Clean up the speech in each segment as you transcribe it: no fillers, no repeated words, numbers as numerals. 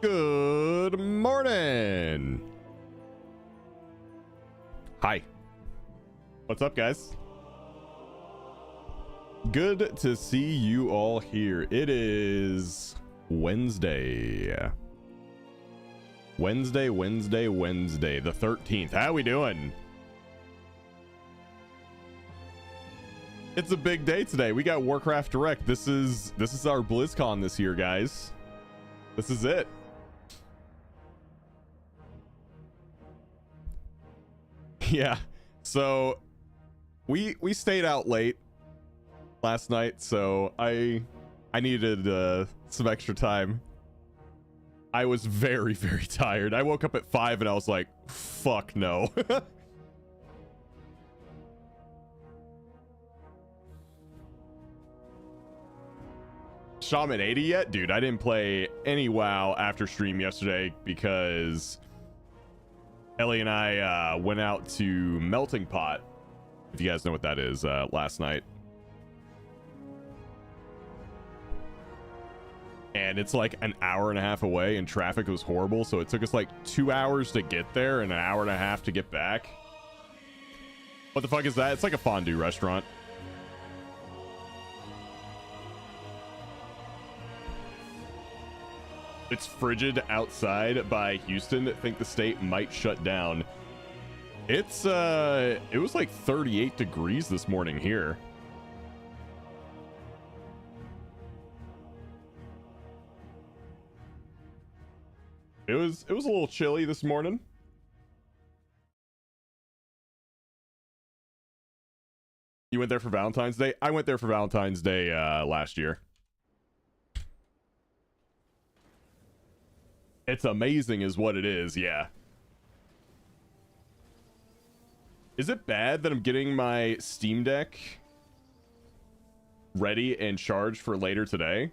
Good morning. Hi. What's up, guys? Good to see you all here. It is Wednesday. Wednesday, the 13th. How we doing? It's a big day today. We got Warcraft Direct. This is our BlizzCon this year, guys. This is it. Yeah. So we stayed out late last night, so I needed some extra time. I was very, very tired. I woke up at 5 and I was like, fuck no. Shaman 80 yet? Dude, I didn't play any WoW after stream yesterday because Ellie and I went out to Melting Pot, if you guys know what that is, last night. And it's like an hour and a half away and traffic was horrible, so it took us like 2 hours to get there and an hour and a half to get back. What the fuck is that? It's like a fondue restaurant. It's frigid outside by Houston. I think the state might shut down. It's it was like 38 degrees this morning here. It was a little chilly this morning. You went there for Valentine's Day? I went there for Valentine's Day last year. It's amazing is what it is, yeah. Is it bad that I'm getting my Steam Deck ready and charged for later today?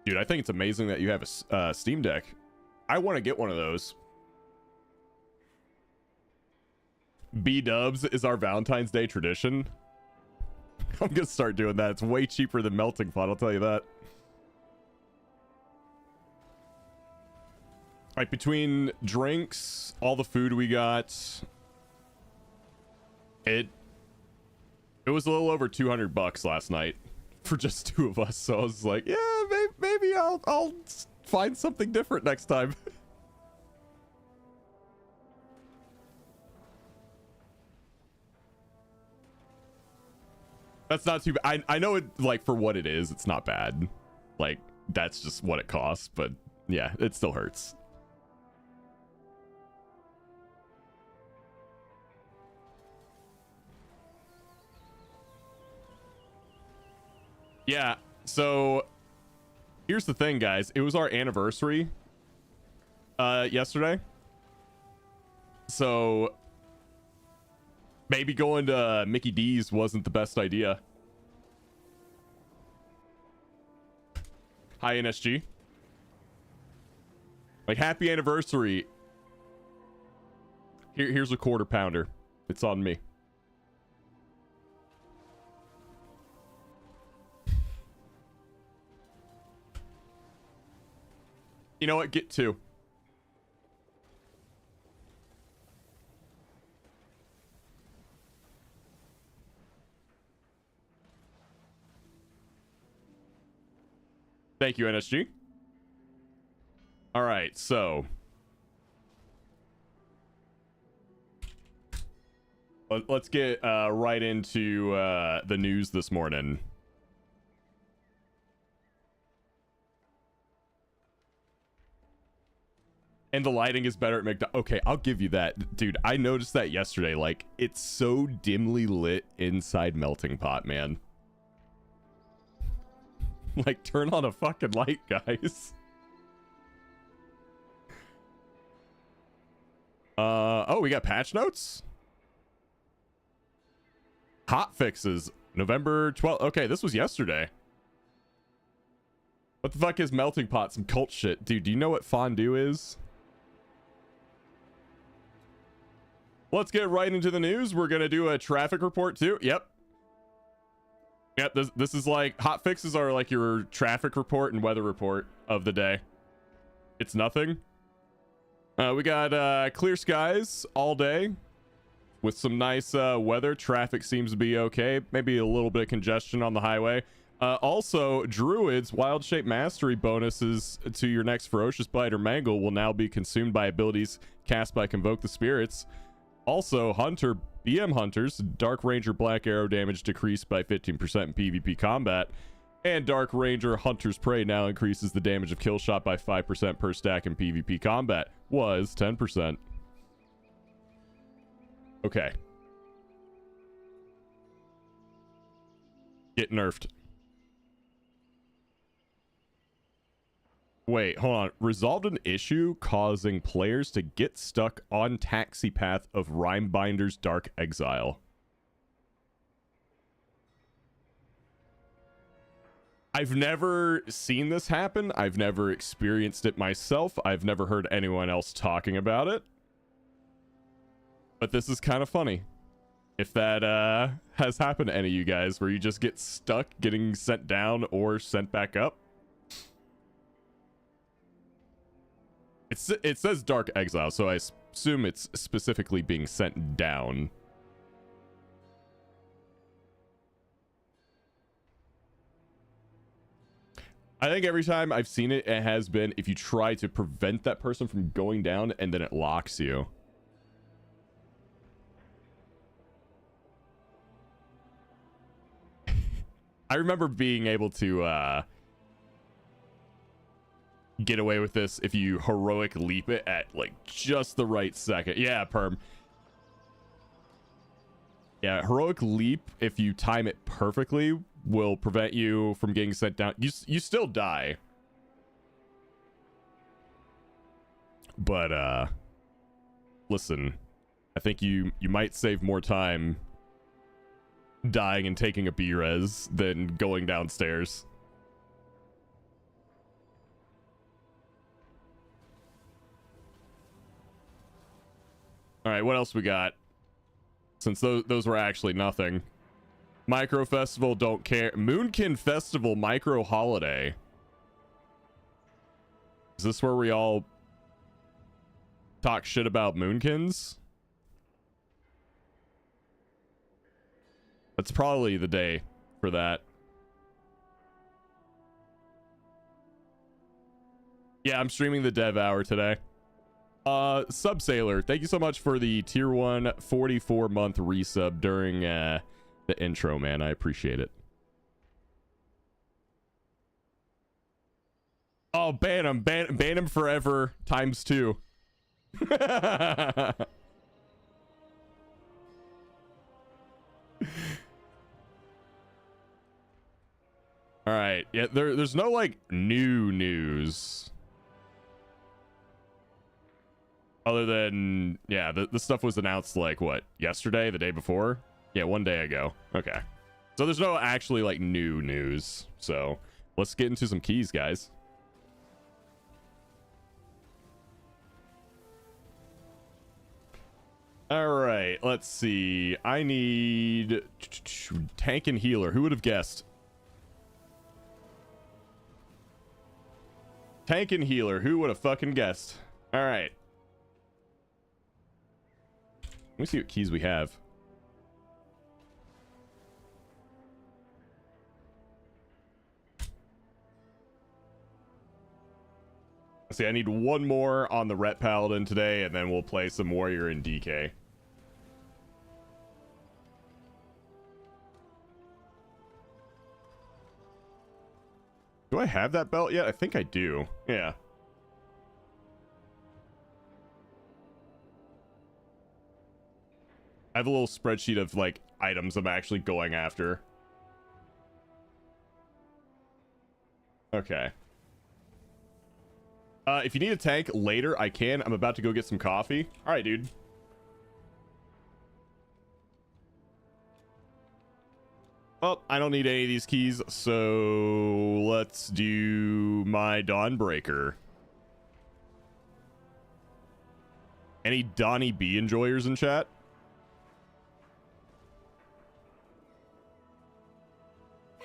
Dude, I think it's amazing that you have a Steam Deck. I want to get one of those. B-dubs is our Valentine's Day tradition. I'm gonna start doing that. It's way cheaper than Melting Pot, I'll tell you that. Like between drinks, all the food we got, it was a little over $200 last night for just 2 of us. So I was like, yeah, maybe I'll find something different next time. That's not too bad. I know it, like, for what it is, it's not bad. Like, that's just what it costs, but yeah, it still hurts. Yeah, so here's the thing, guys. It was our anniversary yesterday. So maybe going to Mickey D's wasn't the best idea. Hi, NSG. Like, happy anniversary. Here's a quarter pounder. It's on me. You know what? Get 2. Thank you, NSG. All right, so let's get right into the news this morning. And the lighting is better at McDonald's. Okay, I'll give you that. Dude, I noticed that yesterday. Like, it's so dimly lit inside Melting Pot, man. Like, turn on a fucking light, guys. Oh, we got patch notes? Hot fixes. November 12th. Okay, this was yesterday. What the fuck is Melting Pot? Some cult shit. Dude, do you know what fondue is? Let's get right into the news. We're gonna do a traffic report too. Yep, this is like hot fixes are like your traffic report and weather report of the day. It's nothing. We got clear skies all day with some nice weather. Traffic seems to be okay. Maybe a little bit of congestion on the highway. Also, Druid's Wild Shape Mastery bonuses to your next Ferocious Bite or Mangle will now be consumed by abilities cast by Convoke the Spirits. Also, Hunter, BM Hunters, Dark Ranger Black Arrow damage decreased by 15% in PvP combat. And Dark Ranger Hunter's Prey now increases the damage of kill shot by 5% per stack in PvP combat. Was 10%. Okay. Get nerfed. Wait, hold on. Resolved an issue causing players to get stuck on taxi path of Rhymebinder's Dark Exile. I've never seen this happen. I've never experienced it myself. I've never heard anyone else talking about it. But this is kind of funny. If that has happened to any of you guys, where you just get stuck getting sent down or sent back up. It says Dark Exile, so I assume it's specifically being sent down. I think every time I've seen it, it has been if you try to prevent that person from going down and then it locks you. I remember being able to get away with this if you heroic leap it at like just the right second. Yeah, perm. Yeah, heroic leap, if you time it perfectly, will prevent you from getting sent down. You still die. But listen, I think you might save more time dying and taking a B-res than going downstairs. All right, what else we got? Since those were actually nothing. Micro Festival, don't care. Moonkin Festival Micro Holiday. Is this where we all talk shit about Moonkins? That's probably the day for that. Yeah, I'm streaming the Dev Hour today. Subsailor, thank you so much for the tier 1 44-month resub during the intro, man. I appreciate it. Oh, ban him forever ×2. All right, yeah, there's no like new news other than, yeah, the stuff was announced like what, yesterday, the day before? Yeah, one day ago. Okay, so there's no actually like new news, so let's get into some keys, guys. All right, let's see. I need tank and healer. Who would have guessed? Tank and healer. Who would have fucking guessed? All right. Let me see what keys we have. Let's see, I need one more on the Ret Paladin today, and then we'll play some Warrior and DK. Do I have that belt yet? I think I do. Yeah. I have a little spreadsheet of like items I'm actually going after. Okay. If you need a tank later, I can. I'm about to go get some coffee. All right, dude. Well, I don't need any of these keys, so let's do my Dawnbreaker. Any Donnie B enjoyers in chat?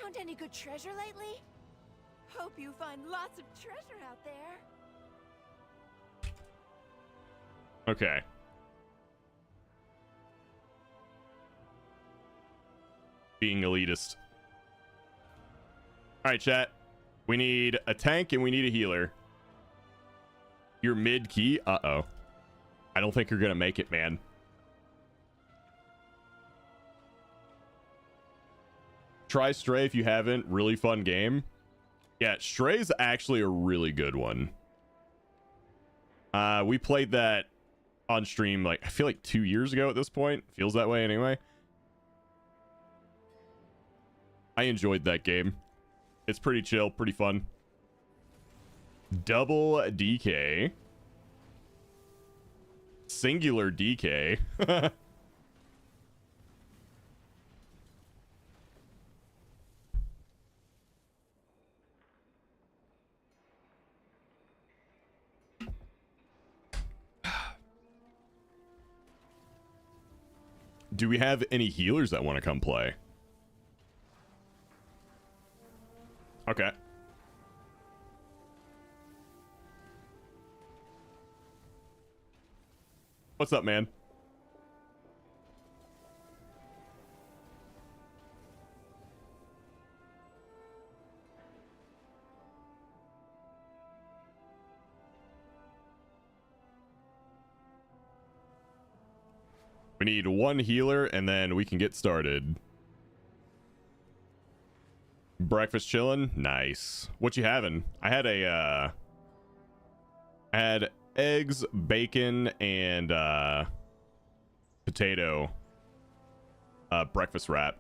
Found any good treasure lately? Hope you find lots of treasure out there. Okay. Being elitist. All right, chat. We need a tank and we need a healer. You're mid key. Uh-oh. I don't think you're gonna make it, man. Try Stray if you haven't. Really fun game. Yeah, Stray's actually a really good one. We played that on stream, like, I feel like 2 years ago at this point. Feels that way anyway. I enjoyed that game. It's pretty chill, pretty fun. Double DK. Singular DK. Do we have any healers that want to come play? Okay. What's up, man? We need one healer and then we can get started. Breakfast chilling? Nice. What you having? I had eggs, bacon, and potato breakfast wrap.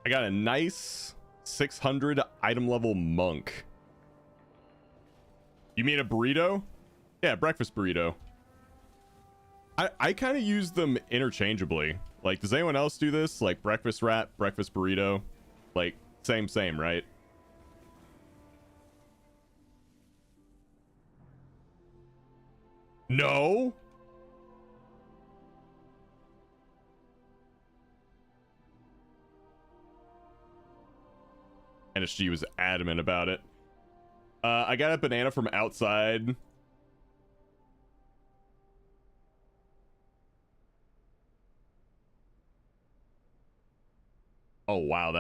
I got a nice 600 item level monk. You mean a burrito? Yeah, breakfast burrito. I kind of use them interchangeably. Like, does anyone else do this? Like breakfast wrap, breakfast burrito? Like, same, right? No? NSG was adamant about it. I got a banana from outside. Oh wow,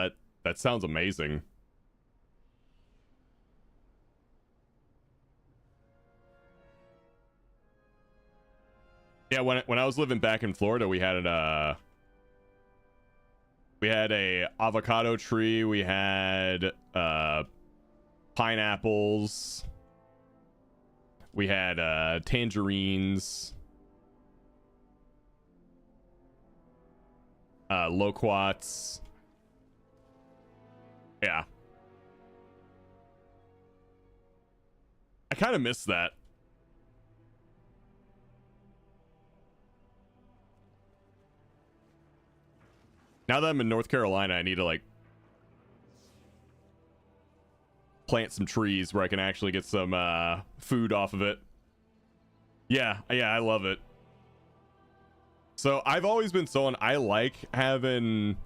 that sounds amazing. Yeah, when I was living back in Florida, we had a avocado tree, we had pineapples, we had tangerines, loquats. Yeah. I kind of miss that. Now that I'm in North Carolina, I need to like plant some trees where I can actually get some food off of it. Yeah, I love it. So I've always been someone, I like having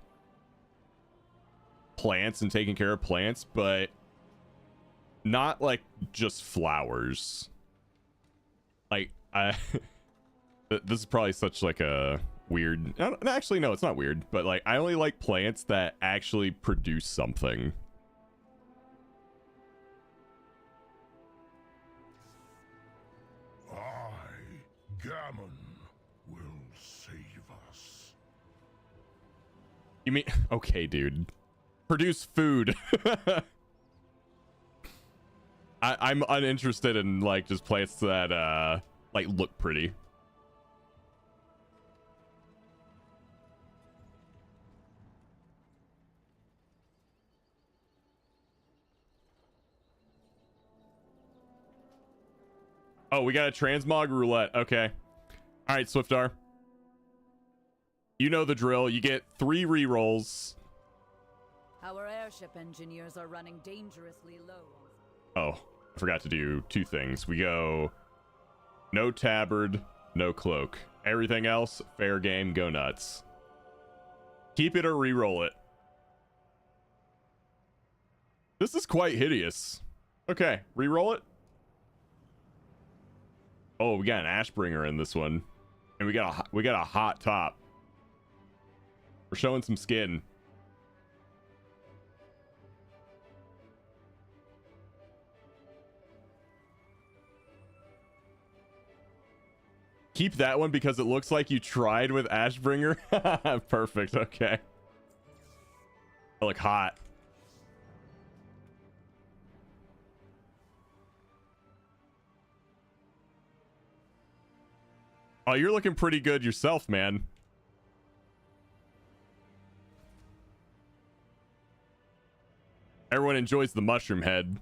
plants and taking care of plants, but not like just flowers. Like this is probably such like a weird, actually no, it's not weird, but like I only like plants that actually produce something. Gammon will save us. You mean, okay, dude. Produce food. I'm uninterested in like just plants that like look pretty. Oh, we got a transmog roulette. Okay. All right, Swiftar. You know the drill. You get 3 rerolls. Our airship engineers are running dangerously low. Oh, I forgot to do 2 things. We go no tabard, no cloak. Everything else, fair game, go nuts. Keep it or re-roll it. This is quite hideous. Okay, re-roll it. Oh, we got an Ashbringer in this one. And we got a hot top. We're showing some skin. Keep that one because it looks like you tried with Ashbringer. Perfect, okay. I look hot. Oh, you're looking pretty good yourself, man. Everyone enjoys the mushroom head.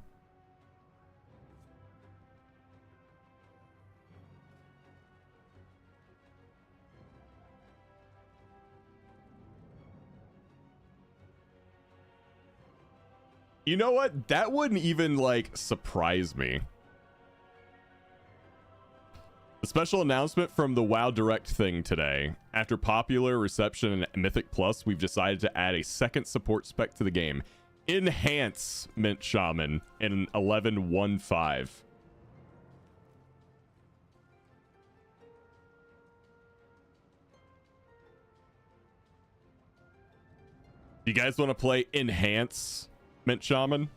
You know what? That wouldn't even, like, surprise me. A special announcement from the WoW Direct thing today. After popular reception in Mythic Plus, we've decided to add a second support spec to the game. Enhancement Shaman in 11.1.5. You guys want to play Enhancement Shaman?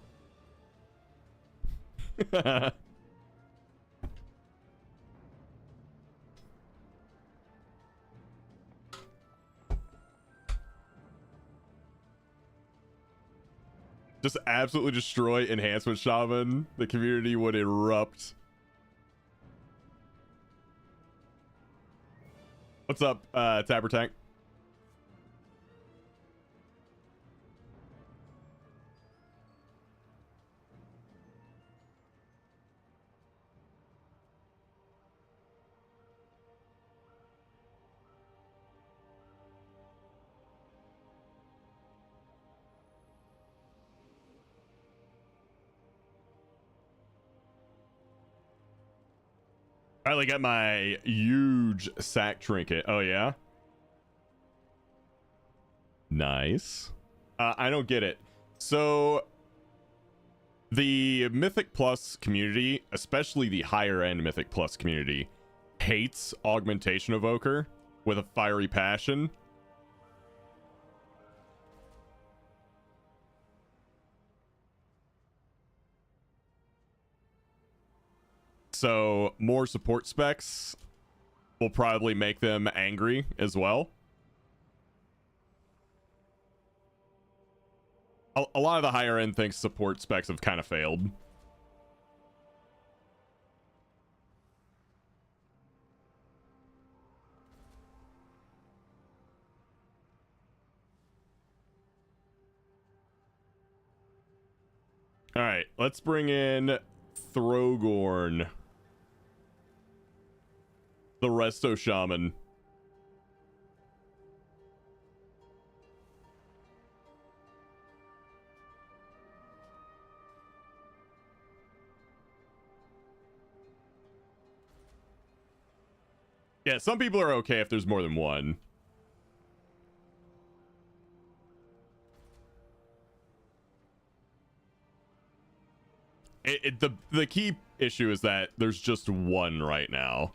Just absolutely destroy Enhancement Shaman. The community would erupt. What's up, Tapper Tank? Finally got my huge sack trinket. Oh, yeah? Nice. I don't get it. So, the Mythic Plus community, especially the higher end Mythic Plus community, hates Augmentation Evoker with a fiery passion. So more support specs will probably make them angry as well. A lot of the higher end thinks support specs have kind of failed. All right, let's bring in Throgorn, the Resto Shaman. Yeah, some people are okay if there's more than one. The key issue is that there's just one right now.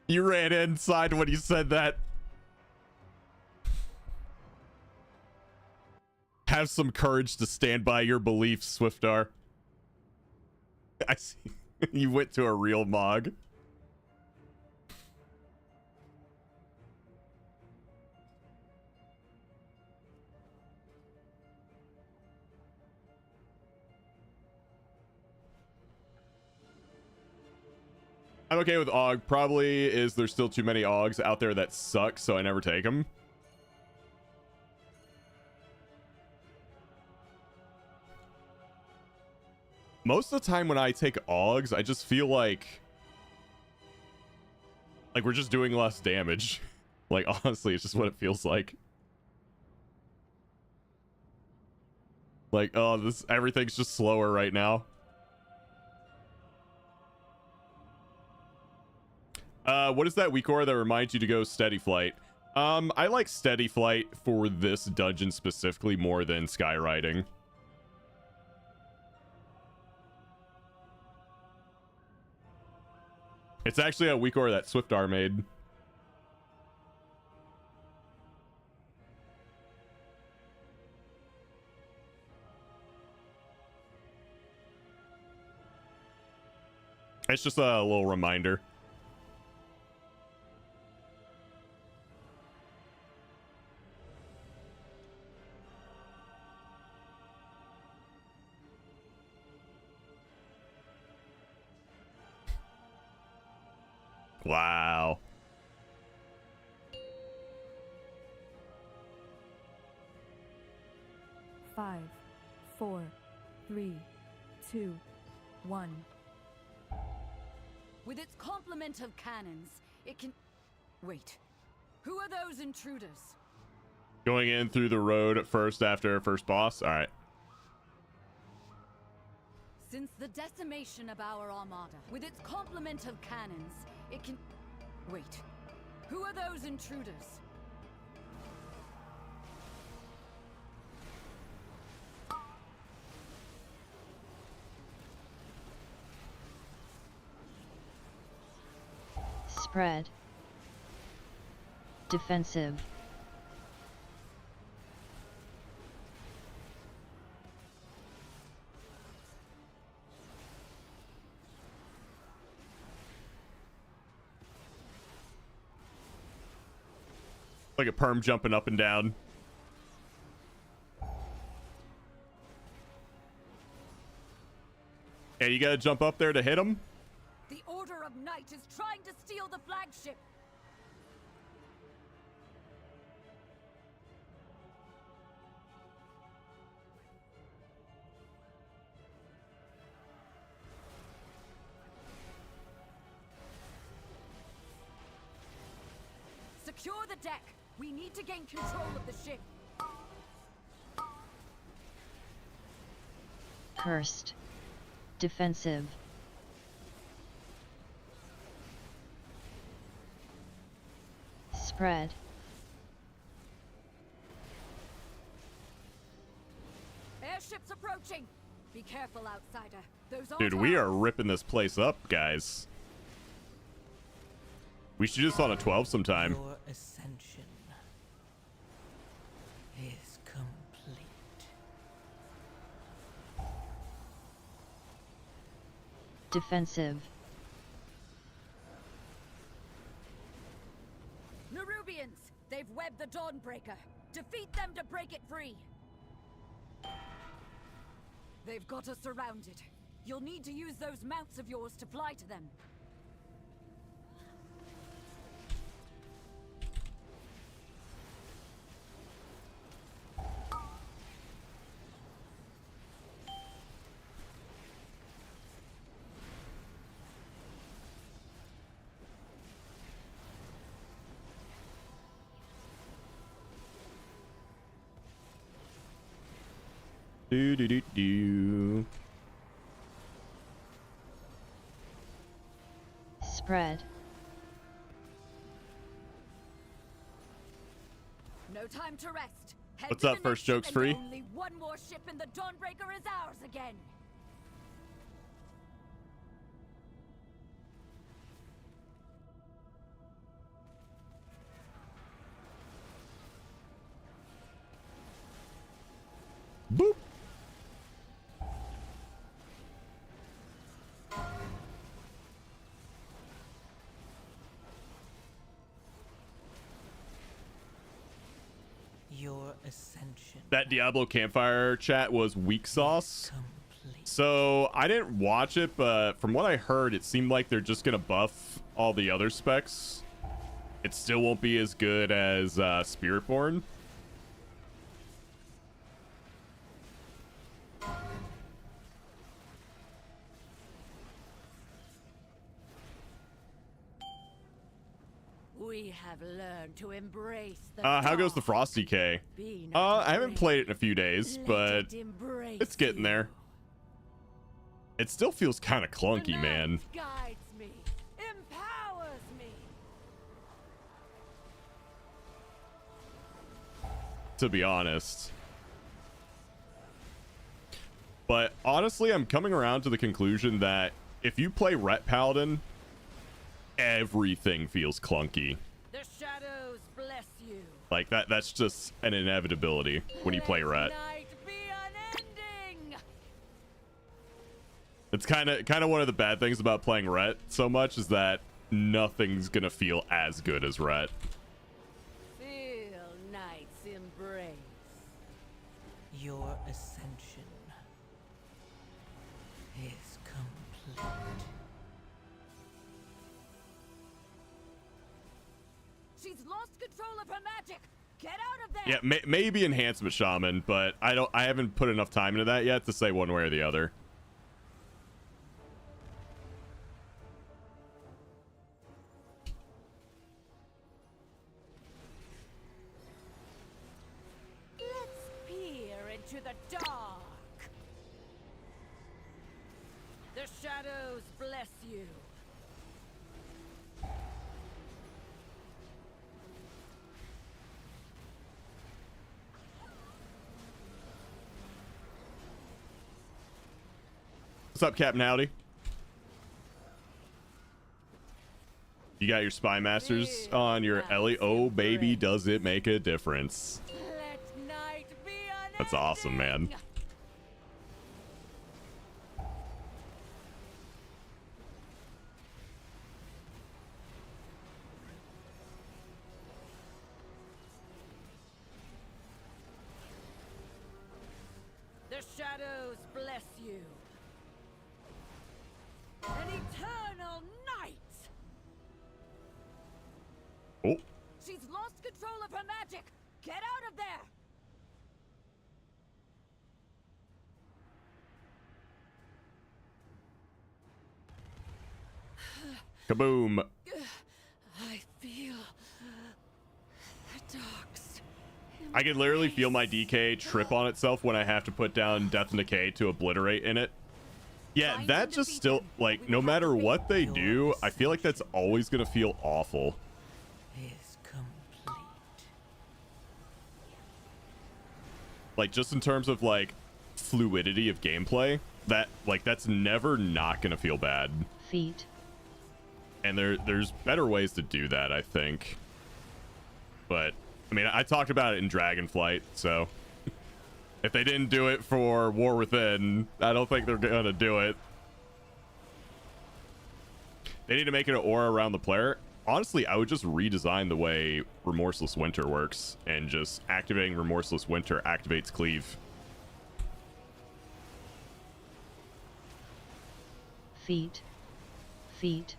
You ran inside when you said that. Have some courage to stand by your beliefs, Swiftar. I see. You went to a real Mog. I'm okay with AUG. Probably is there's still too many AUGs out there that suck, so I never take them. Most of the time when I take AUGs, I just feel like we're just doing less damage. Like, honestly, it's just what it feels like. Like, oh, everything's just slower right now. What is that weak aura that reminds you to go steady flight? I like steady flight for this dungeon specifically more than skywriting. It's actually a weak aura that Swiftar made. It's just a little reminder. Wow. Five, 4, 3, 2, 1. With its complement of cannons, it can... Wait. Who are those intruders? Going in through the road at first after first boss? Alright. Since the decimation of our armada, with its complement of cannons, it can... Wait. Who are those intruders? Spread. Defensive. Like a perm jumping up and down. Yeah, you gotta jump up there to hit him. The Order of Night is trying to steal the flagship. Secure the deck. We need to gain control of the ship. Cursed. Defensive. Spread. Airships approaching. Be careful, outsider. Those Dude, we are ripping this place up, guys. We should do this on a 12 sometime. Your ascension is complete. Defensive. Nerubians! They've webbed the Dawnbreaker. Defeat them to break it free. They've got us surrounded. You'll need to use those mounts of yours to fly to them. Do do do do. Spread. No time to rest. Head What's to up, the first next joke's and free? Only one more ship in the Dawnbreaker is ours again. Boop. Your ascension That Diablo campfire chat was weak sauce. complete. So I didn't watch it, but from what I heard, it seemed like they're just gonna buff all the other specs. It still won't be as good as Spiritborn. We have learned to embrace the How goes the dark. Frost DK? Be not I haven't afraid. played it in a few days, Let but it embrace It's getting there. It still feels kind of clunky, man. Guides me, empowers me. To be honest. But honestly, I'm coming around to the conclusion that if you play Ret Paladin, everything feels clunky. The shadows bless you. Like that's just an inevitability when you play Ret. Night be unending. It's kind of one of the bad things about playing Ret so much is that nothing's gonna feel as good as Ret. Feel night's embrace. Your ascension is complete. She's lost control of her magic. Get out of there. Yeah, maybe enhancement shaman, but I haven't put enough time into that yet to say one way or the other. Let's peer into the dark. The shadows bless you. What's up, Captain Howdy? You got your Spy Masters on your Ellie. Oh, baby, does it make a difference? Let night be unending. That's awesome, man. The shadows bless you. An eternal night. Oh, She's lost control of her magic. Get out of there. kaboom. I feel the darks. I can literally feel my DK trip on itself when I have to put down Death and Decay to obliterate in it. Yeah, that just still, like, no matter what they do, I feel like that's always going to feel awful. Is complete. Like, just in terms of, like, fluidity of gameplay, that's never not going to feel bad. Feet. And there's better ways to do that, I think. But, I mean, I talked about it in Dragonflight, so if they didn't do it for War Within, I don't think they're gonna do it. They need to make it an aura around the player. Honestly, I would just redesign the way Remorseless Winter works, and just activating Remorseless Winter activates Cleave. Feet. Feet.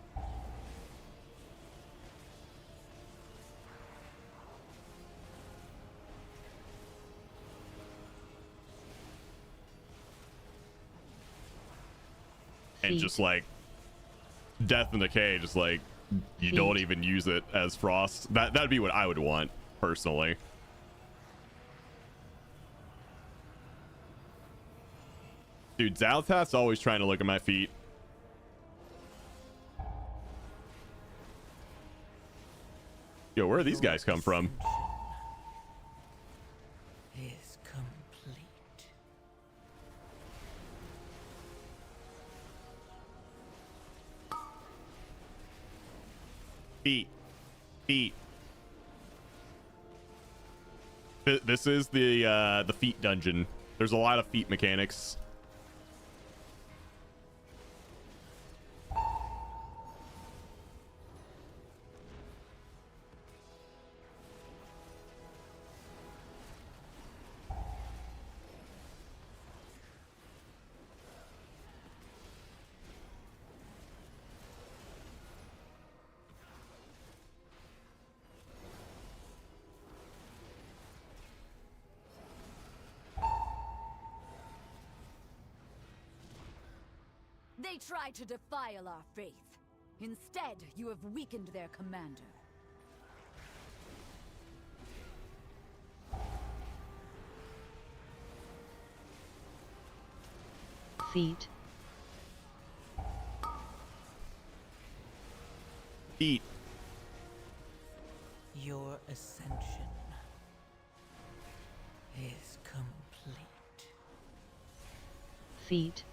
And Feet. just like Death and Decay, just like you don't even use it as Frost. That'd be what I would want personally. Dude, Zaltat's always trying to look at my feet. Yo, where do these guys come from? Is complete. Feet. Feet. This is the feet dungeon. There's a lot of feet mechanics. They try to defile our faith. Instead, you have weakened their commander. feet, Eat. Your ascension is complete. feet,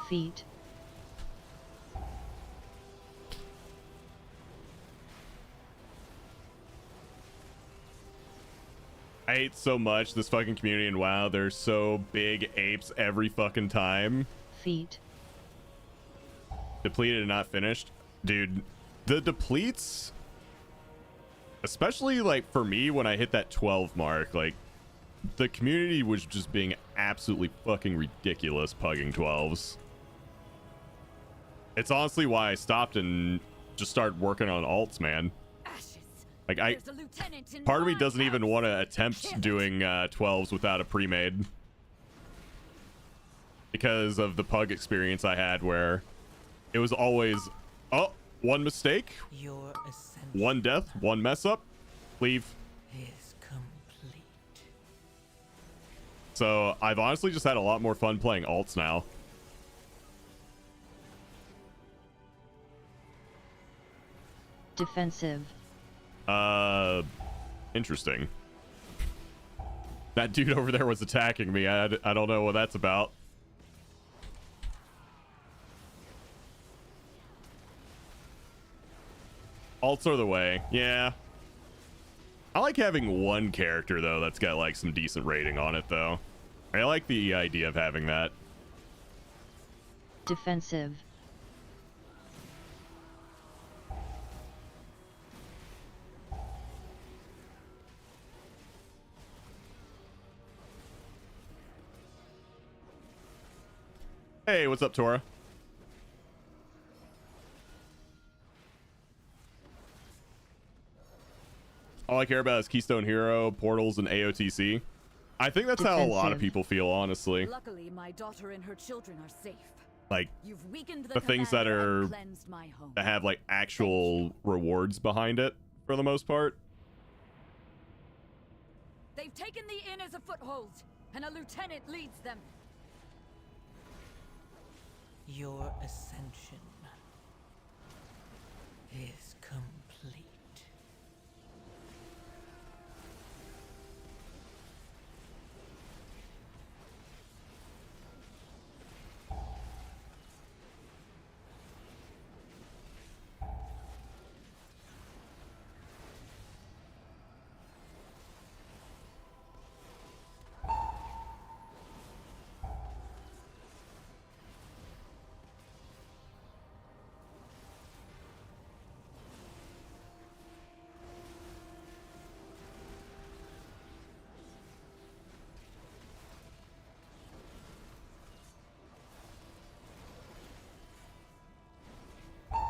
feet, I hate so much this fucking community and WoW. They're so big apes every fucking time. feet, Depleted and not finished. Dude, the depletes, especially like for me when I hit that 12 mark, like the community was just being absolutely fucking ridiculous pugging 12s. It's honestly why I stopped and just started working on alts, man. Ashes. Like There's a lieutenant in part of me my doesn't even house. want to attempt Kill it. doing 12s without a pre-made, because of the pug experience I had where it was always, oh, one mistake, Your ascension one death, one mess up, leave. is complete. So I've honestly just had a lot more fun playing alts now. defensive, Interesting. That dude over there was attacking me. I don't know what that's about. Alts are the way. Yeah. I like having one character, though, that's got, like, some decent rating on it, though. I like the idea of having that. defensive, Hey, what's up, Tora? All I care about is Keystone Hero, portals, and AOTC. I think that's how a lot of Defensive. people feel, honestly. Luckily, my daughter and her children are safe. Like, You've weakened the things that commander and are- cleansed my home. that have, like, actual rewards behind it, for the most part. They've taken the inn as a foothold, and a lieutenant leads them. Your ascension is complete.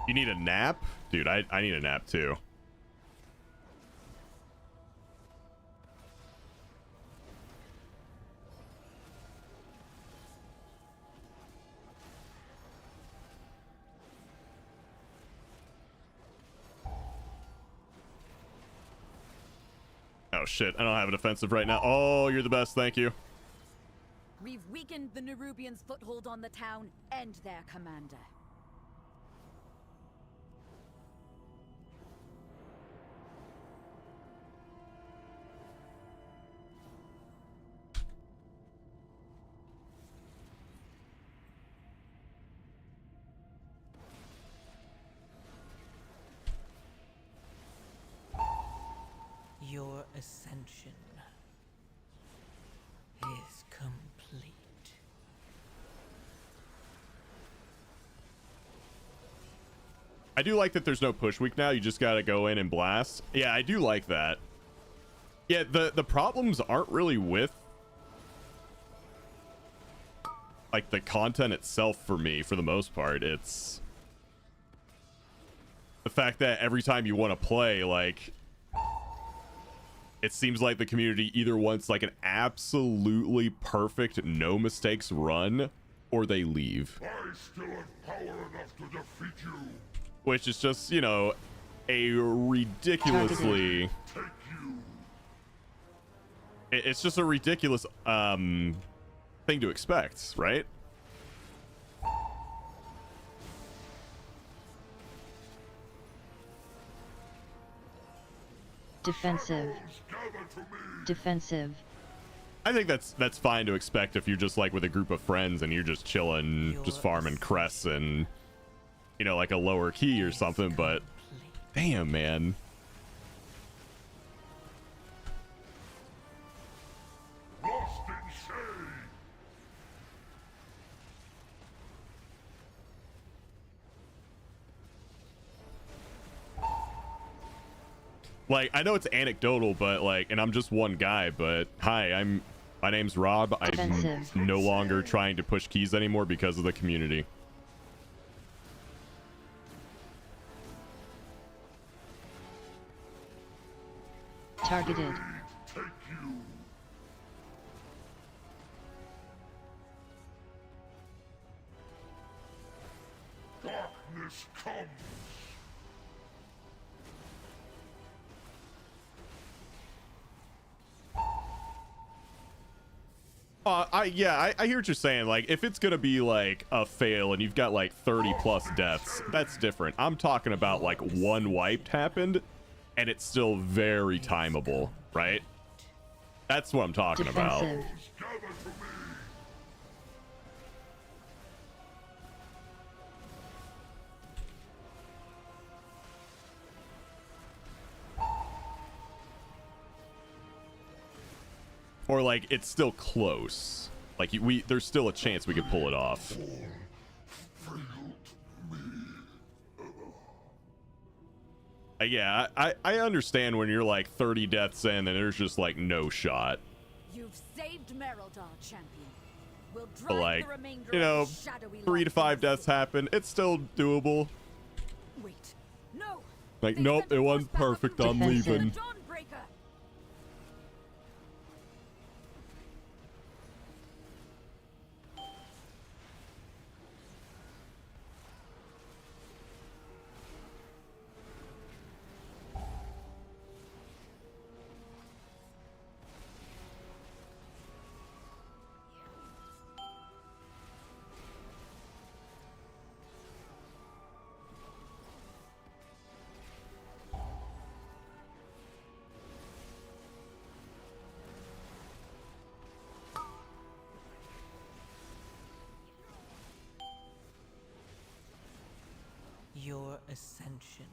You need a nap? Dude, I need a nap, too. Oh, shit. I don't have a defensive right now. Oh, you're the best. Thank you. We've weakened the Nerubians' foothold on the town and their commander. Your ascension is complete. I do like that there's no push week now. You just gotta go in and blast. Yeah, I do like that. Yeah, the problems aren't really with, like, the content itself for me, for the most part. It's the fact that every time you want to play, like, it seems like the community either wants like an absolutely perfect, no mistakes run, or they leave. I still have power enough to defeat you. Which is just, you know, a ridiculously... Take you. It's just a ridiculous thing to expect, right? Defensive. Gather to me. Defensive. I think that's fine to expect if you're just like with a group of friends and you're just chilling, just farming crests and, you know, like a lower key or something, but damn, man. Lost in shade. Like, I know it's anecdotal, but like, and I'm just one guy, but hi, my name's Rob. I'm Defensive. no longer trying to push keys anymore because of the community. Targeted. Take you. Darkness comes. I hear what you're saying. Like, if it's gonna be like a fail and you've got like 30 plus deaths, that's different. I'm talking about like one wiped happened and it's still very timeable, right? That's what I'm talking about. Defensive. Gather to me. Or like it's still close. Like there's still a chance we could pull it off. Failed me. Yeah, I understand when you're like 30 deaths in and there's just like no shot. You've saved Merodar, champion. We'll drive But like, the remainder you know, of the shadowy 3 to light 5 from the deaths city. happen. It's still doable. Wait, no. Like, They nope, sent it a wasn't force battle perfect. through I'm Defensive. leaving. Dawnbreaker. Your ascension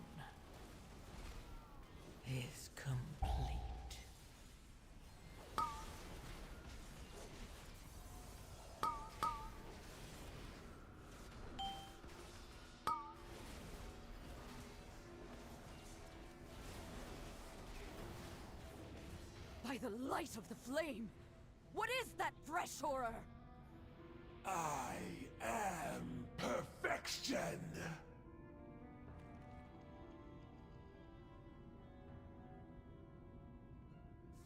is complete. By the light of the flame. What is that fresh horror? I am perfection.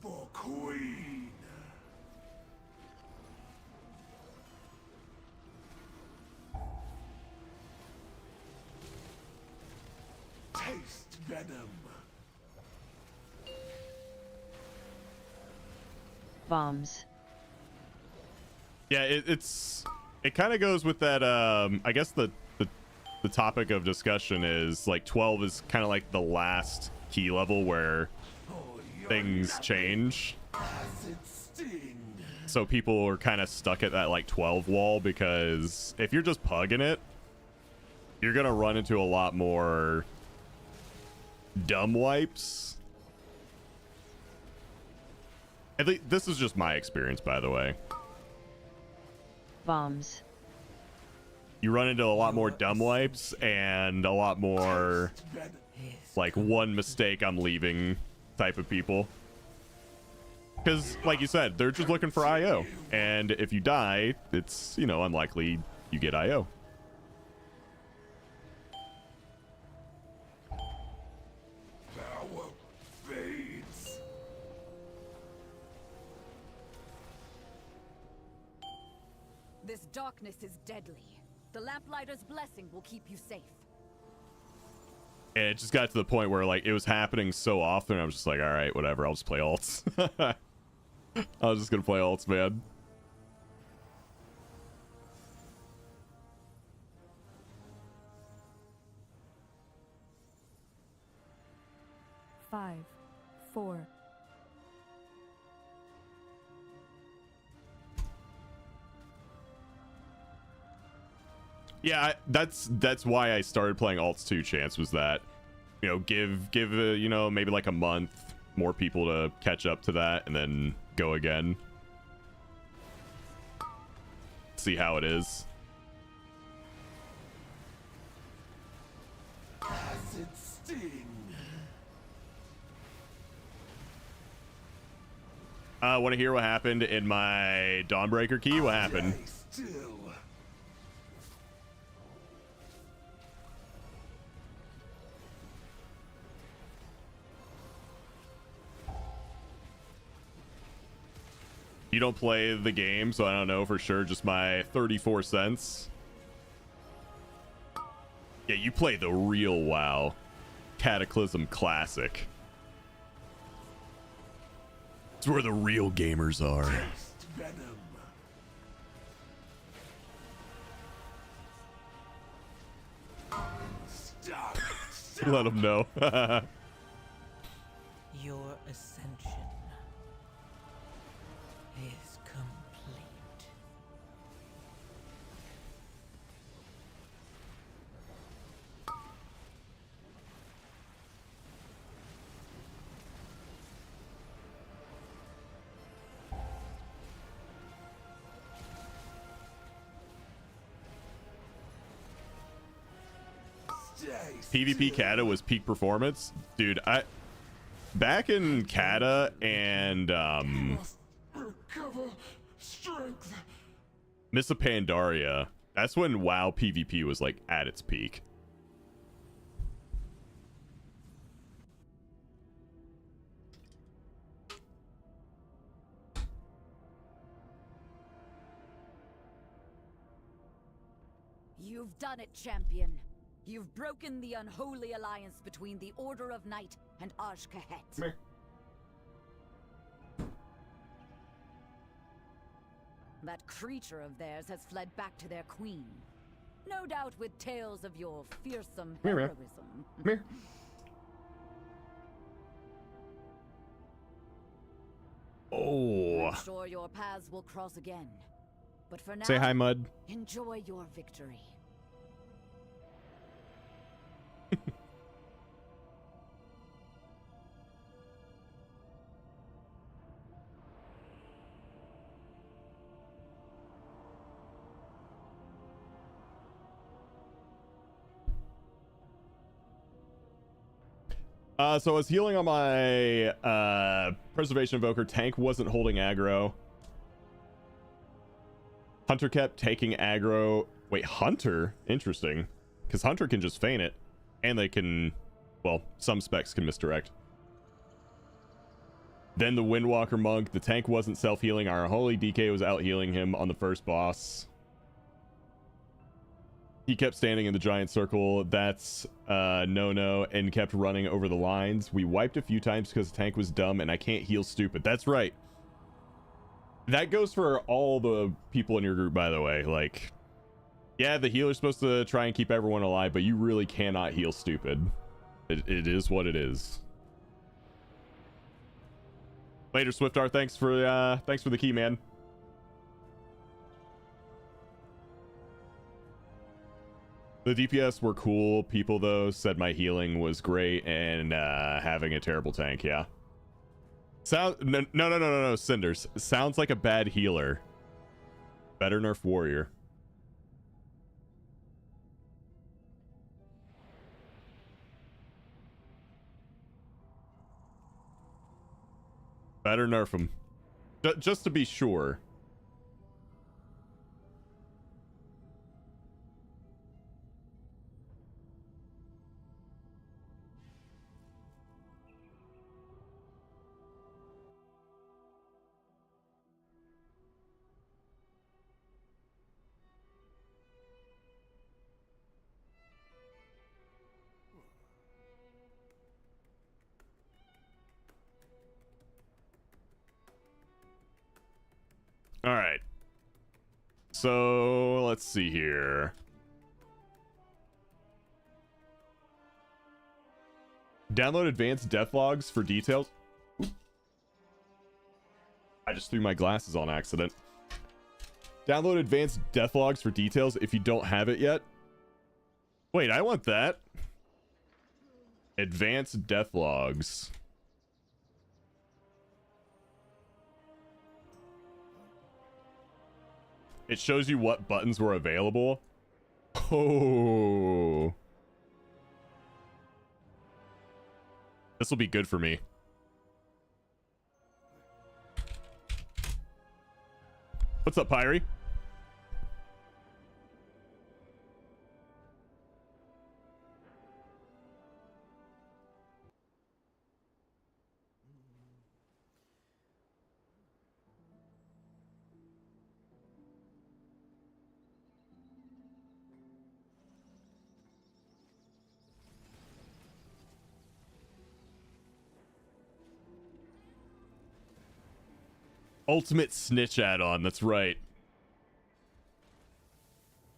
For Queen. Taste venom. Bombs. Yeah, it kind of goes with that. I guess the topic of discussion is like 12 is kind of like the last key level where things change. Acid sting. So people are kind of stuck at that like 12 wall, because if you're just pugging it, you're gonna run into a lot more dumb wipes. At least this is just my experience, by the way. Bombs. You run into a lot more dumb wipes and a lot more Venom. like one mistake I'm leaving type of people. Because like you said, they're just looking for IO, and if you die, it's, you know, unlikely you get IO. Power fades. This darkness is deadly. The Lamplighter's blessing will keep you safe. And it just got to the point where like it was happening so often, I was just like, all right, whatever, I'll just play alts. I was just gonna play alts, man. Five, four. Yeah, that's why I started playing alts too. Chance was that, you know, give you know, maybe like a month, more people to catch up to that, and then go again. See how it is. Acid sting. Want to hear what happened in my Dawnbreaker key? What happened? Stay still. You don't play the game, so I don't know for sure. Just my 34 cents. Yeah, you play the real WoW. Cataclysm Classic. It's where the real gamers are. Taste venom. Stop. Let them know. Your ascension is complete. PvP Kata was peak performance. Dude, back in Kata and Recover strength. Miss of Pandaria, that's when WoW PvP was like at its peak. You've done it, champion. You've broken the unholy alliance between the Order of Night and Ajkahet. That creature of theirs has fled back to their queen. No doubt with tales of your fearsome Come here, man. heroism. Come here. Oh. I'm sure your paths will cross again. But for now, Say hi, Mud. enjoy your victory. So I was healing on my Preservation Invoker. Tank wasn't holding aggro. Hunter kept taking aggro. Wait, Hunter? Interesting. Because Hunter can just feign it. And they can... Well, some specs can misdirect. Then the Windwalker Monk. The tank wasn't self-healing. Our Holy DK was out-healing him on the first boss. He kept standing in the giant circle. That's no-no, and kept running over the lines. We wiped a few times because the tank was dumb, and I can't heal stupid. That's right. That goes for all the people in your group, by the way. Like, yeah, the healer's supposed to try and keep everyone alive, but you really cannot heal stupid. It is what it is. Later, Swiftar. Thanks for the key, man. The DPS were cool people, though. Said my healing was great, and having a terrible tank, yeah. No, Cinders. Sounds like a bad healer. Better nerf warrior. Better nerf him. Just to be sure. So let's see here. Download advanced death logs for details. Oop. I just threw my glasses on accident. Download advanced death logs for details if you don't have it yet. Wait, I want that. Advanced death logs. It shows you what buttons were available. Oh. This will be good for me. What's up, Pyrie? Ultimate snitch add-on, that's right.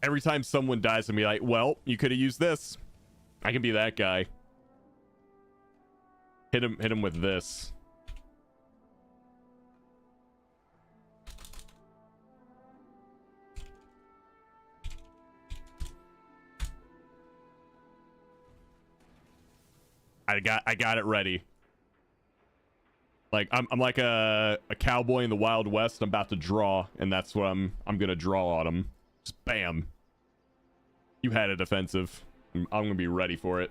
Every time someone dies, I'm be like, well, you could have used this. I can be that guy. Hit him with this. I got it ready. Like I'm like a cowboy in the Wild West. I'm about to draw, and that's what I'm gonna draw on him. Just bam. You had it offensive. I'm gonna be ready for it.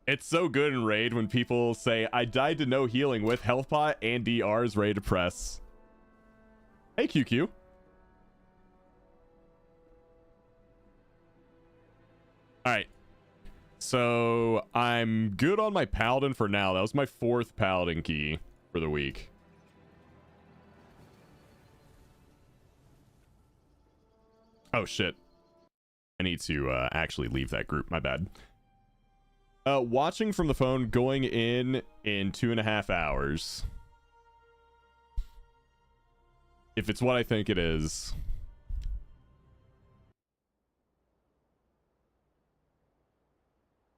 It's so good in Raid when people say, I died to no healing with health pot and DRs ready to press. Hey, QQ. Alright. So, I'm good on my Paladin for now. That was my 4th Paladin key for the week. Oh, shit. I need to actually leave that group. My bad. Watching from the phone going in 2.5 hours. If it's what I think it is.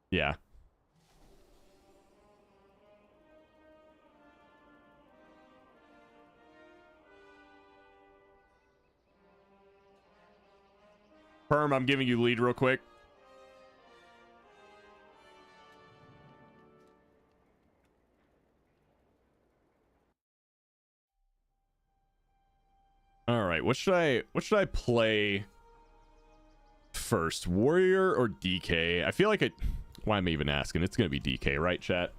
Yeah. Perm, I'm giving you lead real quick. All right, what should I play first? Warrior or DK? I feel like it. Why am I even asking? It's gonna be DK, right, chat?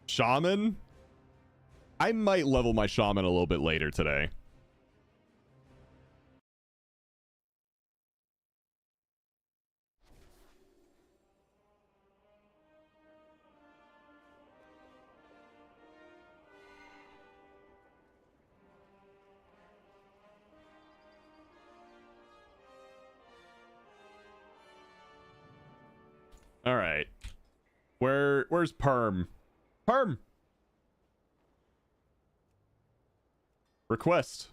Shaman? I might level my shaman a little bit later today. All right. Where's Perm? Perm. Request.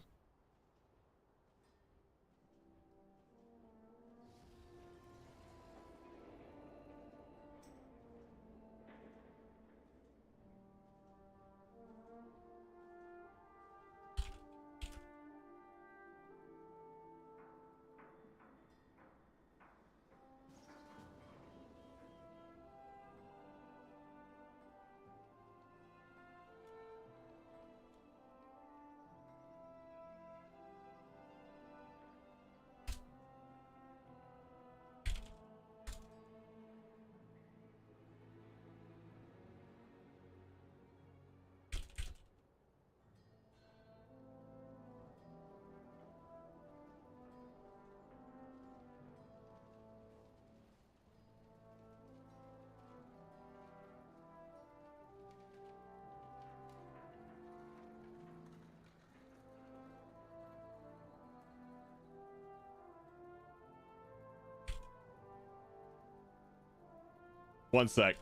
One sec.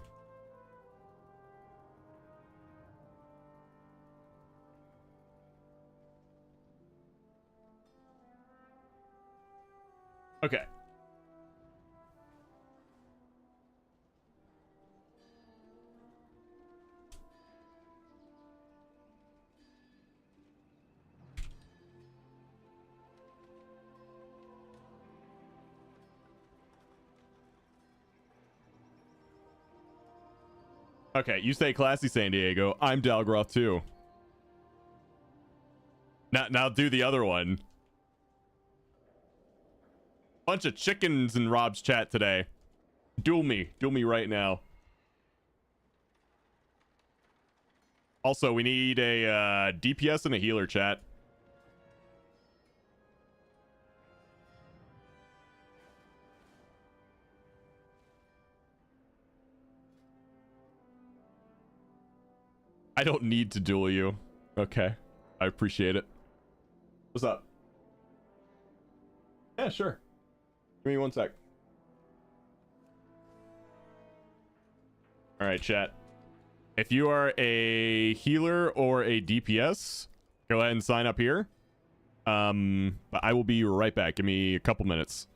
Okay. Okay, you stay classy, San Diego. I'm Dalgroth too. Now do the other one. Bunch of chickens in Rob's chat today. Duel me right now. Also, we need a DPS and a healer, chat. I don't need to duel you. Okay. I appreciate it. What's up? Yeah, sure. Give me one sec. All right, chat. If you are a healer or a DPS, go ahead and sign up here. But I will be right back. Give me a couple minutes.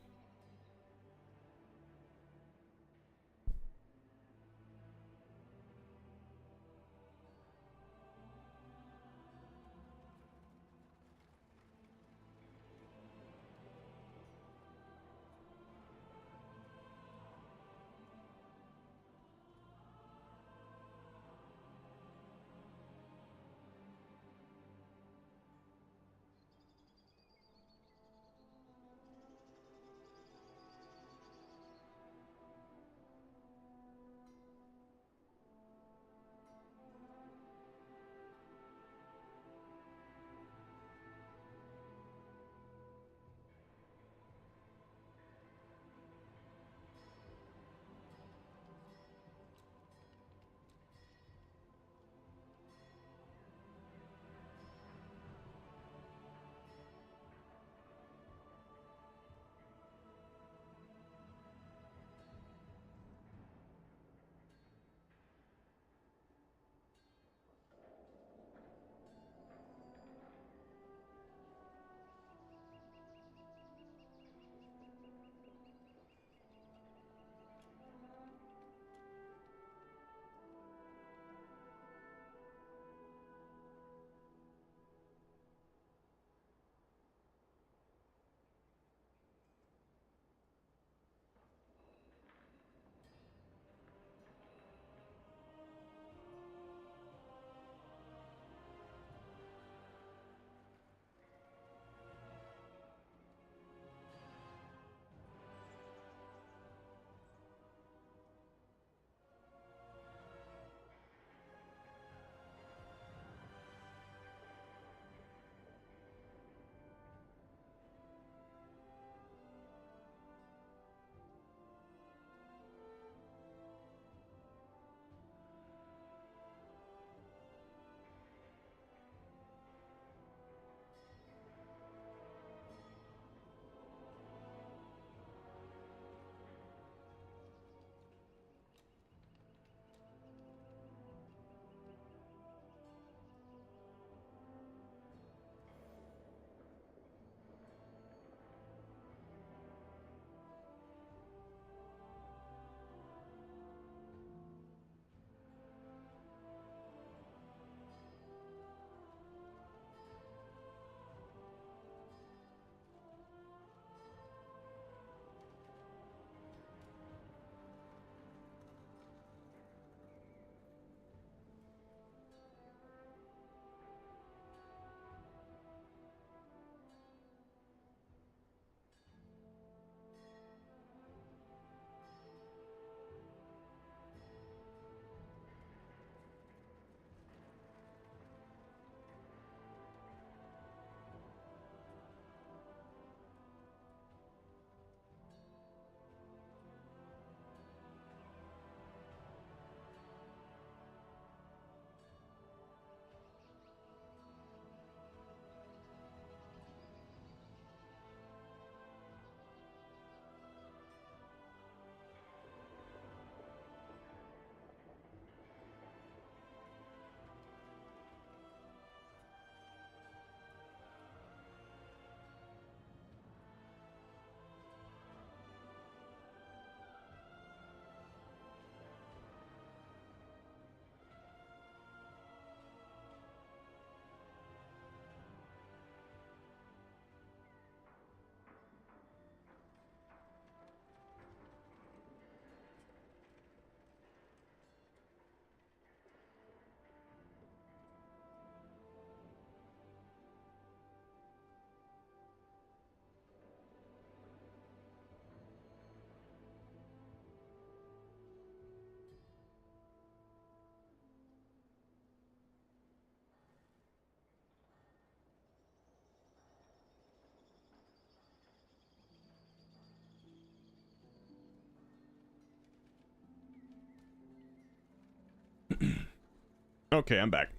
Okay, I'm back.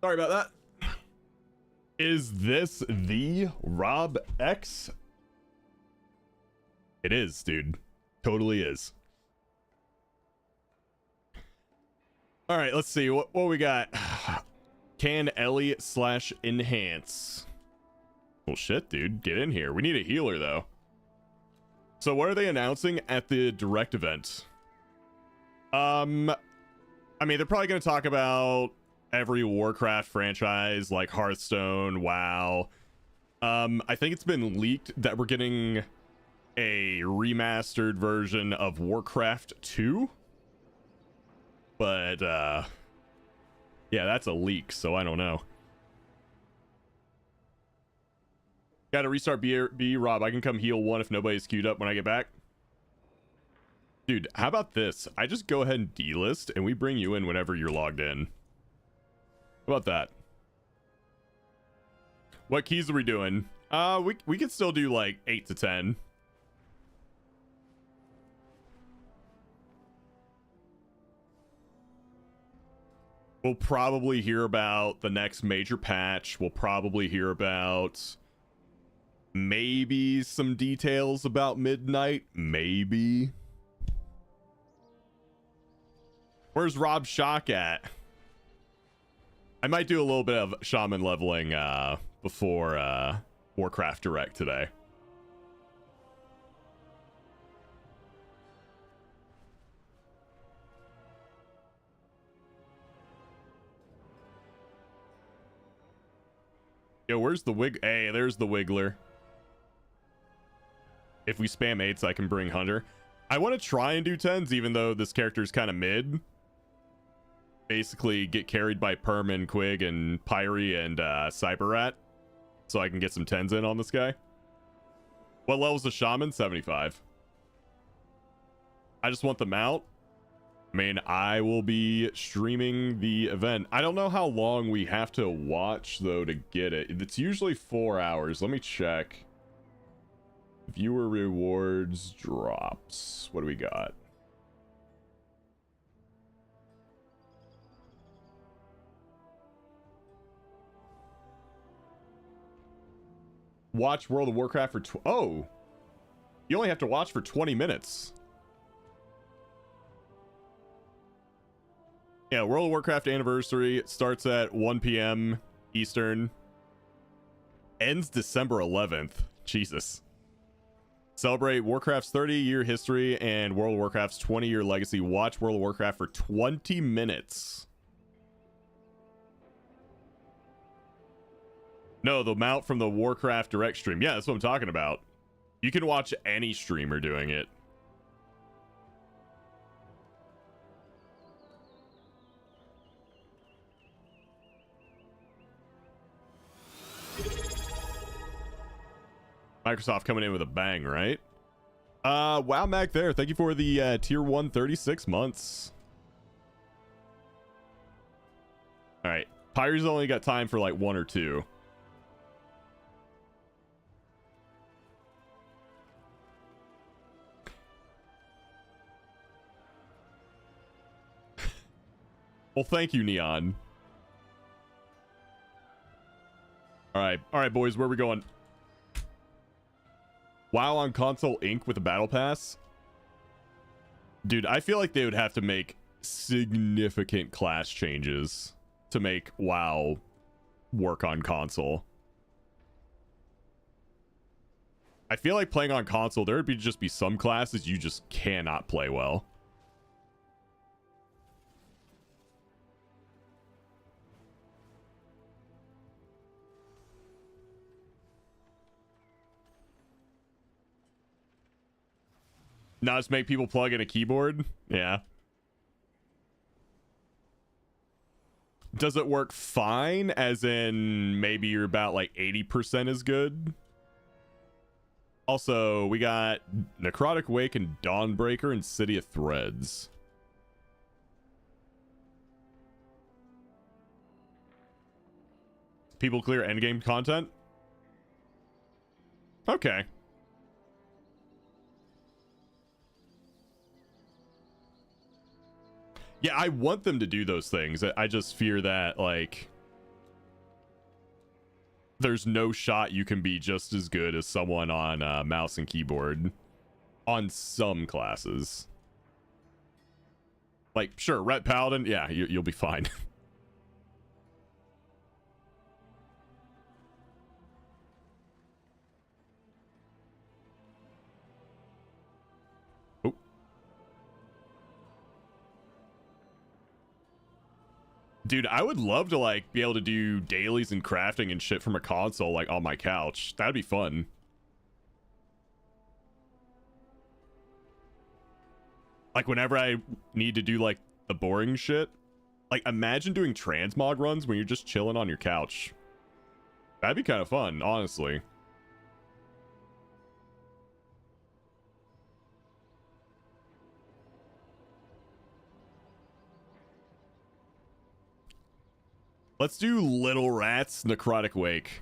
Sorry about that. Is this the Rob X? It is, dude. Totally is. All right, let's see what we got. Can Ellie / enhance? Well, shit, dude, get in here. We need a healer though. So what are they announcing at the direct event? I mean, they're probably going to talk about every Warcraft franchise like Hearthstone, WoW. I think it's been leaked that we're getting a remastered version of Warcraft 2. But yeah, that's a leak, so I don't know. Gotta restart B, Rob. I can come heal one if nobody's queued up when I get back. Dude, how about this? I just go ahead and delist and we bring you in whenever you're logged in. How about that? What keys are we doing? We could still do like 8 to 10. We'll probably hear about the next major patch. We'll probably hear about maybe some details about Midnight. Maybe. Where's Rob Shock at? I might do a little bit of shaman leveling before Warcraft Direct today. Yo, where's the wig? Hey, there's the Wiggler. If we spam 8s, I can bring Hunter. I want to try and do 10s, even though this character is kind of mid. Basically, get carried by Perm Quig and Pyrie and Cyberrat, so I can get some 10s in on this guy. What level's the Shaman? 75. I just want the mount. I mean, I will be streaming the event. I don't know how long we have to watch, though, to get it. It's usually 4 hours. Let me check. Viewer rewards drops. What do we got? Watch World of Warcraft for oh! You only have to watch for 20 minutes. Yeah, World of Warcraft Anniversary starts at 1 p.m. Eastern. Ends December 11th. Jesus. Celebrate Warcraft's 30-year history and World of Warcraft's 20-year legacy. Watch World of Warcraft for 20 minutes. No, the mount from the Warcraft Direct stream. Yeah, that's what I'm talking about. You can watch any streamer doing it. Microsoft coming in with a bang, right? Wow, Mac there. Thank you for the tier 1 36 months. All right. Pyrie's only got time for like 1 or 2. Well, thank you, Neon. All right, boys, where are we going? WoW on console Inc. with a battle pass? Dude, I feel like they would have to make significant class changes to make WoW work on console. I feel like playing on console, there would just be some classes you just cannot play well. Not just make people plug in a keyboard? Yeah. Does it work fine? As in, maybe you're about like 80% as good? Also, we got Necrotic Wake and Dawnbreaker and City of Threads. People clear endgame content? Okay. Yeah, I want them to do those things. I just fear that, like, there's no shot you can be just as good as someone on mouse and keyboard on some classes. Like, sure, Ret Paladin, yeah, you'll be fine. Oh. Dude, I would love to, like, be able to do dailies and crafting and shit from a console, like, on my couch. That'd be fun. Like, whenever I need to do, like, the boring shit. Like, imagine doing transmog runs when you're just chilling on your couch. That'd be kind of fun, honestly. Let's do Little Rats Necrotic Wake.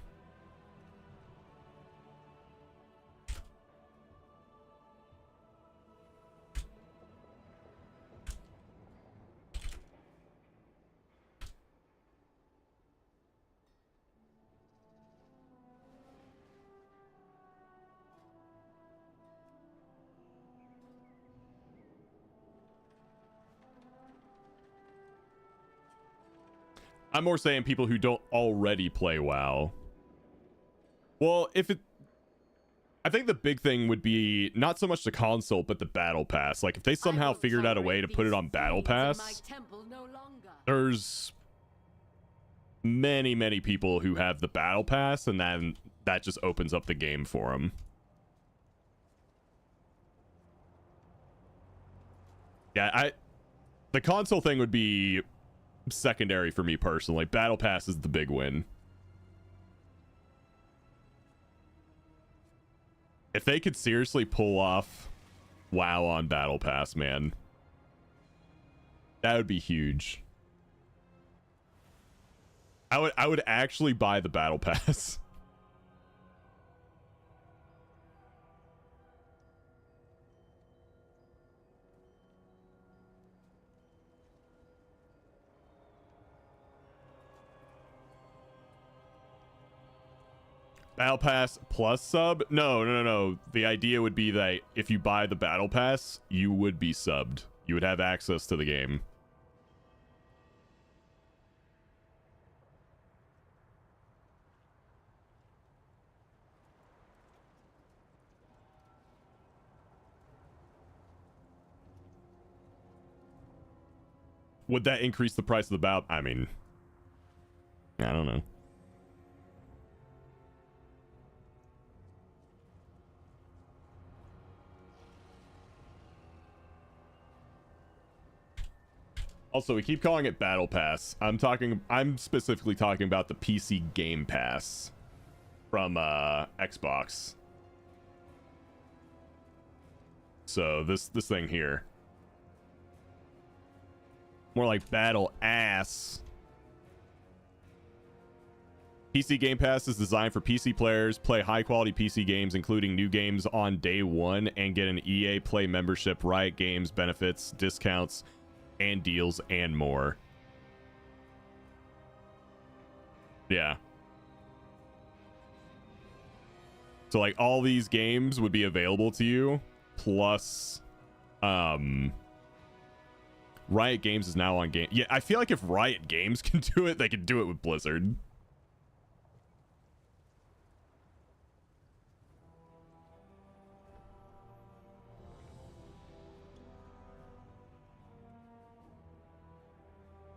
I'm more saying people who don't already play WoW. Well, I think the big thing would be not so much the console, but the Battle Pass. Like, if they somehow figured out a way to put it on Battle Pass, there's many people who have the Battle Pass, and then that just opens up the game for them. Yeah, the console thing would be secondary for me personally. Battle Pass is the big win. If they could seriously pull off WoW on Battle Pass, man, that would be huge. I would actually buy the Battle Pass. Battle Pass plus sub? No. The idea would be that if you buy the Battle Pass, you would be subbed. You would have access to the game. Would that increase the price of the battle? I mean, I don't know. Also, we keep calling it Battle Pass. I'm specifically talking about the PC Game Pass from Xbox. So this thing here. More like Battle Ass. PC Game Pass is designed for PC players. Play high quality PC games, including new games on day one, and get an EA Play membership, Riot Games benefits, discounts, and deals, and more. Yeah. So, like, all these games would be available to you, plus Riot Games is now on game. Yeah, I feel like if Riot Games can do it, they can do it with Blizzard.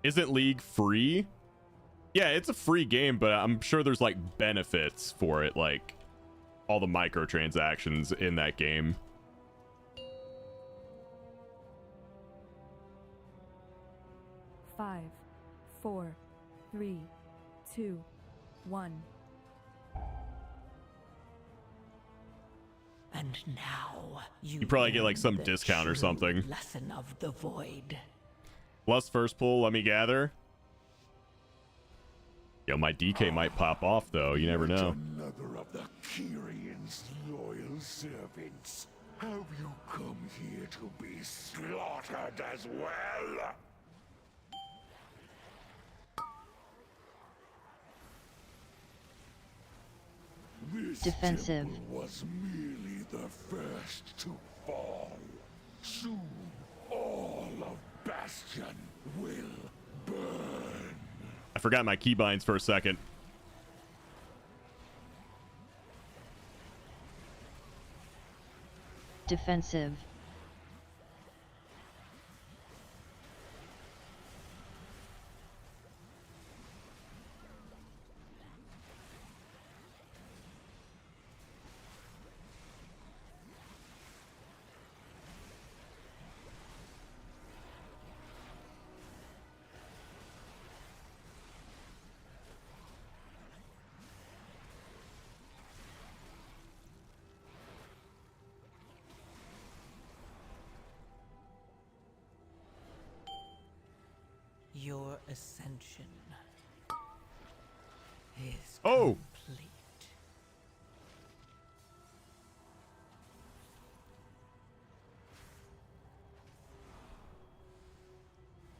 Isn't League free? Yeah, it's a free game, but I'm sure there's like benefits for it, like all the microtransactions in that game. Five, 4, 3, 2, 1. And now You probably get like some discount or something. Lesson of the void. Plus first pull, let me gather. Yo, my DK might pop off though. You never know. Another of the Kyrian's loyal servants. Have you come here to be slaughtered as well? This Defensive. temple was merely the first to fall. Soon, all of Bastion will burn. I forgot my keybinds for a second. Defensive. Your ascension is Oh! complete.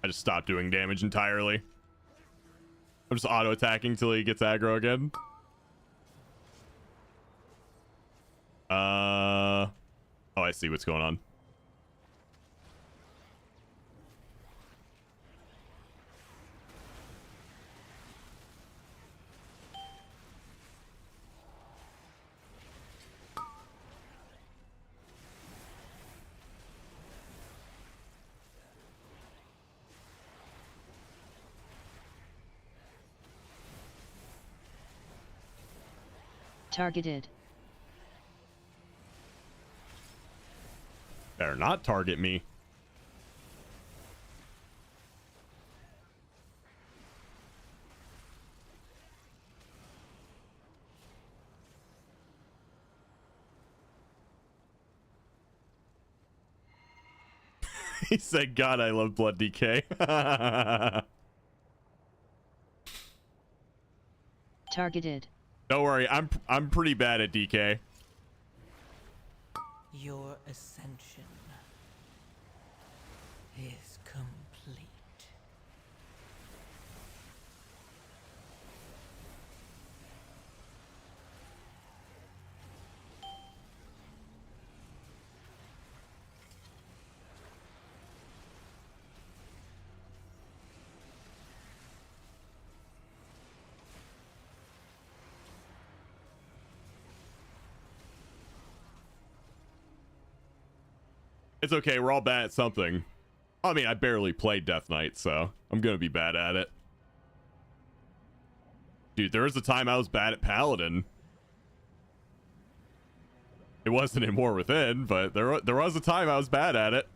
I just stopped doing damage entirely. I'm just auto attacking till he gets aggro again. Oh, I see what's going on. Targeted. Better not target me. He said, God, I love blood DK. Targeted. Don't worry, I'm pretty bad at DK. Your ascension is complete. It's okay, we're all bad at something. I mean, I barely played Death Knight, so I'm gonna be bad at it. Dude, there was a time I was bad at Paladin. It wasn't in War Within, but there was a time I was bad at it.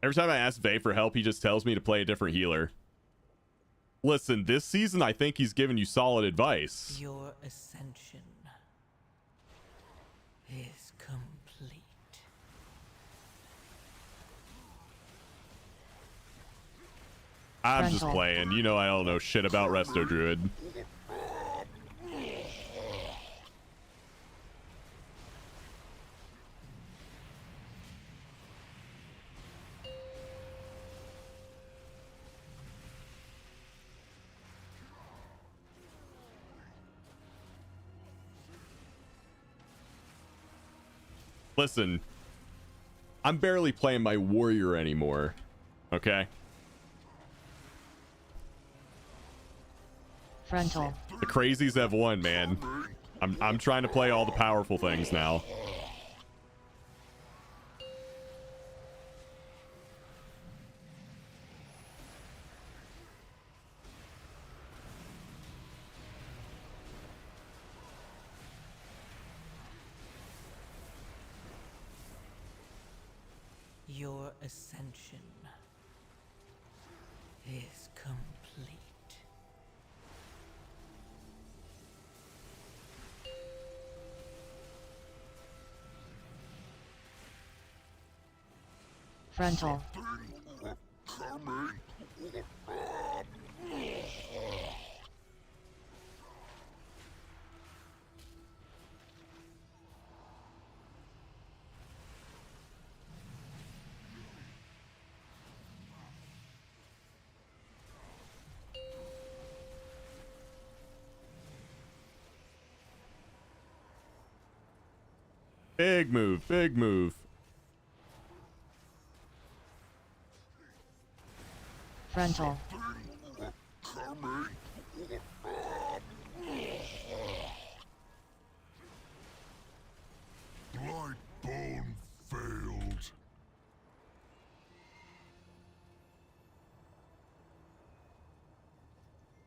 Every time I ask Vay for help, he just tells me to play a different healer. Listen, this season, I think he's giving you solid advice. Your ascension is complete. I'm just Frontal. playing. You know I don't know shit about Resto Druid. Listen, I'm barely playing my warrior anymore. Okay? Frontal. The crazies have won, man. I'm trying to play all the powerful things now. Your ascension ascension is complete. Frontal. Big move, big move. Frontal. Blight bone failed.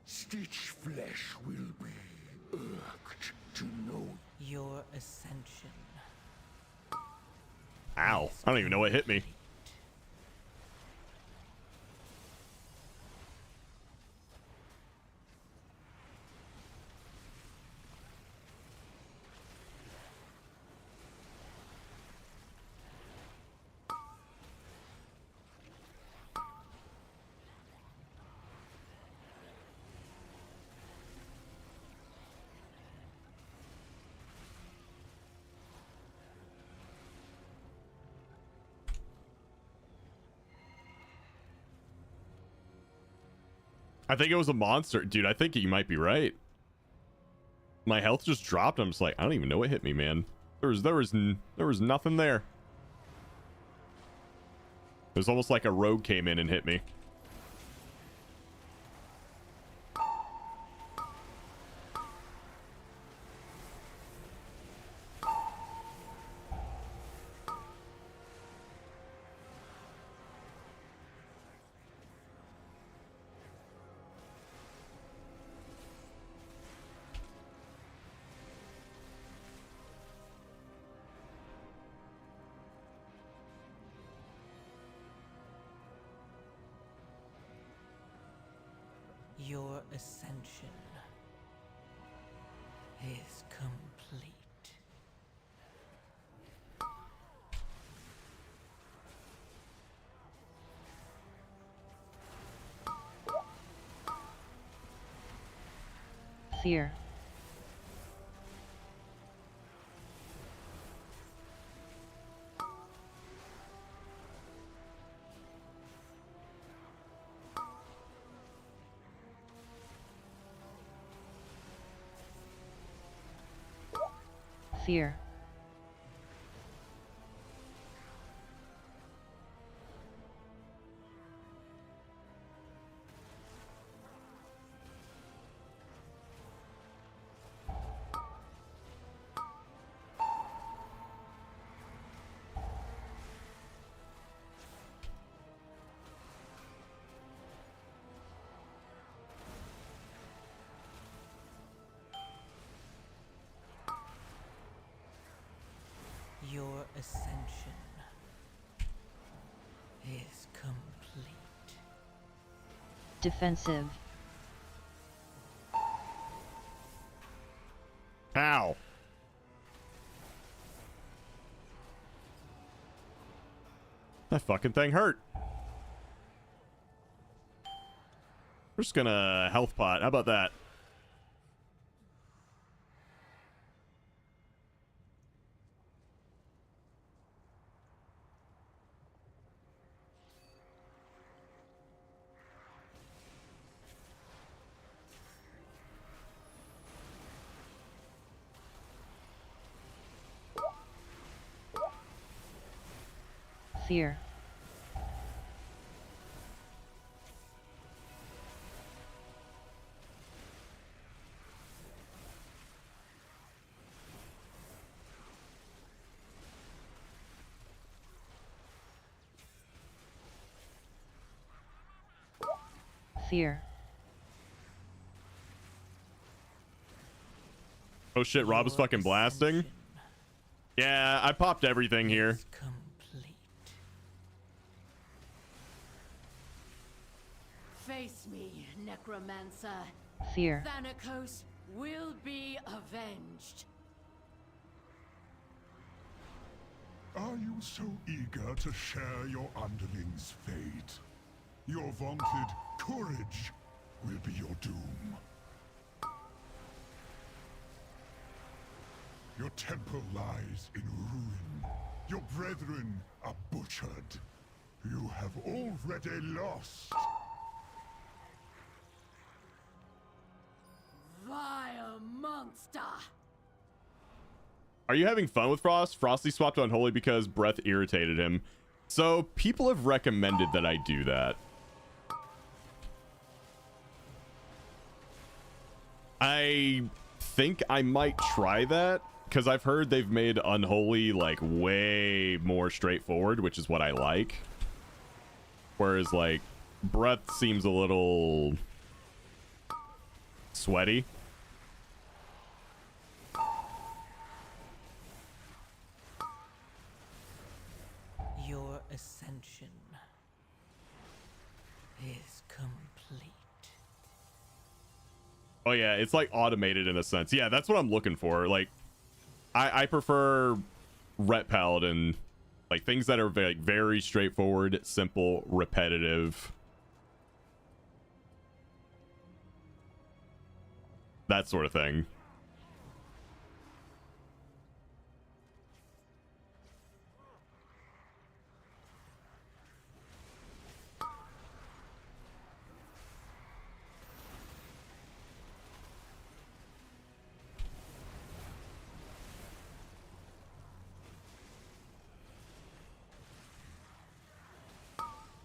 Stitch flesh will be irked to know. Your ascension. Ow. I don't even know what hit me. I think it was a monster. Dude, I think you might be right. My health just dropped. I'm just like, I don't even know what hit me, man. There was nothing there. It was almost like a rogue came in and hit me. Your ascension is complete. Fear. Fear. Your ascension is complete. Defensive. Ow. That fucking thing hurt. We're just gonna health pot. How about that? Fear. Fear. Oh shit, Rob is Your fucking blasting. ascension Yeah, I popped everything here. is complete. Face me, necromancer. Fear. Thanatos will be avenged. Are you so eager to share your underling's fate? Your vaunted courage will be your doom. Your temple lies in ruin. Your brethren are butchered. You have already lost. Vile monster! Are you having fun with Frost? Frosty swapped to Unholy because breath irritated him. So people have recommended that I do that. I think I might try that because I've heard they've made Unholy like way more straightforward, which is what I like. Whereas like breath seems a little sweaty. Your ascension is complete. Oh yeah, it's like automated in a sense. Yeah, that's what I'm looking for. Like, I prefer Ret Paladin, like things that are very, very straightforward, simple, repetitive. That sort of thing.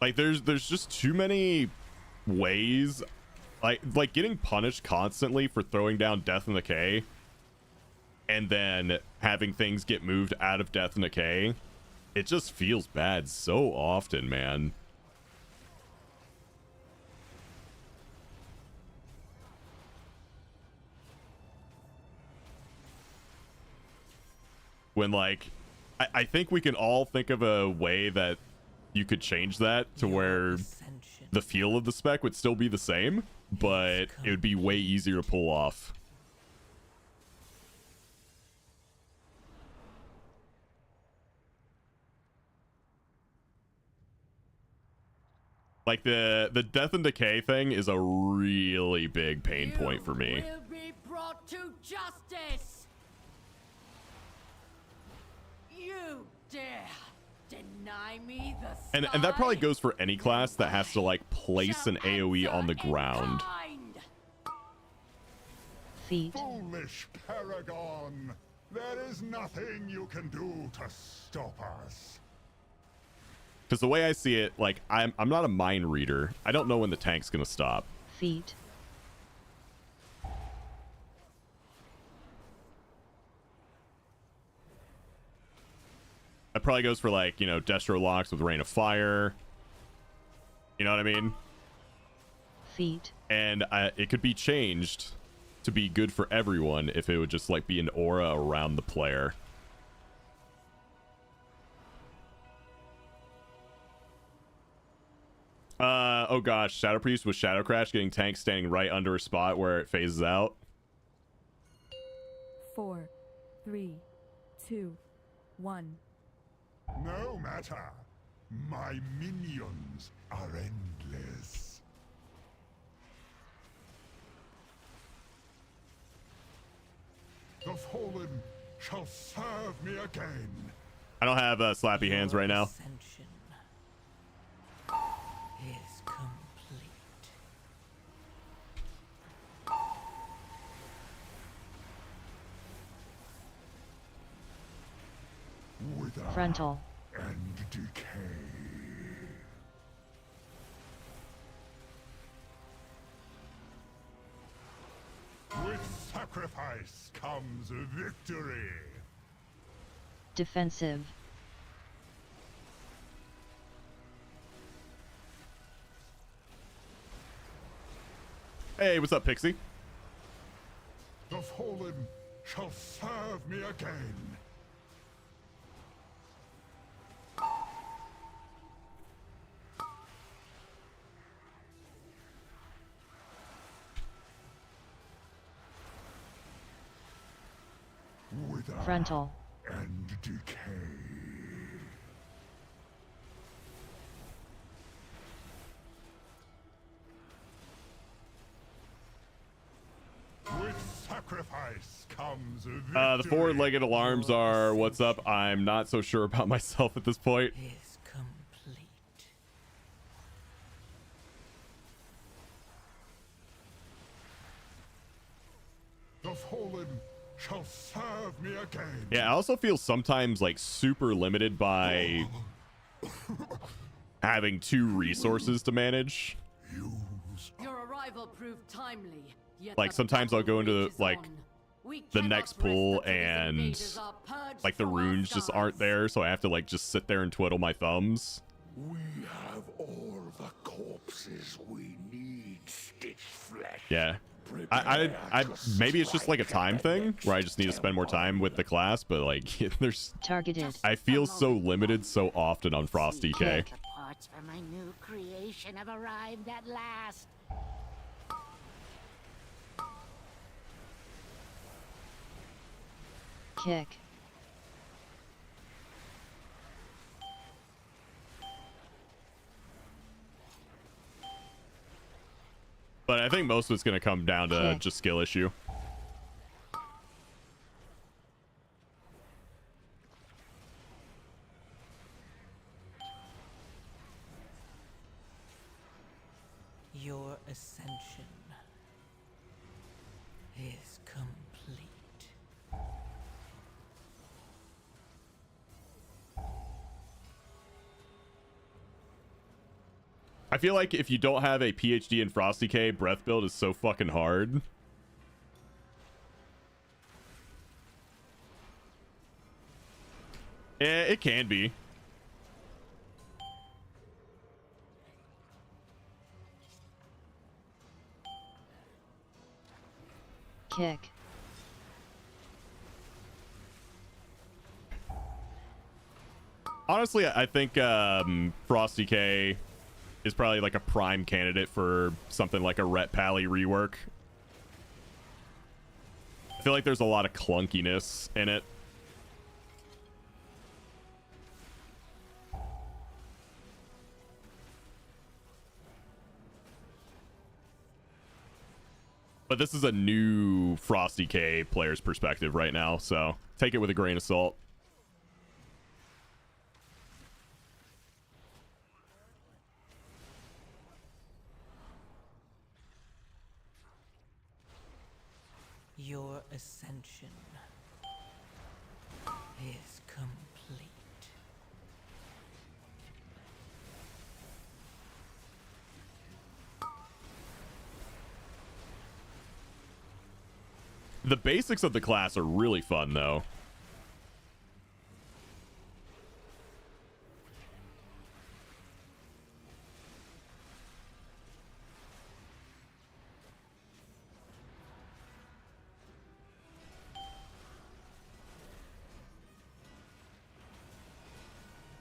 Like there's just too many ways, like getting punished constantly for throwing down Death and Decay and then having things get moved out of Death and Decay. It just feels bad so often, man. When like I think we can all think of a way that you could change that to where Ascension the feel of the spec would still be the same, but it would be way easier to pull off. Like the Death and Decay thing is a really big pain point for me. Will be brought to justice. You dare deny me the And that probably sky? goes for any class that has to like place an Shall AoE on the answer in ground. kind. Feet. Foolish Paragon! There is nothing you can do to stop us. Because the way I see it, like I'm not a mind reader. I don't know when the tank's gonna stop. Feet. That probably goes for like, you know, Destro locks with Rain of Fire. You know what I mean? Feet. And it could be changed to be good for everyone if it would just like be an aura around the player. Oh gosh, Shadow Priest with Shadow Crash getting tank standing right under a spot where it phases out. 4, 3, 2, 1. No matter. My minions are endless. The fallen shall serve me again. I don't have slappy hands right now. Ascension is complete. Wither Frontal. and decay. With sacrifice comes victory. Defensive. Hey, what's up, Pixie? The fallen shall serve me again. Frontal. and decay. With sacrifice comes victory. The four-legged alarms are what's up. I'm not so sure about myself at this point. Is complete. The fallen shall serve me again. Yeah, I also feel sometimes like super limited by having 2 resources to manage. Use Your arrival proved timely. Yet Like, the sometimes I'll battle go into, rages like, on. We the cannot next risk pool that these and invaders are purged like the from our runes just aren't skies. there, so I have to like just sit there and twiddle my thumbs. We have all the corpses we need, stitch flesh. Yeah. I maybe it's just like a time thing where I just need to spend more time with the class, but like there's Targeted. I feel so limited so often on Frosty K. The parts for my new creation have arrived at last. Kick. But I think most of it's gonna come down to Kick. just skill issue. Your ascension is complete. I feel like if you don't have a PhD in Frosty K, breath build is so fucking hard. It can be. Kick. Honestly, I think Frosty K is probably like a prime candidate for something like a Ret Pally rework. I feel like there's a lot of clunkiness in it. But this is a new Frosty K player's perspective right now, so take it with a grain of salt. Your ascension is complete. The basics of the class are really fun, though.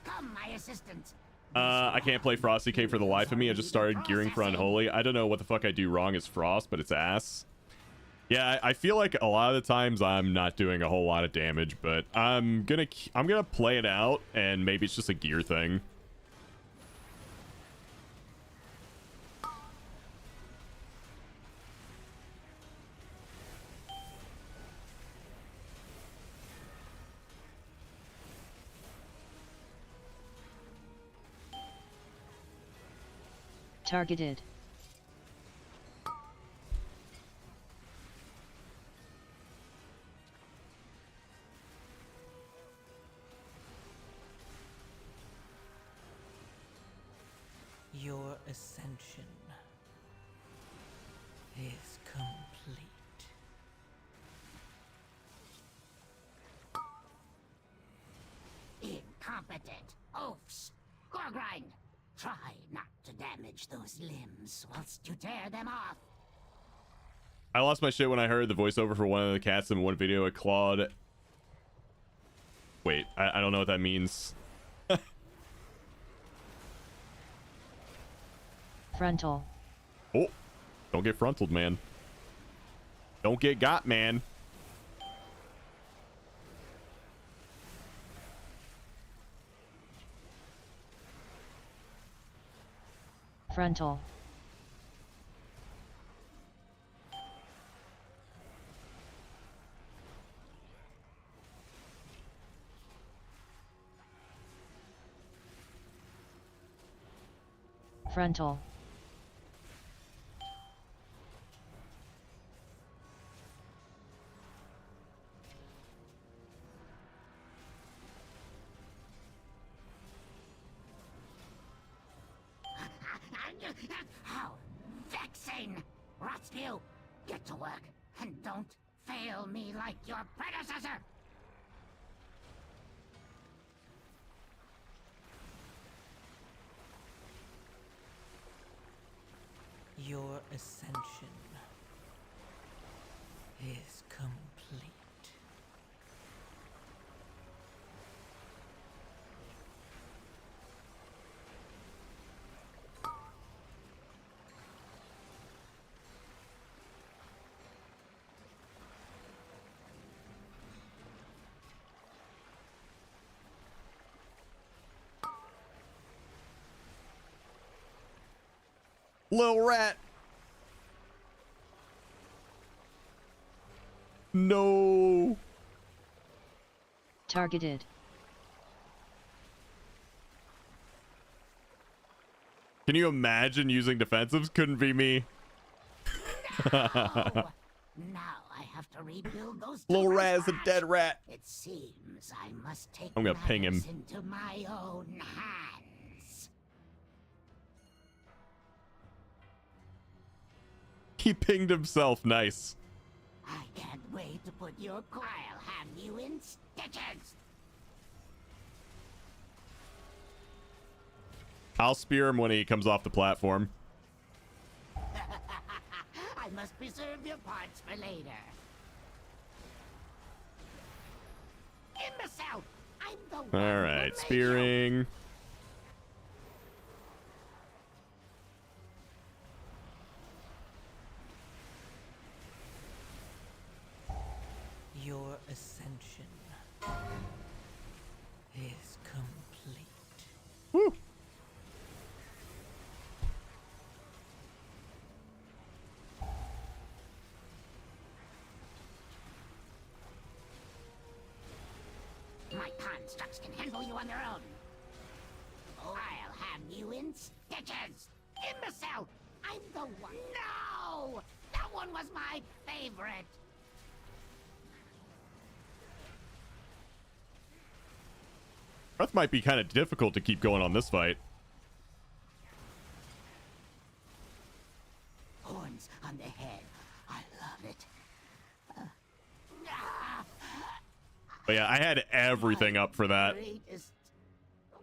Come, my assistant. I can't play Frosty K for the life of me. I just started gearing for Unholy. I don't know what the fuck I do wrong as Frost, but it's ass. Yeah, I feel like a lot of the times I'm not doing a whole lot of damage, but I'm gonna play it out, and maybe it's just a gear thing. Targeted. Your ascension is complete. Incompetent oafs. Gorgrind, try not to damage those limbs whilst you tear them off. I lost my shit when I heard the voiceover for one of the cats in one video at Claude. Wait, I don't know what that means. Frontal. Oh, don't get frontaled, man. Don't get got, man. Frontal. Frontal. How vexing! Rotspew, get to work, and don't fail me like your predecessor! Your ascension is complete. Little rat. No. Targeted. Can you imagine using defensives? Couldn't be me. No! Now I have to rebuild those Little tokens rat is a first. dead rat. It seems I must take I'm gonna ping him. matters into my own hands. He pinged himself. Nice. I can't wait to put your I'll have you in stitches. I'll spear him when he comes off the platform. I must preserve your parts for later. Imbecile! I'm the one All who right, made spearing. Your ascension is complete. Woo. My constructs can handle you on their own. I'll have you in stitches. Imbecile! I'm the one. No! That one was my favorite. Breath might be kind of difficult to keep going on this fight. Horns on the head. I love it. But yeah, I had everything up for that. Greatest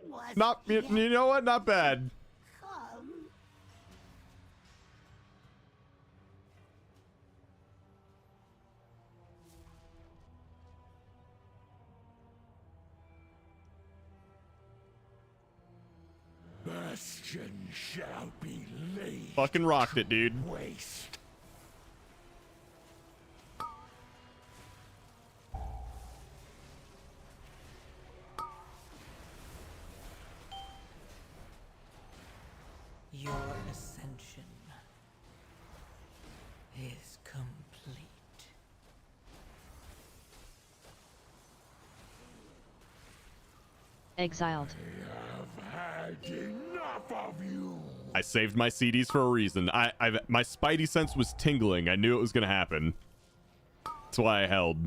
was Not, you yet know what? Not bad. come. Bastion shall be laid Fucking rocked it, dude. waste. Your ascension is complete. Exiled. I've had enough of you. I saved my CDs for a reason. My spidey sense was tingling. I knew it was gonna happen. That's why I held.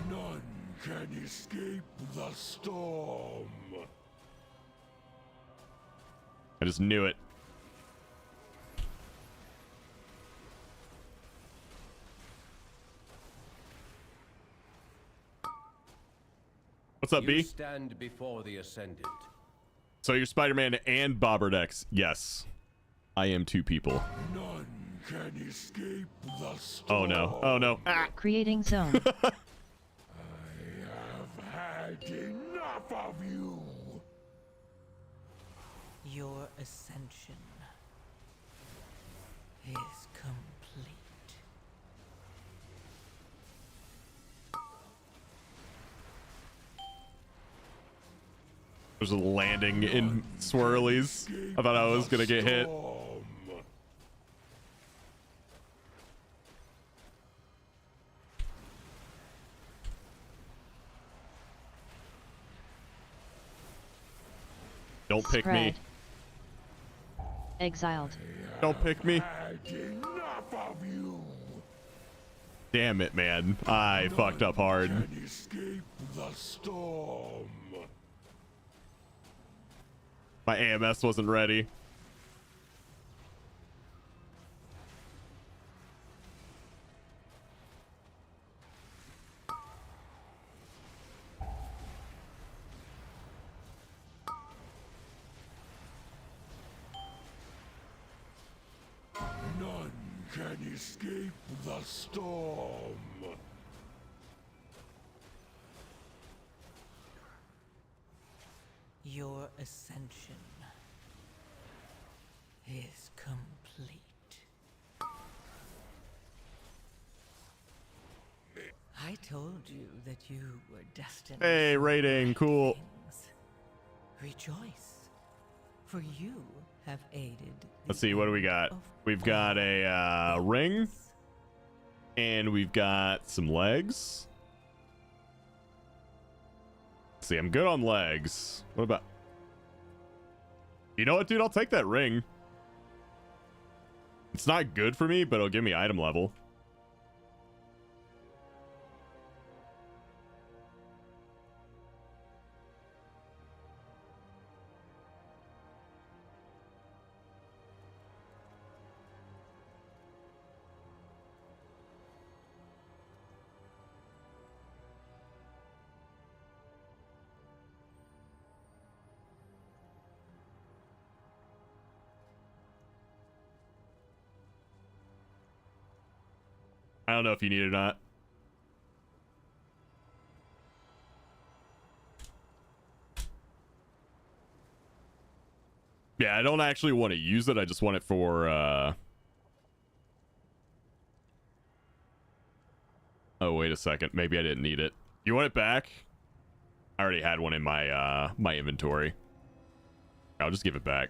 None can escape the storm. I just knew it. What's up, You B? stand before the Ascendant. So you're Spider-Man and Bobberdex. Yes. I am two people. None can escape the Oh storm. no. Oh no. Ah. Creating zone. I have had enough of you. Your ascension is complete. There's a landing in swirlies. I thought I was gonna get hit. Don't pick me. Spread. Exiled. Don't pick me. Enough of you. Damn it, man. I fucked up hard. Can escape the storm. My AMS wasn't ready. None can escape the storm. Your ascension is complete. I told you that you were destined. Hey, for rating, great cool. things. Rejoice, for you have aided. Let's see, what do we got? We've got a ring, and we've got some legs. Let's see, I'm good on legs. What about... You know what, dude? I'll take that ring. It's not good for me, but it'll give me item level. I don't know if you need it or not. Yeah, I don't actually want to use it. I just want it for, Oh, wait a second. Maybe I didn't need it. You want it back? I already had one in my, my inventory. I'll just give it back.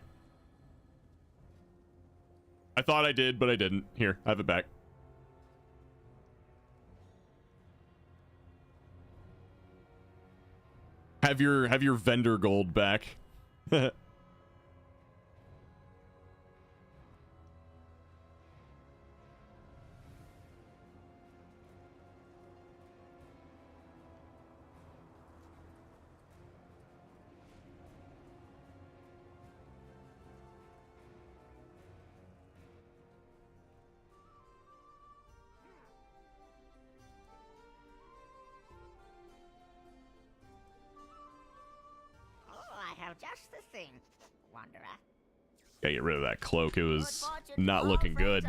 I thought I did, but I didn't. Here, I have it back. Have your vendor gold back. Just the thing, Wanderer. Gotta get rid of that cloak. It was not looking good.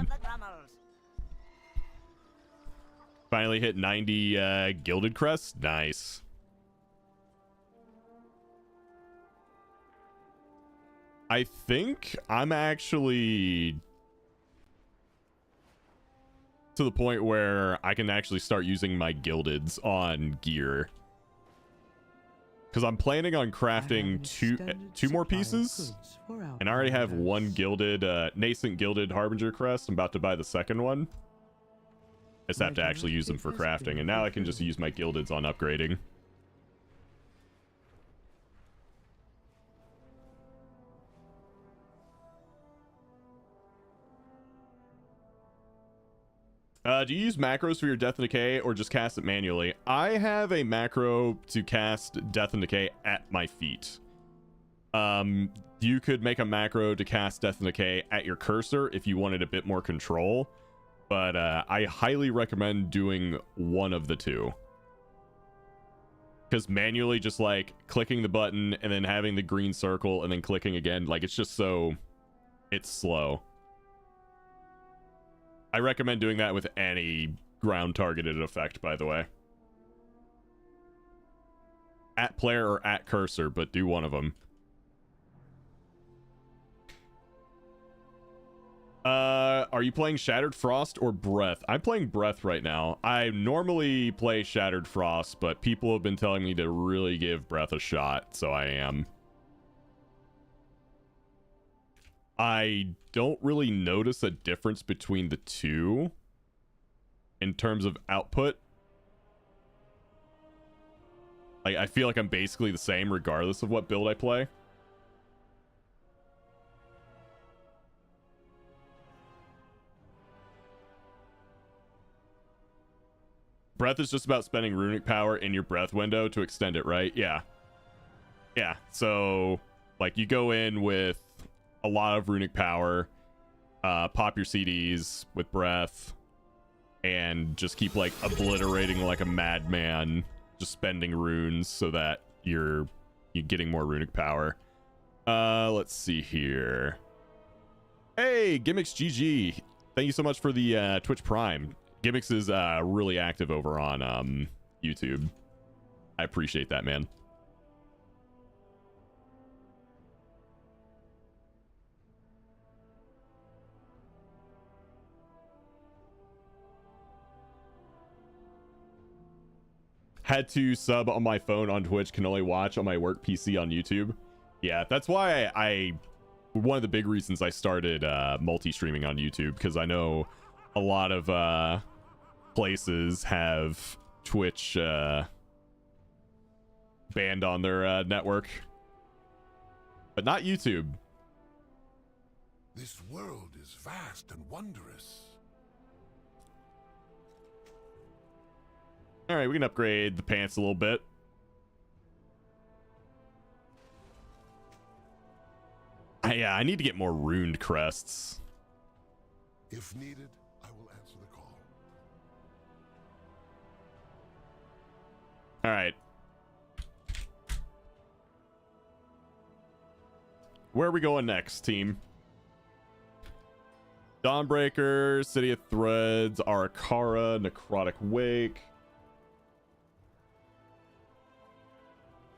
Finally hit 90 gilded crest. Nice. I think I'm actually to the point where I can actually start using my gildeds on gear. Because I'm planning on crafting two more pieces, and I already have one gilded, nascent gilded harbinger crest. I'm about to buy the second one. I just have to actually use them for crafting, and now I can just use my gildeds on upgrading. Do you use macros for your Death and Decay or just cast it manually? I have a macro to cast Death and Decay at my feet. You could make a macro to cast Death and Decay at your cursor if you wanted a bit more control, but I highly recommend doing one of the two. Because manually, just like clicking the button and then having the green circle and then clicking again, like it's just so... it's slow. I recommend doing that with any ground targeted effect, by the way. At player or at cursor, but do one of them. Are you playing Shattered Frost or Breath? I'm playing Breath right now. I normally play Shattered Frost, but people have been telling me to really give Breath a shot, so I am. I don't really notice a difference between the two in terms of output. Like, I feel like I'm basically the same regardless of what build I play. Breath is just about spending runic power in your breath window to extend it, right? Yeah. Yeah, so like you go in with a lot of runic power, pop your CDs with breath, and just keep like obliterating like a madman, just spending runes so that you're getting more runic power. Let's see here. Hey, Gimmicks GG. Thank you so much for the Twitch Prime. Gimmicks is really active over on YouTube. I appreciate that, man. Had to sub on my phone on Twitch, can only watch on my work PC on YouTube. Yeah, that's why I one of the big reasons I started multi-streaming on YouTube, because I know a lot of places have Twitch banned on their network, but not YouTube. This world is vast and wondrous. All right, we can upgrade the pants a little bit. Yeah, I need to get more runed crests. If needed, I will answer the call. All right. Where are we going next, team? Dawnbreaker, City of Threads, Arakara, Necrotic Wake.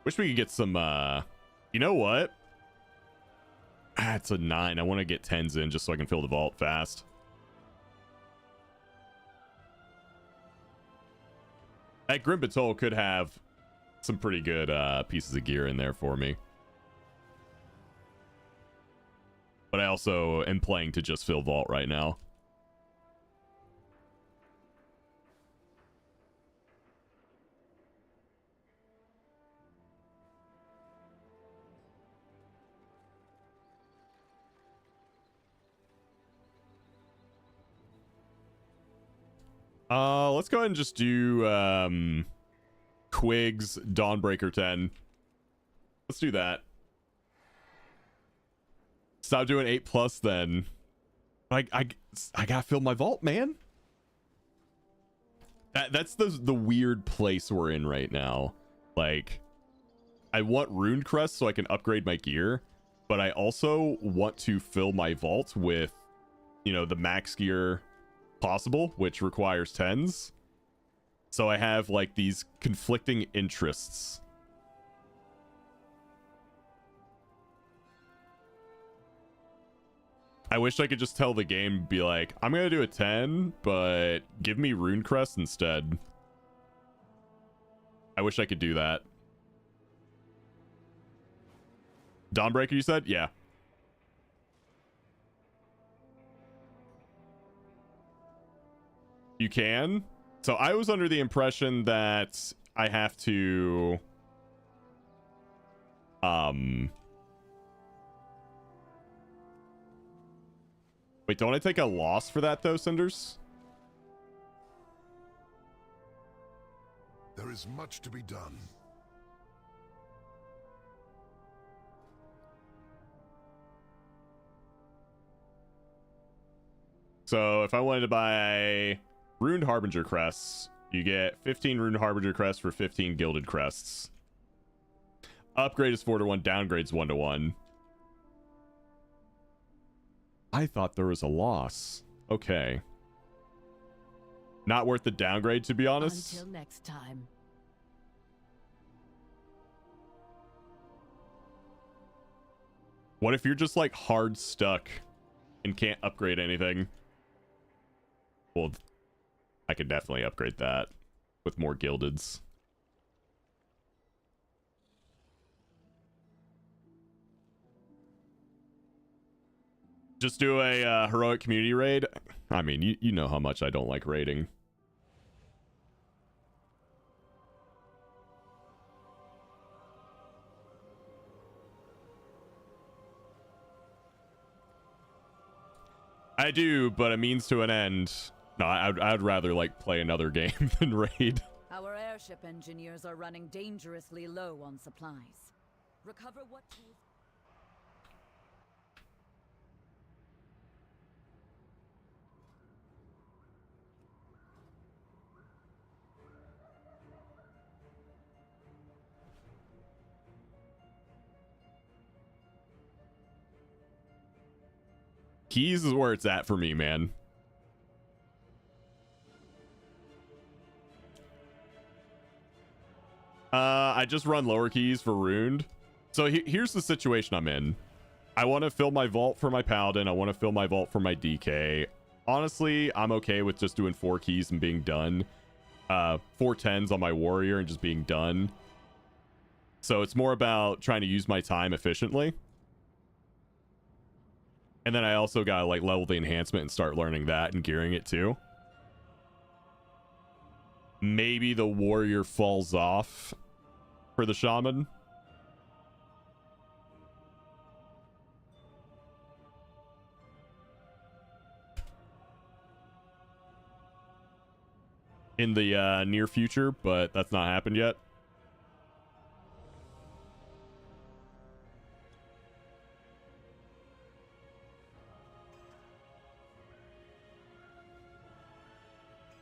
Wish we could get some, you know what? It's a 9. I want to get 10s in just so I can fill the vault fast. That Grim Patrol could have some pretty good pieces of gear in there for me. But I also am playing to just fill vault right now. Let's go ahead and just do Quig's Dawnbreaker 10. Let's do that. Stop doing 8+ then. I gotta fill my vault, man. That's the weird place we're in right now. Like, I want rune crest so I can upgrade my gear, but I also want to fill my vault with, you know, the max gear possible, which requires 10s. So I have like these conflicting interests. I wish I could just tell the game, be like, I'm gonna do a 10, but give me rune crest instead. I wish I could do that. Dawnbreaker, you said? Yeah. You can? So I was under the impression that I have to wait, don't I take a loss for that though, Cinders? There is much to be done. So if I wanted to buy Runed Harbinger crests, you get 15 Runed Harbinger crests for 15 Gilded crests. Upgrade is 4-to-1, downgrade's 1-to-1. I thought there was a loss. Okay. Not worth the downgrade, to be honest. Until next time. What if you're just like hard stuck and can't upgrade anything? Well, I could definitely upgrade that with more gildeds. Just do a heroic community raid. I mean, you know how much I don't like raiding. I do, but a means to an end. No, I'd rather like play another game than raid. Our airship engineers are running dangerously low on supplies. Recover what tools... Keys is where it's at for me, man. I just run lower keys for Ruined. So here's the situation I'm in. I want to fill my vault for my Paladin. I want to fill my vault for my DK. Honestly, I'm okay with just doing 4 keys and being done. 4 10s on my Warrior and just being done. So it's more about trying to use my time efficiently. And then I also gotta like level the enhancement and start learning that and gearing it too. Maybe the Warrior falls off for the Shaman. In the near future, but that's not happened yet.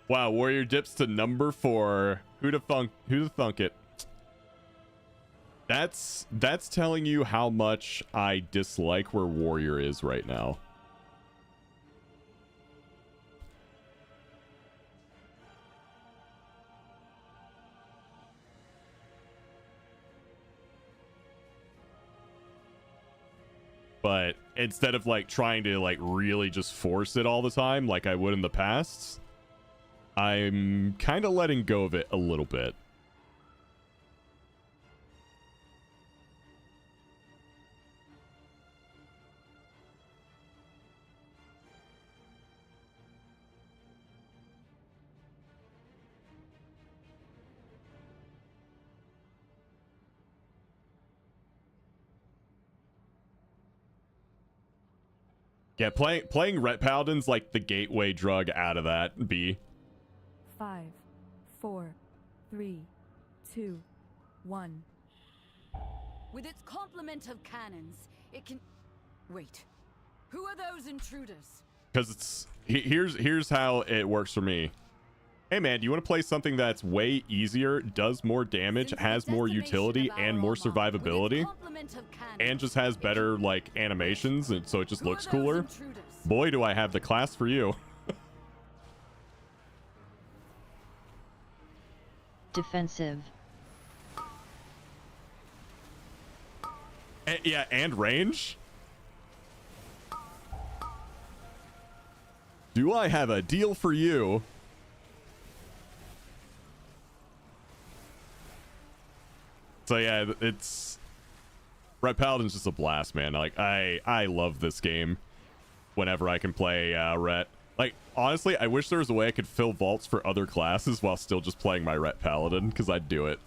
Wow, Warrior dips to number 4. Who'da thunk it? That's telling you how much I dislike where Warrior is right now. But instead of like trying to like really just force it all the time like I would in the past, I'm kind of letting go of it a little bit. Yeah, playing Ret Paladin's like the gateway drug out of that, B. 5, 4, 3, 2, 1. With its complement of cannons, it can... Wait. Who are those intruders? Because it's... Here's how it works for me. Hey man, do you want to play something that's way easier, does more damage, has more utility, and more survivability, and just has better, like, animations, and so it just looks cooler? Boy, do I have the class for you. Defensive. Yeah, and range? Do I have a deal for you? So yeah, it's... Ret Paladin's just a blast, man. Like, I love this game whenever I can play Ret. Like, honestly, I wish there was a way I could fill vaults for other classes while still just playing my Ret Paladin, because I'd do it.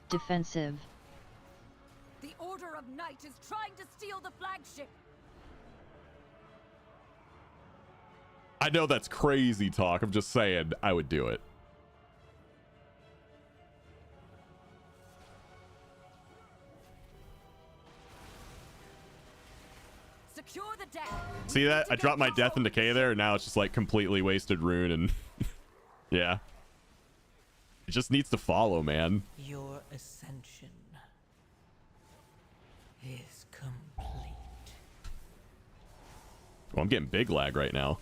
Defensive. The Order of Night is trying to steal the flagship. I know that's crazy talk. I'm just saying I would do it. Secure the deck. See that? I dropped my death and decay there, and now it's just like completely wasted rune, and yeah. It just needs to follow, man. Your ascension is complete. Well, I'm getting big lag right now.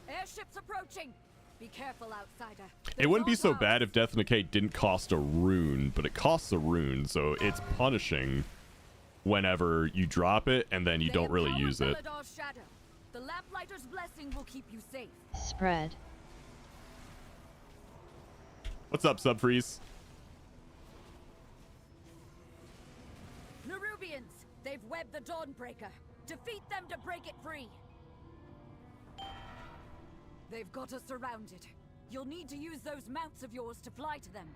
Airships approaching. Be careful, outsider. It wouldn't be so bad if Death and Decay didn't cost a rune, but it costs a rune, so it's punishing whenever you drop it and then you don't really use it. The Lamplighter's blessing will keep you safe. Spread. What's up, Subfreeze? Nerubians, They've webbed the Dawnbreaker. Defeat them to break it free. They've got us surrounded. You'll need to use those mounts of yours to fly to them.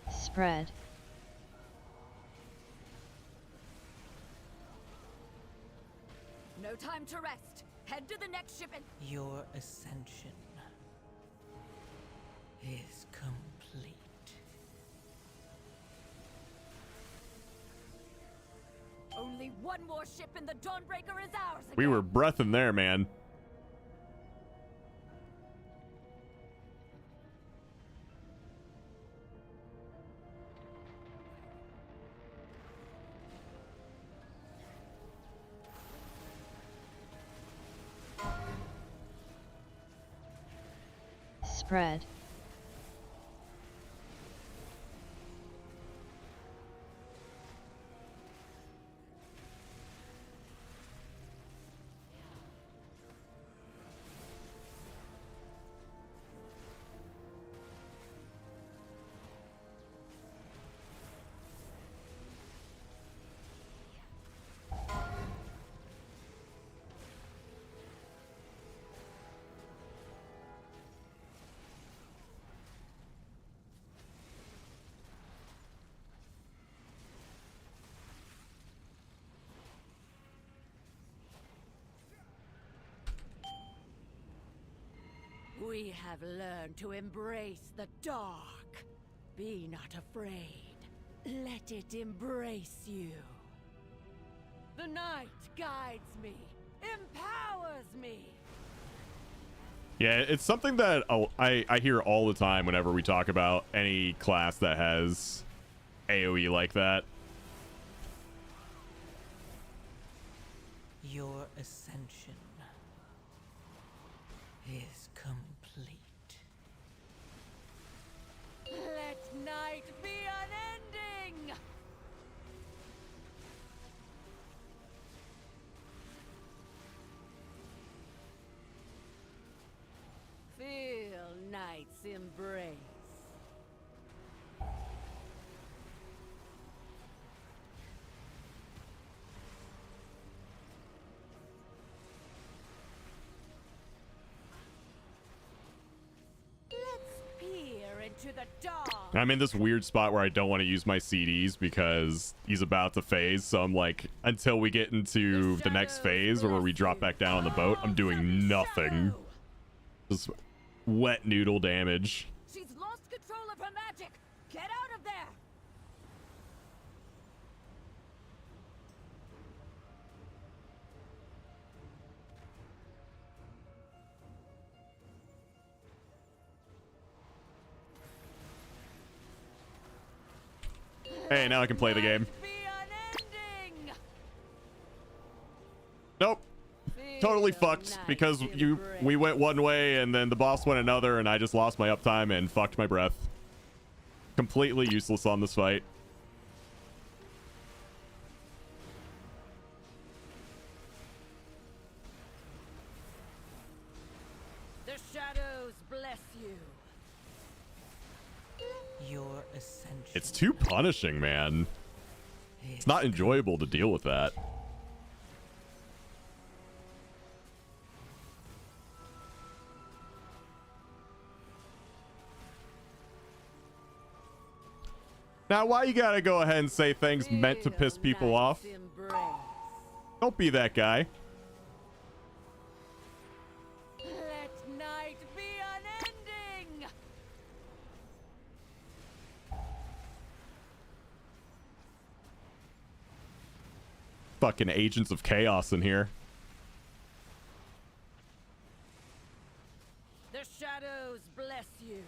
Spread. No time to rest. Head to the next ship and... Your ascension is complete. Only one more ship and the Dawnbreaker is ours again. We were breathing there, man. Spread. We have learned to embrace the dark. Be not afraid. Let it embrace you. The night guides me, empowers me. Yeah, it's something that I hear all the time whenever we talk about any class that has AoE like that. Your ascension is complete. Let night be unending. Feel night's embrace. Let's peer into the dark. I'm in this weird spot where I don't want to use my CDs because he's about to phase. So I'm like, until we get into the next phase or where we drop back down on the boat, I'm doing nothing. Just wet noodle damage. She's lost control of her magic. Get out of there. Hey, now I can play the game. Be unending. Nope. Totally Feel fucked night's because we went one way and then the boss went another and I just lost my uptime and fucked my breath. Completely useless on this fight. The shadows bless you. Your ascension. It's too punishing, man. It's not enjoyable to deal with that. Now, why you gotta go ahead and say things meant to piss people off? Embrace. Don't be that guy. Let night be unending. Fucking agents of chaos in here. The shadows bless you.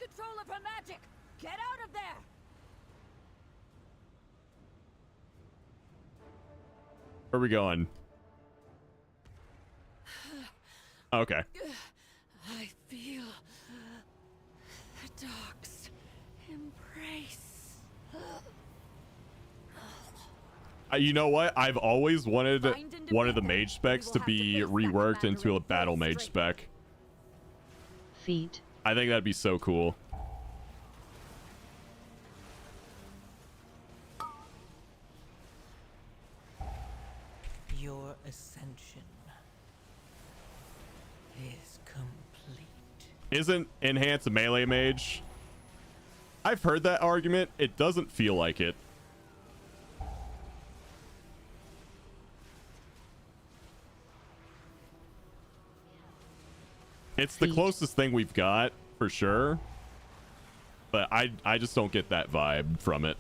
control of her magic! Get out of there! Where are we going? Okay. I feel the dog's embrace. You know what? I've always wanted Find and one of the defeat them. mage specs We to will have be to face that reworked into commander a in battle full mage strength. spec. Feet. I think that'd be so cool. Your ascension is complete. Isn't enhance a melee mage? I've heard that argument. It doesn't feel like it. It's the Feet. closest thing we've got for sure, but I just don't get that vibe from it.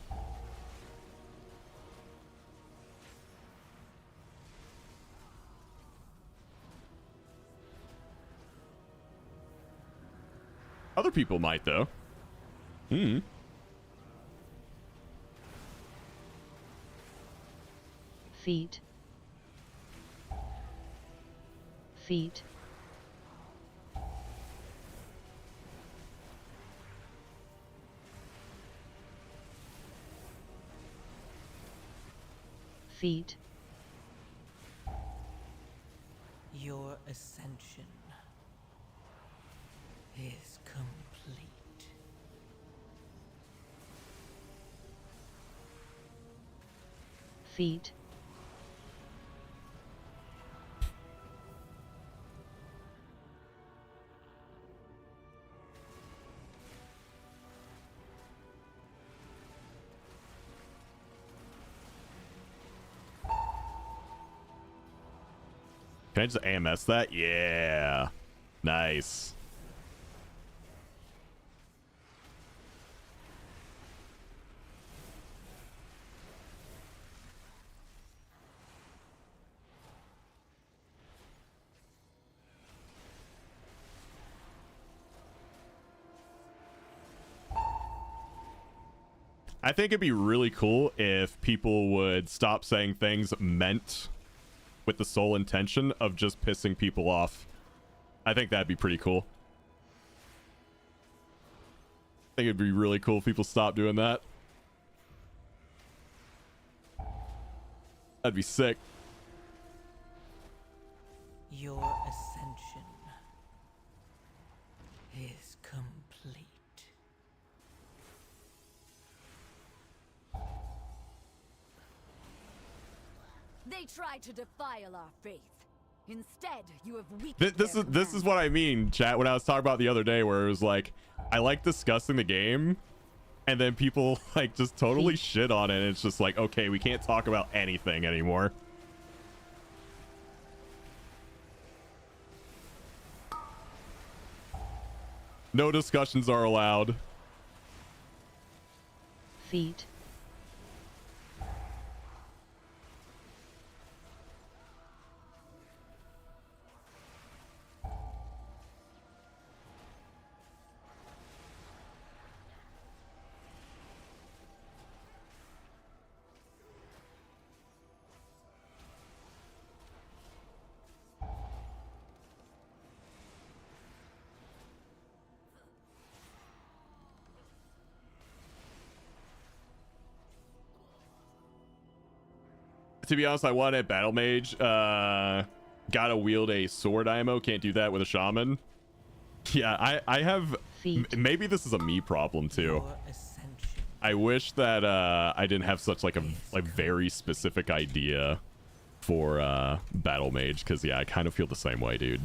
Other people might though. Feet. Feet. Feet. Your ascension is complete. Feet. Can I just AMS that? Yeah. Nice. I think it'd be really cool if people would stop saying things meant with the sole intention of just pissing people off. I think that'd be pretty cool. I think it'd be really cool if people stopped doing that. That'd be sick. Your ascension is complete. They tried to defile our faith. Instead, you have weakened This is what I mean, chat, when I was talking about the other day, where it was like, I like discussing the game, and then people like just totally shit on it, and it's just like, okay, we can't talk about anything anymore. No discussions are allowed. Feet. To be honest, I wanted battle mage. Gotta wield a sword IMO. Can't do that with a shaman. Yeah, I have. Feet. Maybe this is a me problem too. Your ascension I wish that I didn't have such like a very specific idea for battle mage, because yeah, I kind of feel the same way, dude.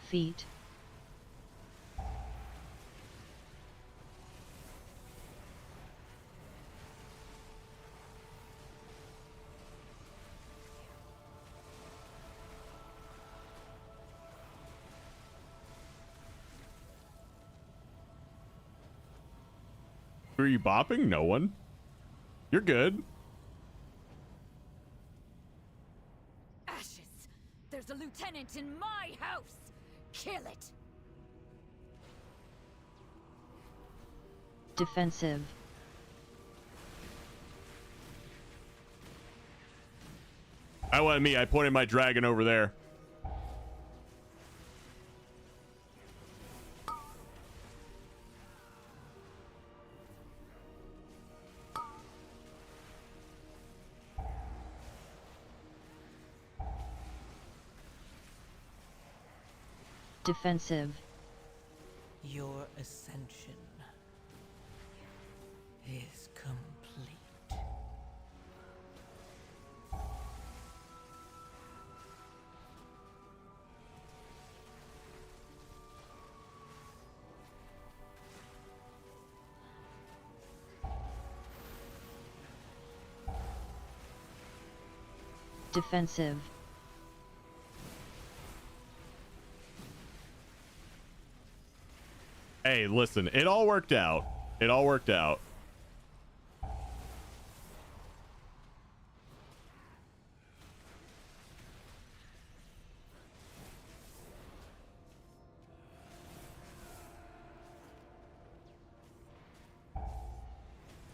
Feet. Who are you bopping? No one. You're good. Ashes! There's a lieutenant in my house! Kill it! Defensive. That wasn't me. I pointed my dragon over there. Defensive. Your ascension is complete. Defensive. Hey, listen, it all worked out. It all worked out.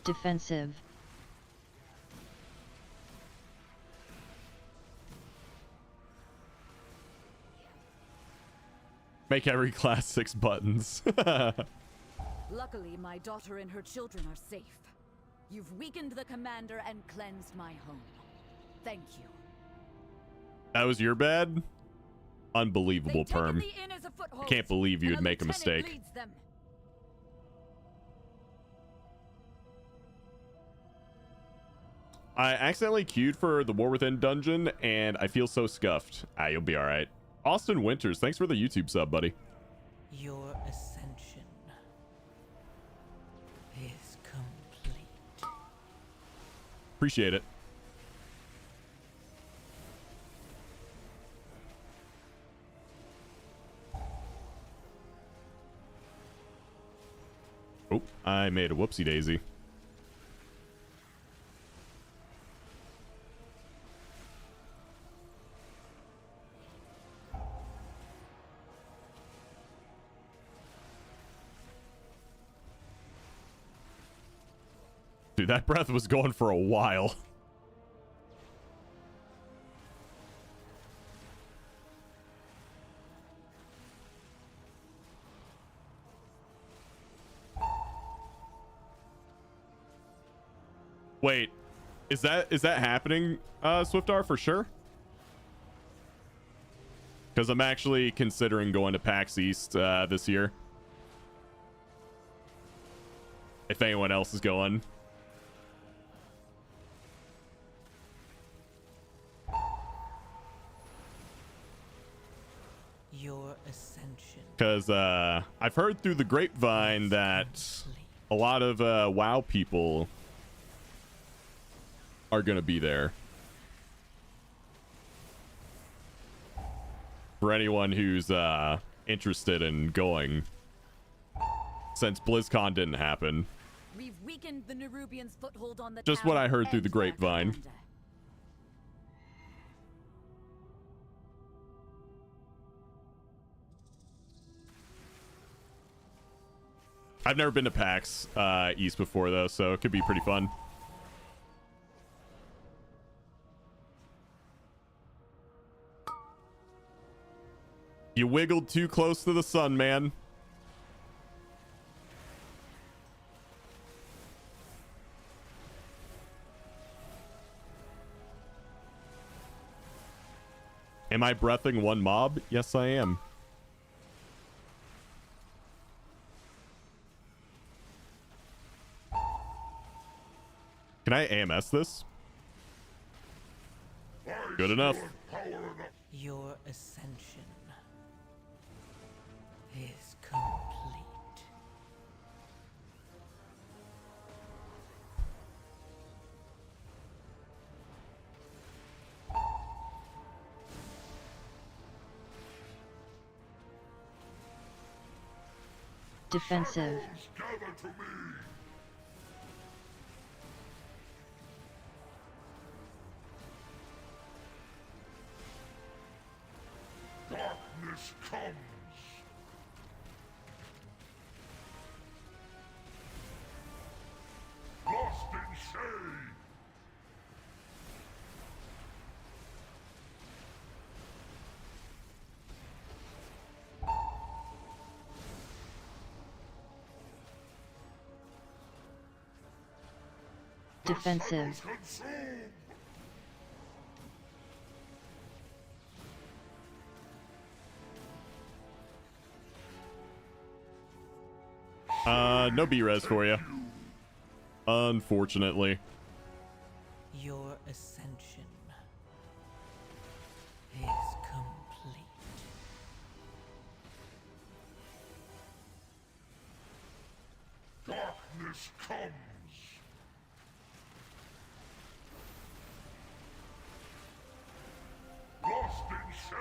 Defensive. Make every class 6 buttons. Luckily, my daughter and her children are safe. You've weakened the commander and cleansed my home. Thank you. That was your bad? Unbelievable, They've taken Perm. the inn as a foothold, Can't believe you and would make a lieutenant mistake. leads them. I accidentally queued for the War Within dungeon, and I feel so scuffed. Ah, you'll be alright. Austin Winters, thanks for the YouTube sub, buddy. Your ascension is complete. Appreciate it. Oh, I made a whoopsie daisy. Dude, that breath was going for a while. Wait, is that happening, Swiftar, for sure? Because I'm actually considering going to PAX East this year. If anyone else is going. Your ascension. Because I've heard through the grapevine that a lot of WoW people are going to be there. For anyone who's interested in going, since BlizzCon didn't happen. We've weakened the Nerubians' foothold on the Just town what I heard through and the their grapevine. commander. I've never been to PAX East before, though, so it could be pretty fun. You wiggled too close to the sun, man. Am I breathing one mob? Yes, I am. Can I AMS this? Good enough. Your ascension is complete. Defensive. Gather to me! Darkness comes! Defensive. No B-res for you. Unfortunately. Your ascension is complete. Darkness comes. Lost in shade.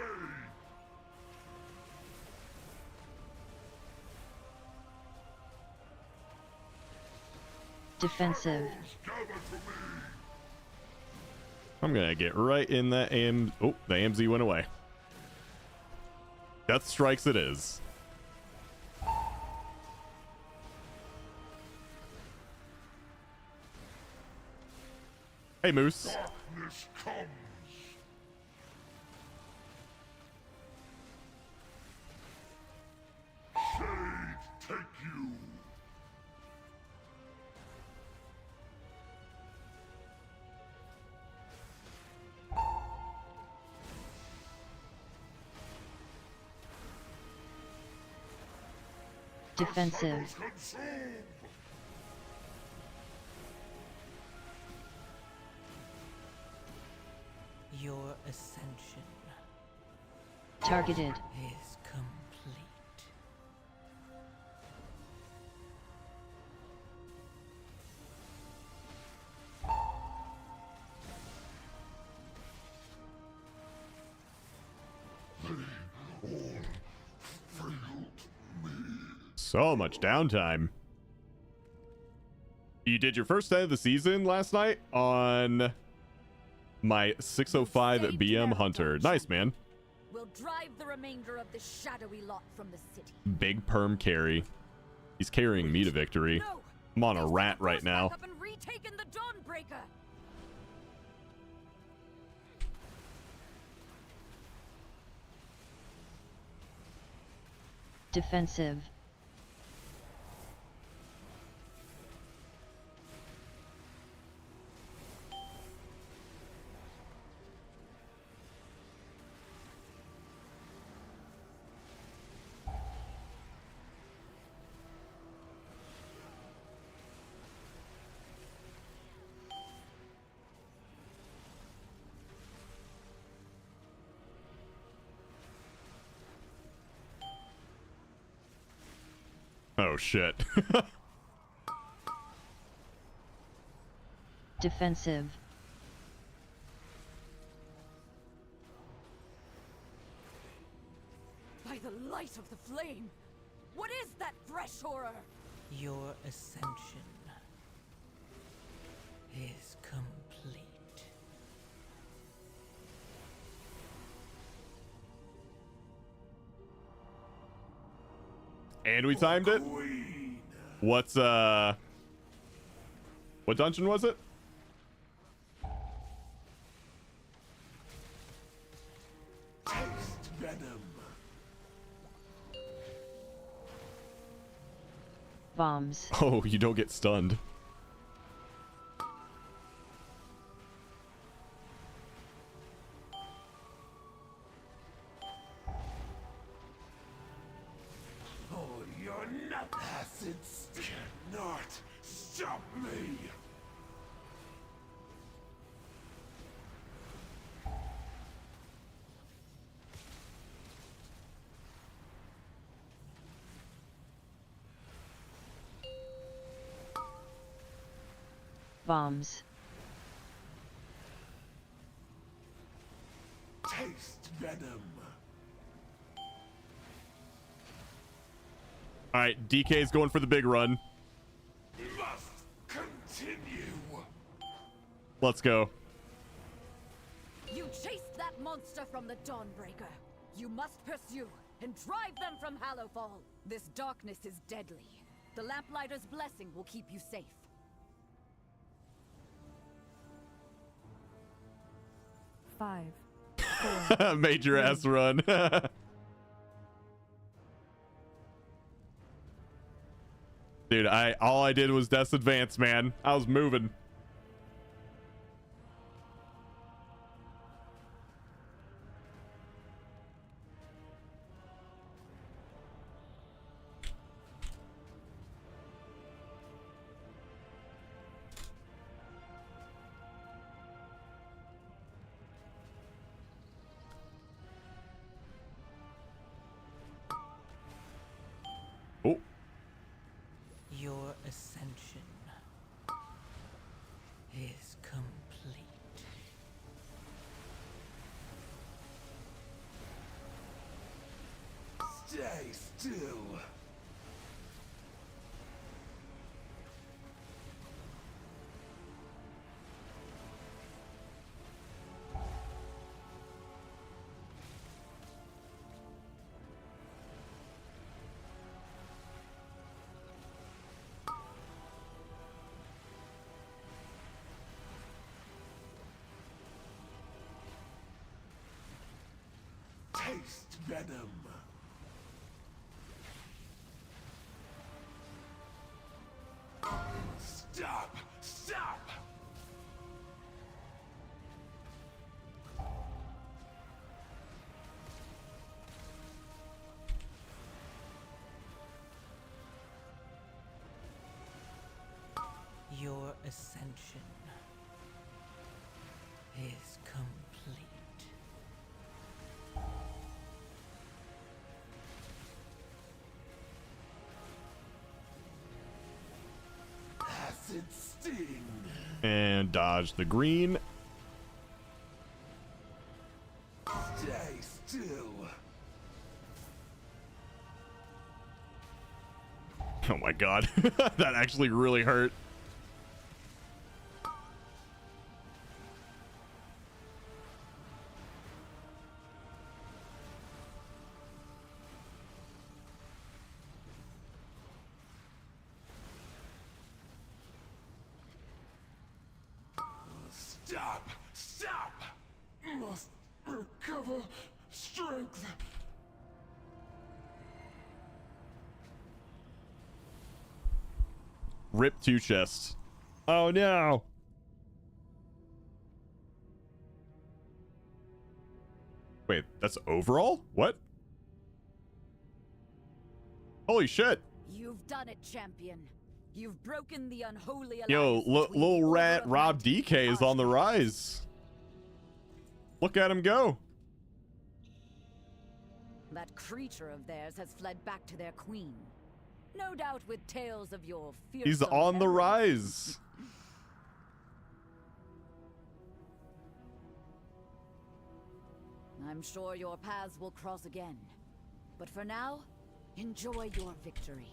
Defensive. Gather to me. I'm gonna get right in that AM. Oh, the AMZ went away. Death strikes it is. Hey, Moose. Darkness comes. Shade take you. Defensive. Consume. Your ascension Targeted. is complete. So much downtime. You did your first day of the season last night on my 605 BM Hunter. Nice, man. We'll drive the remainder of this shadowy lot from the city. Big perm carry. He's carrying me to victory. No! I'm on a They've rat right forced now. back up and retaken the Dawnbreaker. Defensive. Oh, shit. Defensive. By the light of the flame! What is that fresh horror? Your ascension is complete. And we timed it. What's what dungeon was it? Taste venom. Bombs. Oh, you don't get stunned. Oh, you're not acids. Cannot stop me. Bombs. Taste venom. All right, DK's going for the big run. Must continue. Let's go. You chased that monster from the Dawnbreaker. You must pursue and drive them from Hallowfall. This darkness is deadly. The Lamplighter's blessing will keep you safe. Five. Major ass run. Dude, all I did was Death's Advance, man. I was moving. Stay still. Taste venom. Stop! Stop! Your ascension is complete. Acid sting. And dodge the green. Stay still. Oh my god. That actually really hurt. Stop! Stop! Must recover strength. Rip 2 chests. Oh no. Wait, that's overall? What? Holy shit. You've done it, champion. You've broken the unholy Yo, alliance between little the Order rat of Rob Light DK and is on the Archmage. rise. Look at him go. That creature of theirs has fled back to their queen. No doubt with tales of your fearsome He's on the memories. rise. I'm sure your paths will cross again. But for now, enjoy your victory.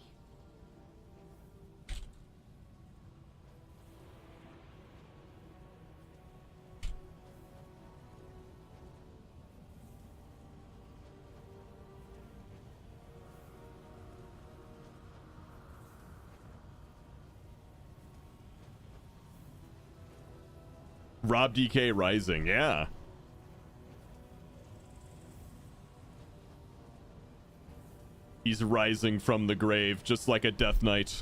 Rob DK rising, yeah. He's rising from the grave, just like a Death Knight.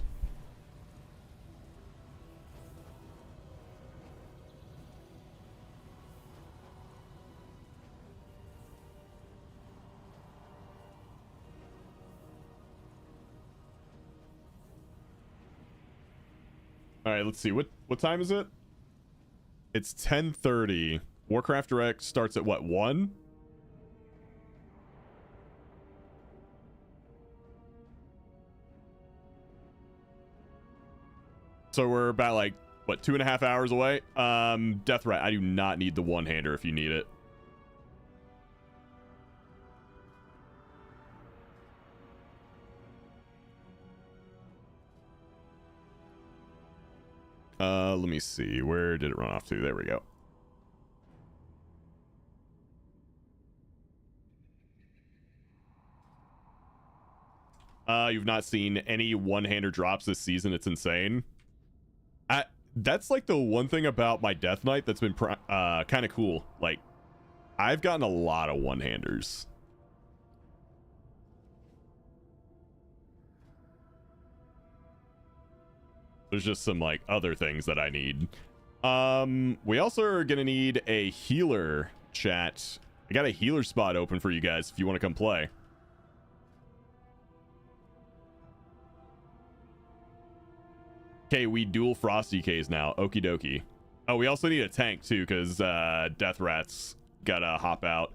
All right, let's see. What time is it? It's 10:30. Warcraft Direct starts at what, 1? So we're about like, what, 2.5 hours away? Death Rat, I do not need the one-hander if you need it. Let me see. Where did it run off to? There we go. You've not seen any one-hander drops this season. It's insane. That's like the one thing about my Death Knight that's been kind of cool. Like, I've gotten a lot of one-handers. There's just some like other things that I need. We also are gonna need a healer, chat. I got a healer spot open for you guys if you want to come play. Okay, we dual Frosty Ks now. Okie dokie. Oh, we also need a tank too, because Death Rat's gotta hop out.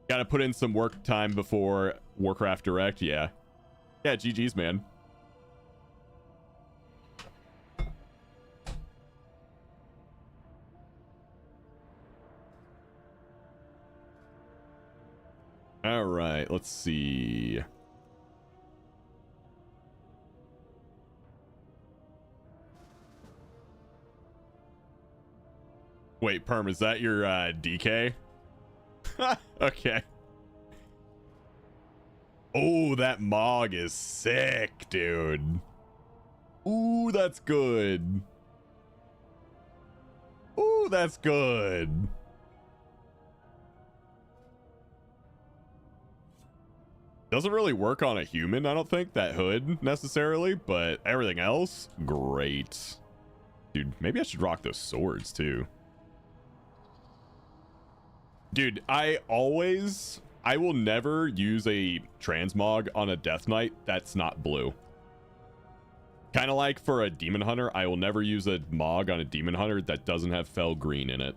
Gotta put in some work time before Warcraft Direct. Yeah. Yeah, GG's, man. All right, let's see. Wait, Perm, is that your DK? Okay. Oh, that Mog is sick, dude. Ooh, that's good. Ooh, that's good. Doesn't really work on a human, I don't think, that hood necessarily, but everything else, great. Dude, maybe I should rock those swords too. Dude, I will never use a transmog on a Death Knight that's not blue. Kind of like for a Demon Hunter, I will never use a Mog on a Demon Hunter that doesn't have Fel Green in it.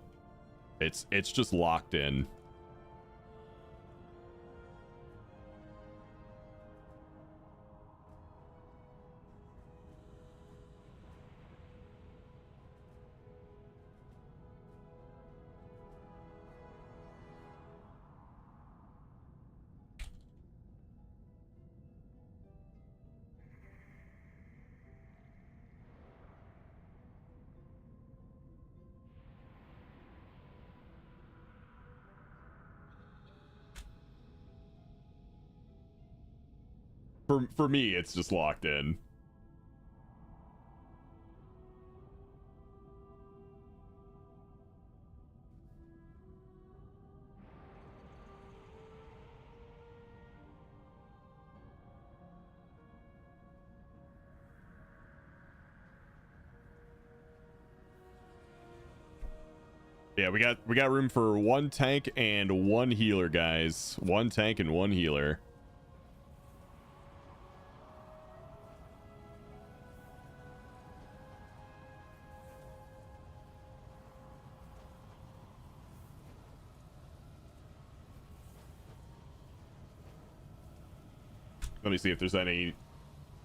It's just locked in. For me, it's just locked in. Yeah, we got room for one tank and one healer, guys. One tank and one healer. Let me see if there's any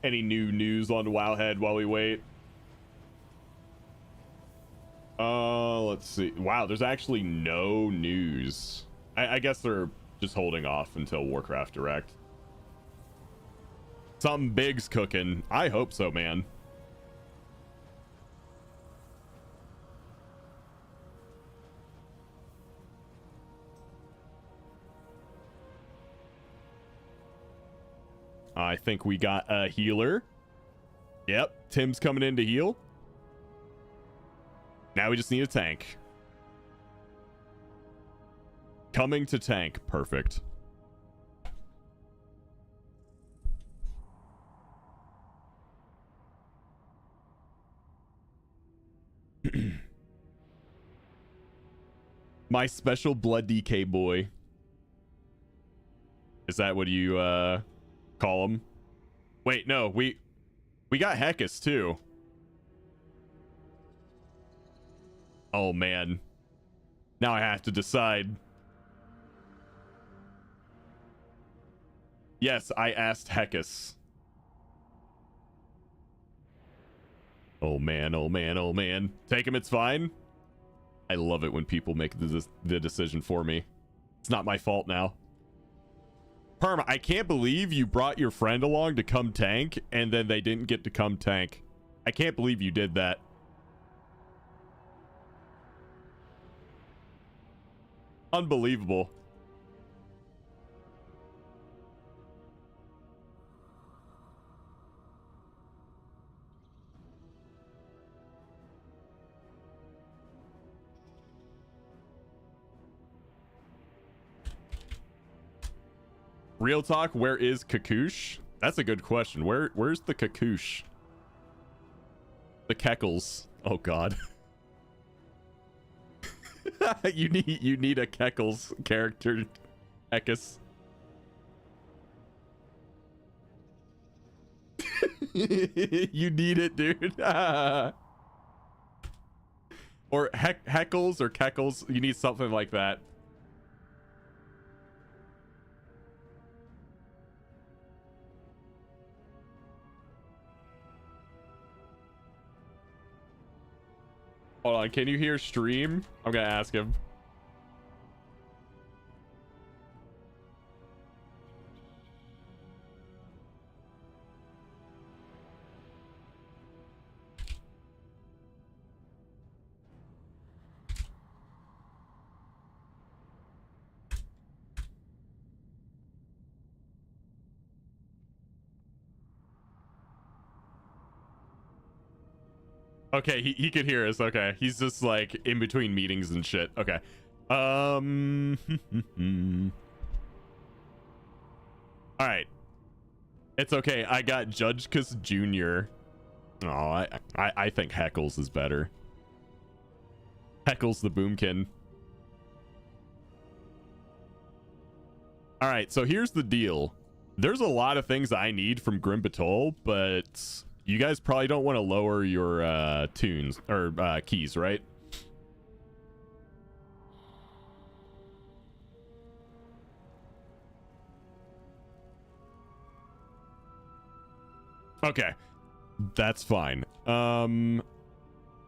new news on Wowhead while we wait. Let's see. Wow, there's actually no news. I guess they're just holding off until Warcraft Direct. Something big's cooking. I hope so, man. I think we got a healer. Yep, Tim's coming in to heal. Now we just need a tank. Coming to tank. Perfect. My special blood DK boy. Is that what you call him? Wait, no, we got Heckus too. Oh man. Now I have to decide. Yes, I asked Heckus. Oh man, oh man, oh man. Take him, it's fine. I love it when people make the decision for me. It's not my fault now. Perma, I can't believe you brought your friend along to come tank, and then they didn't get to come tank. I can't believe you did that. Unbelievable. Real talk, where is Kakoosh? That's a good question. Where's the Kakoosh? The Keckles. Oh god. you need a Keckles character, Ekkus. You need it, dude. Or Heckles or Keckles. You need something like that. Hold on, can you hear stream? I'm gonna ask him. Okay, he could hear us. Okay, he's just like in between meetings and shit. Okay. All right. It's okay. I got Judgecus Jr. Oh, I think Heckles is better. Heckles the Boomkin. All right, so here's the deal. There's a lot of things I need from Grim Patrol, but you guys probably don't want to lower your tunes or keys, right? Okay, that's fine.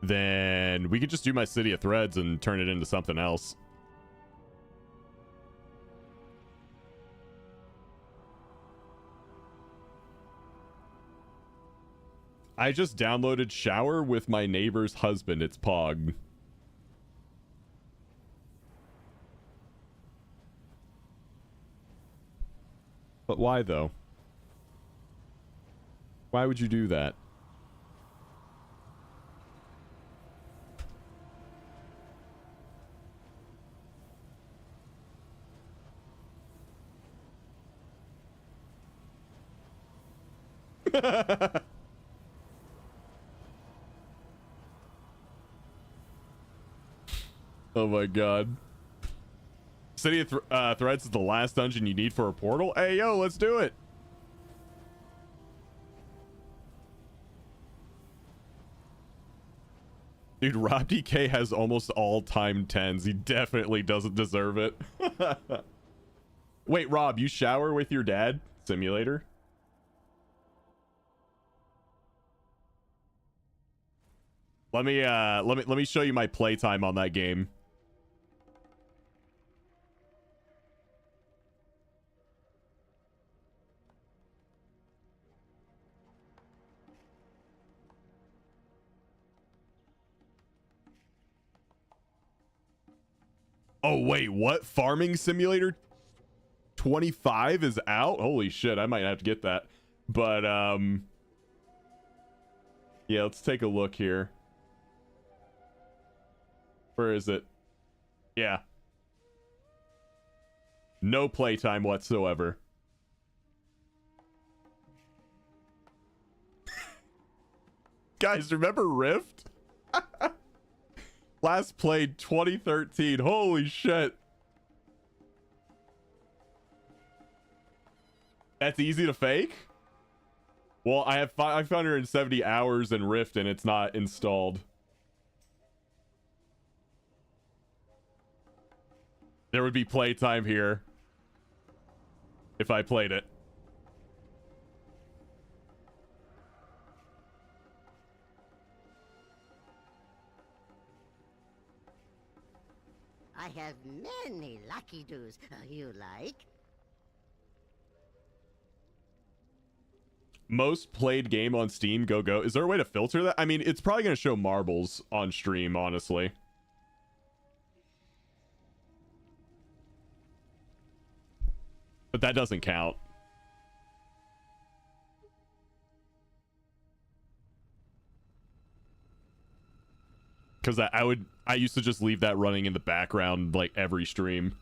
Then we could just do my City of Threads and turn it into something else. I just downloaded Shower with my neighbor's husband. It's Pog. But why though? Why would you do that? Oh my god. City of Threads is the last dungeon you need for a portal? Hey, yo, let's do it. Dude, Rob DK has almost all-time 10s. He definitely doesn't deserve it. Wait, Rob, you shower with your dad? Simulator? Let me show you my playtime on that game. Oh wait, what? Farming Simulator 25 is out? Holy shit, I might have to get that. But yeah, let's take a look here. Where is it? Yeah. No playtime whatsoever. Guys, remember Rift? Last played 2013. Holy shit. That's easy to fake? Well, I have 570 hours in Rift and it's not installed. There would be playtime here if I played it. I have many lucky doos. You like? Most played game on Steam, go. Is there a way to filter that? I mean, it's probably going to show marbles on stream, honestly. But that doesn't count. Because I used to just leave that running in the background like every stream.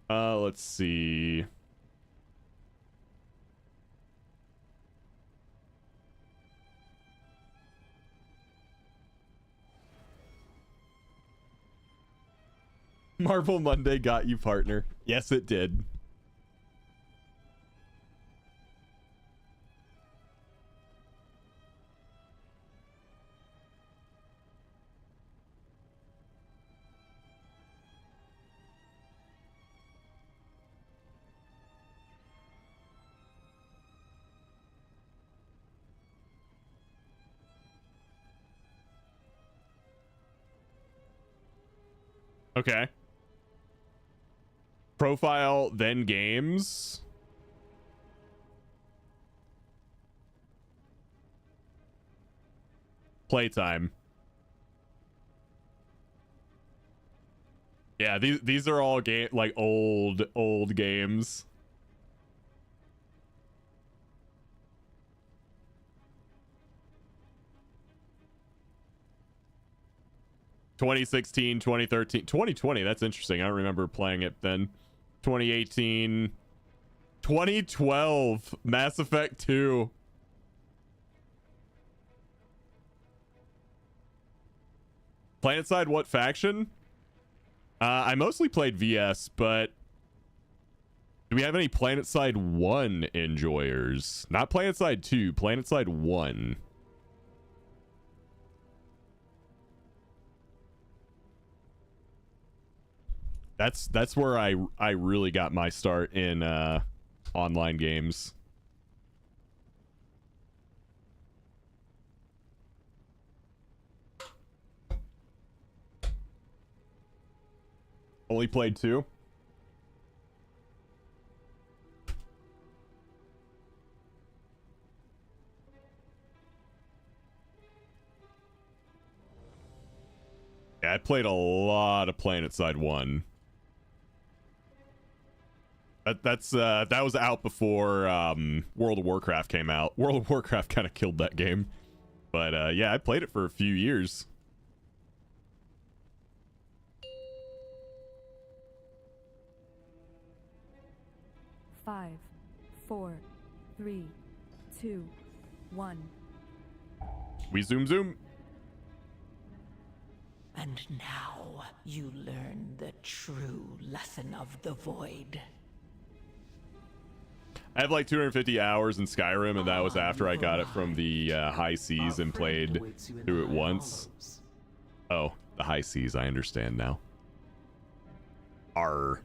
Let's see. Marvel Monday got you, partner. Yes, it did. Okay. Profile, then games. Playtime. Yeah, these are all old games. 2016, 2013, 2020. That's interesting. I don't remember playing it then. 2018, 2012, Mass Effect 2. PlanetSide, what faction? I mostly played VS, but do we have any PlanetSide 1 enjoyers? Not PlanetSide 2, PlanetSide 1. That's where I really got my start in online games. Only played 2. Yeah, I played a lot of PlanetSide 1. That was out before World of Warcraft came out. World of Warcraft kind of killed that game. But yeah, I played it for a few years. Five, 4, 3, 2, 1. We zoom. And now you learn the true lesson of the void. I have like 250 hours in Skyrim, and that was after I got it from the high seas and played through it once. Oh, the high seas, I understand now. Arr.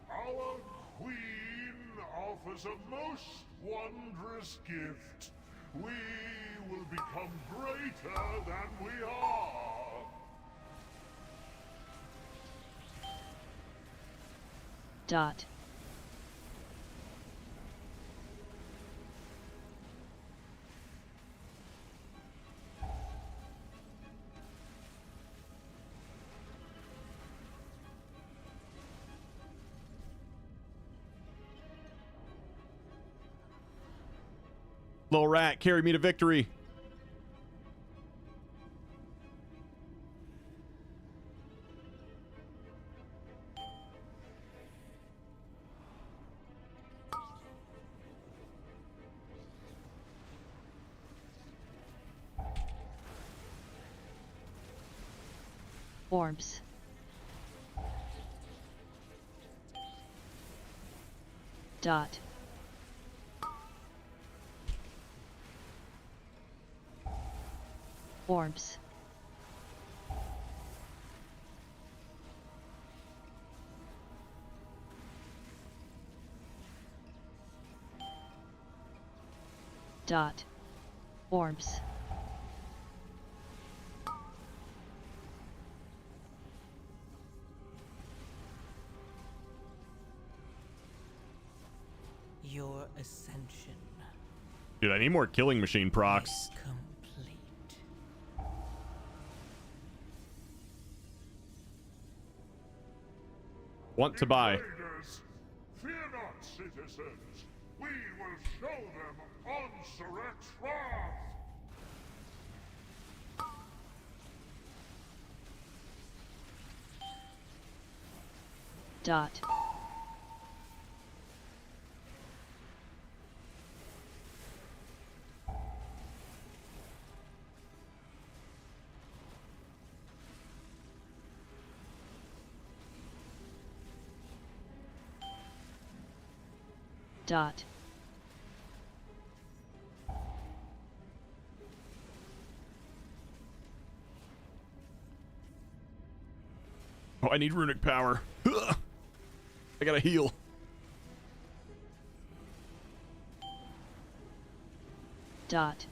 Our queen offers a most wondrous gift. We will become greater than we are. Dot. Little rat, carry me to victory. Orbs. Dot. Orbs. Dot. Orbs. Your ascension Dude, I need more killing machine procs. is complete. Want to buy. Invaders, fear not, citizens. We will show them Onsuret's wrath. Dot. Dot. Oh, I need runic power. Ugh. I gotta heal. Dot.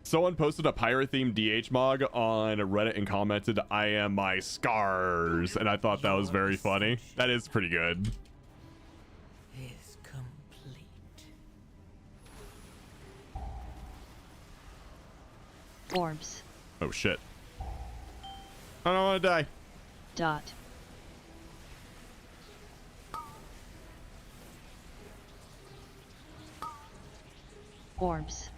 Someone posted a pirate-themed DH mog on Reddit and commented, "I am my scars," and I thought that was very funny. That is pretty good. Is complete. Orbs. Oh shit. I don't want to die. Dot. Orbs.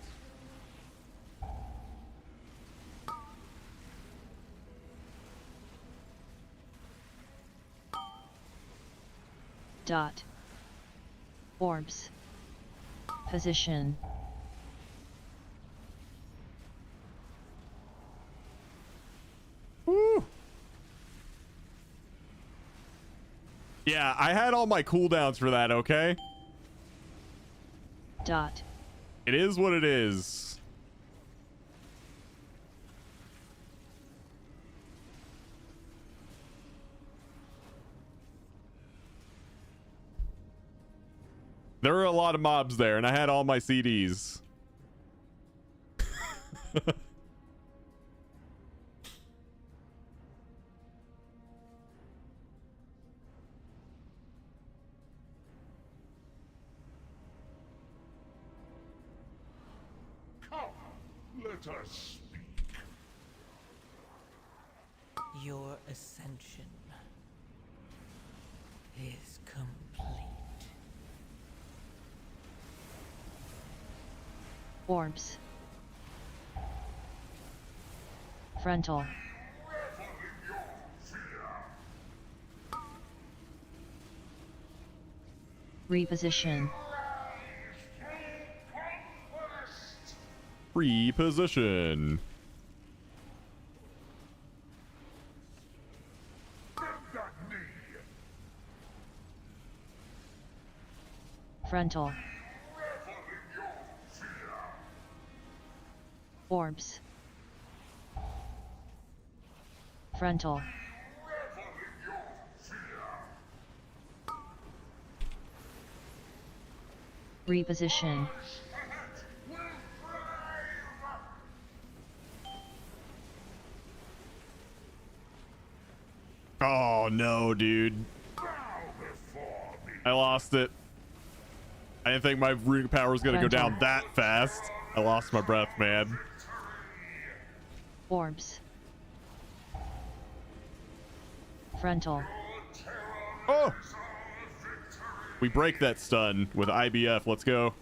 Dot. Orbs. Position. Woo. Yeah, I had all my cooldowns for that, okay? Dot. It is what it is. There were a lot of mobs there, and I had all my CDs. Come, let us speak. Your ascension is complete. Orbs. Frontal. Reposition. Reposition. Frontal. Orbs. Frontal. Reposition. Oh no, dude. I lost it. I didn't think my rune power was gonna go down that fast. I lost my breath, man. Orbs. Frontal. Oh! We break that stun with IBF. Let's go.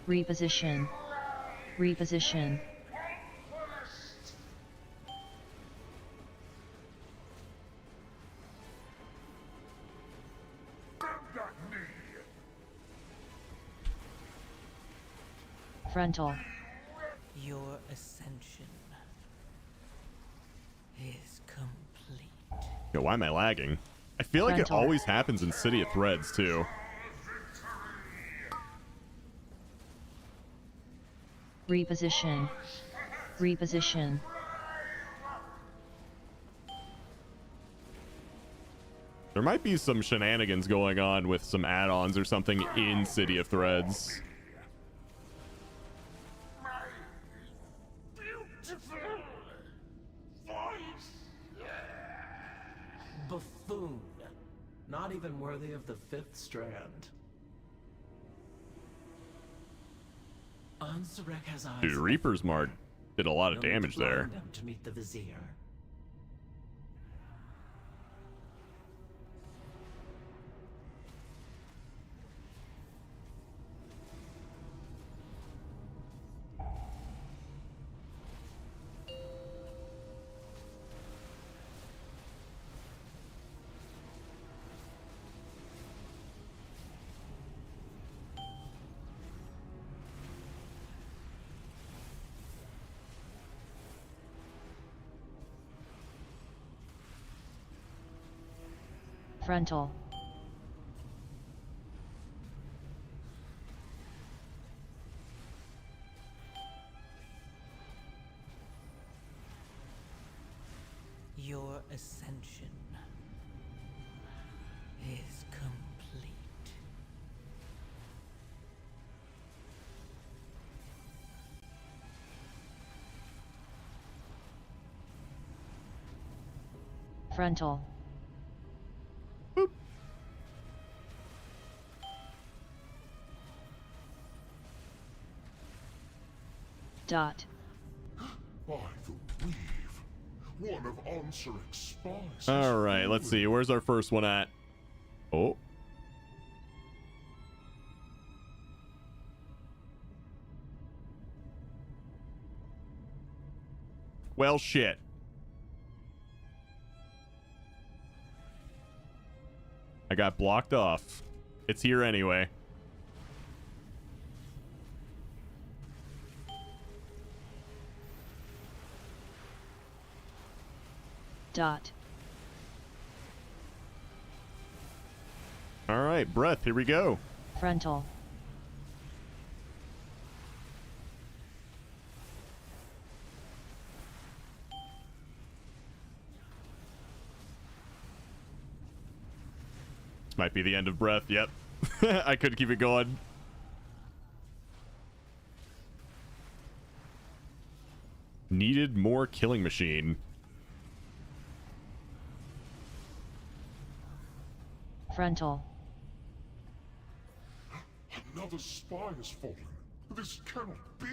Reposition. Reposition. Frontal. Your ascension is complete. Yo, why am I lagging? I feel like it Frontal. always happens in City of Threads, too. Reposition. Reposition. There might be some shenanigans going on with some add-ons or something in City of Threads. Buffoon. Not even worthy of the fifth strand. Ansarek has eyes. Dude, Reaper's Mark did a lot of No need to damage there. blind them to meet the Vizier. Frontal. Your ascension is complete. Frontal. Dot. By the weave, one of Ansarek's spies. All right, let's see. Where's our first one at? Oh. Well, shit. I got blocked off. It's here anyway. Dot. All right, breath. Here we go. Frontal. This might be the end of breath. Yep. I could keep it going. Needed more killing machine. Frontal. Another spy has fallen. This cannot be.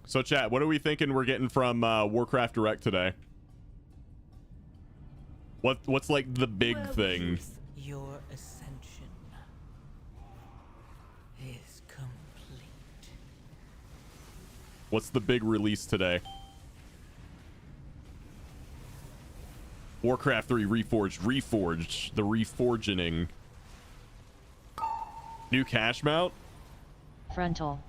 So, chat, what are we thinking we're getting from Warcraft Direct today? What's like the big thing? Your ascension is complete. What's the big release today? Warcraft 3 Reforged, the reforging. New cash mount? Frontal.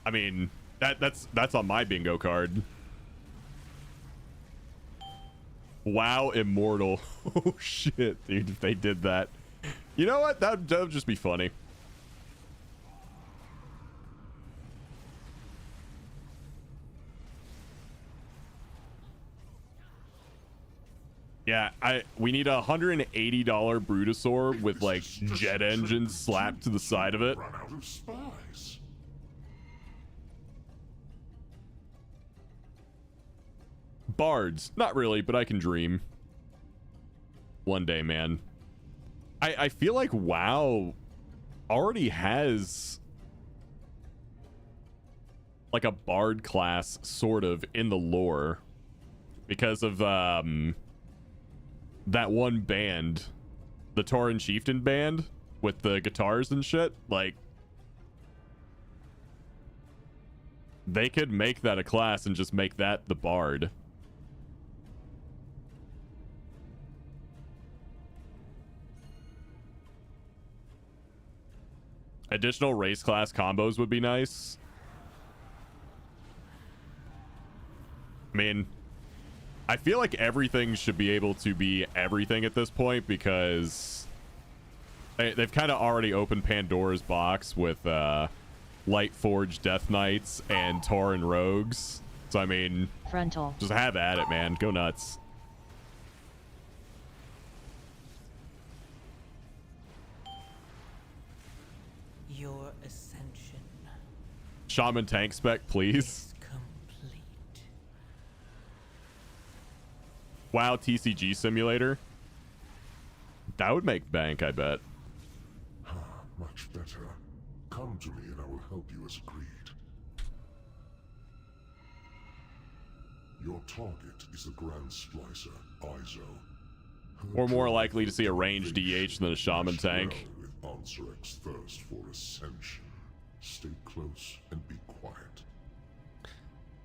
I mean, that's on my bingo card. WoW Immortal. Oh shit, dude, if they did that. You know what? That would just be funny. Yeah, we need a $180 Brutosaur with like jet engines slapped to the side of it. Run out of spies. Bards, not really, but I can dream. One day, man. I feel like WoW already has like a bard class sort of in the lore because of that one band, the Tauren Chieftain band with the guitars and shit. Like, they could make that a class and just make that the bard. Additional race class combos would be nice. I mean, I feel like everything should be able to be everything at this point because they've kind of already opened Pandora's box with Lightforged Death Knights and Tauren Rogues. So, I mean, Frontal. just have at it, man. Go nuts. Your ascension Shaman tank spec, please. is complete. WoW TCG simulator. That would make bank, I bet. Much better. Come to me and I will help you as agreed. Your target is the Grand Splicer, Izo. Or more likely to see a ranged DH than a shaman tank. With Ansarex's thirst for ascension. Stay close and be quiet.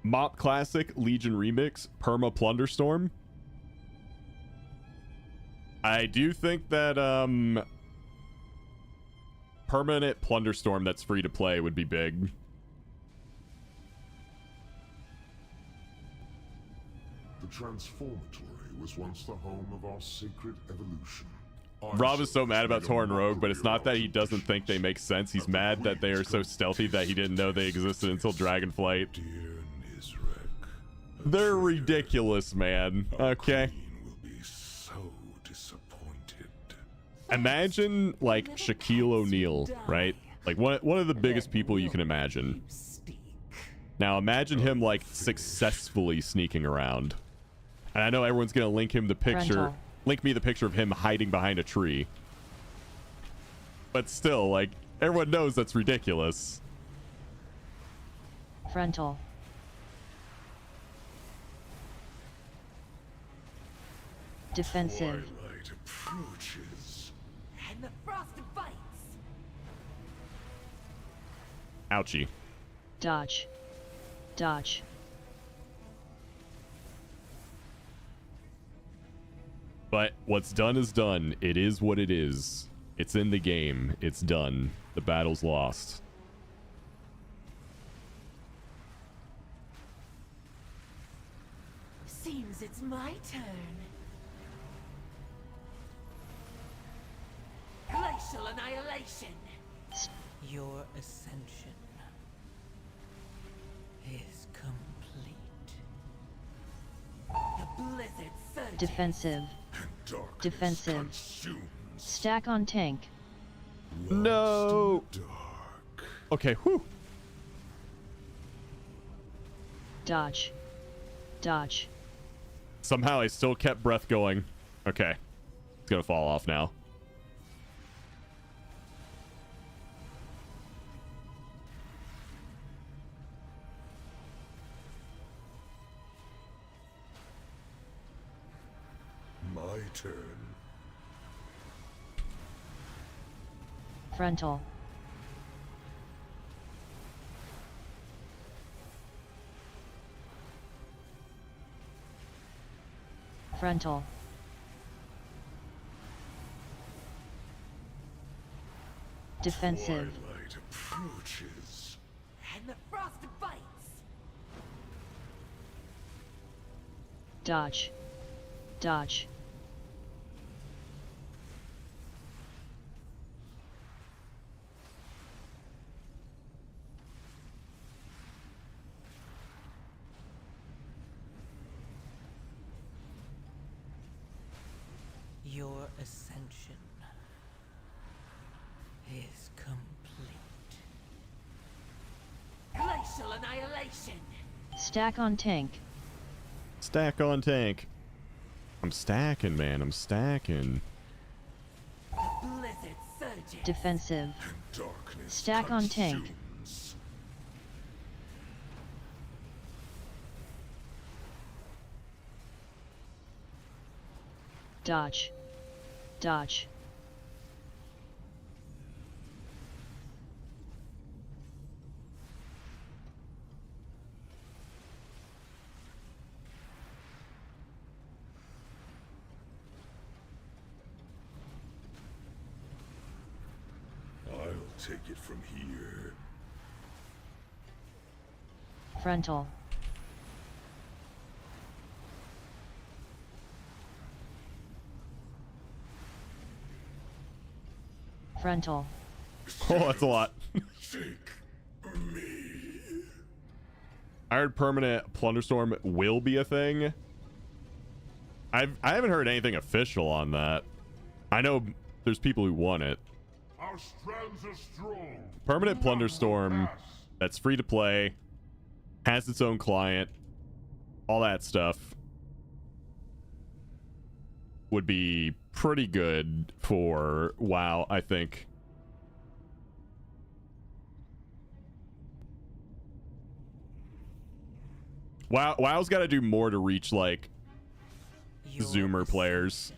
Mop Classic Legion Remix Perma Plunderstorm. I do think that permanent Plunderstorm that's free to play would be big. The Transformatory was once the home of our sacred evolution. Rob is so mad about Tauren Rogue, but it's not that he doesn't think they make sense. He's mad that they are so stealthy that he didn't know they existed until Dragonflight. Dear Nizrek, They're ridiculous, man. Okay. will be so disappointed. Imagine like Shaquille O'Neal, right? Like one of the biggest people you can imagine. Now imagine him like successfully sneaking around. And I know everyone's gonna link him the picture. Frontal. Link me the picture of him hiding behind a tree. But still, like, everyone knows that's ridiculous. Frontal. Defensive. Twilight approaches. And the frost bites. Ouchie. Dodge. Dodge. But what's done is done. It is what it is. It's in the game. It's done. The battle's lost. Seems it's my turn. Glacial annihilation. Your ascension is complete. The blizzard surges. Defensive. Darkness Defensive. consumes. Stack on tank. No. Dark. Okay, whew. Dodge. Dodge. Somehow I still kept breath going. Okay. It's gonna fall off now. My turn. Frontal. Frontal. Defensive. Twilight approaches. And the frost bites. Dodge. Dodge. Your ascension is complete. Glacial annihilation. Stack on tank. Stack on tank. I'm stacking, man. I'm stacking. The blizzard surges. Defensive. Darkness Stack on tank. consumes. Dodge. Dodge. I'll take it from here. Frontal. Frontal. Oh, that's a lot. Take me. I heard permanent plunderstorm will be a thing. I haven't heard anything official on that. I know there's people who want it. Our strands are strong. Permanent None will plunderstorm pass. that's free to play, has its own client, all that stuff would be pretty good for WoW, I think. WoW's got to do more to reach like Your Zoomer players.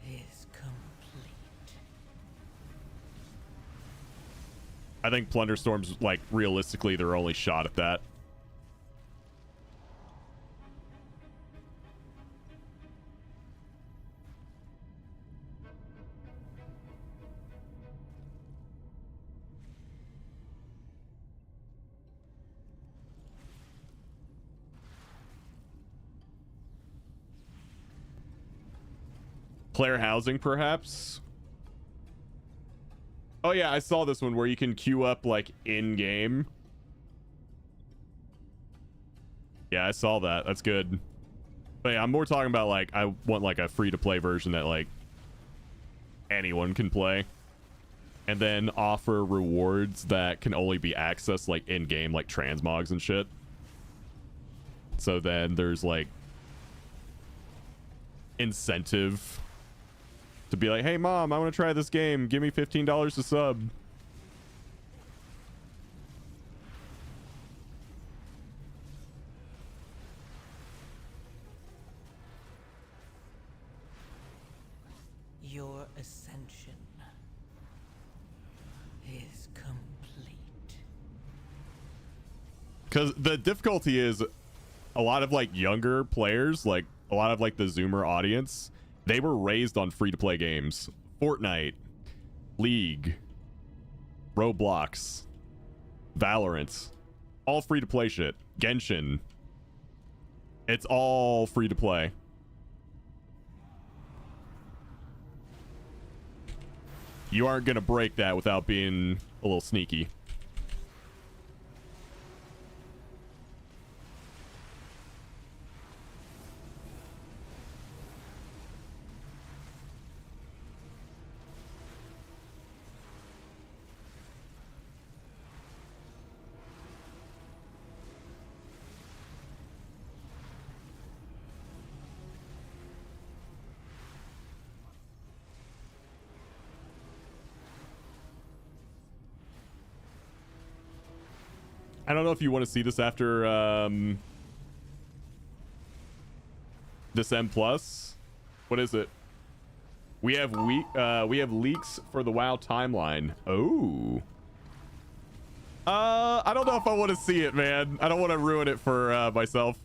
ascension is complete. I think Plunderstorm's like realistically their only shot at that. Player housing, perhaps? Oh yeah, I saw this one where you can queue up like in-game. Yeah, I saw that. That's good. But yeah, I'm more talking about like I want like a free-to-play version that like anyone can play. And then offer rewards that can only be accessed like in-game, like transmogs and shit. So then there's like incentive to be like, hey mom, I want to try this game, give me $15 to sub. because the difficulty is a lot of like younger players, like a lot of like the Zoomer audience, they were raised on free-to-play games. Fortnite, League, Roblox, Valorant, all free-to-play shit. Genshin, it's all free-to-play. You aren't gonna break that without being a little sneaky. I don't know if you want to see this after this M plus. What is it? We have leaks for the WoW timeline. Oh. I don't know if I want to see it, man. I don't want to ruin it for myself.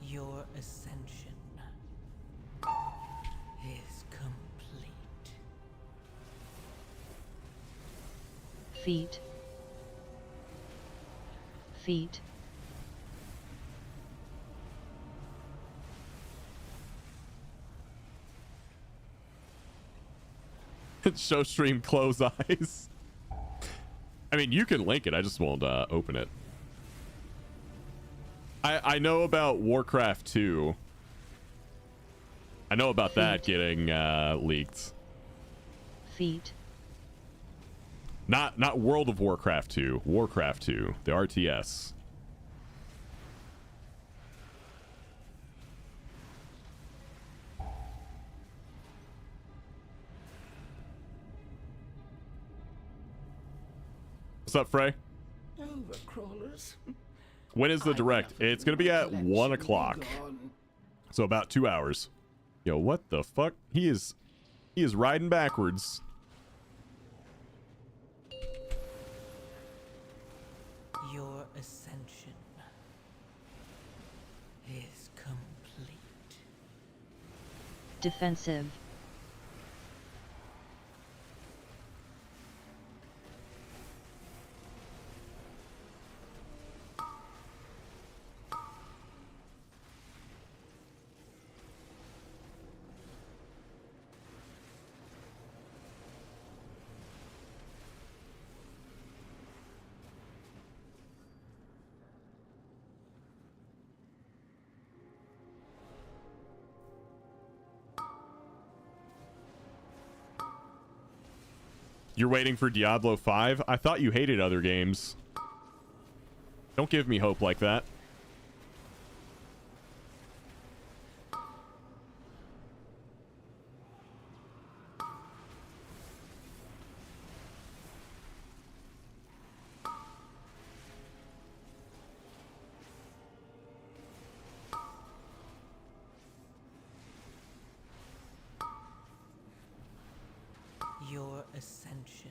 Your ascension is complete. Feet. Feet. Show stream close eyes. I mean, you can link it. I just won't open it. I know about Warcraft 2. I know about that getting leaked. Feet. Not World of Warcraft 2. Warcraft 2, the RTS. What's up, Frey? Overcrawlers. When is the direct? It's gonna be at 1 o'clock. So about 2 hours. Yo, what the fuck? He is riding backwards. Your ascension is complete. Defensive. You're waiting for Diablo 5? I thought you hated other games. Don't give me hope like that. Your ascension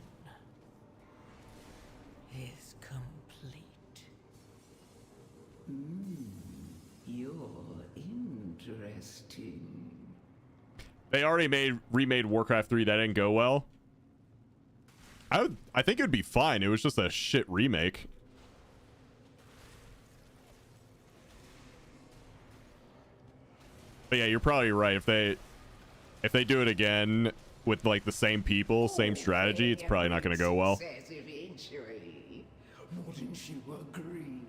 is complete. You're interesting. They already remade Warcraft 3. That didn't go well. I think it would be fine. It was just a shit remake. But yeah, you're probably right. If they do it again with like the same people, same strategy, it's probably not going to go well. Wouldn't you agree?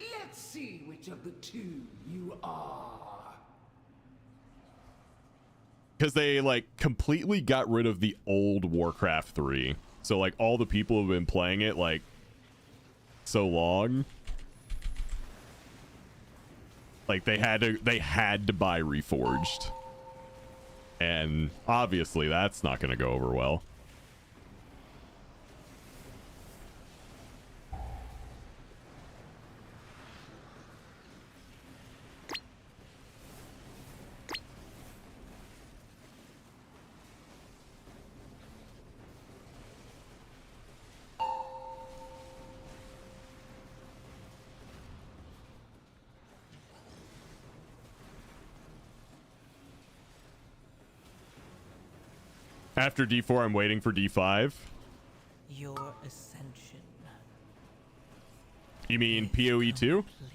Let's see which of the two you are. Because they like completely got rid of the old Warcraft 3. So like all the people who've been playing it like so long, like they had to buy Reforged. And obviously that's not going to go over well. After D4, I'm waiting for D5. Your ascension. You mean PoE 2? Complete.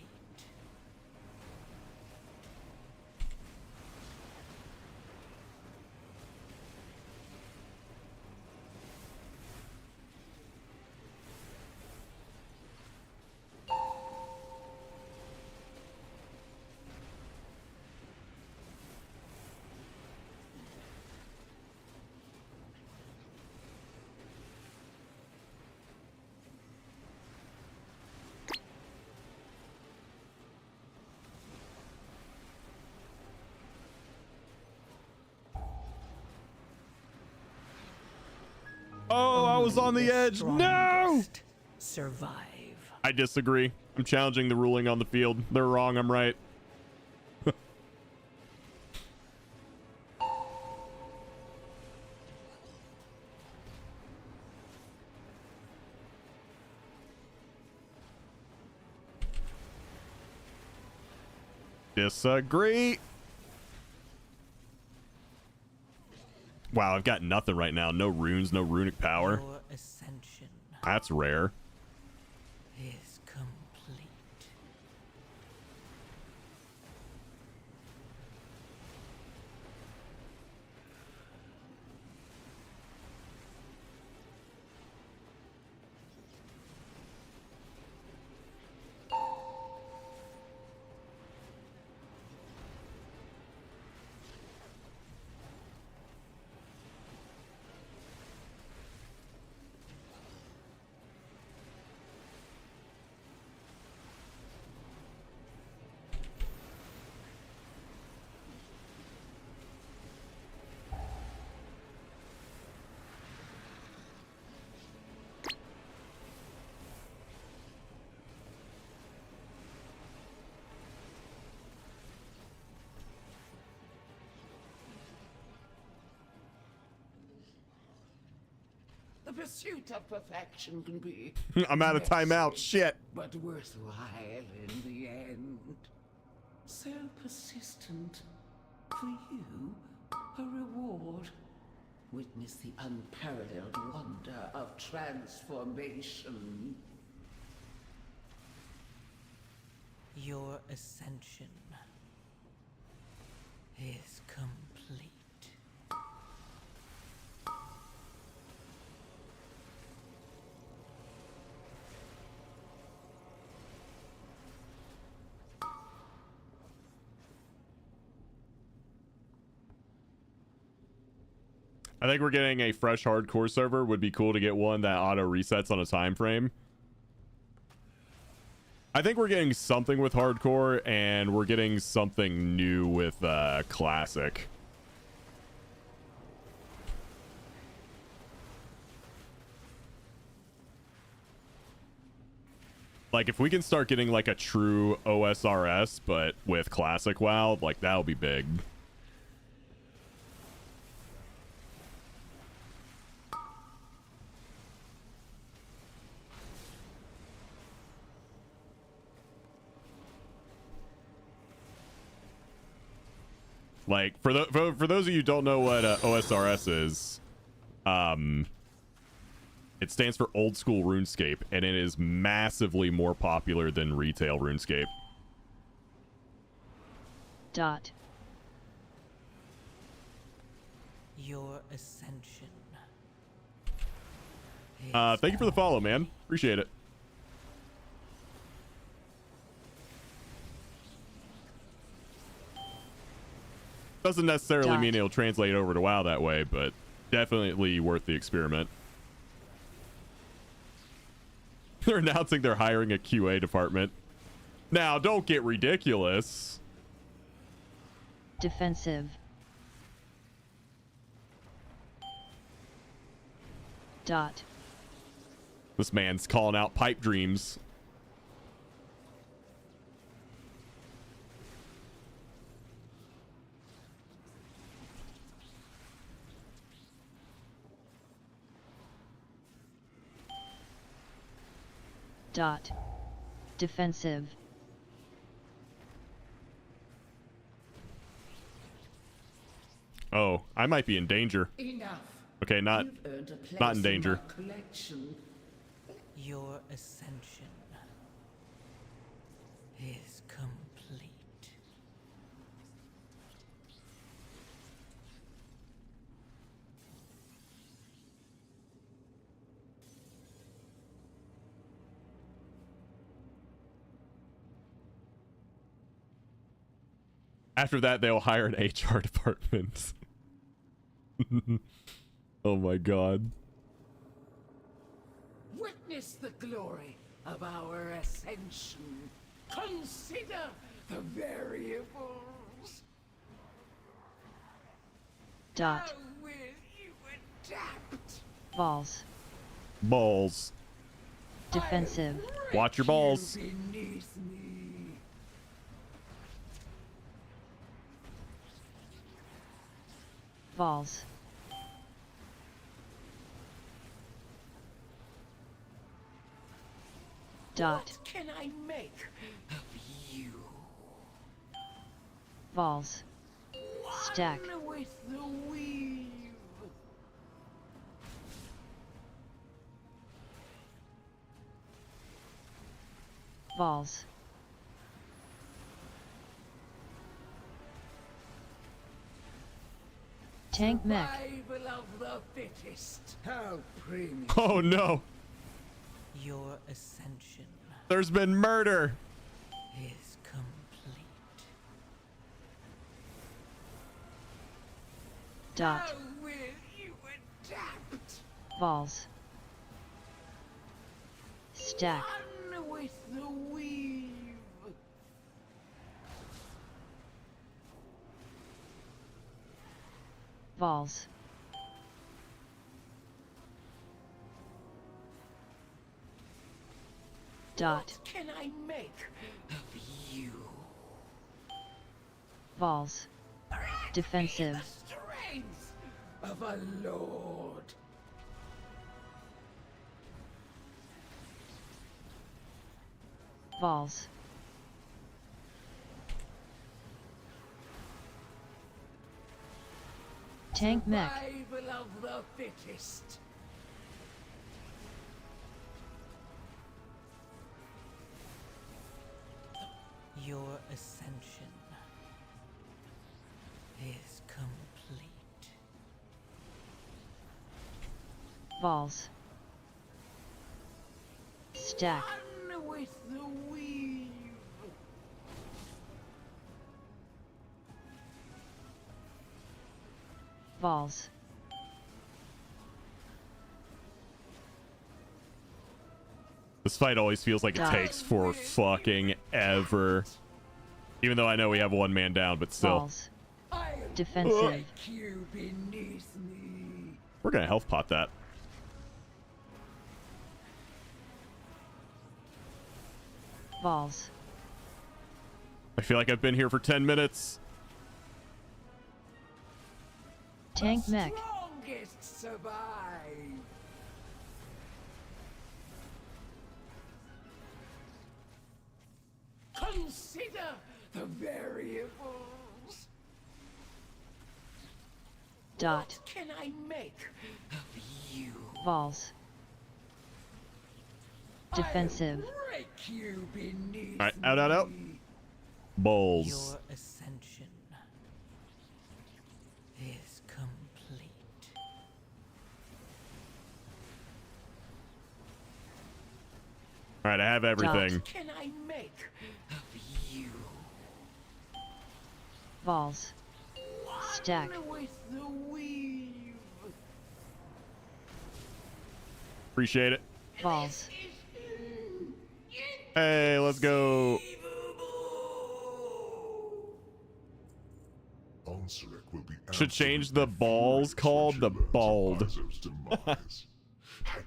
Oh, I was on the edge. No! Survive. I disagree. I'm challenging the ruling on the field. They're wrong. I'm right. Disagree. Wow, I've got nothing right now. No runes, no runic power. Your ascension That's rare. is complete. The pursuit of perfection can be I'm out of timeout. messy, Shit. but worthwhile in the end. So persistent. For you, a reward. Witness the unparalleled wonder of transformation. Your ascension is complete. I think we're getting a fresh hardcore server. Would be cool to get one that auto resets on a time frame. I think we're getting something with hardcore, and we're getting something new with classic. Like, if we can start getting like a true OSRS, but with classic WoW, like that'll be big. Like, for those of you who don't know what OSRS is, it stands for Old School RuneScape, and it is massively more popular than retail RuneScape. Dot. Your ascension. Thank you for the follow, man. Appreciate it. Doesn't necessarily mean it'll translate over to WoW that way, but definitely worth the experiment. They're announcing they're hiring a QA department. Now, don't get ridiculous. Defensive. Dot. This man's calling out pipe dreams. Dot. Defensive. Oh, I might be in danger. Enough. Okay, not You've earned a place not in danger. my collection. Your ascension is complete. After that, they'll hire an HR department. Oh my god. Witness the glory of our ascension. Consider the variables. Dot. How will you adapt? Balls. Balls. Defensive. Watch your balls. You beneath me. Balls. Dot. What can I make of you? Balls. Stack. One with the weave. Balls. Tank mech. Survival of the fittest. How premium. Oh no. Your ascension There's been murder. is complete. Dot. How will you adapt? Balls. Stack. One with the weave. Balls. Dot. What can I make of you? Balls. Defensive. The strength of a lord. Balls. Tank mech. Survival of the fittest. Your ascension is complete. Balls. Stack. One with the weave. Balls. This fight always feels like it Dot. takes for fucking ever. Even though I know we have one man down, but still. Balls. I'll Defensive. break you beneath me. We're gonna health pot that. Balls. I feel like I've been here for 10 minutes. Tank mech. Strongest survive. Consider the variables. Dot. What can I make of you? Balls. Defensive. I'll break you beneath Alright, out. me. Balls. Your ascension is complete. Alright, I have everything. What can I make of you? Balls. Stack. One with the weave. Appreciate it. Balls. Hey, let's go. Anseric will be Should change the balls called the bald. I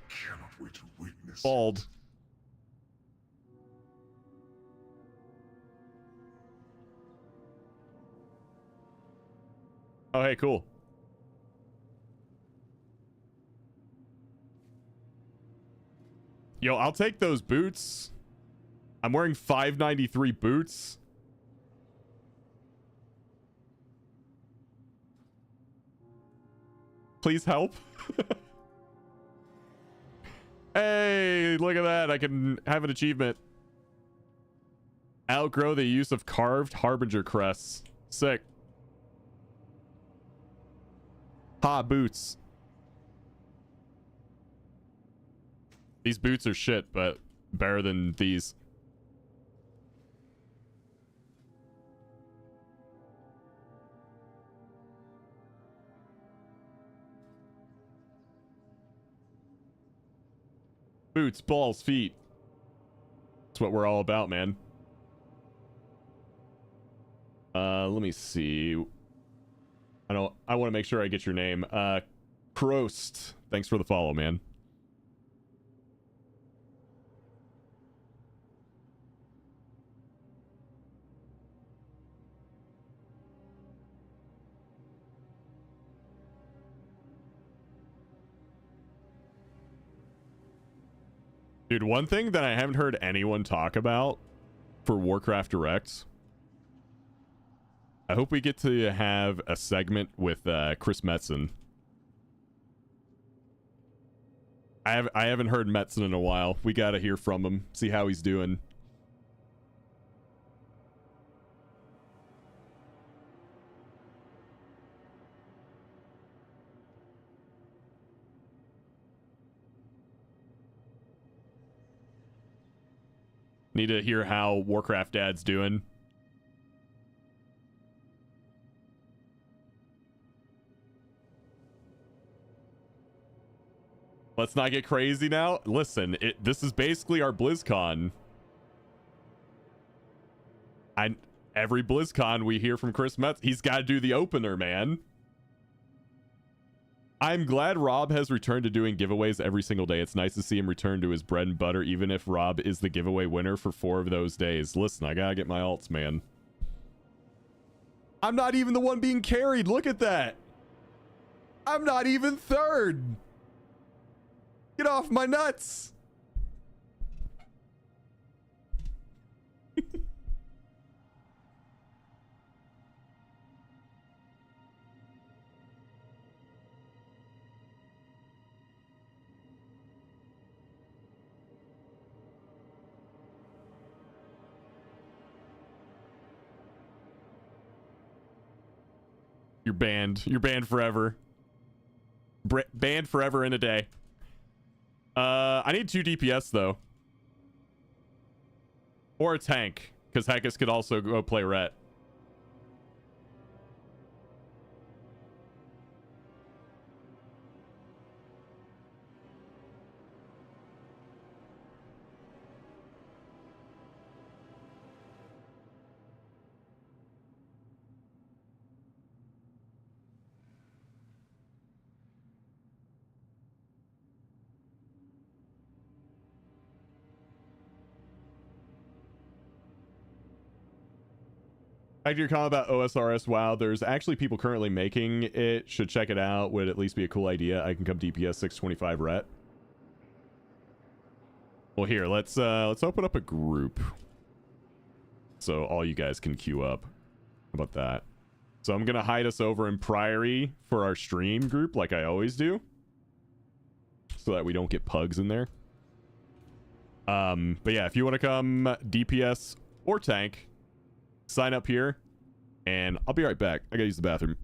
cannot wait to witness Bald. it. Oh, hey, cool. Yo, I'll take those boots. I'm wearing 593 boots. Please help. Hey, look at that. I can have an achievement. Outgrow the use of carved harbinger crests. Sick. Ha, boots. These boots are shit, but better than these. Boots, balls, feet. That's what we're all about, man. Let me see. I want to make sure I get your name. Crost. Thanks for the follow, man. Dude, one thing that I haven't heard anyone talk about for Warcraft Direct, I hope we get to have a segment with Chris Metzen. I haven't heard Metzen in a while. We gotta hear from him, see how he's doing. Need to hear how Warcraft Dad's doing. Let's not get crazy now. Listen, this is basically our BlizzCon. Every BlizzCon we hear from Chris Metz. He's got to do the opener, man. I'm glad Rob has returned to doing giveaways every single day. It's nice to see him return to his bread and butter, even if Rob is the giveaway winner for 4 of those days. Listen, I gotta get my alts, man. I'm not even the one being carried. Look at that. I'm not even third. Get off my nuts. You're banned. You're banned forever. Banned forever in a day. I need 2 DPS though. Or a tank, because Hekis could also go play Ret. Back to your comment about OSRS. Wow, there's actually people currently making it. Should check it out. Would at least be a cool idea. I can come DPS 625 Ret. Well, here, let's open up a group so all you guys can queue up. How about that? So I'm gonna hide us over in Priory for our stream group, like I always do, so that we don't get pugs in there. But yeah, if you want to come DPS or tank, sign up here, and I'll be right back. I gotta use the bathroom.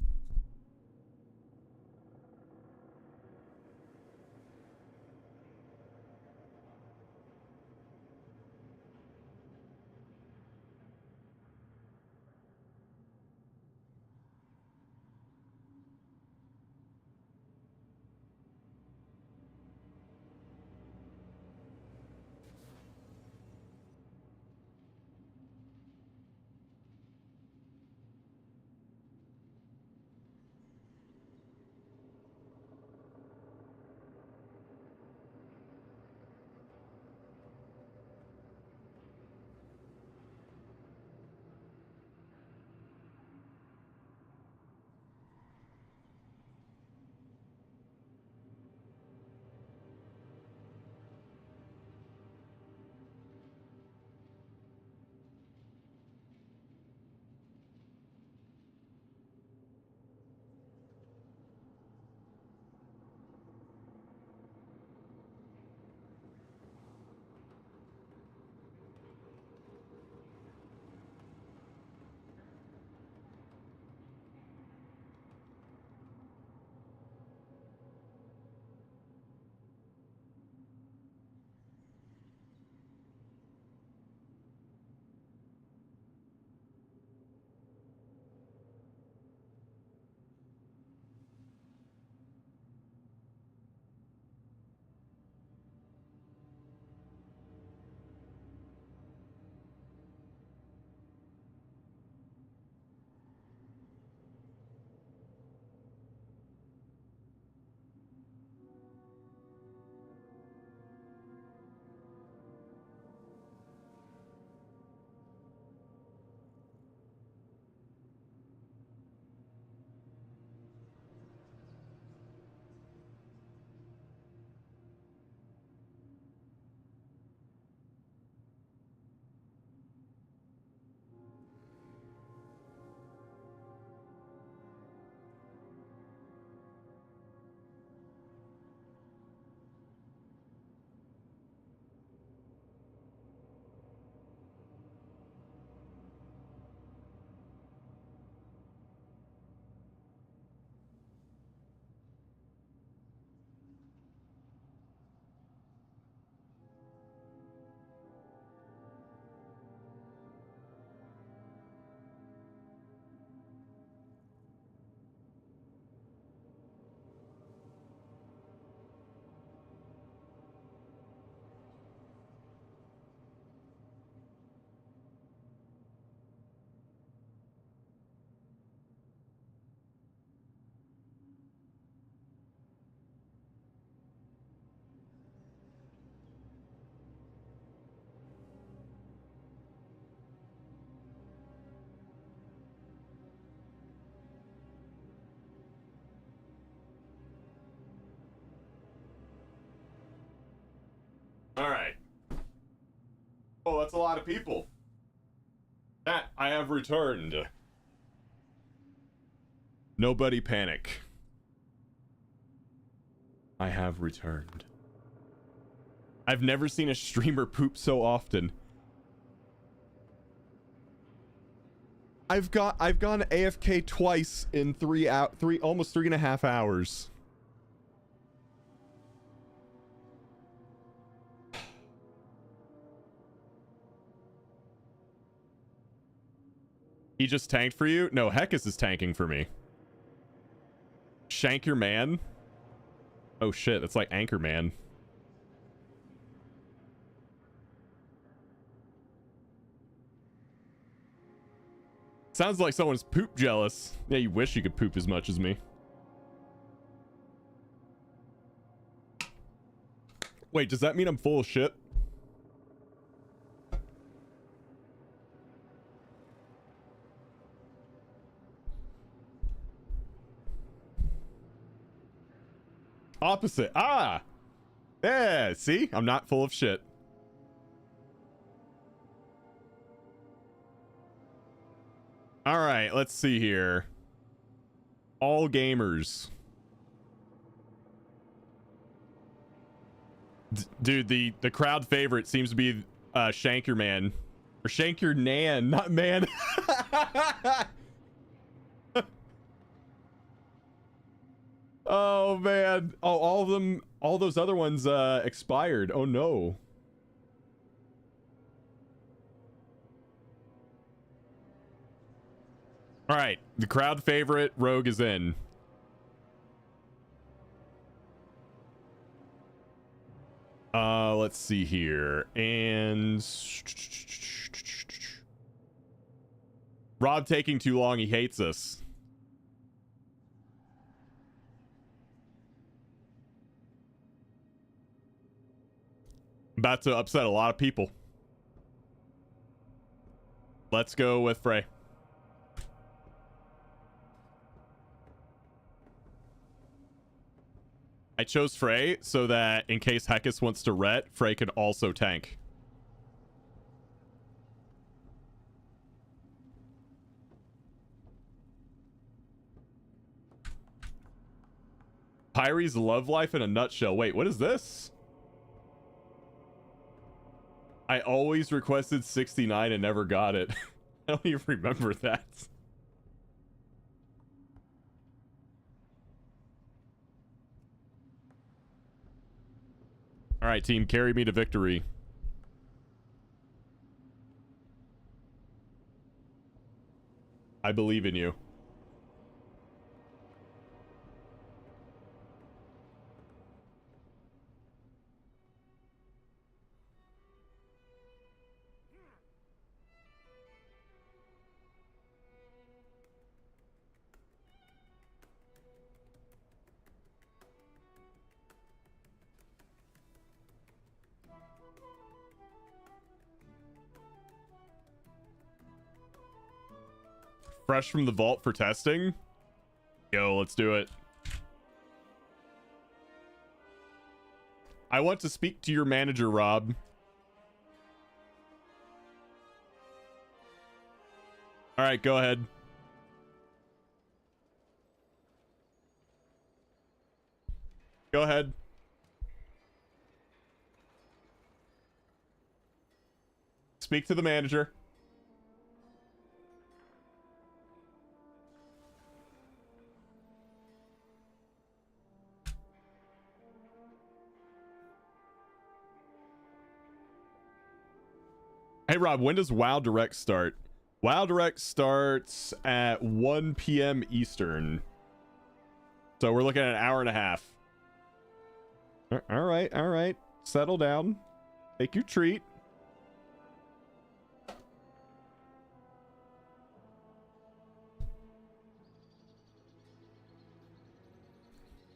All right. Oh, that's a lot of people. That I have returned. Nobody panic. I have returned. I've never seen a streamer poop so often. I've gone AFK twice in almost 3.5 hours. He just tanked for you? No, Heckus is tanking for me. Shank your man? Oh shit, that's like Anchor Man. Sounds like someone's poop jealous. Yeah, you wish you could poop as much as me. Wait, does that mean I'm full of shit? Opposite. Ah! Yeah, see? I'm not full of shit. All right, let's see here. All gamers. Dude, the crowd favorite seems to be Shank Your Man. Or Shank Your Nan, not man. Oh man. Oh, all of them, all those other ones expired. Oh no. All right, the crowd favorite Rogue is in. Let's see here. And Rob taking too long, he hates us. About to upset a lot of people. Let's go with Frey. I chose Frey so that in case Heckus wants to ret, Frey could also tank. Pyrie's love life in a nutshell. Wait, what is this? I always requested 69 and never got it. I don't even remember that. All right, team, carry me to victory. I believe in you. Fresh from the vault for testing? Yo, let's do it. I want to speak to your manager, Rob. All right, go ahead. Go ahead. Speak to the manager. Hey Rob, when does WoW Direct start? WoW Direct starts at 1 p.m. Eastern. So we're looking at an hour and a half. All right. Settle down. Take your treat.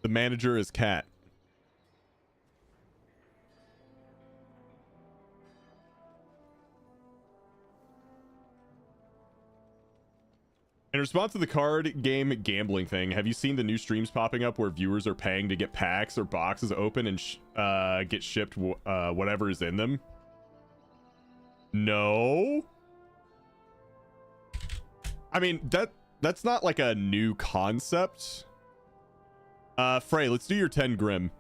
The manager is Cat. In response to the card game gambling thing, have you seen the new streams popping up where viewers are paying to get packs or boxes open and get shipped whatever is in them? No. I mean, that's not like a new concept. Frey, let's do your 10 Grim.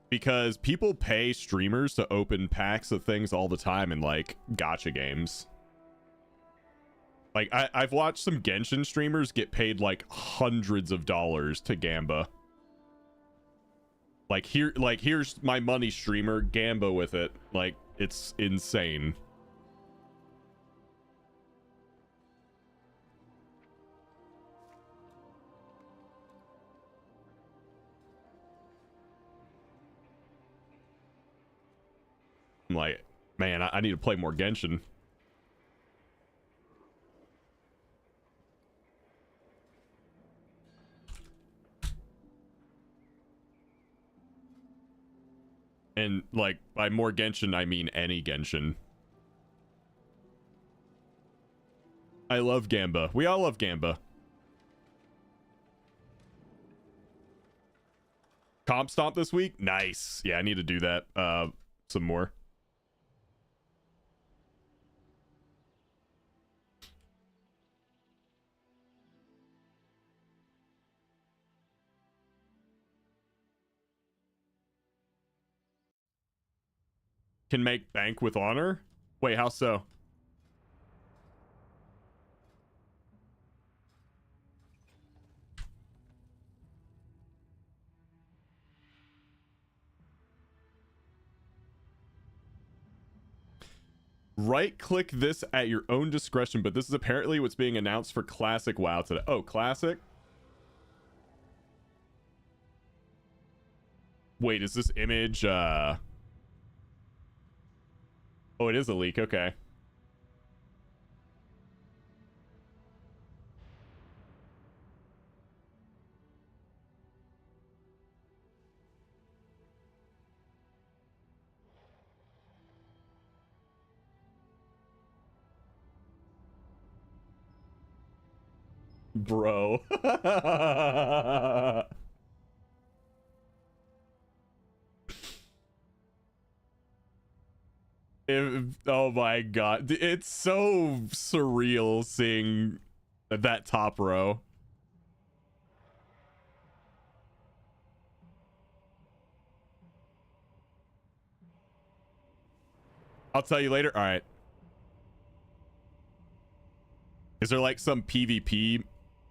Because people pay streamers to open packs of things all the time in like gacha games. Like I've watched some Genshin streamers get paid like hundreds of dollars to Gamba. Here's my money, streamer, Gamba with it. Like, it's insane. I'm like, man, I need to play more Genshin. And like by more Genshin, I mean any Genshin. I love Gamba. We all love Gamba. Comp stomp this week? Nice. Yeah, I need to do that some more. Can make bank with honor? Wait, how so? Right click this at your own discretion, but this is apparently what's being announced for Classic WoW today. Oh, Classic? Wait, is this image Oh, it is a leak. Okay. Bro. Oh my god, it's so surreal seeing that top row. I'll tell you later. All right. Is there like some PvP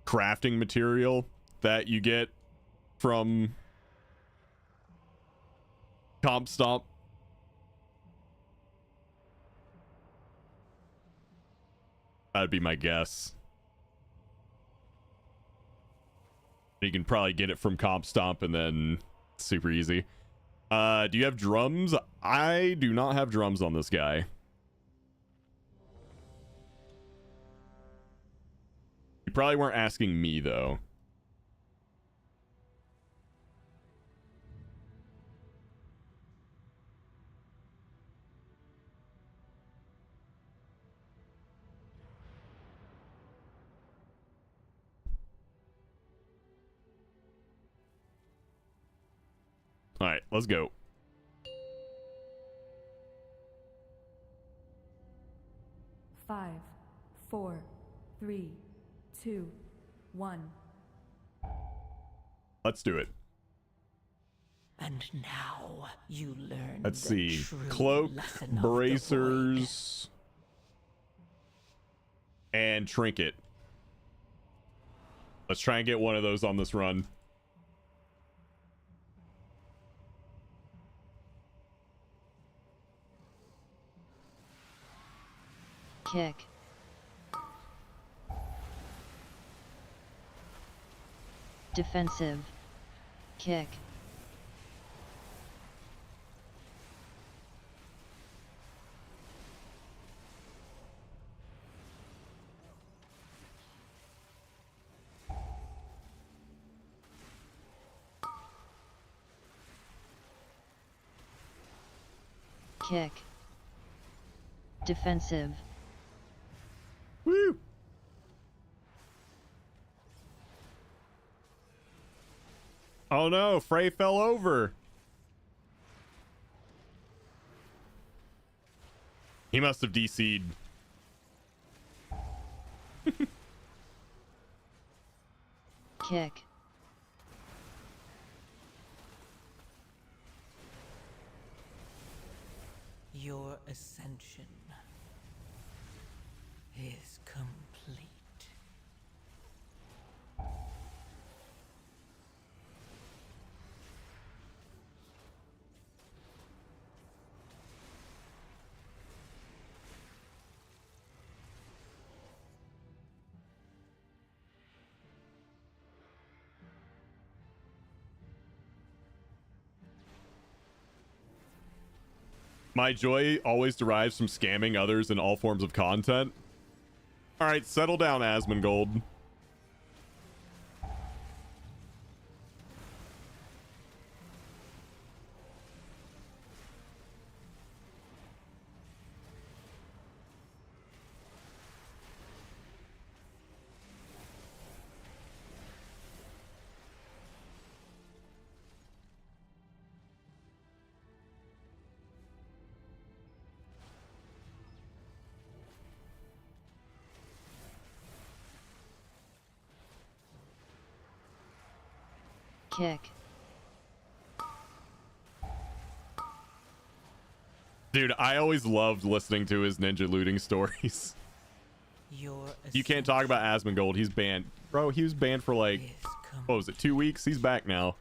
crafting material that you get from Comp Stomp? That'd be my guess. You can probably get it from Comp Stomp and then super easy. Do you have drums? I do not have drums on this guy. You probably weren't asking me though. All right, let's go. Five, 4, 3, 2, 1. Let's do it. And now you learn. Let's the see. true Cloak, lesson of the bracers, and trinket. Let's try and get one of those on this run. Kick. Defensive. Kick. Kick. Defensive. Woo! Oh no, Frey fell over. He must have DC'd. Kick. Your ascension is complete. My joy always derives from scamming others in all forms of content. All right, settle down, Asmongold. Kick. Dude, I always loved listening to his ninja looting stories. You can't talk about Asmongold. He's banned. Bro, he was banned for like, what was it, 2 weeks? He's back now.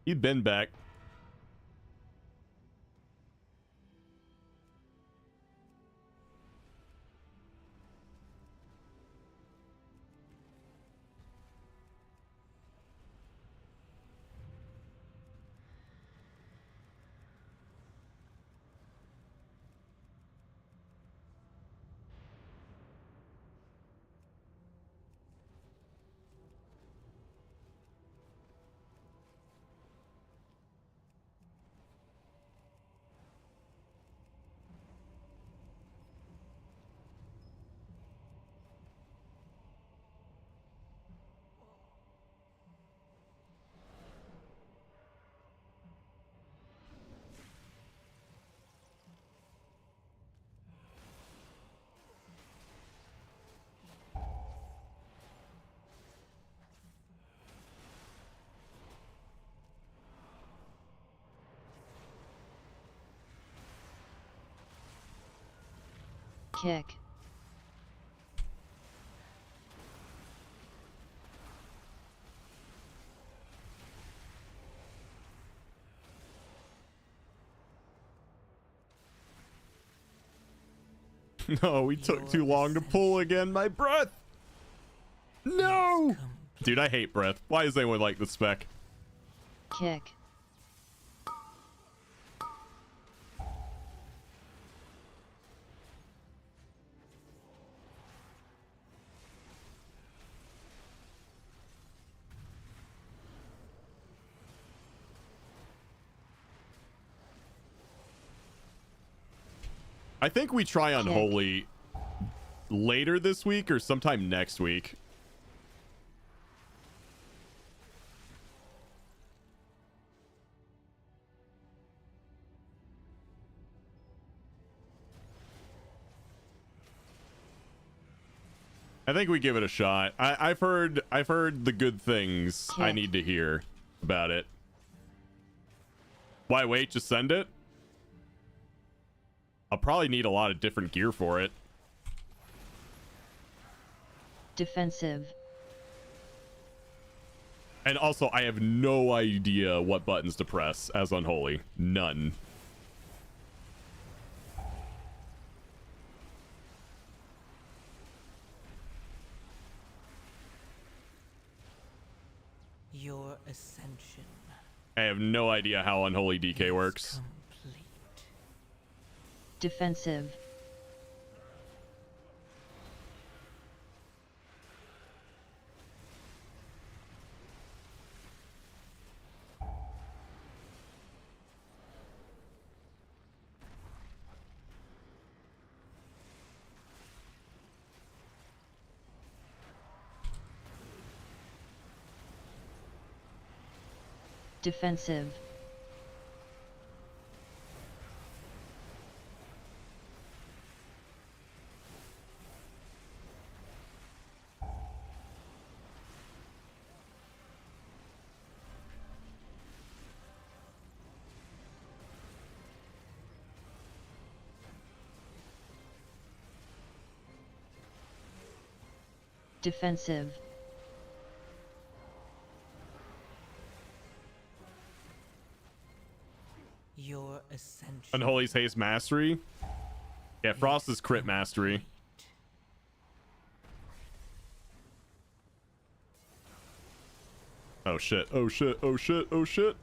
He'd been back. Kick. No, we took too long to pull again. My breath. No. Dude, I hate breath. Why does anyone like the spec? Kick. I think we try Unholy later this week or sometime next week. I think we give it a shot. I've heard the good things I need to hear about it. Why wait? Just send it? I'll probably need a lot of different gear for it. Defensive. And also, I have no idea what buttons to press as Unholy. None. Your ascension. I have no idea how Unholy DK works. Complete. Defensive. Defensive. Defensive. Your ascension. Unholy's haste mastery. Yeah, Frost is crit mastery. Oh shit, oh shit, oh shit, oh shit.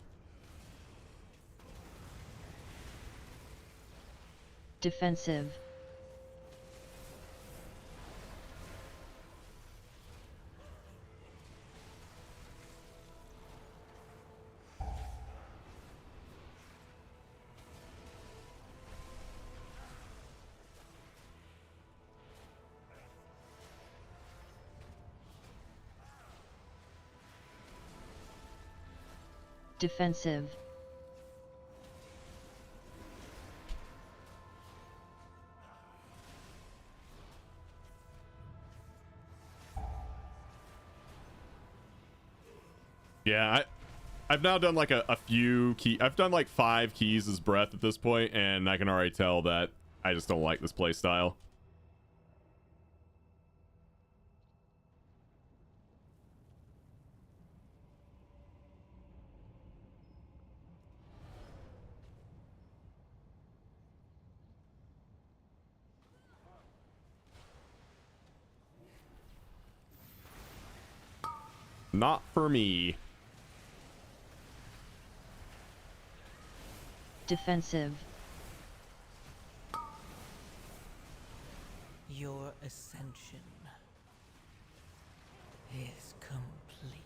Defensive. Defensive. Yeah, I've now done like a few key. I've done like 5 keys as breath at this point, and I can already tell that I just don't like this play style. Not for me. Defensive. Your ascension is complete.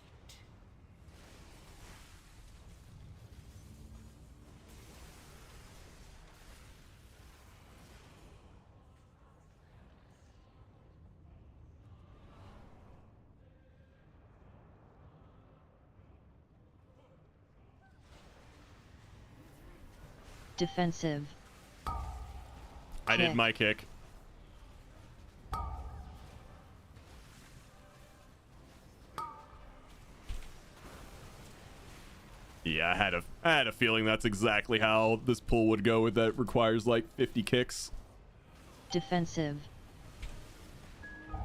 Defensive. I did Kick. my kick. Yeah, I had a feeling that's exactly how this pull would go. With that requires like 50 kicks. Defensive.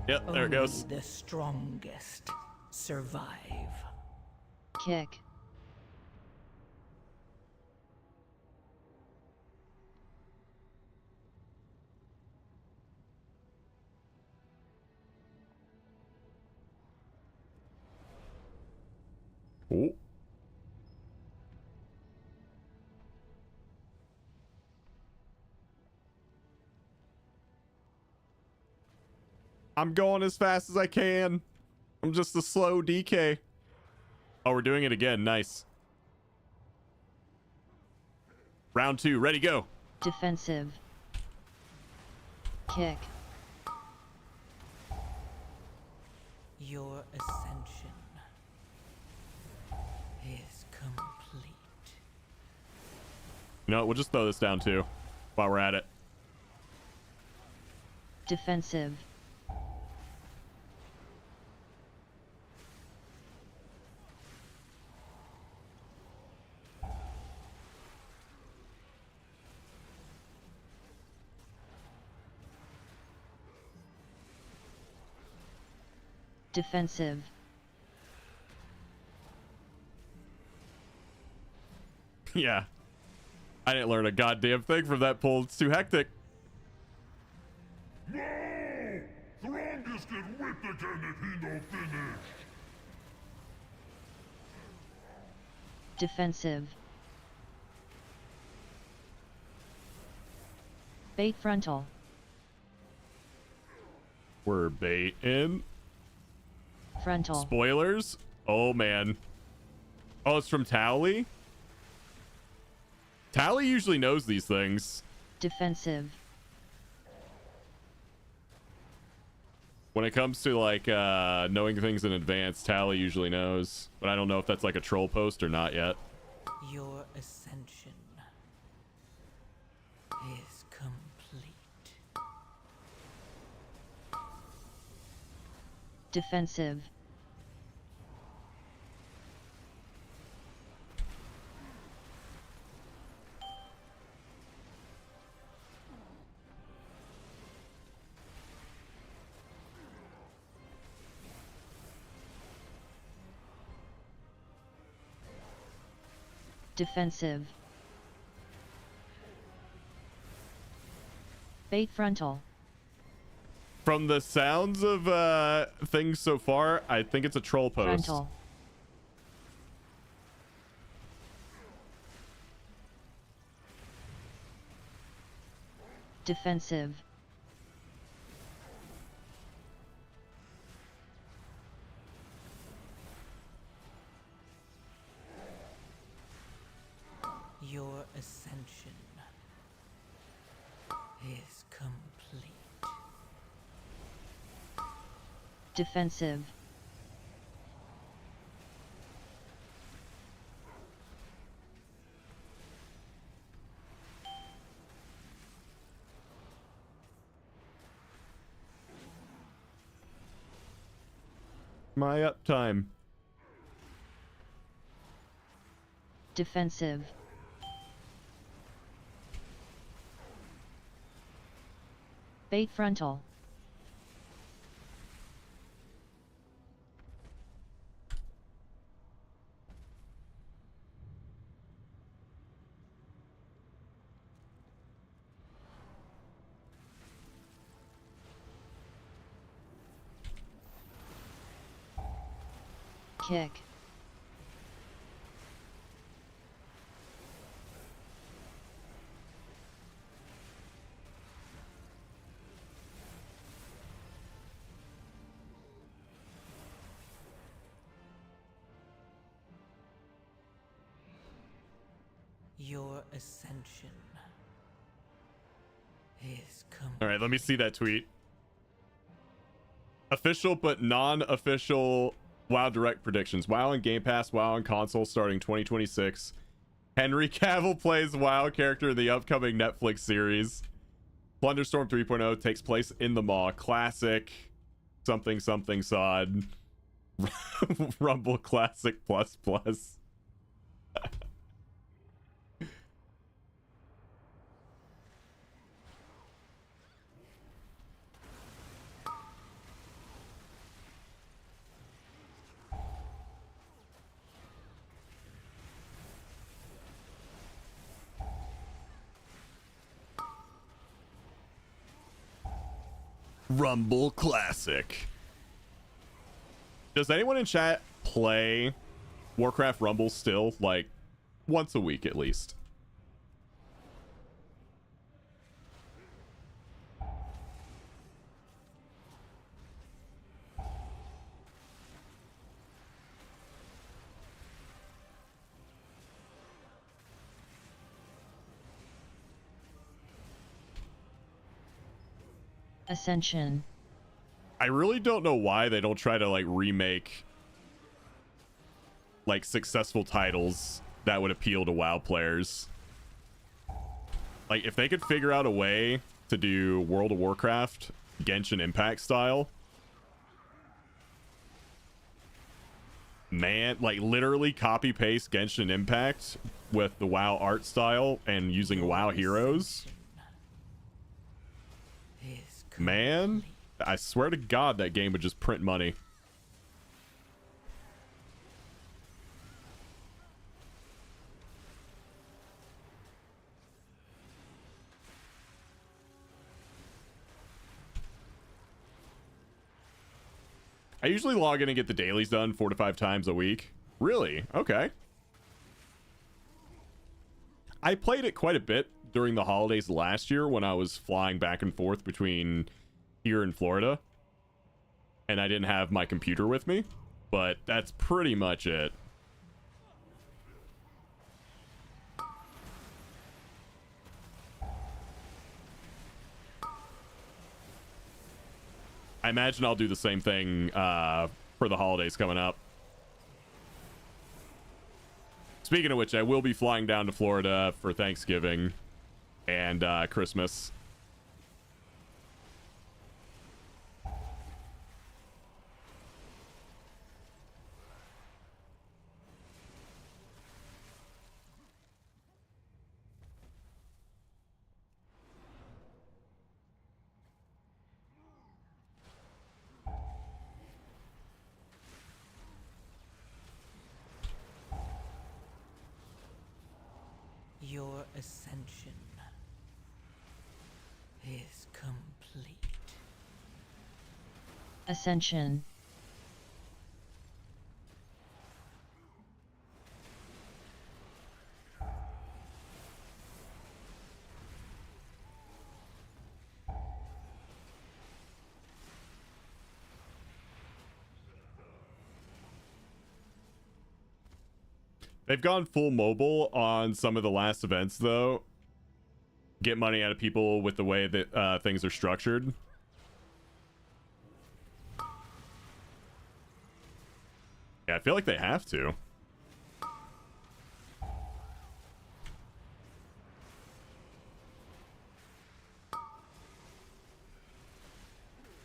Yep, there it goes. Only the strongest survive. Kick. Oh. I'm going as fast as I can. I'm just a slow DK. Oh, we're doing it again. Nice. Round 2, ready, go. Defensive. Kick. Your ascension is complete. You know what? We'll just throw this down too while we're at it. Defensive. Defensive. Yeah. I didn't learn a goddamn thing from that pull. It's too hectic. No! Throngis get whipped again if he no finish. Defensive. Bait frontal. We're baiting. Frontal. Spoilers? Oh, man. Oh, it's from Tally? Tally usually knows these things. Defensive. When it comes to, like, knowing things in advance, Tally usually knows. But I don't know if that's, like, a troll post or not yet. Your ascension is complete. Defensive. Defensive. Bait frontal. From the sounds of things so far, I think it's a troll post. Frontal. Defensive. Your ascension is complete. Defensive. My uptime. Defensive. Bait frontal. Kick. Your ascension is complete. All right, let me see that tweet. Official but non-official WoW Direct predictions. WoW on Game Pass, WoW on console starting 2026. Henry Cavill plays WoW character in the upcoming Netflix series. Plunderstorm 3.0 takes place in the Maw. Classic. Something something sod. Rumble Classic plus plus. Rumble Classic. Does anyone in chat play Warcraft Rumble still? Like, once a week at least. Ascension. I really don't know why they don't try to like remake like successful titles that would appeal to WoW players. Like if they could figure out a way to do World of Warcraft Genshin Impact style, man, like literally copy paste Genshin Impact with the WoW art style and using WoW heroes, man, I swear to God that game would just print money. I usually log in and get the dailies done 4 to 5 times a week. Really? Okay. I played it quite a bit during the holidays last year when I was flying back and forth between here and Florida, and I didn't have my computer with me, but that's pretty much it. I imagine I'll do the same thing for the holidays coming up. Speaking of which, I will be flying down to Florida for Thanksgiving and Christmas. Your ascension is complete. Ascension. They've gone full mobile on some of the last events, though. Get money out of people with the way that things are structured. Yeah, I feel like they have to.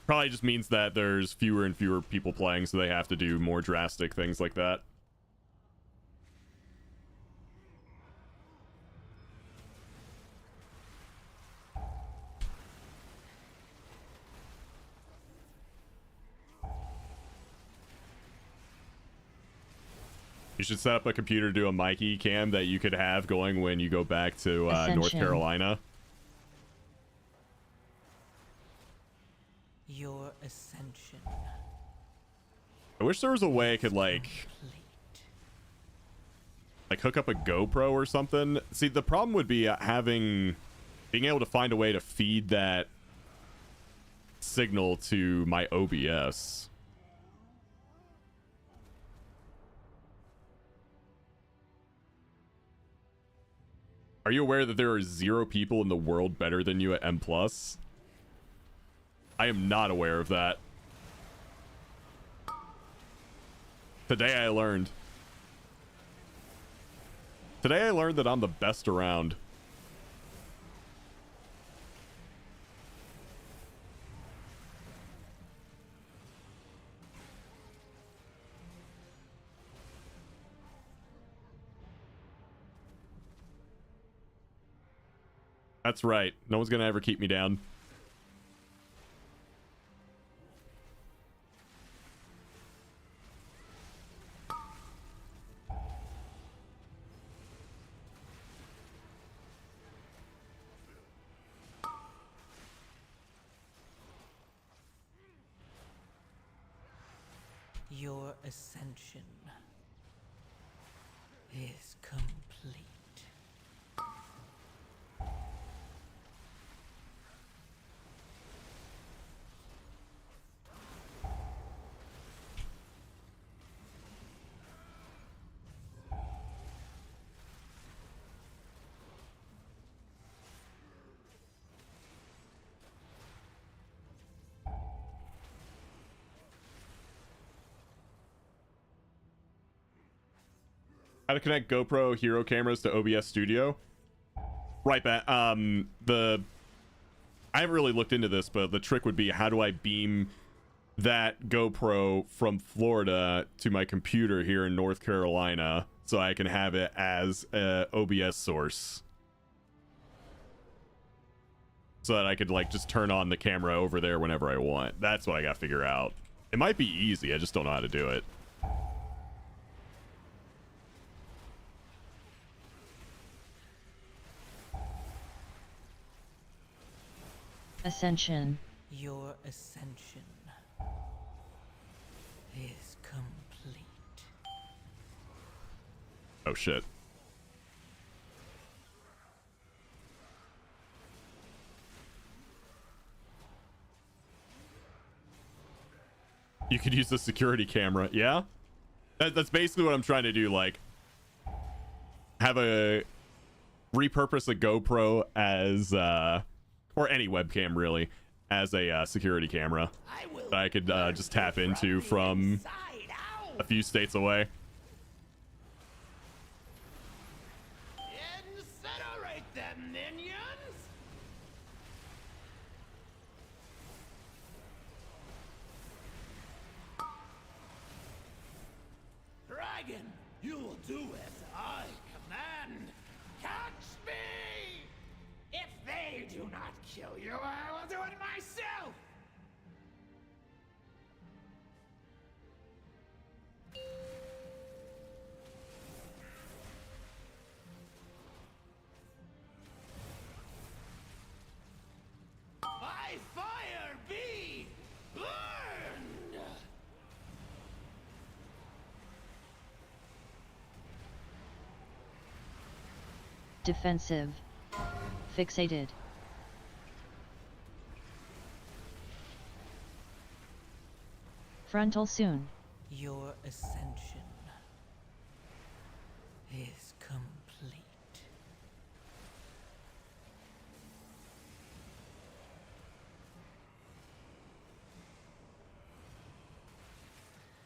Probably just means that there's fewer and fewer people playing, so they have to do more drastic things like that. You should set up a computer to do a Mikey cam that you could have going when you go back to North Carolina. Your ascension. I wish there was a way I could like hook up a GoPro or something. See, the problem would be being able to find a way to feed that signal to my OBS. Are you aware that there are 0 people in the world better than you at M+? I am not aware of that. Today I learned. Today I learned that I'm the best around. That's right. No one's gonna ever keep me down. Your ascension is complete. How to connect GoPro Hero cameras to OBS Studio. Right back. I haven't really looked into this, but the trick would be, how do I beam that GoPro from Florida to my computer here in North Carolina so I can have it as a OBS source, so that I could like just turn on the camera over there whenever I want. That's what I gotta figure out. It might be easy, I just don't know how to do it. Ascension. Your ascension is complete. Oh shit. You could use the security camera. Yeah, that's basically what I'm trying to do. Like, have a repurpose a GoPro as or any webcam really as a security camera that I could just tap into from a few states away. Incinerate them, minions! Dragon, you will do as I command. Catch me! If they do not kill you, I will do it myself! By fire be burned! Defensive. Fixated. Frontal soon. Your ascension is complete.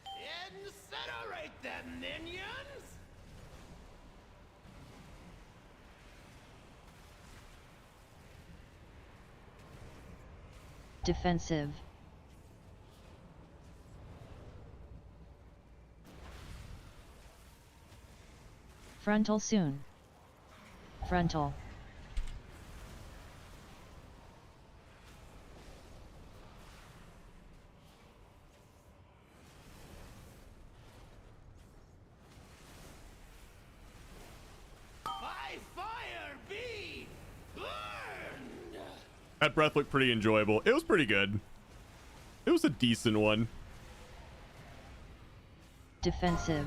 Incinerate them, minions! Defensive. Frontal soon. Frontal. By fire be burned! That breath looked pretty enjoyable. It was pretty good. It was a decent one. Defensive.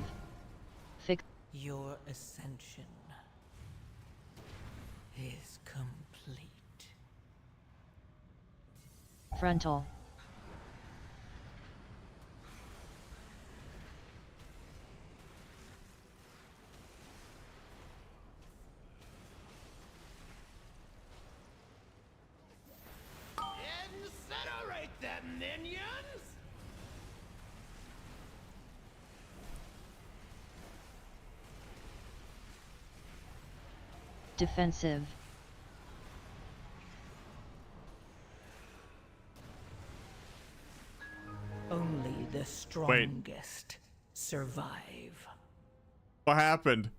Fix. Your ascension is complete. Frontal. Incinerate them, minions! Defensive. Only the strongest survive. What happened?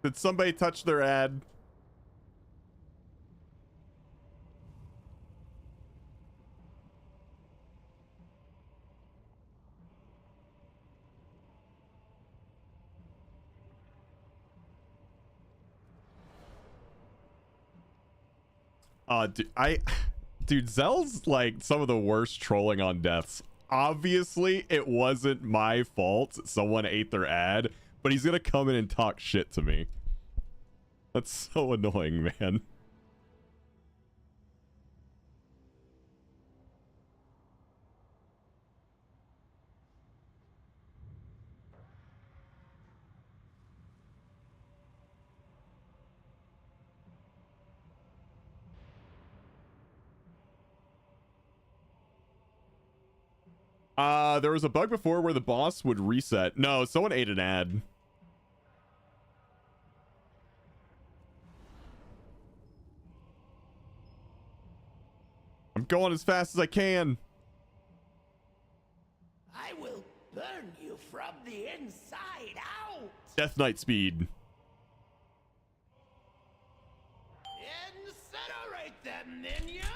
Did somebody touch their ad? Dude, Zell's like some of the worst trolling on deaths. Obviously, it wasn't my fault. Someone ate their ad, but he's gonna come in and talk shit to me. That's so annoying, man. There was a bug before where the boss would reset. No, someone ate an ad. I'm going as fast as I can. I will burn you from the inside out! Death Knight speed. Incinerate them, minions!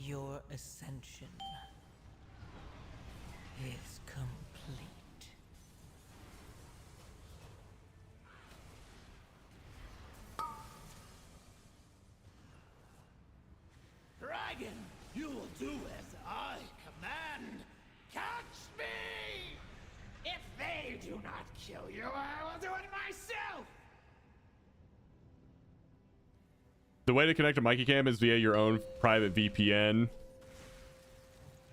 Your ascension is complete. Dragon, you will do as I command. kill you, I will do it myself! The way to connect to Mikey Cam is via your own private VPN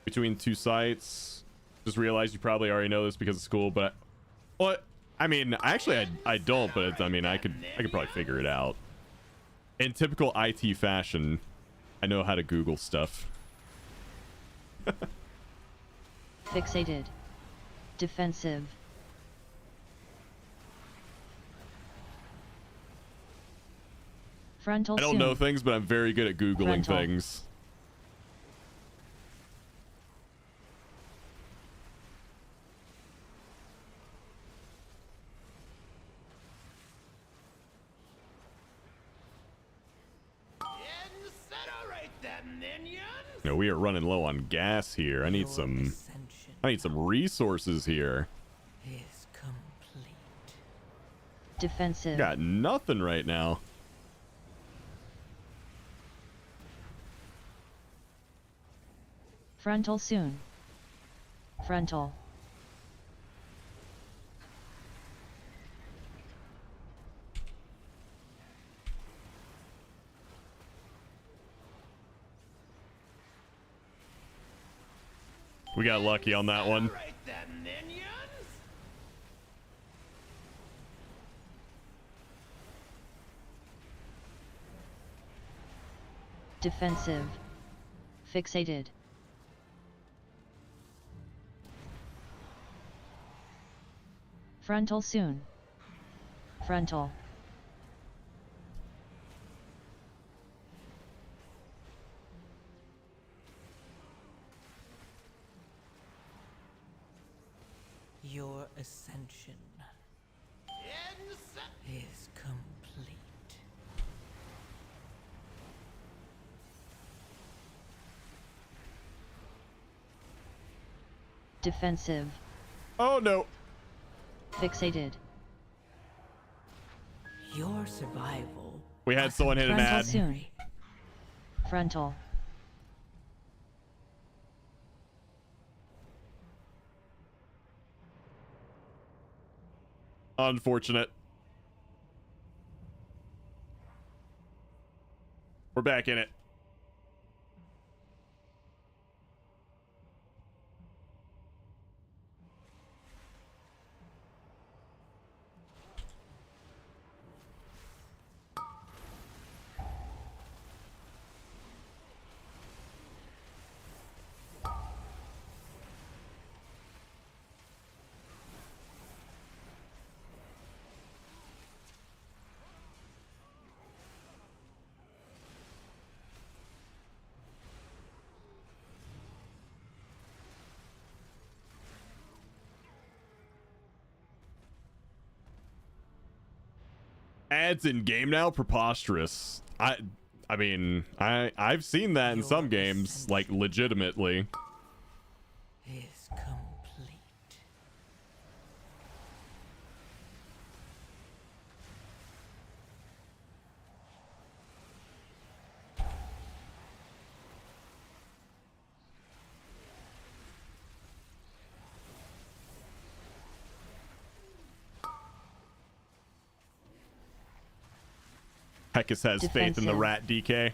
between two sites. Just realized you probably already know this because of school, but what? I mean, actually, I don't, but I mean, I could probably figure it out. In typical IT fashion, I know how to Google stuff. Fixated. Defensive. Frontal I don't soon. know things, but I'm very good at Googling Frontal. things. Incinerate them, minions! You know, we are running low on gas here. I need some resources here. Is complete. Defensive. Got nothing right now. Frontal soon. Frontal. We got lucky on that one. Incinerate them, minions! Defensive. Fixated. Frontal soon. Frontal. Your ascension is complete. Defensive. Oh no. Fixated. Your survival. We had someone hit an Frontal ad. soon. Frontal. Unfortunate. We're back in it. Ads in game now? Preposterous. I mean, I've seen that in some games, like legitimately. Is complete. Heckus has faith in the Defensive. rat DK.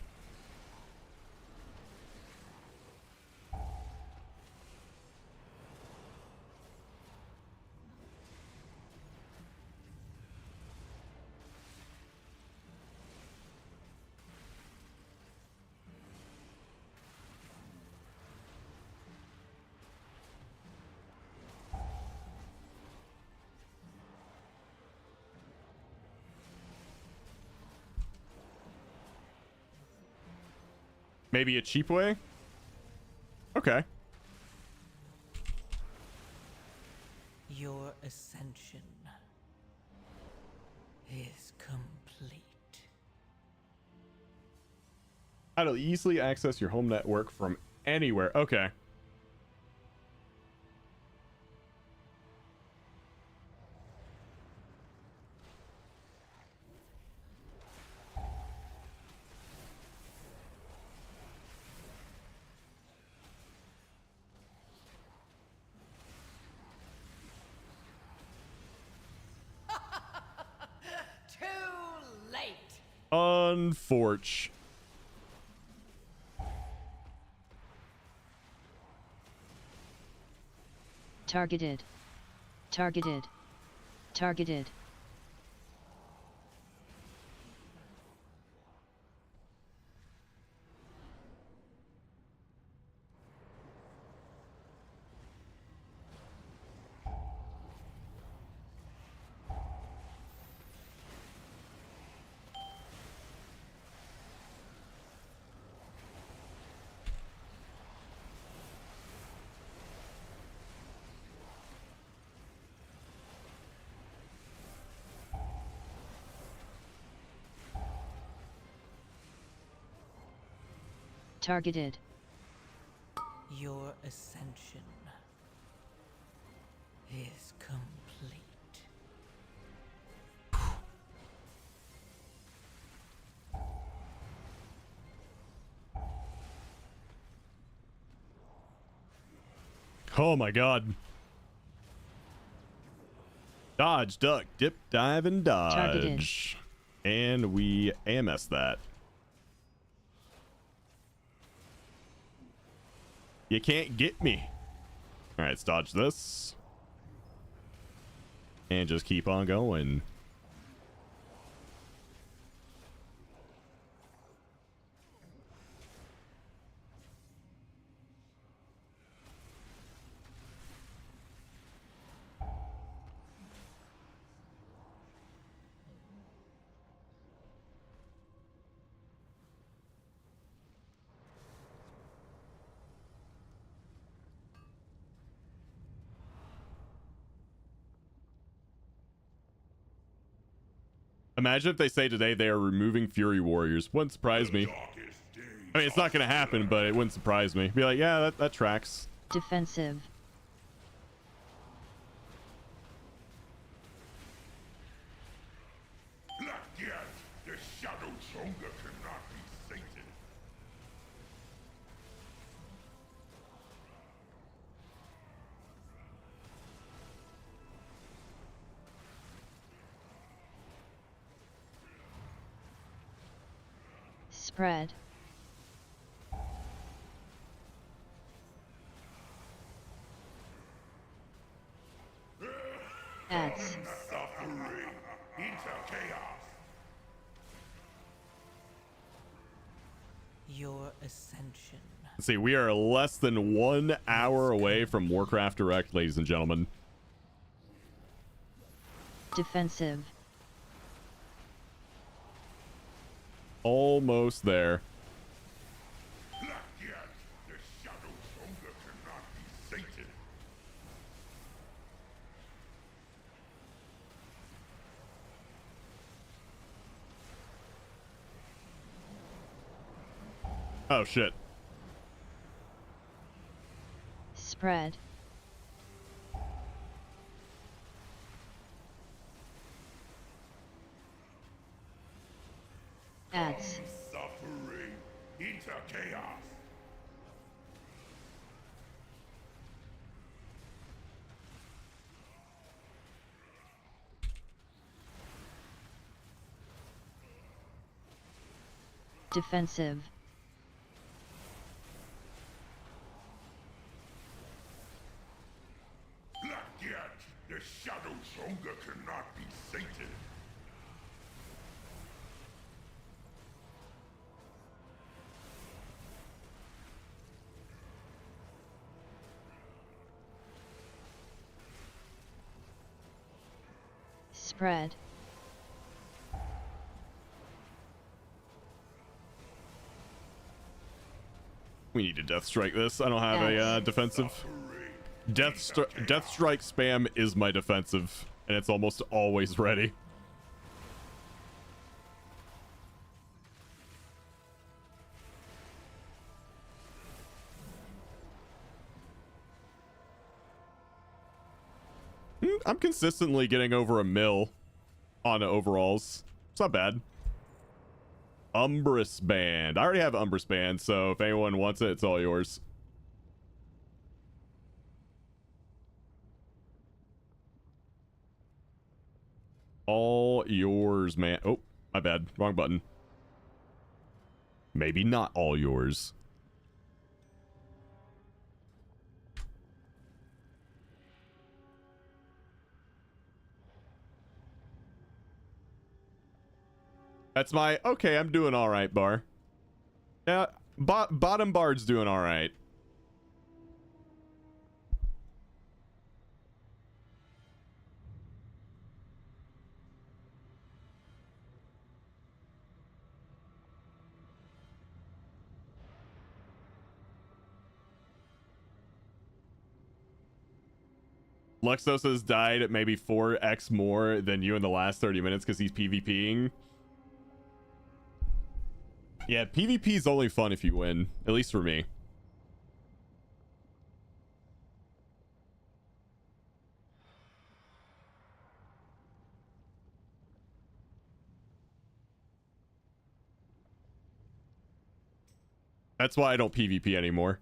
Maybe a cheap way? Okay. Your ascension is complete. How to easily access your home network from anywhere. Okay. Unfortunate. Targeted. Targeted. Targeted. Targeted. Your ascension is complete. Oh my god. Dodge, duck, dip, dive, and dodge. Targeted. And we AMS that. You can't get me. All right, let's dodge this. And just keep on going. Imagine if they say today they are removing Fury Warriors. Wouldn't surprise me. I mean, it's not going to happen, but it wouldn't surprise me. Be like, yeah, that tracks. Defensive. Not yet. The Shadow Chonga cannot be sated. Spread. Ads. Suffering into chaos. Your ascension. Let's see, we are less than 1 hour away from Warcraft Direct, ladies and gentlemen. Defensive. Almost there. Not yet. The Shadow Chonga cannot be sated. Oh, shit. Spread. Ads. Suffering into chaos. Defensive. Not yet. The Shadow Chonga cannot be sated. Spread. We need to death strike this. I don't have a defensive. Death strike spam is my defensive, and it's almost always ready. I'm consistently getting over a mil on overalls. It's not bad. Umbrus Band. I already have Umbrus Band, so if anyone wants it, it's all yours. All yours, man. Oh, my bad. Wrong button. Maybe not all yours. That's my okay, I'm doing all right bar. Yeah, bottom bard's doing all right. Luxos has died at maybe 4x more than you in the last 30 minutes because he's PvPing. Yeah, PvP is only fun if you win, at least for me. That's why I don't PvP anymore.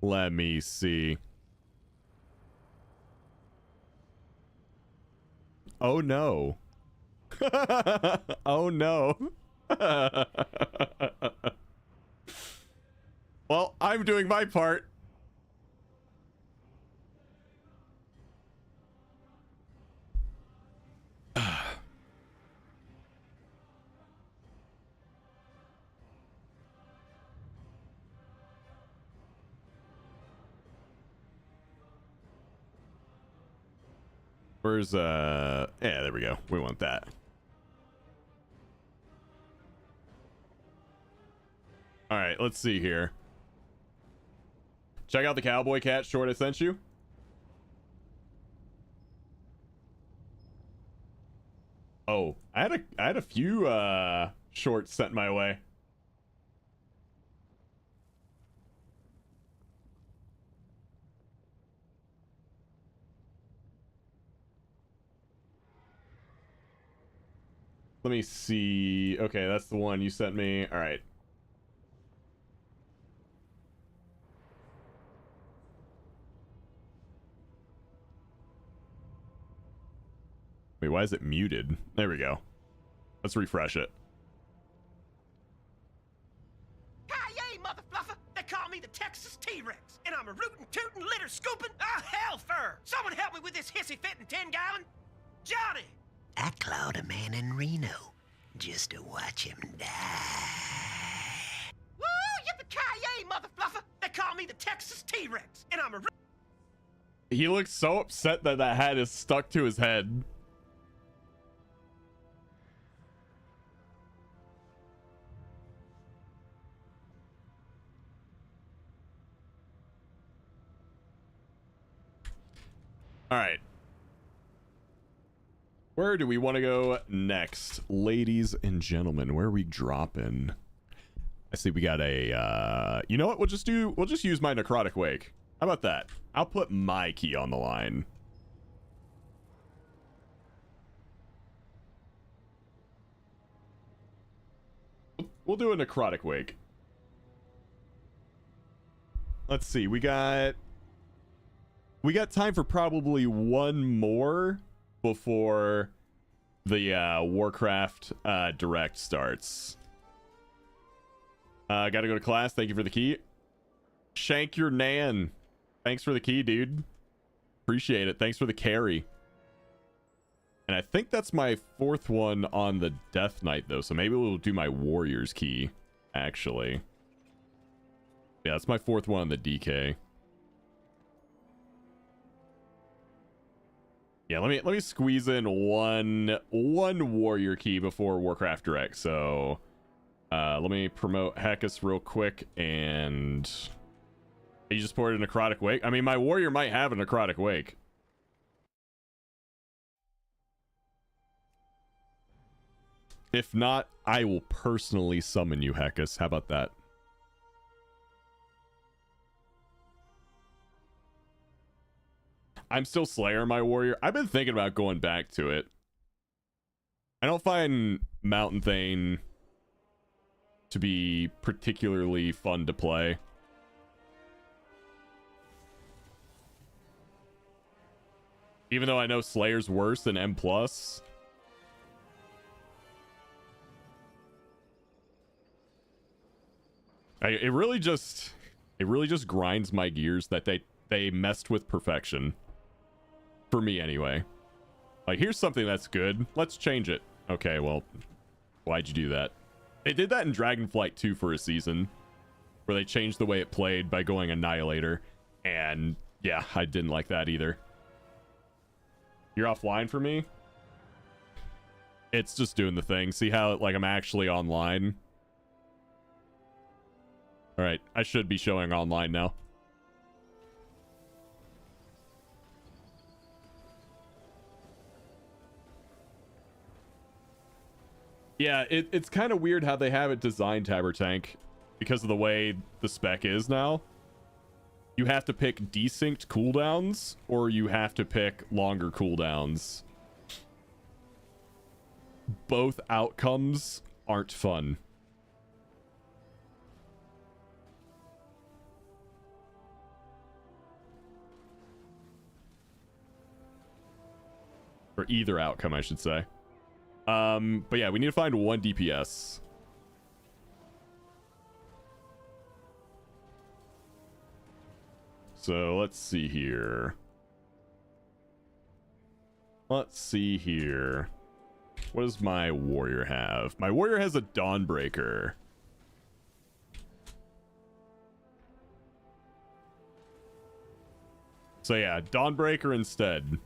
Let me see. Oh no. Oh no. Well, I'm doing my part. Where's yeah, there we go. We want that. All right, let's see here. Check out the cowboy cat short I sent you. Oh, I had a few shorts sent my way. Let me see. Okay, that's the one you sent me. All right. Wait, why is it muted? There we go. Let's refresh it. Hi-yay, mother fluffer! They call me the Texas T-Rex, and I'm a rootin' tootin' litter scooping hell fur! Someone help me with this hissy fitting 10-gallon! Johnny! I clawed a man in Reno just to watch him die. Woo! Yippee-ki-yay, mother fluffer! They call me the Texas T-Rex, and I'm a He looks so upset that that hat is stuck to his head. All right. Where do we want to go next, ladies and gentlemen? Where are we dropping? I see we got a you know what? We'll just use my necrotic wake. How about that? I'll put my key on the line. We'll do a necrotic wake. Let's see. We got time for probably one more before the Warcraft direct starts. Gotta go to class. Thank you for the key. Shank your nan. Thanks for the key, dude. Appreciate it. Thanks for the carry. And I think that's my fourth one on the Death Knight, though. So maybe we'll do my Warrior's key, actually. Yeah, that's my fourth one on the DK. Yeah, let me squeeze in one warrior key before Warcraft Direct. So let me promote Heckus real quick, and you just poured a necrotic wake. I mean, my warrior might have a necrotic wake. If not, I will personally summon you, Heckus. How about that? I'm still Slayer, my warrior. I've been thinking about going back to it. I don't find Mountain Thane to be particularly fun to play. Even though I know Slayer's worse than M+. It really just grinds my gears that they messed with perfection. For me, anyway. Like, here's something that's good. Let's change it. Okay, well, why'd you do that? They did that in Dragonflight 2 for a season, where they changed the way it played by going Annihilator. And, yeah, I didn't like that either. You're offline for me? It's just doing the thing. See how, like, I'm actually online? Alright, I should be showing online now. Yeah, it's kind of weird how they have it designed, Tabber Tank, because of the way the spec is now. You have to pick desynced cooldowns, or you have to pick longer cooldowns. Both outcomes aren't fun. Or either outcome, I should say. But yeah, we need to find 1 DPS. So let's see here. Let's see here. What does my warrior have? My warrior has a Dawnbreaker. So yeah, Dawnbreaker instead.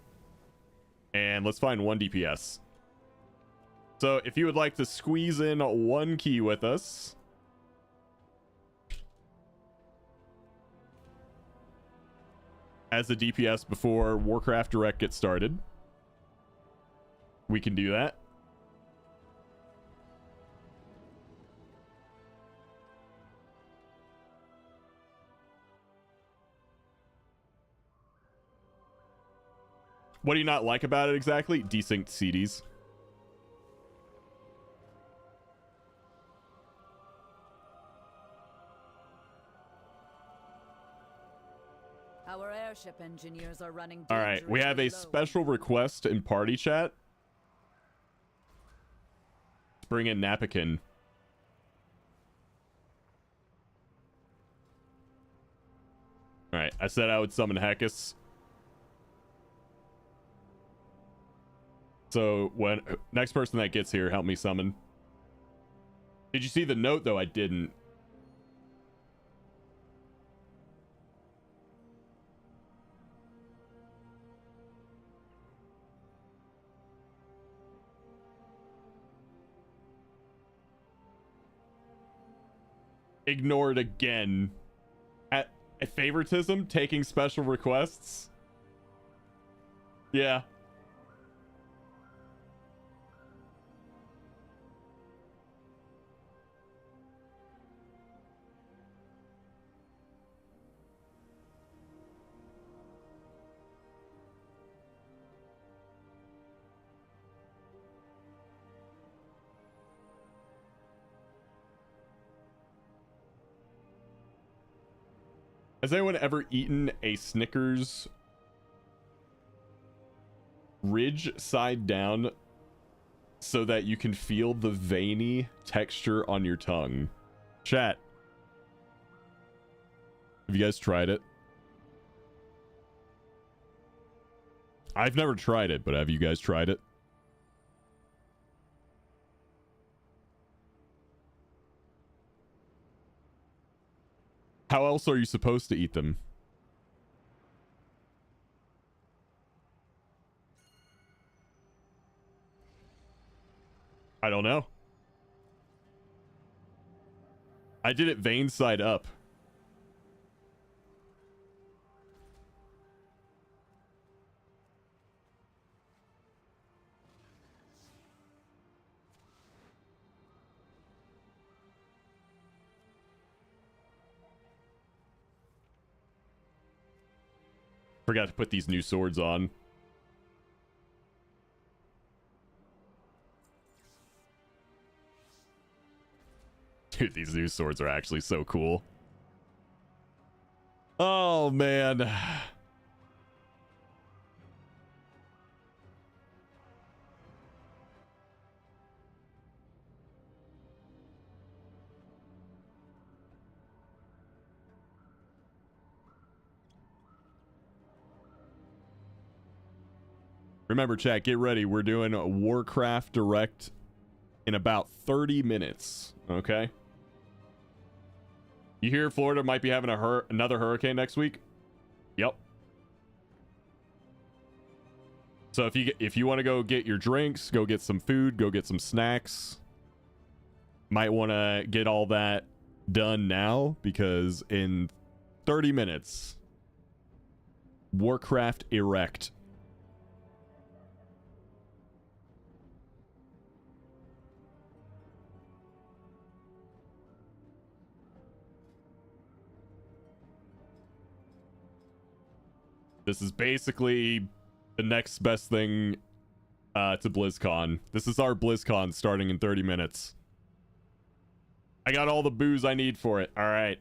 And let's find 1 DPS. So if you would like to squeeze in 1 key with us, as a DPS before Warcraft Direct gets started, we can do that. What do you not like about it exactly? Desynced CDs. Our airship engineers are running. All right, we have a special request in party chat. Let's bring in Napakin. All right, I said I would summon Hekis. So when next person that gets here, help me summon. Did you see the note though? I didn't. Ignored again. At favoritism, taking special requests. Yeah. Has anyone ever eaten a Snickers ridge side down so that you can feel the veiny texture on your tongue? Chat. Have you guys tried it? I've never tried it, but have you guys tried it? How else are you supposed to eat them? I don't know. I did it vein side up. Forgot to put these new swords on. Dude, these new swords are actually so cool. Oh, man. Remember, chat, get ready. We're doing a Warcraft Direct in about 30 minutes, okay? You hear Florida might be having another hurricane next week? Yep. So if you want to go get your drinks, go get some food, go get some snacks, might want to get all that done now, because in 30 minutes, Warcraft Erect. This is basically the next best thing to BlizzCon. This is our BlizzCon starting in 30 minutes. I got all the booze I need for it. All right.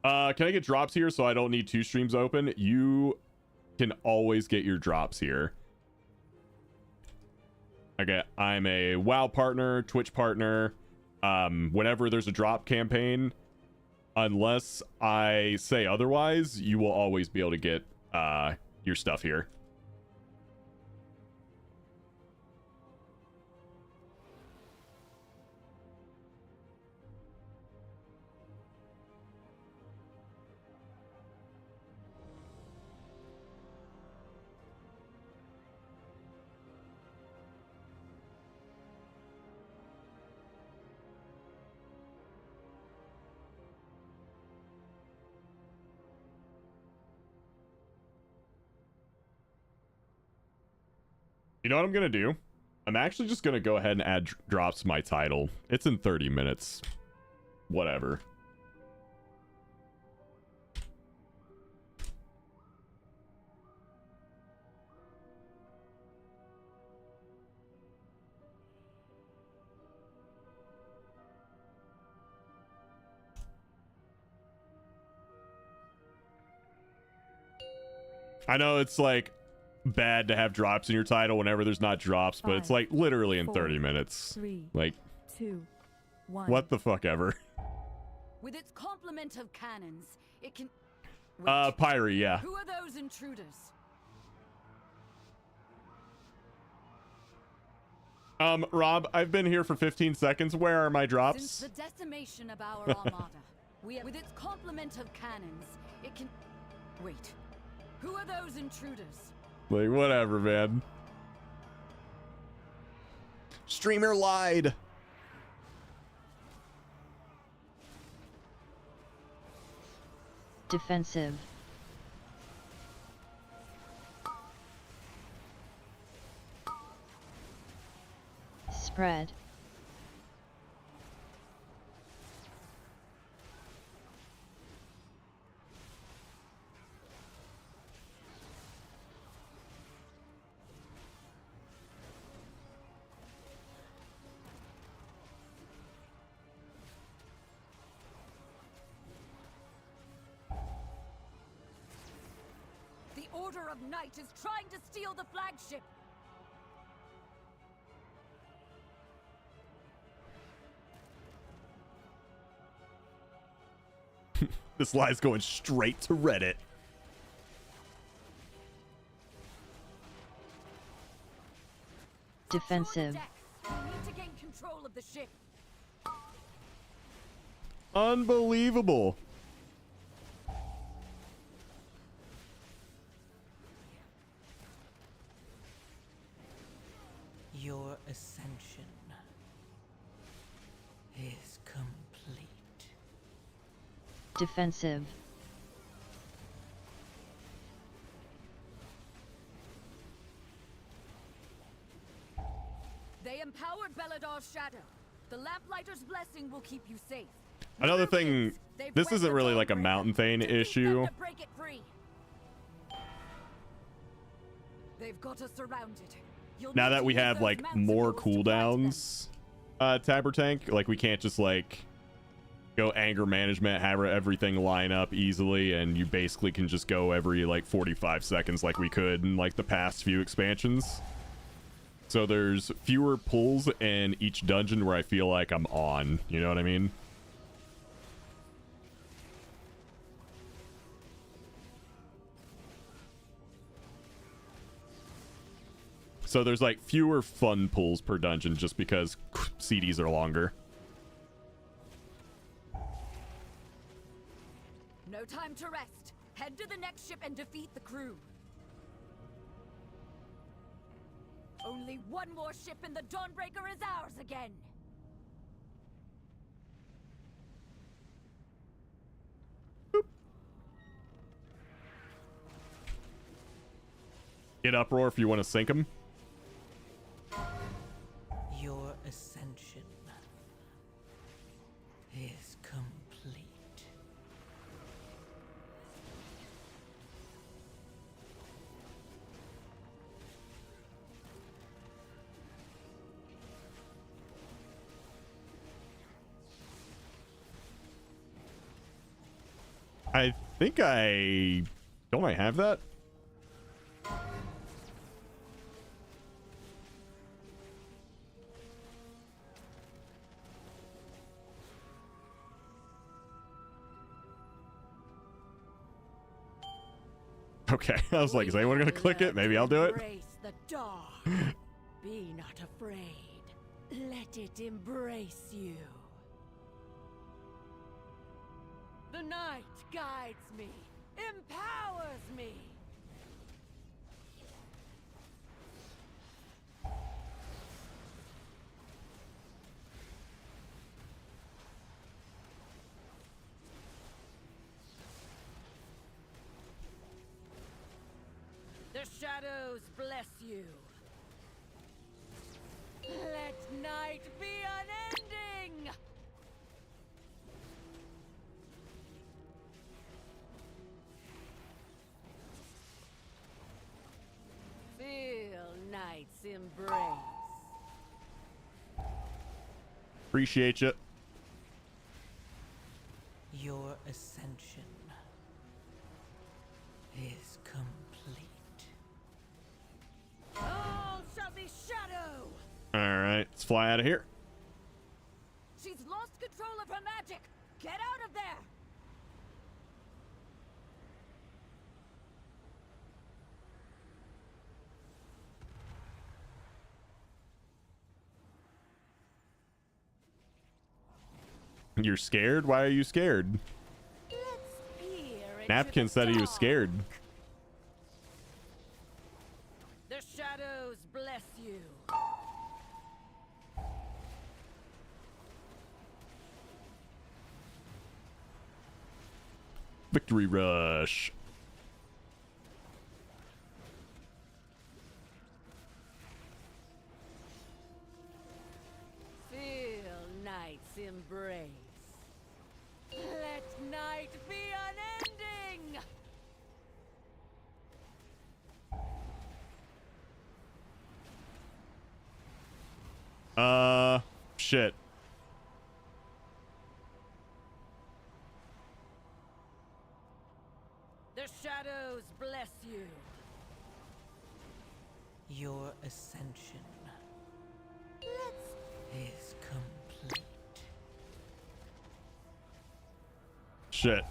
Can I get drops here so I don't need 2 streams open? You can always get your drops here. Okay, I'm a WoW partner, Twitch partner. Whenever there's a drop campaign, unless I say otherwise, you will always be able to get your stuff here. You know what I'm gonna do? I'm actually just gonna go ahead and add drops to my title. It's in 30 minutes. Whatever. I know it's like bad to have drops in your title whenever there's not drops, but it's like literally in 30 minutes. 3, like 2, 1. What the fuck ever. With its complement of cannons, it can... Pyrie, yeah. Who are those intruders? Rob, I've been here for 15 seconds. Where are my drops? Since the decimation of our armada, with its complement of cannons, it can... Wait. Who are those intruders? Like, whatever, man. Streamer lied. Defensive. Spread. The Order of Night is trying to steal the flagship. This lie's going straight to Reddit. Defensive. We need to gain control of the ship. Unbelievable. Your ascension is complete. Defensive. They empowered Belladar's shadow. The Lamplighter's blessing will keep you safe. Another thing, this isn't really like a Mountain Thane issue. Break it free. They've got us surrounded. now that we have like more cooldowns, Tabber Tank, like we can't just like go anger management, have everything line up easily, and you basically can just go every like 45 seconds like we could in like the past few expansions. So there's fewer pulls in each dungeon where I feel like I'm on, you know what I mean? So there's like fewer fun pulls per dungeon just because CDs are longer. No time to rest. Head to the next ship and defeat the crew. Only one more ship and the Dawnbreaker is ours again. Get Uproar if you want to sink them. Your ascension is complete. I think don't I have that? Okay, I was like, is anyone gonna click it? Maybe I'll do it. Embrace the dark. Be not afraid. Let it embrace you. The night guides me, empowers me. The shadows bless you. Let night be unending. Feel night's embrace. Appreciate you. Your ascension is complete. All shall be shadow. All right, let's fly out of here. She's lost control of her magic. Get out of there. You're scared? Why are you scared? Let's peer into Napkin the said he was dark. scared. The shadows bless you. Victory rush. Feel night's embrace. Let night be unending. Shit. The shadows bless you. Your ascension is complete. Shit.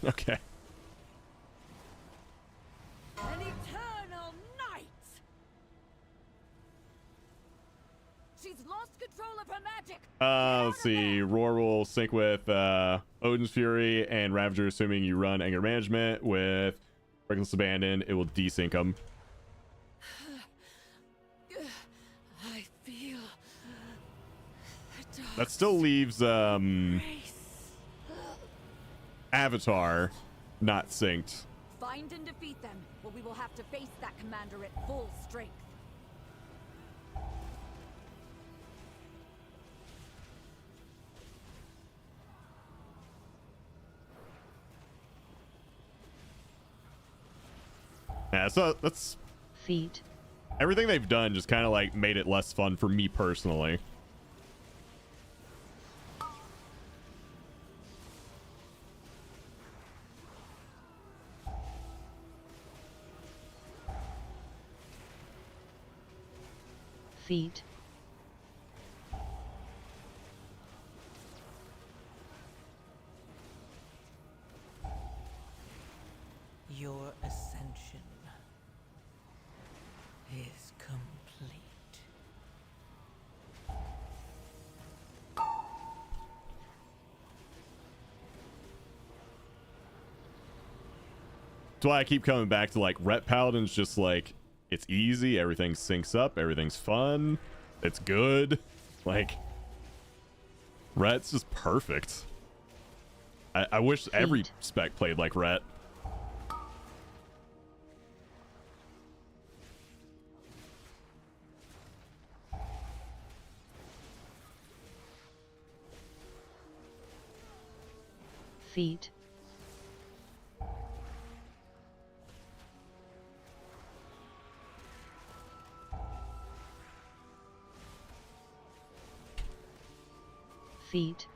Okay. An eternal night. She's lost control of her magic. Let's see. Roar will sync with Odin's Fury and Ravager, assuming you run anger management. With Reckless Abandon, it will desync them. I feel the That still leaves Avatar not synced. Find and defeat them, or we will have to face that commander at full strength. Yeah, so that's Feet. Everything they've done just kind of like made it less fun for me personally. Feet. Your ascension is complete. That's why I keep coming back to like Ret Paladin's just like, it's easy, everything syncs up, everything's fun, it's good. Like, Ret's just perfect. I wish every spec played like Ret. Feet. Feet.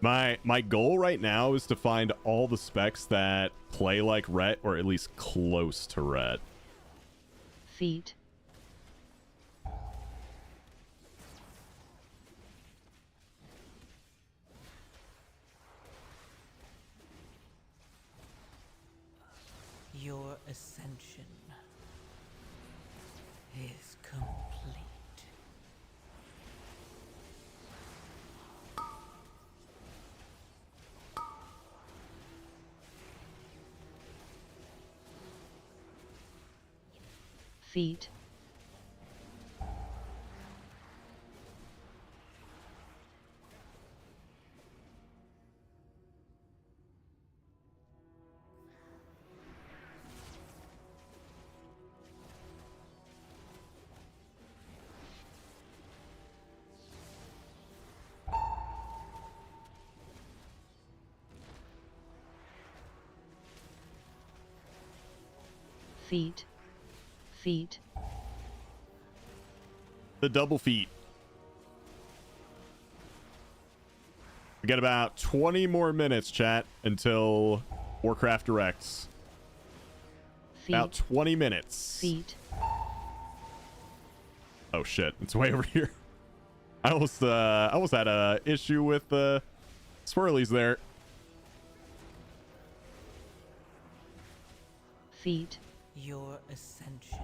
My goal right now is to find all the specs that play like Ret, or at least close to Ret. Feet. Your ascension is complete. Feet. Feet. Feet. The double feet. We got about 20 more minutes, chat, until Warcraft Directs. Feet. About 20 minutes. Feet. Oh shit, it's way over here. I almost had a issue with the swirlies there. Feet. Your ascension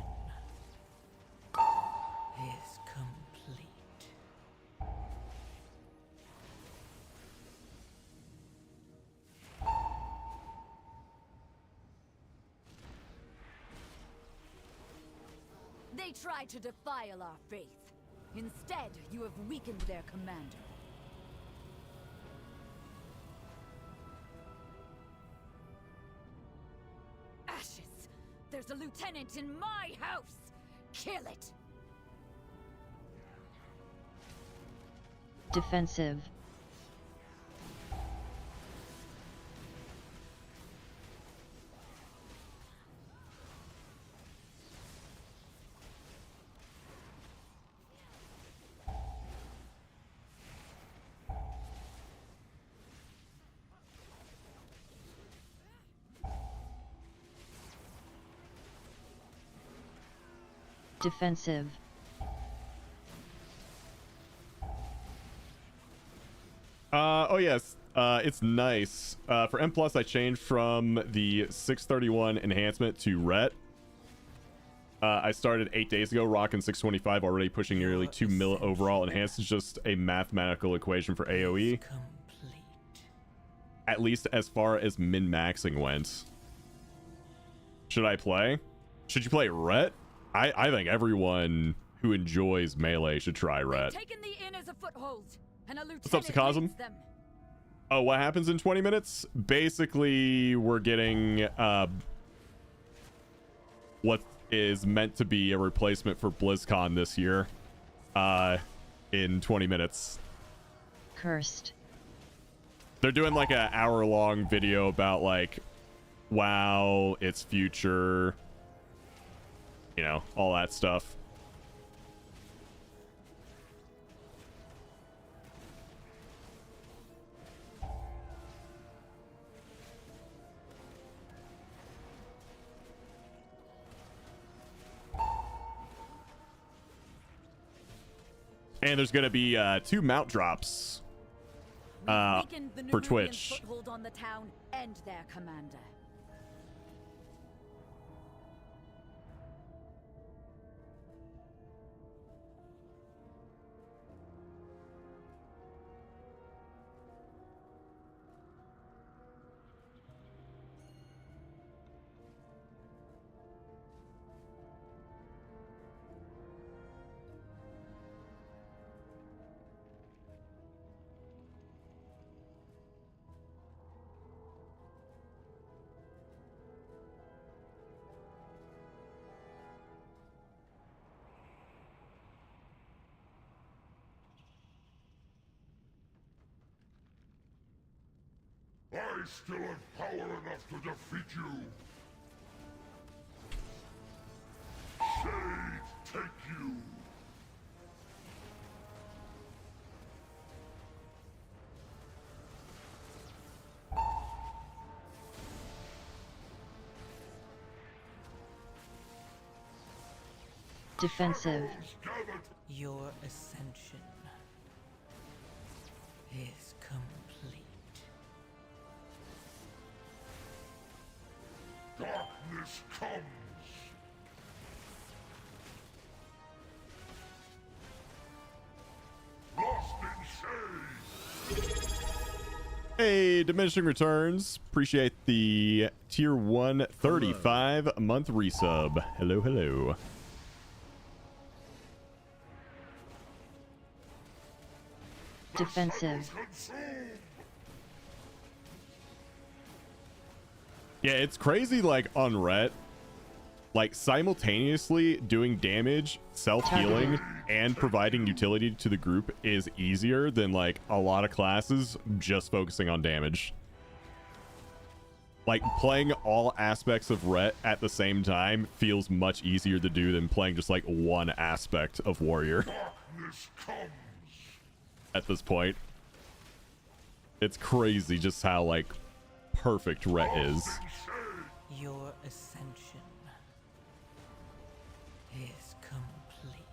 is complete. They tried to defile our faith. Instead, you have weakened their commander. Ashes! There's a lieutenant in my house! Kill it! Defensive. Defensive. Oh yes, it's nice. For M+, I changed from the 631 enhancement to Ret. I started 8 days ago, rocking 625, already pushing nearly 2 mil overall. Enhanced is just a mathematical equation for AoE. At least as far as min-maxing went. Should I play? Should you play Ret? I think everyone who enjoys melee should try Ret. Taken the inn as a foothold, and a What's up, lieutenant Sakazum? leads them. Oh, what happens in 20 minutes? Basically, we're getting what is meant to be a replacement for BlizzCon this year in 20 minutes. Cursed. They're doing like an hour-long video about like WoW, its future, you know, all that stuff. And there's gonna be 2 mount drops for Twitch. Foothold on the town and their commander. I still have power enough to defeat you. Shade, take you. Defensive. Your ascension is complete. Darkness comes. Lost in shade. Hey, diminishing returns. Appreciate the tier 135 month resub. Hello, hello. Defensive. Yeah, it's crazy, like, on Ret, like, simultaneously doing damage, self-healing, and providing utility to the group is easier than, like, a lot of classes just focusing on damage. Like, playing all aspects of Ret at the same time feels much easier to do than playing just, like, one aspect of Warrior. At this point. It's crazy just how, like, perfect Ret is. Your ascension is complete.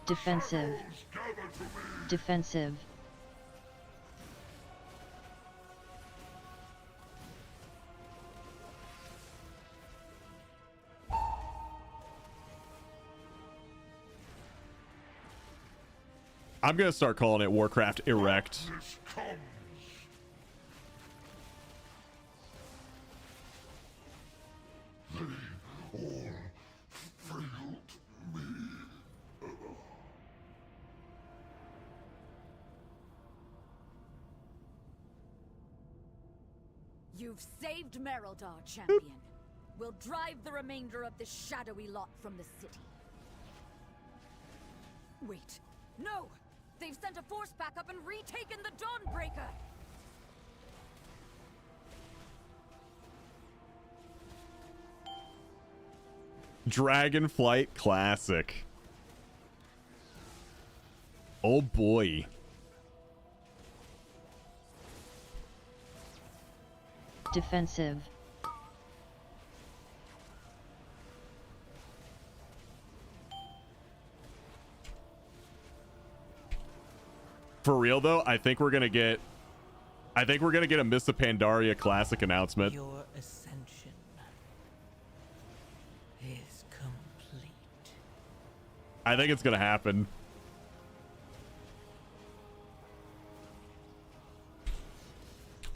Defensive. Defensive. I'm gonna start calling it Warcraft Erect. You've saved Mereldar, champion. We'll drive the remainder of this shadowy lot from the city. Wait, no! They've sent a force backup and retaken the Dawnbreaker! Dragonflight Classic. Oh boy. Defensive. For real though, I think we're gonna get a Miss of Pandaria Classic announcement. Your ascension is complete. I think it's gonna happen.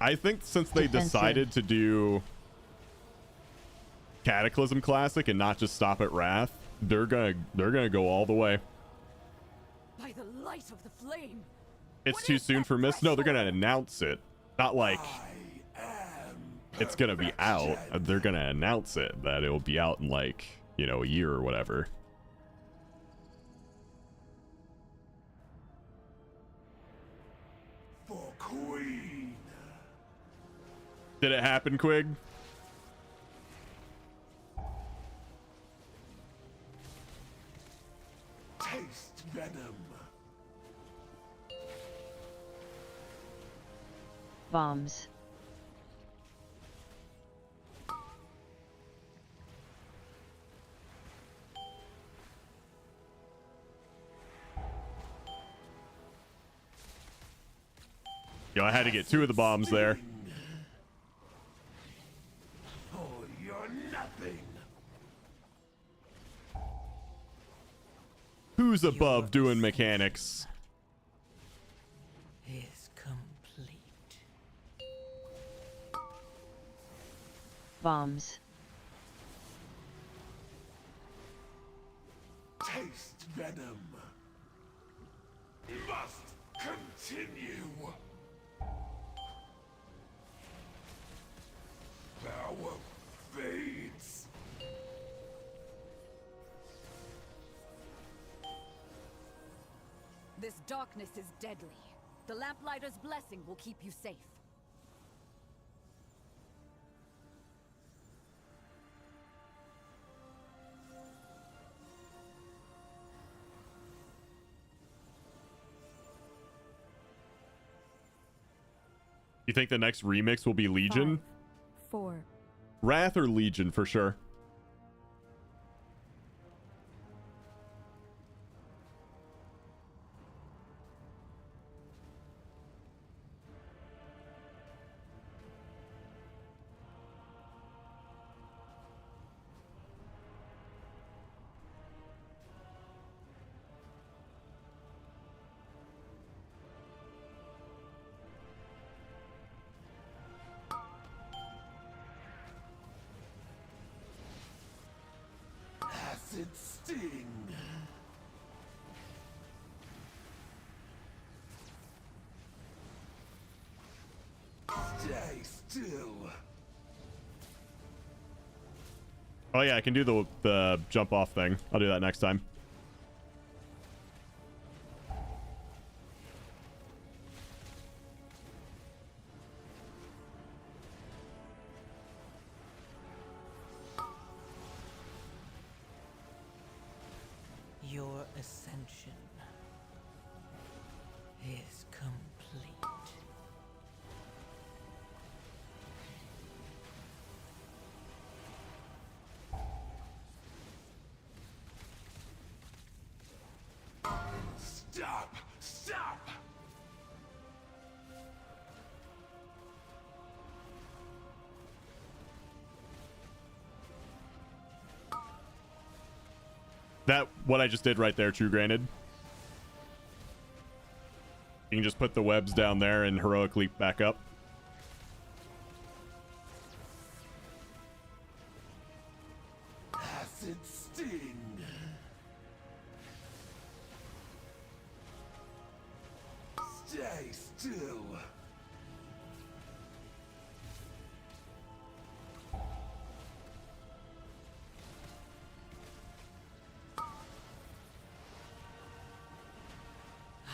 I think since they decided to do Cataclysm Classic and not just stop at Wrath, they're gonna go all the way. By the light of the flame! It's too soon for Miss. No, they're gonna announce it. Not like it's gonna be out. They're gonna announce it that it'll be out in like, you know, a year or whatever. Did it happen, Quig? Taste venom. Bombs. Yo, I had to get 2 of the bombs there. Oh, you're nothing. Who's above doing mechanics? Is complete. Bombs. Taste venom. Must continue. Power fades. This darkness is deadly. The Lamplighter's blessing will keep you safe. You think the next remix will be Legion? 5, 4, Wrath or Legion for sure. Acid sting. Stay still. Oh yeah, I can do the jump off thing. I'll do that next time. Your ascension is complete. Stop! Stop! That what I just did right there, True Granted. You can just put the webs down there and heroic leap back up. Acid sting. Stay still.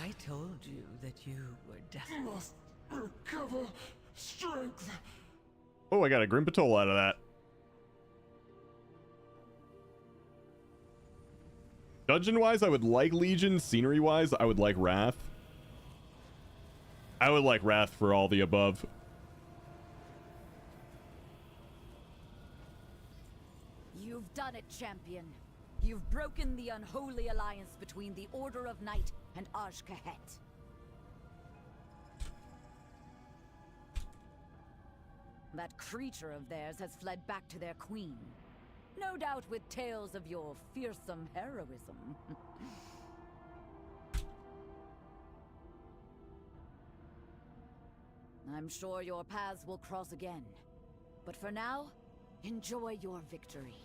I told you that you were destined. Must recover strength. Oh, I got a Grim Patrol out of that. Dungeon-wise, I would like Legion. Scenery-wise, I would like Wrath. I would like Wrath for all the above. You've done it, champion. You've broken the unholy alliance between the Order of Night and Aj-Kahet. That creature of theirs has fled back to their queen. No doubt with tales of your fearsome heroism. I'm sure your paths will cross again. But for now, enjoy your victory.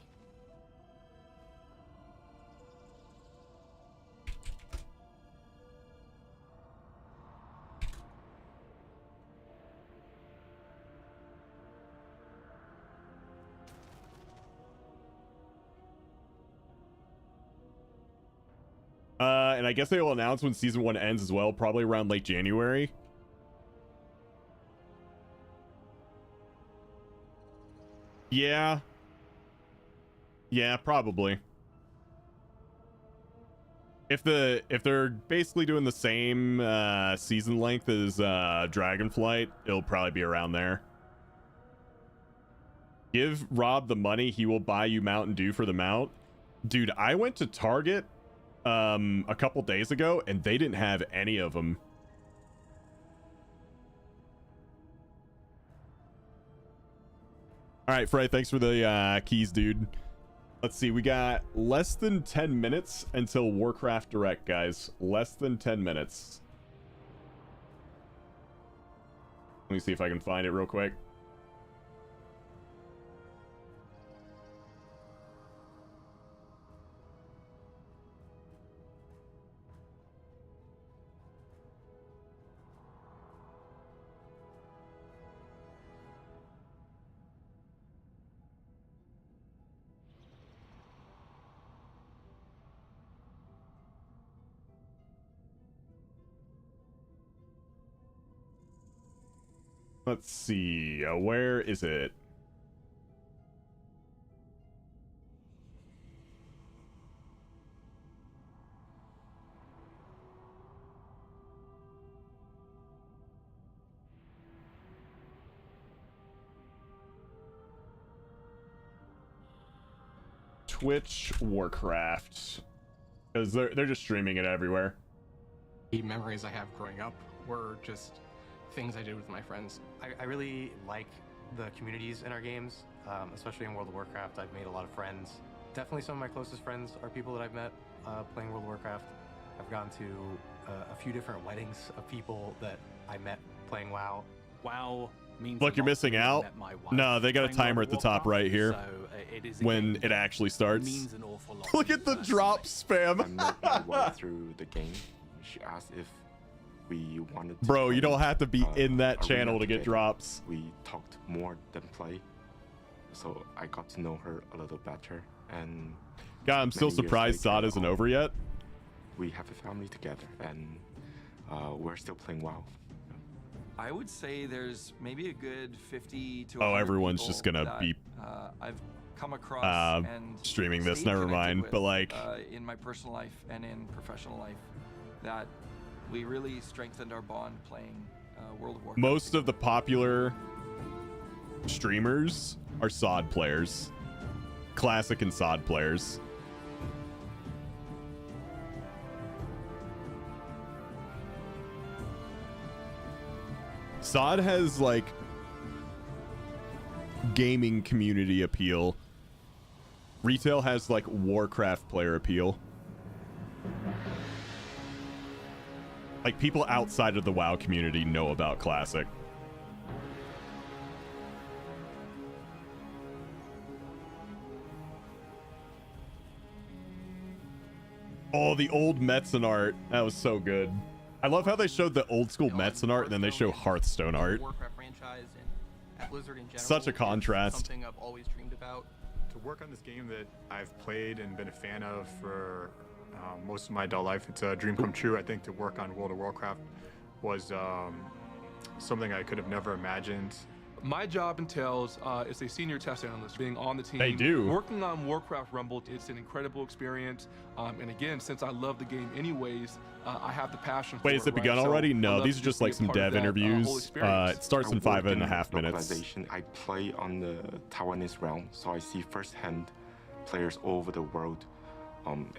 And I guess they will announce when season 1 ends as well, probably around late January. Yeah. Yeah, probably. If they're basically doing the same season length as Dragonflight, it'll probably be around there. Give Rob the money, he will buy you Mountain Dew for the mount. Dude, I went to Target a couple days ago and they didn't have any of them. All right, Frey, thanks for the keys, dude. Let's see, we got less than 10 minutes until Warcraft Direct, guys. Less than 10 minutes. Let me see if I can find it real quick. Let's see, where is it? Twitch Warcraft. Because they're just streaming it everywhere. The memories I have growing up were just things I did with my friends. I really like the communities in our games, especially in World of Warcraft. I've made a lot of friends. Definitely some of my closest friends are people that I've met playing World of Warcraft. I've gone to a few different weddings of people that I met playing WoW. WoW means Look, you're missing out. No, they got a timer at the top right here. So when it actually starts. Means an awful lot. Look at the drop spam. I met my wife through the game. She asked if we wanted to Bro, play, you don't have to be in that channel to get together. drops. We talked more than play, so I got to know her a little better. And God, I'm still many years surprised later, SOD isn't over yet. We have a family together, and we're still playing WoW. I would say there's maybe a good 50 to 100 everyone's people just gonna that, be I've come across and streaming this, stayed never connected mind, with, but like in my personal life and in professional life, that we really strengthened our bond playing World of Warcraft. most of the popular streamers are SOD players. Classic and SOD players. SOD has like gaming community appeal. Retail has like Warcraft player appeal. Like people outside of the WoW community know about Classic. Oh, the old Metzen art. That was so good. I love how they showed the old school Metzen art and then they show Hearthstone art. Warcraft franchise and at Blizzard in general. Such a contrast. Something I've always dreamed about. To work on this game that I've played and been a fan of for most of my adult life, it's a dream come true. I think to work on World of Warcraft was something I could have never imagined. My job entails as a senior test analyst, being on the team. They do. Working on Warcraft Rumble, it's an incredible experience. And again, since I love the game anyways, I have the passion for it. Wait, has it begun already? No, these are just like some dev interviews. It starts in 5.5 minutes. I play on the Taiwanese realm, so I see firsthand players all over the world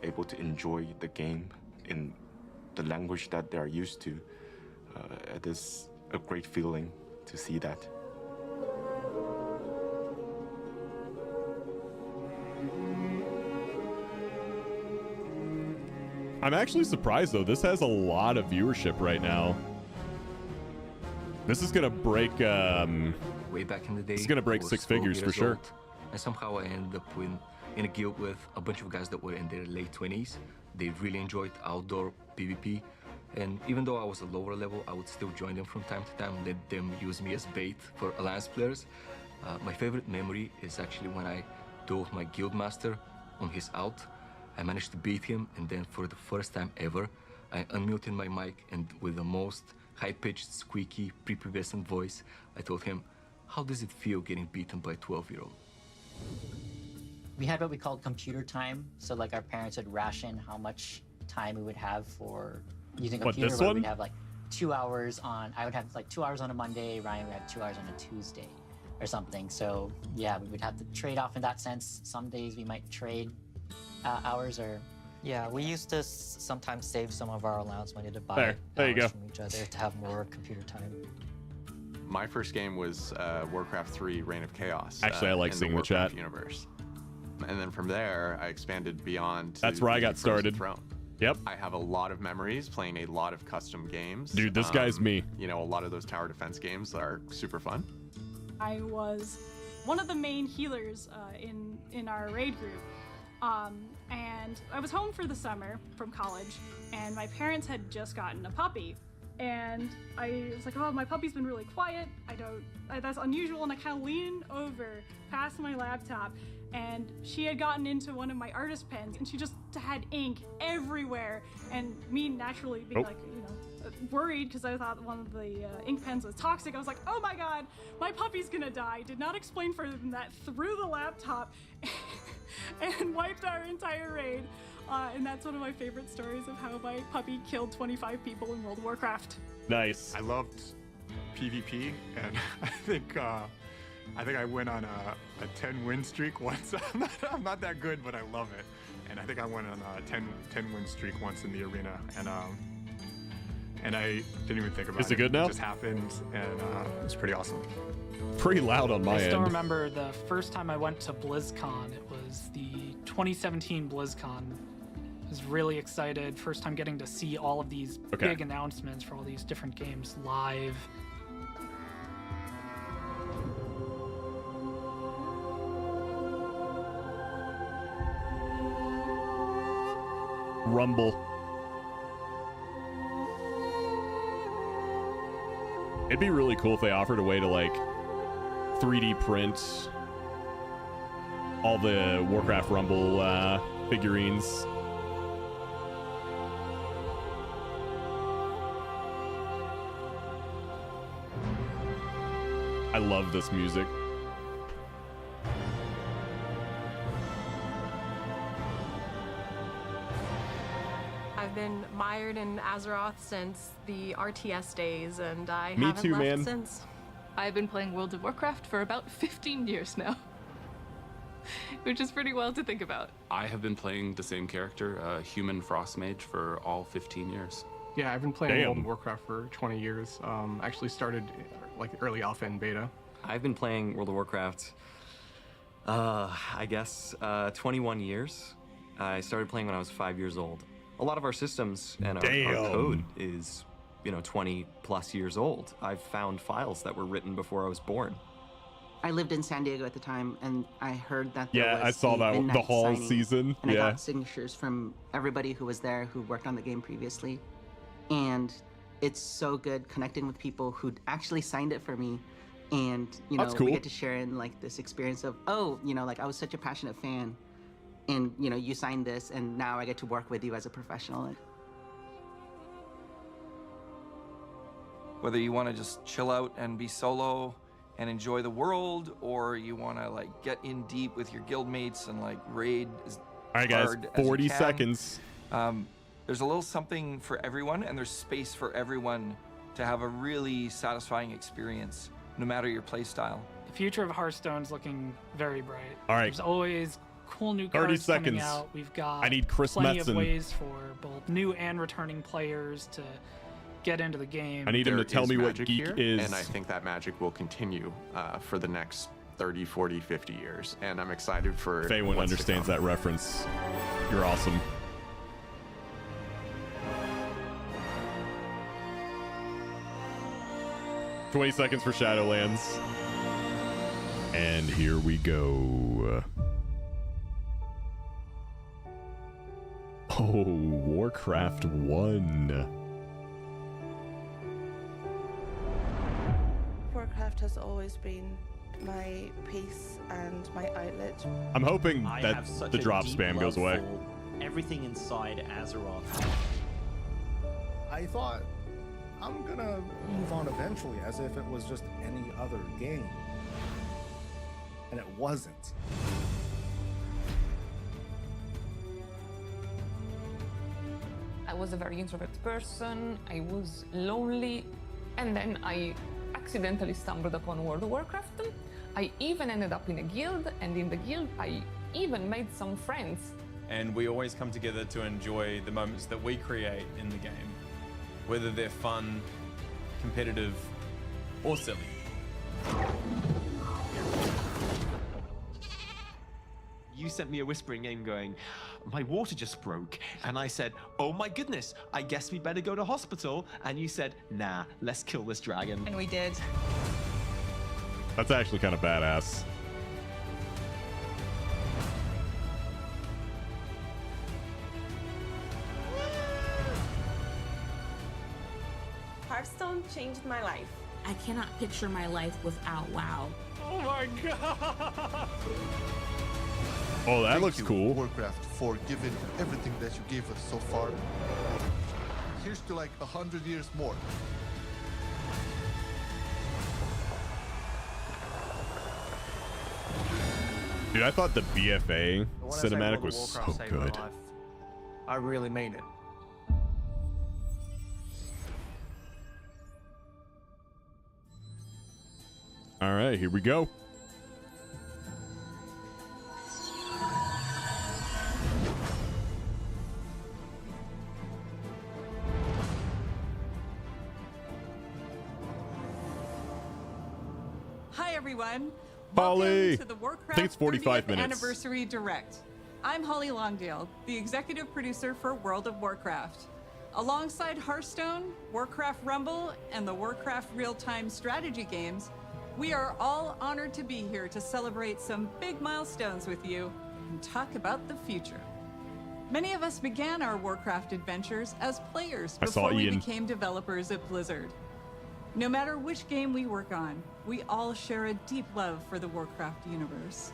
able to enjoy the game in the language that they are used to. It is a great feeling to see that. I'm actually surprised though. This has a lot of viewership right now. This is gonna break. Way back in the day, it's gonna break I was 6 12 figures for years sure. old, and somehow I ended up in a guild with a bunch of guys that were in their late 20s. They really enjoyed outdoor PvP, and even though I was a lower level, I would still join them from time to time, let them use me as bait for alliance players. My favorite memory is actually when I dueled my guild master on his out. I managed to beat him, and then for the first time ever, I unmuted my mic, and with the most high-pitched, squeaky, prepubescent voice, I told him, how does it feel getting beaten by a 12-year-old? We had what we called computer time. So like our parents would ration how much time we would have for using a computer. This where one? We'd have like 2 hours on, I would have like 2 hours on a Monday, Ryan would have 2 hours on a Tuesday or something. So yeah, we would have to trade off in that sense. Some days we might trade hours or... Yeah, we used to sometimes save some of our allowance money to buy there you go. from each other to have more computer time. My first game was Warcraft 3 Reign of Chaos. Actually, I like in seeing the Warcraft chat. Universe. And then from there, I expanded beyond to That's where I got the started. Frozen Throne. Yep. I have a lot of memories playing a lot of custom games. Dude, this guy's me. You know, a lot of those tower defense games are super fun. I was one of the main healers in our raid group. And I was home for the summer from college, and my parents had just gotten a puppy. And I was like, oh, my puppy's been really quiet. That's unusual. And I kind of lean over past my laptop, and she had gotten into one of my artist pens, and she just had ink everywhere. And me naturally being like, you know, worried because I thought one of the ink pens was toxic. I was like, oh my God, my puppy's gonna die. Did not explain further than that. Threw the laptop and wiped our entire raid. And that's one of my favorite stories of how my puppy killed 25 people in World of Warcraft. Nice. I loved PvP, and I think I went on a 10-win streak once. I'm not that good, but I love it. And I think I went on a 10-win streak once in the arena, and I didn't even think about it. Is it good now? It just happened, and it was pretty awesome. Pretty loud on my I end. still remember the first time I went to BlizzCon. It was the 2017 BlizzCon. I was really excited. First time getting to see all of these big announcements for all these different games live. Rumble. It'd be really cool if they offered a way to like 3D print all the Warcraft Rumble figurines. I love this music. I've been mired in Azeroth since the RTS days, and I Me haven't too, left man. since. I've been playing World of Warcraft for about 15 years now. Which is pretty wild to think about. I have been playing the same character, human frost mage, for all 15 years. Yeah, I've been playing World of Warcraft for 20 years. Actually started like early alpha and beta. I've been playing World of Warcraft, I guess, 21 years. I started playing when I was 5 years old. A lot of our systems and our code is, 20 plus years old. I've found files that were written before I was born. I lived in San Diego at the time, and I heard that there was I saw that the midnight Hall signing, season. and I Yeah. got signatures from everybody who was there who worked on the game previously, and it's so good connecting with people who actually signed it for me, and That's cool. we get to share in like this experience of like I was such a passionate fan, and you signed this, and now I get to work with you as a professional. Whether you want to just chill out and be solo and enjoy the world, or you want to like get in deep with your guild mates and like raid as All right, guys, hard as you 40 can. seconds. There's a little something for everyone, and there's space for everyone to have a really satisfying experience, no matter your play style. The future of Hearthstone's looking very bright. All right. There's always cool new 30 cards coming seconds. out. We've got I need Chris plenty Metzen. of ways for both new and returning players to get into the game. I need him to tell me what magic geek here, is. And I think that magic will continue for the next 30, 40, 50 years. And I'm excited for If anyone what's to understands come. that reference, you're awesome. "20 seconds for Shadowlands. And here we go. Oh, Warcraft 1. Warcraft has always been my peace and my outlet. I'm hoping I that have such the a drop deep spam goes love away. for everything inside Azeroth. I thought I'm gonna move on eventually, as if it was just any other game. and it wasn't. I was a very introverted person, I was lonely, and then I accidentally stumbled upon World of Warcraft. I even ended up in a guild, and in the guild I even made some friends. And we always come together to enjoy the moments that we create in the game, whether they're fun, competitive, or silly. You sent me a whispering name going, my water just broke. And I said, oh my goodness, I guess we better go to hospital. And you said, nah, let's kill this dragon. And we did. That's actually kind of badass. Hearthstone changed my life. I cannot picture my life without WoW. Oh my god! Oh, that looks Thank you, cool. Warcraft, for giving everything that you gave us so far. Here's to like 100 years more. Dude, I thought the BFA But when I say cinematic World of was so Warcraft saved my good. life, I really mean it. All right, here we go. Hi everyone. Holly. Welcome to the Warcraft I think it's 45 30th minutes. Anniversary Direct. I'm Holly Longdale, the executive producer for World of Warcraft. Alongside Hearthstone, Warcraft Rumble, and the Warcraft real-time strategy games, we are all honored to be here to celebrate some big milestones with you and talk about the future. Many of us began our Warcraft adventures as players I saw before we Ian. became developers at Blizzard. No matter which game we work on, we all share a deep love for the Warcraft universe.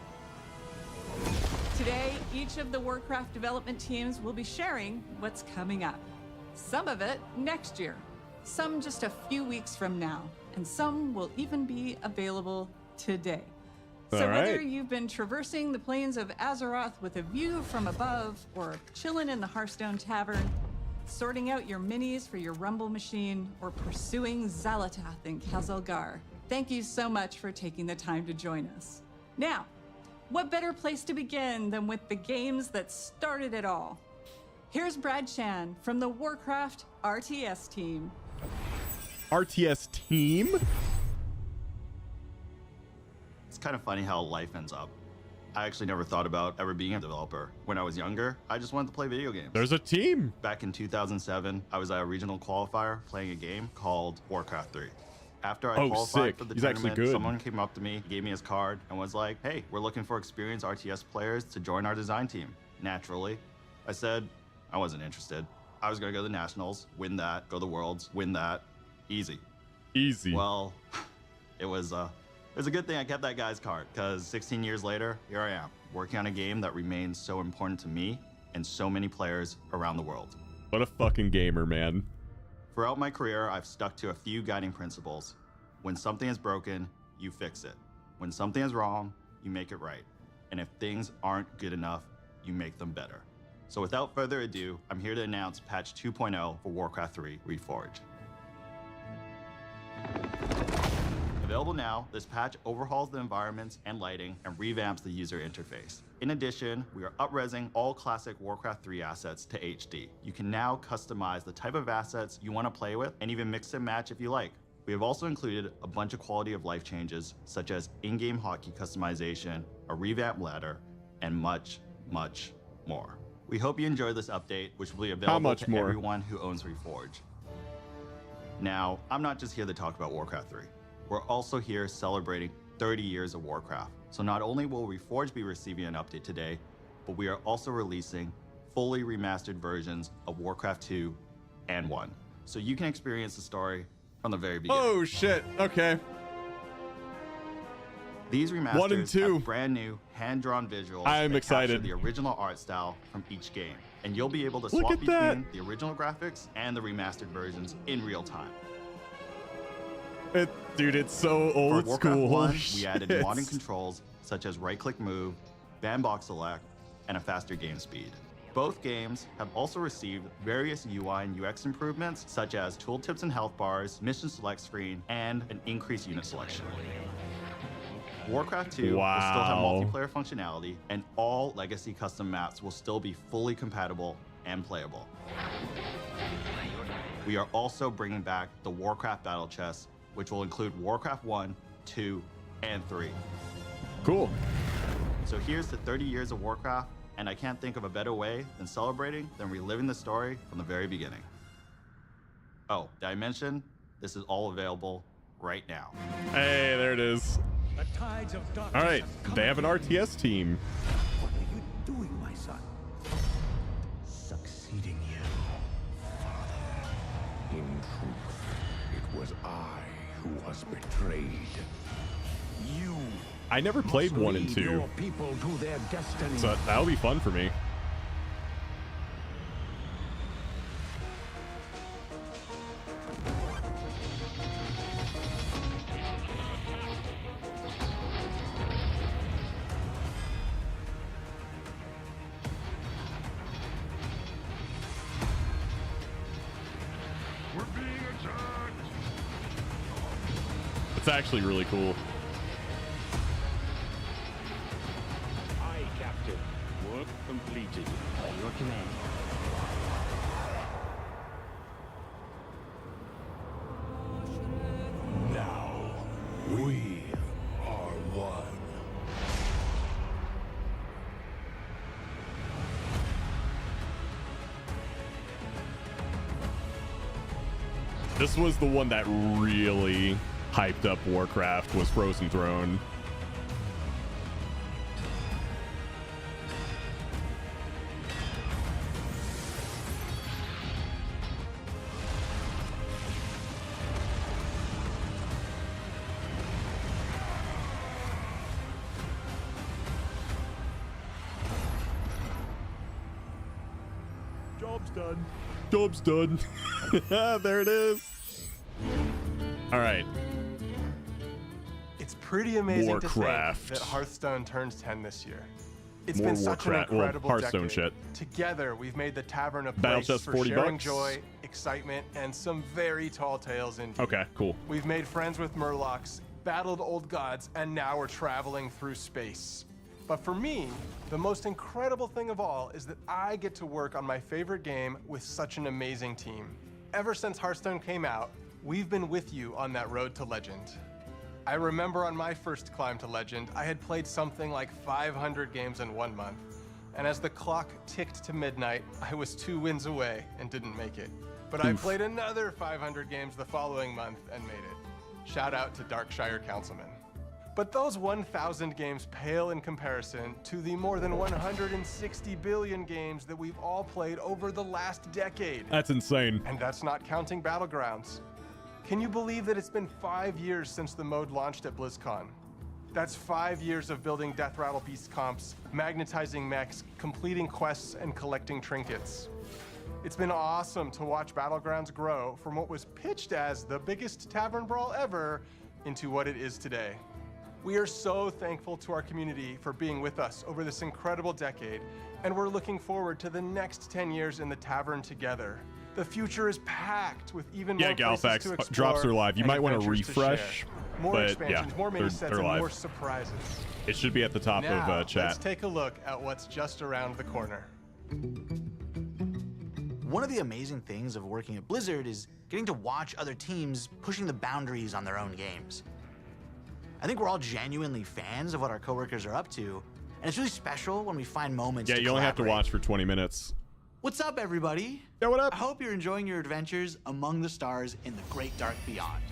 Today, each of the Warcraft development teams will be sharing what's coming up. Some of it next year, some just a few weeks from now, and some will even be available today. So All right. whether you've been traversing the plains of Azeroth with a view from above, or chilling in the Hearthstone Tavern, sorting out your minis for your Rumble machine, or pursuing Xalatath in Khazalgar, thank you so much for taking the time to join us. Now, what better place to begin than with the games that started it all? Here's Brad Chan from the Warcraft RTS team. RTS team? It's kind of funny how life ends up. I actually never thought about ever being a developer. When I was younger, I just wanted to play video games. There's a team. Back in 2007, I was at a regional qualifier playing a game called Warcraft 3. After I qualified sick. for the He's actually tournament, good. someone came up to me, gave me his card, and was like, hey, we're looking for experienced RTS players to join our design team. Naturally, I said I wasn't interested. I was gonna go to the Nationals, win that, go to the Worlds, win that. Easy. Easy. Well, it was a good thing I kept that guy's card, because 16 years later, here I am, working on a game that remains so important to me and so many players around the world. What a fucking gamer, man. Throughout my career, I've stuck to a few guiding principles. When something is broken, you fix it. When something is wrong, you make it right. And if things aren't good enough, you make them better. So without further ado, I'm here to announce patch 2.0 for Warcraft 3 Reforged. Available now, this patch overhauls the environments and lighting and revamps the user interface. In addition, we are up-resing all classic Warcraft 3 assets to HD. You can now customize the type of assets you want to play with and even mix and match if you like. We have also included a bunch of quality of life changes, such as in-game hotkey customization, a revamped ladder, and much, much more. We hope you enjoy this update, which will be available to everyone who owns Reforged. Now, I'm not just here to talk about Warcraft 3. We're also here celebrating 30 years of Warcraft. So not only will Reforged be receiving an update today, but we are also releasing fully remastered versions of Warcraft 2 and 1. So you can experience the story from the very beginning. Oh shit, okay. These remasters 1 and 2 have brand new hand-drawn visuals I'm that excited. capture the original art style from each game. And you'll be able to Look swap at between that. the original graphics and the remastered versions in real time. Dude, it's so old For Warcraft school. 1, Holy we added shit. modern controls such as right-click move, bandbox select, and a faster game speed. Both games have also received various UI and UX improvements, such as tooltips and health bars, mission select screen, and an increased unit selection. Warcraft 2 will still have multiplayer functionality, and all legacy custom maps will still be fully compatible and playable. We are also bringing back the Warcraft Battle Chest, which will include Warcraft 1, 2, and 3. Cool. So here's to 30 years of Warcraft, and I can't think of a better way than reliving the story from the very beginning. Oh, did I mention this is all available right now? Hey, there it is. All right, they have an RTS team. What are you doing, my son? Succeeding you, father. In truth, it was I who was betrayed. You. I never played 1 and 2, your people to their destiny. so that'll be fun for me. We're being attacked. It's actually really cool. Aye, Captain. Work completed. By your command. Now, we are one. This was the one that really hyped up Warcraft, was Frozen Throne. Job's done. Job's done. There it is. All right. It's pretty amazing Warcraft. to think that Hearthstone turns 10 this year. It's More been such an Warcraft- incredible Hearthstone decade. shit. Together, we've made the tavern a Battle place chest, for 40 sharing bucks. joy, excitement, and some very tall tales indeed. Okay, cool. We've made friends with Murlocs, battled old gods, and now we're traveling through space. But for me, the most incredible thing of all is that I get to work on my favorite game with such an amazing team. Ever since Hearthstone came out, we've been with you on that road to legend. I remember on my first climb to legend, I had played something like 500 games in 1 month. And as the clock ticked to midnight, I was 2 wins away and didn't make it. But I played another 500 games the following month and made it. Shout out to Darkshire Councilman. But those 1,000 games pale in comparison to the more than 160 billion games that we've all played over the last decade. That's insane. And that's not counting Battlegrounds. Can you believe that it's been 5 years since the mode launched at BlizzCon? That's 5 years of building Death Rattle Beast comps, magnetizing mechs, completing quests, and collecting trinkets. It's been awesome to watch Battlegrounds grow from what was pitched as the biggest tavern brawl ever into what it is today. We are so thankful to our community for being with us over this incredible decade, and we're looking forward to the next 10 years in the tavern together. The future is packed with even more places to Galfax explore drops are live. You and might want to adventures refresh, share. More but expansions, yeah, more mini sets, they're and live. more surprises. It should be at the top Now, of chat. let's take a look at what's just around the corner. One of the amazing things of working at Blizzard is getting to watch other teams pushing the boundaries on their own games. I think we're all genuinely fans of what our coworkers are up to, and it's really special when we find moments Yeah, to you only have to collaborate. watch for 20 minutes. What's up, everybody? Yeah, what up? I hope you're enjoying your adventures among the stars in the Great Dark Beyond.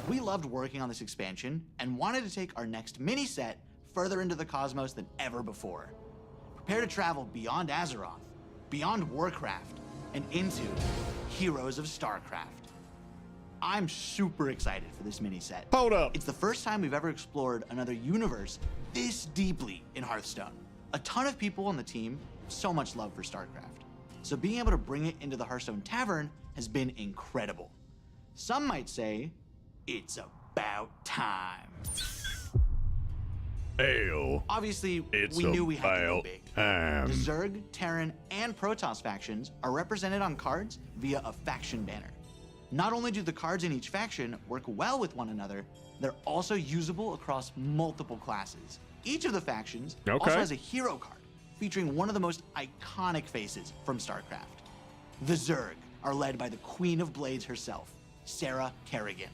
We loved working on this expansion and wanted to take our next mini set further into the cosmos than ever before. Prepare to travel beyond Azeroth, beyond Warcraft, and into Heroes of StarCraft. I'm super excited for this mini set. Hold up. It's the first time we've ever explored another universe this deeply in Hearthstone. A ton of people on the team have so much love for StarCraft. So being able to bring it into the Hearthstone Tavern has been incredible. Some might say it's about time. Hail. Obviously, It's we knew we had to go about big. time. The Zerg, Terran, and Protoss factions are represented on cards via a faction banner. Not only do the cards in each faction work well with one another, they're also usable across multiple classes. Each of the factions also has a hero card featuring one of the most iconic faces from StarCraft. The Zerg are led by the Queen of Blades herself, Sarah Kerrigan.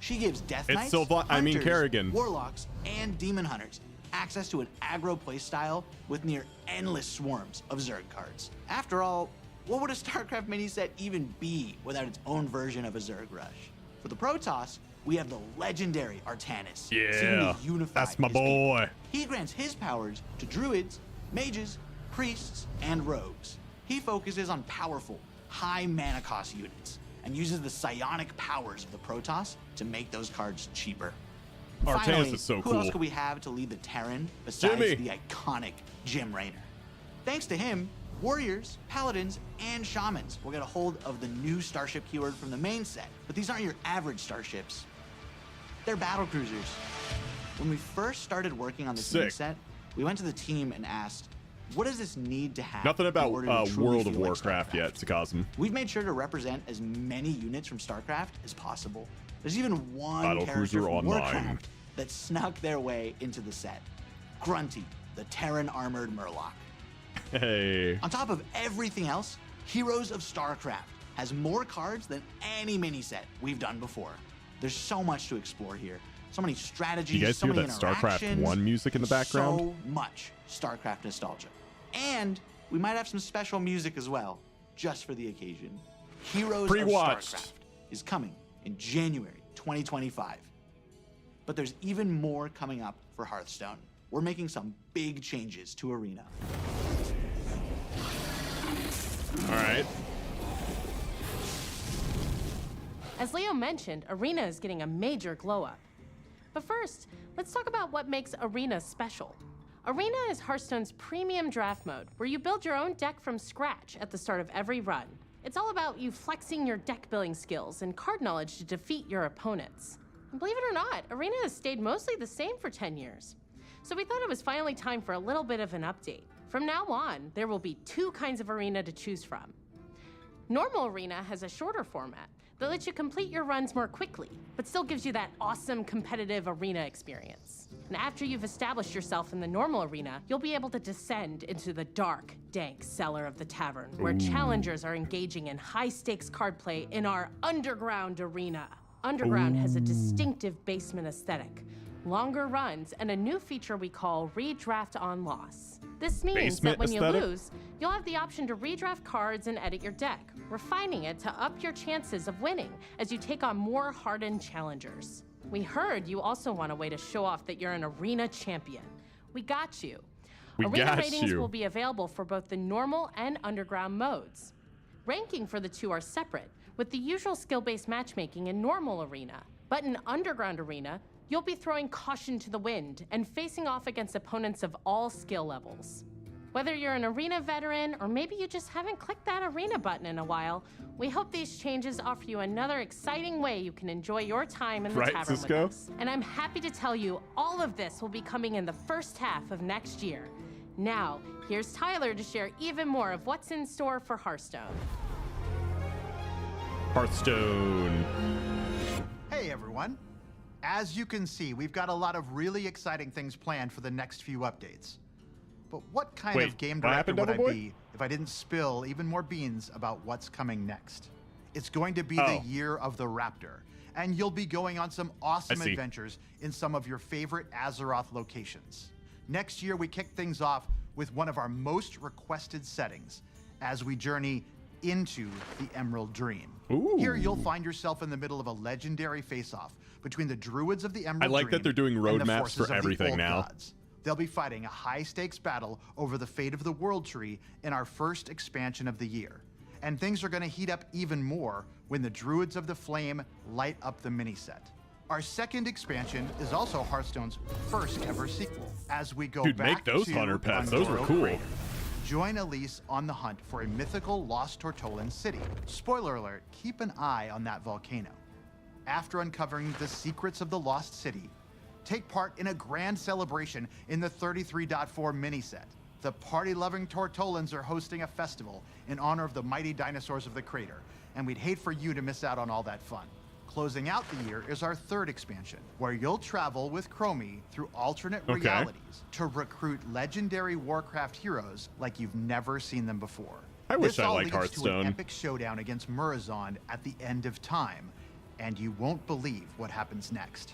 She gives Death Knights, Hunters, Kerrigan. Warlocks, and Demon Hunters access to an aggro playstyle with near endless swarms of Zerg cards. After all, what would a StarCraft mini set even be without its own version of a Zerg rush? For the Protoss, we have the legendary Artanis, seemingly unified that's my his people. boy. He grants his powers to druids, mages, priests, and rogues. He focuses on powerful, high mana cost units and uses the psionic powers of the Protoss to make those cards cheaper. Artanis Finally, is so who cool. else could we have to lead the Terran besides Jimmy. the iconic Jim Raynor? Thanks to him, warriors, paladins, and shamans will get a hold of the new starship keyword from the main set. But these aren't your average starships. They're battle cruisers. When we first started working on this new set, we went to the team and asked, what does this need to have? Nothing about in order to truly World of feel like Warcraft yet, Sakazm. We've made sure to represent as many units from StarCraft as possible. There's even one Battle character Cruiser from Online. Warcraft that snuck their way into the set. Grunty, the Terran armored Murloc. Hey. On top of everything else, Heroes of StarCraft has more cards than any mini set we've done before. There's so much to explore here. So many strategies, You guys so hear many that StarCraft interactions, 1 music in the background? So much StarCraft nostalgia. And we might have some special music as well, just for the occasion. Heroes of Pre-watched. StarCraft is coming in January 2025. But there's even more coming up for Hearthstone. We're making some big changes to Arena. All right. As Leo mentioned, Arena is getting a major glow up. But first, let's talk about what makes Arena special. Arena is Hearthstone's premium draft mode, where you build your own deck from scratch at the start of every run. It's all about you flexing your deck building skills and card knowledge to defeat your opponents. And believe it or not, Arena has stayed mostly the same for 10 years. So we thought it was finally time for a little bit of an update. From now on, there will be 2 kinds of Arena to choose from. Normal Arena has a shorter format that lets you complete your runs more quickly, but still gives you that awesome competitive Arena experience. And after you've established yourself in the normal Arena, you'll be able to descend into the dark, dank cellar of the tavern, where challengers are engaging in high-stakes card play in our Underground Arena. Underground has a distinctive basement aesthetic, longer runs, and a new feature we call Redraft on Loss. This means Basement that when aesthetic? you lose, you'll have the option to redraft cards and edit your deck, refining it to up your chances of winning as you take on more hardened challengers. We heard you also want a way to show off that you're an Arena champion. We got you. We Arena got ratings you. will be available for both the normal and underground modes. Ranking for the 2 are separate, with the usual skill-based matchmaking in normal Arena. But in Underground Arena, you'll be throwing caution to the wind and facing off against opponents of all skill levels. Whether you're an Arena veteran or maybe you just haven't clicked that Arena button in a while, we hope these changes offer you another exciting way you can enjoy your time in the Right, tavern Cisco? with us. And I'm happy to tell you all of this will be coming in the first half of next year. Now, here's Tyler to share even more of what's in store for Hearthstone. Hearthstone. Hey everyone. As you can see, we've got a lot of really exciting things planned for the next few updates. But what kind Wait, of game what director happened, would I Double Boy? be if I didn't spill even more beans about what's coming next? It's going to be Oh. the year of the Raptor, and you'll be going on some awesome I see. adventures in some of your favorite Azeroth locations. Next year, we kick things off with one of our most requested settings as we journey into the Emerald Dream. Here, you'll find yourself in the middle of a legendary face-off between the Druids of the Emerald I like Dream that they're doing and the roadmaps forces for of the everything Old now. Gods. They'll be fighting a high-stakes battle over the fate of the World Tree in our first expansion of the year. And things are going to heat up even more when the Druids of the Flame light up the mini-set. Our second expansion is also Hearthstone's first ever sequel. As we go Dude, back make those to hunter pets. Those were Pandora cool. Crater, join Elise on the hunt for a mythical lost Tortolan city. Spoiler alert, keep an eye on that volcano. After uncovering the secrets of the lost city, Take part in a grand celebration in the 33.4 mini set. The party-loving Tortolans are hosting a festival in honor of the mighty dinosaurs of the crater, and we'd hate for you to miss out on all that fun. Closing out the year is our third expansion, where you'll travel with Chromie through alternate realities to recruit legendary Warcraft heroes like you've never seen them before. I wish This I all liked leads to an Hearthstone. epic showdown against Murozond at the end of time, and you won't believe what happens next.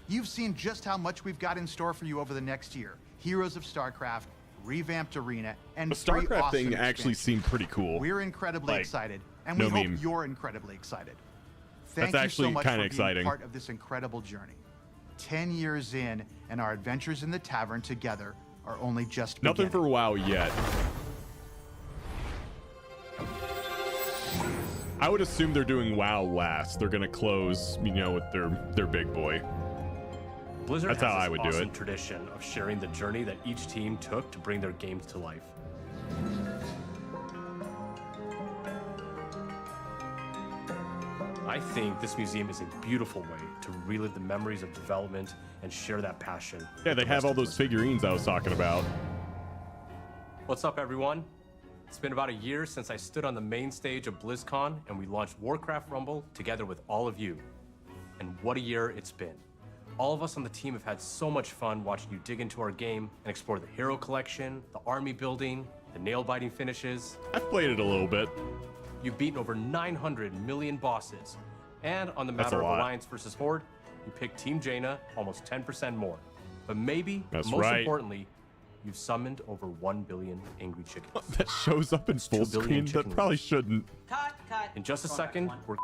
You've seen just how much we've got in store for you over the next year. Heroes of StarCraft, revamped arena, and The three StarCraft awesome thing actually expansions. seemed pretty cool. We're incredibly Like, excited, and no we hope meme. you're incredibly excited. That's Thank you actually so much kinda for being exciting. part of this incredible journey. 10 years in, and our adventures in the tavern together are only just Nothing beginning. for WoW yet. I would assume they're doing WoW last. They're gonna close, you know, with their big boy. Blizzard That's has how this I would do awesome it. tradition of sharing the journey that each team took to bring their games to life. I think this museum is a beautiful way to relive the memories of development and share that passion. Yeah, with they the have rest all of those Blizzard. figurines I was talking about. What's up, everyone? It's been about a year since I stood on the main stage of BlizzCon and we launched Warcraft Rumble together with all of you. And what a year it's been. All of us on the team have had so much fun watching you dig into our game and explore the hero collection, the army building, the nail-biting finishes. I've played it a little bit. You've beaten over 900 million bosses. And on the That's matter a of lot. Alliance versus Horde, you picked Team Jaina almost 10% more. But maybe, That's most right. importantly, you've summoned over 1 billion angry chickens. That shows up in full 2 billion screen. That chicken probably wings. shouldn't. Cut. In just a Going back second, one. we're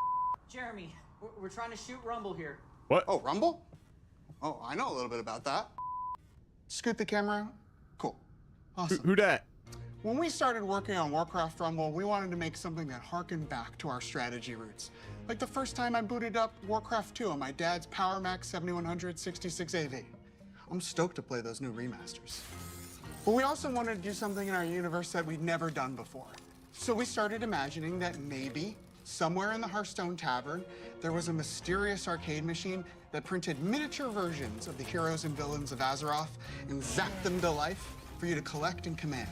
Jeremy, we're trying to shoot Rumble here. What? Oh, Rumble? Oh, I know a little bit about that. Scoot the camera. Cool. Awesome. Who dat? When we started working on Warcraft Rumble, we wanted to make something that harkened back to our strategy roots. Like the first time I booted up Warcraft 2 on my dad's Power Mac 7100 66 AV. I'm stoked to play those new remasters. But we also wanted to do something in our universe that we'd never done before. So we started imagining that maybe somewhere in the Hearthstone Tavern, there was a mysterious arcade machine that printed miniature versions of the heroes and villains of Azeroth and zapped them to life for you to collect and command.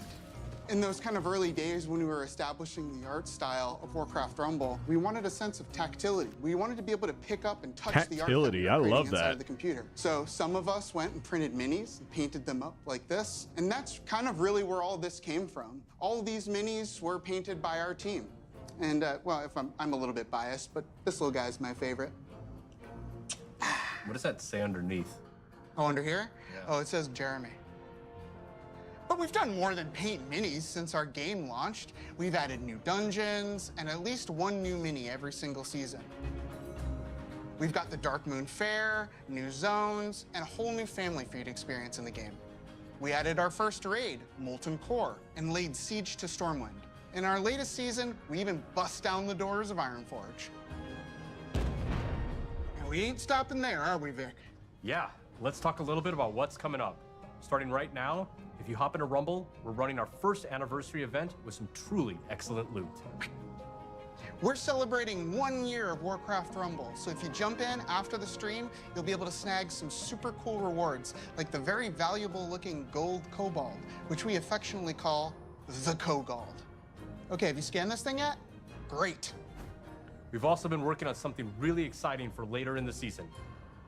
In those kind of early days when we were establishing the art style of Warcraft Rumble, we wanted a sense of tactility. We wanted to be able to pick up and touch the art that we Tactility, were I creating love inside that. of the computer. So some of us went and printed minis and painted them up like this. And that's kind of really where all this came from. All of these minis were painted by our team. And well, if I'm a little bit biased, but this little guy's my favorite. What does that say underneath? Oh, under here? Oh, it says Jeremy. But we've done more than paint minis since our game launched. We've added new dungeons and at least one new mini every single season. We've got the Dark Moon Fair, new zones, and a whole new family feud experience in the game. We added our first raid, Molten Core, and laid siege to Stormwind. In our latest season, we even bust down the doors of Ironforge. And we ain't stopping there, are we, Vic? Yeah, let's talk a little bit about what's coming up. Starting right now, if you hop into Rumble, we're running our first anniversary event with some truly excellent loot. We're celebrating 1 year of Warcraft Rumble, so if you jump in after the stream, you'll be able to snag some super cool rewards, like the very valuable looking gold kobold, which we affectionately call the Kogold. Okay, have you scanned this thing yet? Great. We've also been working on something really exciting for later in the season.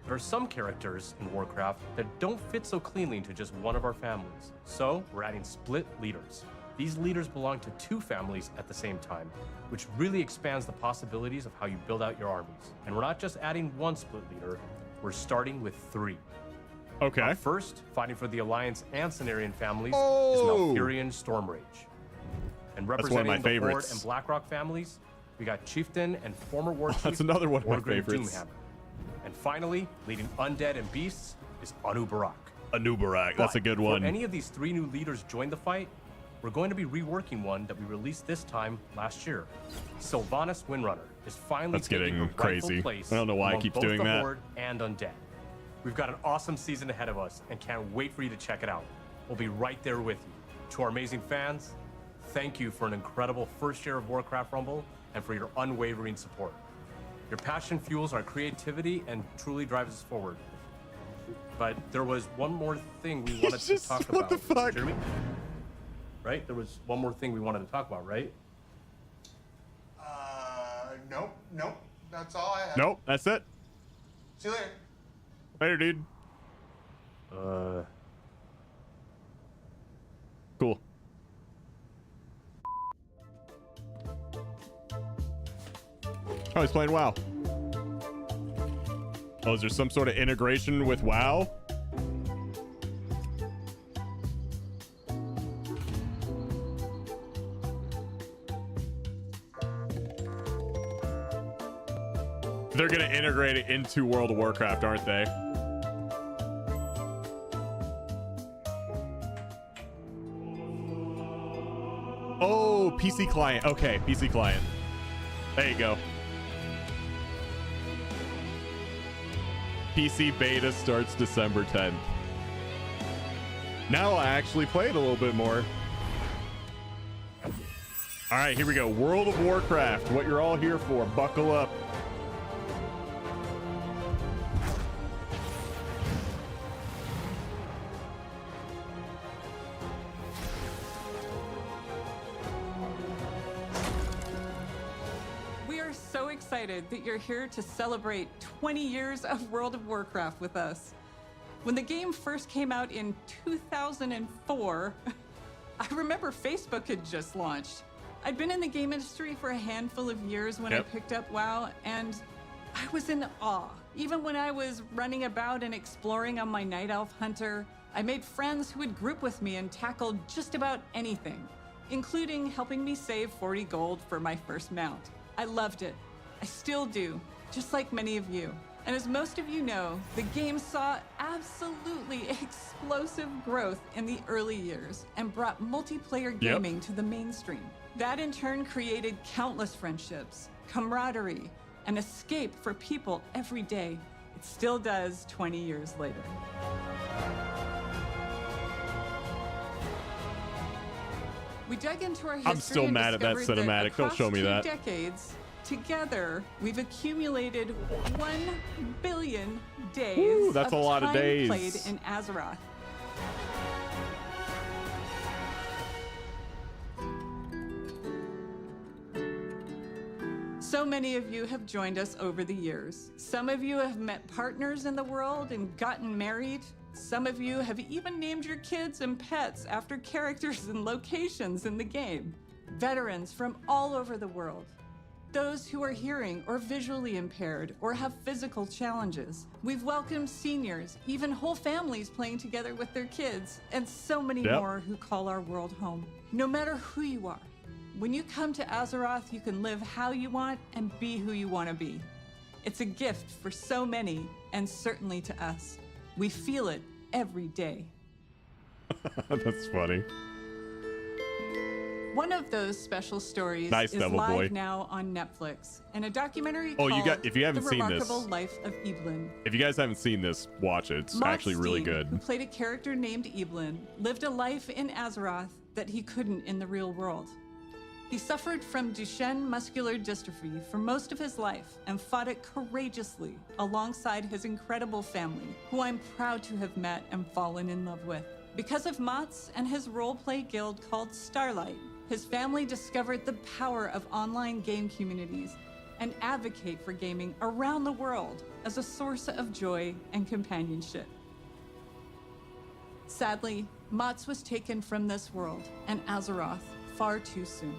There are some characters in Warcraft that don't fit so cleanly into just one of our families. So we're adding split leaders. These leaders belong to 2 families at the same time, which really expands the possibilities of how you build out your armies. And we're not just adding 1 split leader, we're starting with 3. Okay. Our first, fighting for the Alliance and Cenarian families, Oh! is Malfurion Stormrage. And That's one of representing my the Horde favorites. and Blackrock families, we got Chieftain and former War Chief That's another one of my Orgrim favorites. Doomhammer. And finally, leading undead and beasts is Anu Barak. Anu Barak, that's a good one. If any of these 3 new leaders join the fight, we're going to be reworking one that we released this time last year. Sylvanas Windrunner is finally That's taking getting her rightful crazy. place I don't know why it among keeps both doing the that. Horde and undead. We've got an awesome season ahead of us and can't wait for you to check it out. We'll be right there with you. To our amazing fans, thank you for an incredible first year of Warcraft Rumble and for your unwavering support. Your passion fuels our creativity and truly drives us forward. But there was one more thing we wanted to talk about. What the fuck? Jeremy? Right? There was one more thing we wanted to talk about, right? Nope. That's all I have. Nope, that's it. See you later. Later, dude. Cool. Oh, he's playing WoW. Oh, is there some sort of integration with WoW? They're gonna integrate it into World of Warcraft, aren't they? Oh, PC client. Okay, PC client. There you go. PC beta starts December 10th. Now I actually play it a little bit more. All right, here we go. World of Warcraft, what you're all here for. Buckle up. We are so excited that you're here to celebrate 20 years of World of Warcraft with us. When the game first came out in 2004, I remember Facebook had just launched. I'd been in the game industry for a handful of years when I picked up WoW, and I was in awe. Even when I was running about and exploring on my Night Elf Hunter, I made friends who would group with me and tackle just about anything, including helping me save 40 gold for my first mount. I loved it. I still do, just like many of you. And as most of you know, the game saw absolutely explosive growth in the early years and brought multiplayer gaming to the mainstream. That in turn created countless friendships, camaraderie, and escape for people every day. It still does 20 years later. We dug into our history. I'm still mad at that cinematic. Don't show me that. Decades, together, we've accumulated 1 billion days. Woo, that's a lot of time days. Played in Azeroth. So many of you have joined us over the years. Some of you have met partners in the world and gotten married. Some of you have even named your kids and pets after characters and locations in the game. Veterans from all over the world. Those who are hearing or visually impaired or have physical challenges. We've welcomed seniors, even whole families playing together with their kids, and so many more who call our world home. No matter who you are, when you come to Azeroth, you can live how you want and be who you want to be. It's a gift for so many, and certainly to us. We feel it every day. That's funny. One of those special stories is Devil live Boy. now on Netflix, and a documentary Oh, called if you haven't The seen this, Remarkable Life of Evelyn. If you guys haven't seen this, watch it. It's Mott actually really Steen, good. who played a character named Evelyn, lived a life in Azeroth that he couldn't in the real world. He suffered from Duchenne muscular dystrophy for most of his life and fought it courageously alongside his incredible family, who I'm proud to have met and fallen in love with. Because of Mott's and his roleplay guild called Starlight, his family discovered the power of online game communities and advocate for gaming around the world as a source of joy and companionship. Sadly, Mott's was taken from this world and Azeroth far too soon.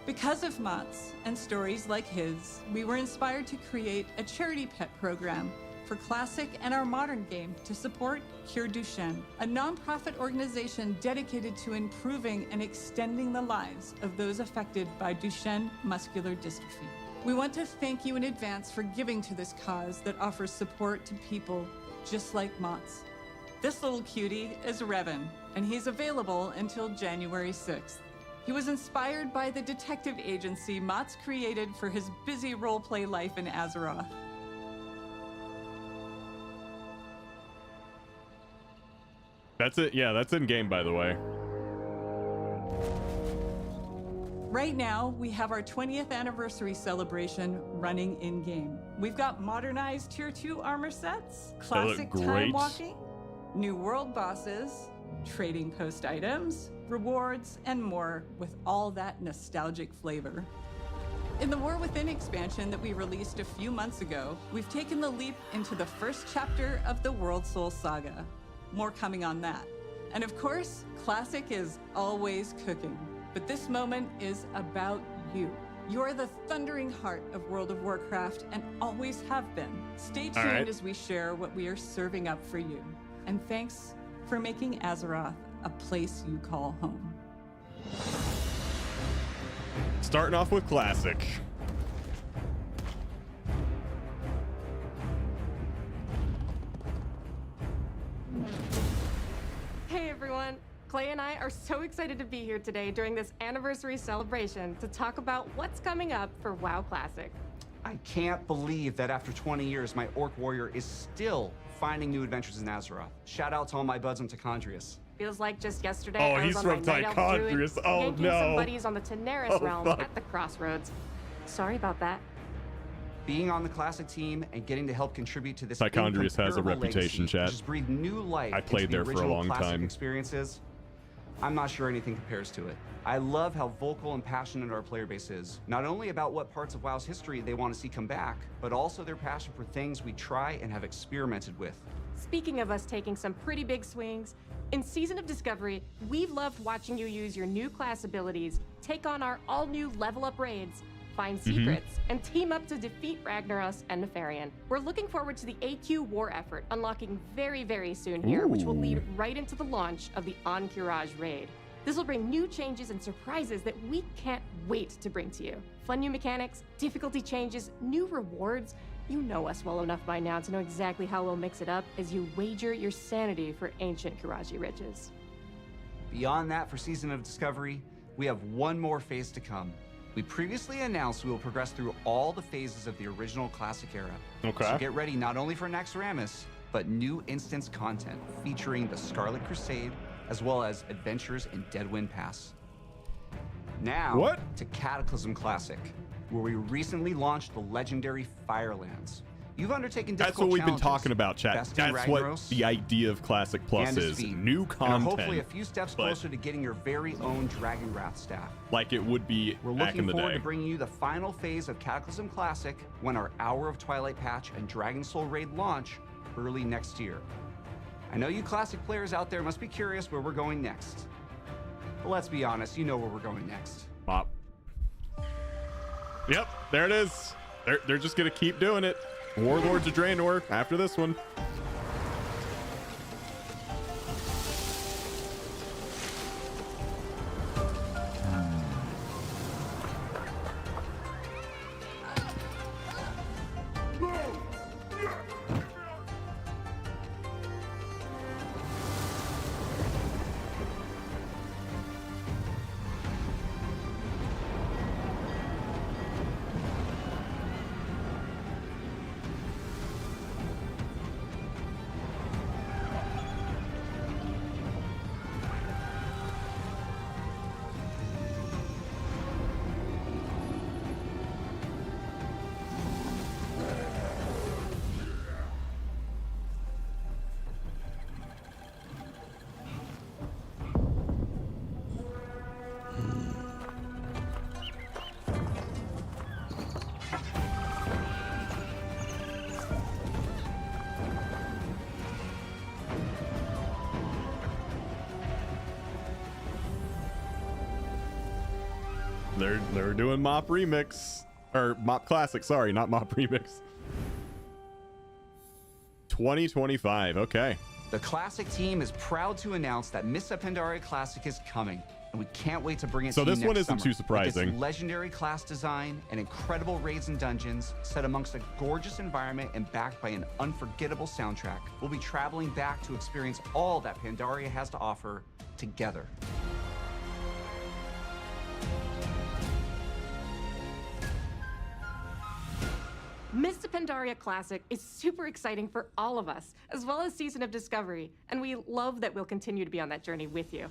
Because of Mott's and stories like his, we were inspired to create a charity pet program for Classic and our modern game to support Cure Duchenne, a nonprofit organization dedicated to improving and extending the lives of those affected by Duchenne muscular dystrophy. We want to thank you in advance for giving to this cause that offers support to people just like Mott's. This little cutie is Revan, and he's available until January 6th. He was inspired by the detective agency Mott's created for his busy roleplay life in Azeroth. That's it. Yeah, that's in game, by the way. Right now, we have our 20th anniversary celebration running in-game. We've got modernized Tier 2 armor sets, classic time walking, new world bosses, trading post items, rewards, and more with all that nostalgic flavor. In the War Within expansion that we released a few months ago, we've taken the leap into the first chapter of the World Soul Saga. More coming on that. And of course, Classic is always cooking. But this moment is about you. You're the thundering heart of World of Warcraft and always have been. Stay tuned as we share what we are serving up for you. And thanks for making Azeroth a place you call home. Starting off with Classic. Hey everyone, Clay and I are so excited to be here today during this anniversary celebration to talk about what's coming up for WoW Classic. I can't believe that after 20 years, my Orc Warrior is still finding new adventures in Azeroth. Shout out to all my buds in Tichondrius. Feels like just yesterday Oh, I was he's on from my Night Elf Druid, Tichondrius. Oh, yanking no. some buddies on the Teneris Oh, realm fuck. at the Crossroads. Sorry about that. Being on the Classic team and getting to help contribute to this Tichondrius has a incomparable reputation, legacy, chat. Just breathe new life I played into there the for a original long Classic time. experiences. I'm not sure anything compares to it. I love how vocal and passionate our player base is, not only about what parts of WoW's history they want to see come back, but also their passion for things we try and have experimented with. Speaking of us taking some pretty big swings, in Season of Discovery, we've loved watching you use your new class abilities, take on our all-new level-up raids, find secrets, and team up to defeat Ragnaros and Nefarian. We're looking forward to the AQ war effort unlocking very, very soon here, which will lead right into the launch of the Encourage raid. This will bring new changes and surprises that we can't wait to bring to you. Fun new mechanics, difficulty changes, new rewards. You know us well enough by now to know exactly how we'll mix it up as you wager your sanity for ancient Kiraji riches. Beyond that, for Season of Discovery, we have one more phase to come. We previously announced we will progress through all the phases of the original Classic era. Okay. So get ready not only for Naxxramas, but new instance content featuring the Scarlet Crusade, as well as adventures in Deadwind Pass. Now, to Cataclysm Classic, where we recently launched the legendary Firelands. You've undertaken That's difficult what we've been challenges, talking about, chat. besting That's what Ragnaros, the idea of Classic Plus and is. defeat, New and are content. hopefully a few steps but closer to getting your very own Dragon Wrath staff. like it would be We're back in looking the forward day. to bringing you the final phase of Cataclysm Classic when our Hour of Twilight patch and Dragon Soul raid launch early next year. I know you Classic players out there must be curious where we're going next. But let's be honest, you know where we're going next. Bop. Yep, there it is. They're just gonna keep doing it. Warlords of Draenor after this one. They're doing Mop Remix or Mop Classic, sorry, not Mop Remix. 2025, okay. The Classic team is proud to announce that Mists of Pandaria Classic is coming, and we can't wait to bring it So to you this next one isn't summer. too surprising. With its legendary class design and incredible raids and dungeons set amongst a gorgeous environment and backed by an unforgettable soundtrack, we'll be traveling back to experience all that Pandaria has to offer together. Mists of Pandaria Classic is super exciting for all of us, as well as Season of Discovery, and we love that we'll continue to be on that journey with you.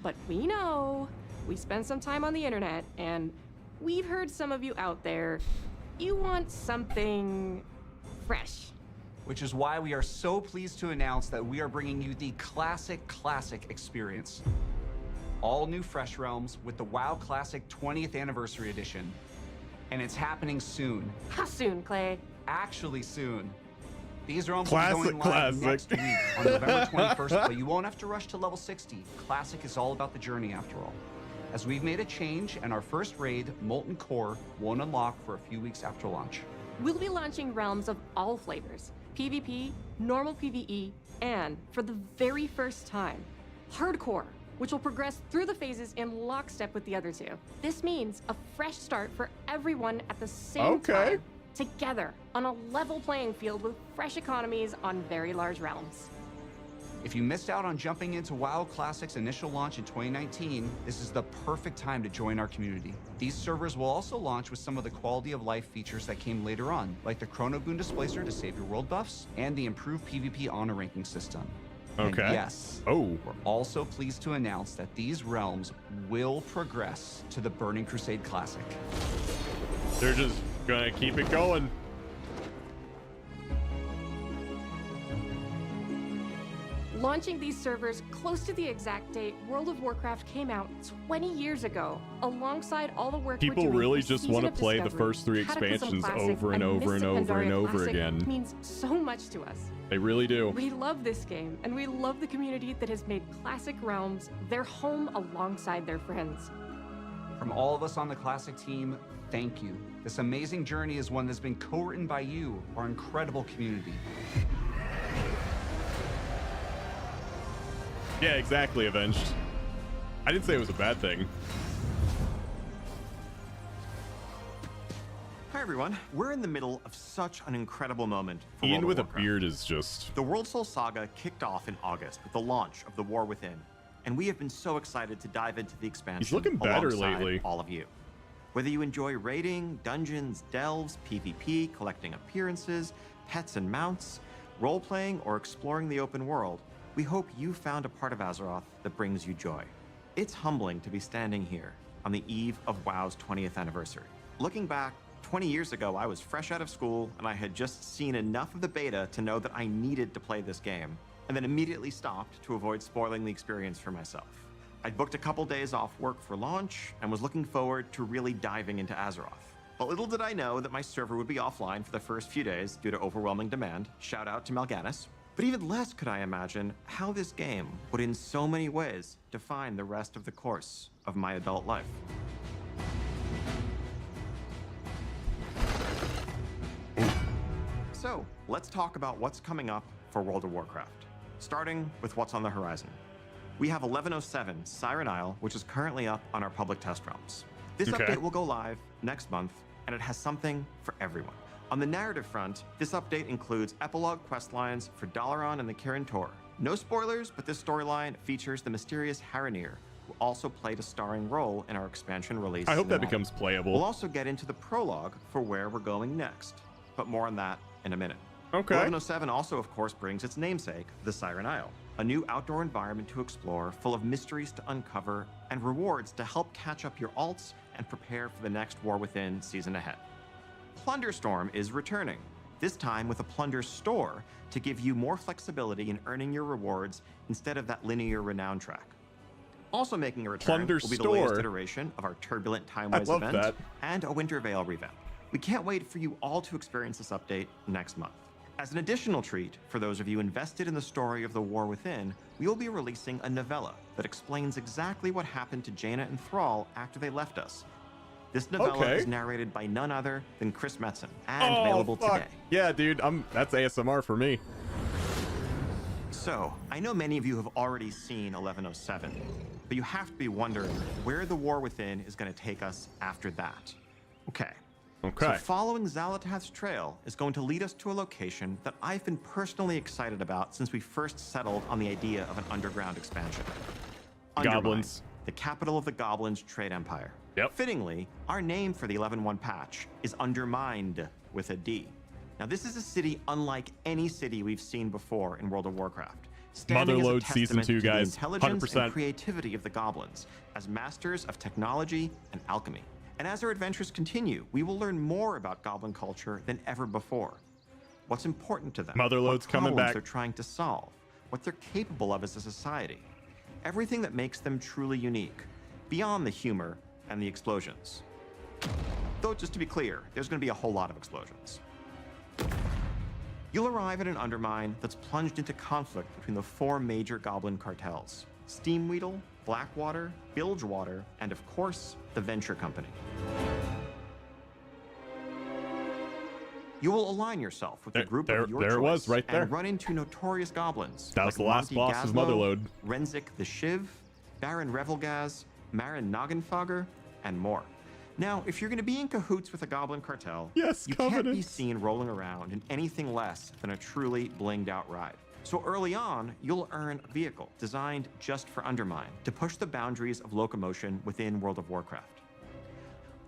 But we know, we spent some time on the internet, and we've heard some of you out there, you want something fresh. Which is why we are so pleased to announce that we are bringing you the classic experience. All new Fresh Realms with the WoW Classic 20th Anniversary Edition. And it's happening soon. How soon, Clay? Actually soon. These realms will be going live next week on November 21st, but you won't have to rush to level 60. Classic is all about the journey after all. As we've made a change, and our first raid, Molten Core, won't unlock for a few weeks after launch. We'll be launching realms of all flavors, PvP, normal PvE, and, for the very first time, Hardcore, which will progress through the phases in lockstep with the other two. This means a fresh start for everyone at the same time, together, on a level playing field with fresh economies on very large realms. If you missed out on jumping into WoW Classic's initial launch in 2019, this is the perfect time to join our community. These servers will also launch with some of the quality of life features that came later on, like the Chrono Boon Displacer to save your world buffs, and the improved PvP honor ranking system. Okay. And yes, we're also pleased to announce that these realms will progress to the Burning Crusade Classic. They're just gonna keep it going. Launching these servers close to the exact date World of Warcraft came out 20 years ago, alongside all the work People we're doing really for just Season want to of play the Discovery, first 3 Cataclysm expansions Classic, over and over Mists and of over and Pandaria over Classic again. means so much to us. They really do. We love this game, and we love the community that has made Classic Realms their home alongside their friends. From all of us on the Classic team, thank you. This amazing journey is one that's been co-written by you, our incredible community. Yeah, exactly, Avenged. I didn't say it was a bad thing. Hi everyone, we're in the middle of such an incredible moment for Ian World with of a Warcraft. beard is just... The World Soul Saga kicked off in August with the launch of The War Within, and we have been so excited to dive into the expansion. He's looking better alongside lately. all of you. Whether you enjoy raiding, dungeons, delves, PvP, collecting appearances, pets and mounts, role-playing, or exploring the open world, we hope you found a part of Azeroth that brings you joy. It's humbling to be standing here on the eve of WoW's 20th anniversary. Looking back, 20 years ago, I was fresh out of school and I had just seen enough of the beta to know that I needed to play this game, and then immediately stopped to avoid spoiling the experience for myself. I'd booked a couple days off work for launch and was looking forward to really diving into Azeroth. But little did I know that my server would be offline for the first few days due to overwhelming demand. Shout out to Mal'Ganis. But even less could I imagine how this game would in so many ways define the rest of the course of my adult life. So let's talk about what's coming up for World of Warcraft, starting with what's on the horizon. We have 1107 Siren Isle, which is currently up on our public test realms. This update will go live next month, and it has something for everyone. On the narrative front, this update includes epilogue questlines for Dalaran and the Kirin Tor. No spoilers, but this storyline features the mysterious Haranir, who also played a starring role in our expansion release. I hope that becomes playable. We'll also get into the prologue for where we're going next, but more on that in a minute. Okay. 1107 also, of course, brings its namesake, the Siren Isle, a new outdoor environment to explore, full of mysteries to uncover, and rewards to help catch up your alts and prepare for the next War Within season ahead. Plunderstorm is returning, this time with a plunder store to give you more flexibility in earning your rewards instead of that linear renown track. Also making a return Plunder will be the store. latest iteration of our Turbulent Timewise love event that. and a Winter Veil revamp. We can't wait for you all to experience this update next month. As an additional treat, for those of you invested in the story of the War Within, we will be releasing a novella that explains exactly what happened to Jaina and Thrall after they left us. This novella is narrated by none other than Chris Metzen and available today. Yeah, dude, that's ASMR for me. So, I know many of you have already seen 1107, but you have to be wondering where the War Within is going to take us after that. Okay. So following Xal'atath's trail is going to lead us to a location that I've been personally excited about since we first settled on the idea of an underground expansion. Goblins. The capital of the Goblins' trade empire. Yep. Fittingly, our name for the 11.1 patch is Undermined with a D. Now, this is a city unlike any city we've seen before in World of Warcraft, standing as a Motherlode Season testament 2, to the guys. intelligence 100%. and creativity of the goblins as masters of technology and alchemy. And as our adventures continue, we will learn more about goblin culture than ever before. What's important to them, Motherlode's what coming problems back. they're trying to solve, what they're capable of as a society. Everything that makes them truly unique, beyond the humor and the explosions. Though, just to be clear, there's going to be a whole lot of explosions. You'll arrive at an undermine that's plunged into conflict between the 4 major goblin cartels: Steamweedle, Blackwater, Bilgewater, and of course, the Venture Company. You will align yourself with a group of your there it choice was, right there. and run into notorious goblins. That was like the last Monty boss of Gaslow, Motherlode. Renzik the Shiv, Baron Revelgaz, Marin Noggenfogger, and more. Now, if you're going to be in cahoots with a goblin cartel, you can't be seen rolling around in anything less than a truly blinged out ride. So early on, you'll earn a vehicle designed just for Undermine to push the boundaries of locomotion within World of Warcraft.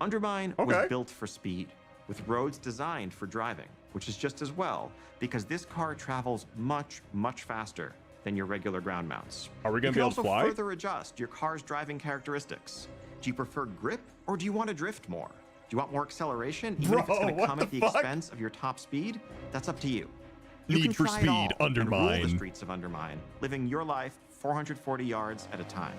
Undermine was built for speed, with roads designed for driving, which is just as well, because this car travels much, much faster than your regular ground mounts. Are we going to be able to You can fly? also further adjust your car's driving characteristics. Do you prefer grip, or do you want to drift more? Do you want more acceleration, even if it's going to come at the expense of your top speed? That's up to you. You Need can for try it all Speed, and rule Undermine. the streets of Undermine, living your life 440 yards at a time.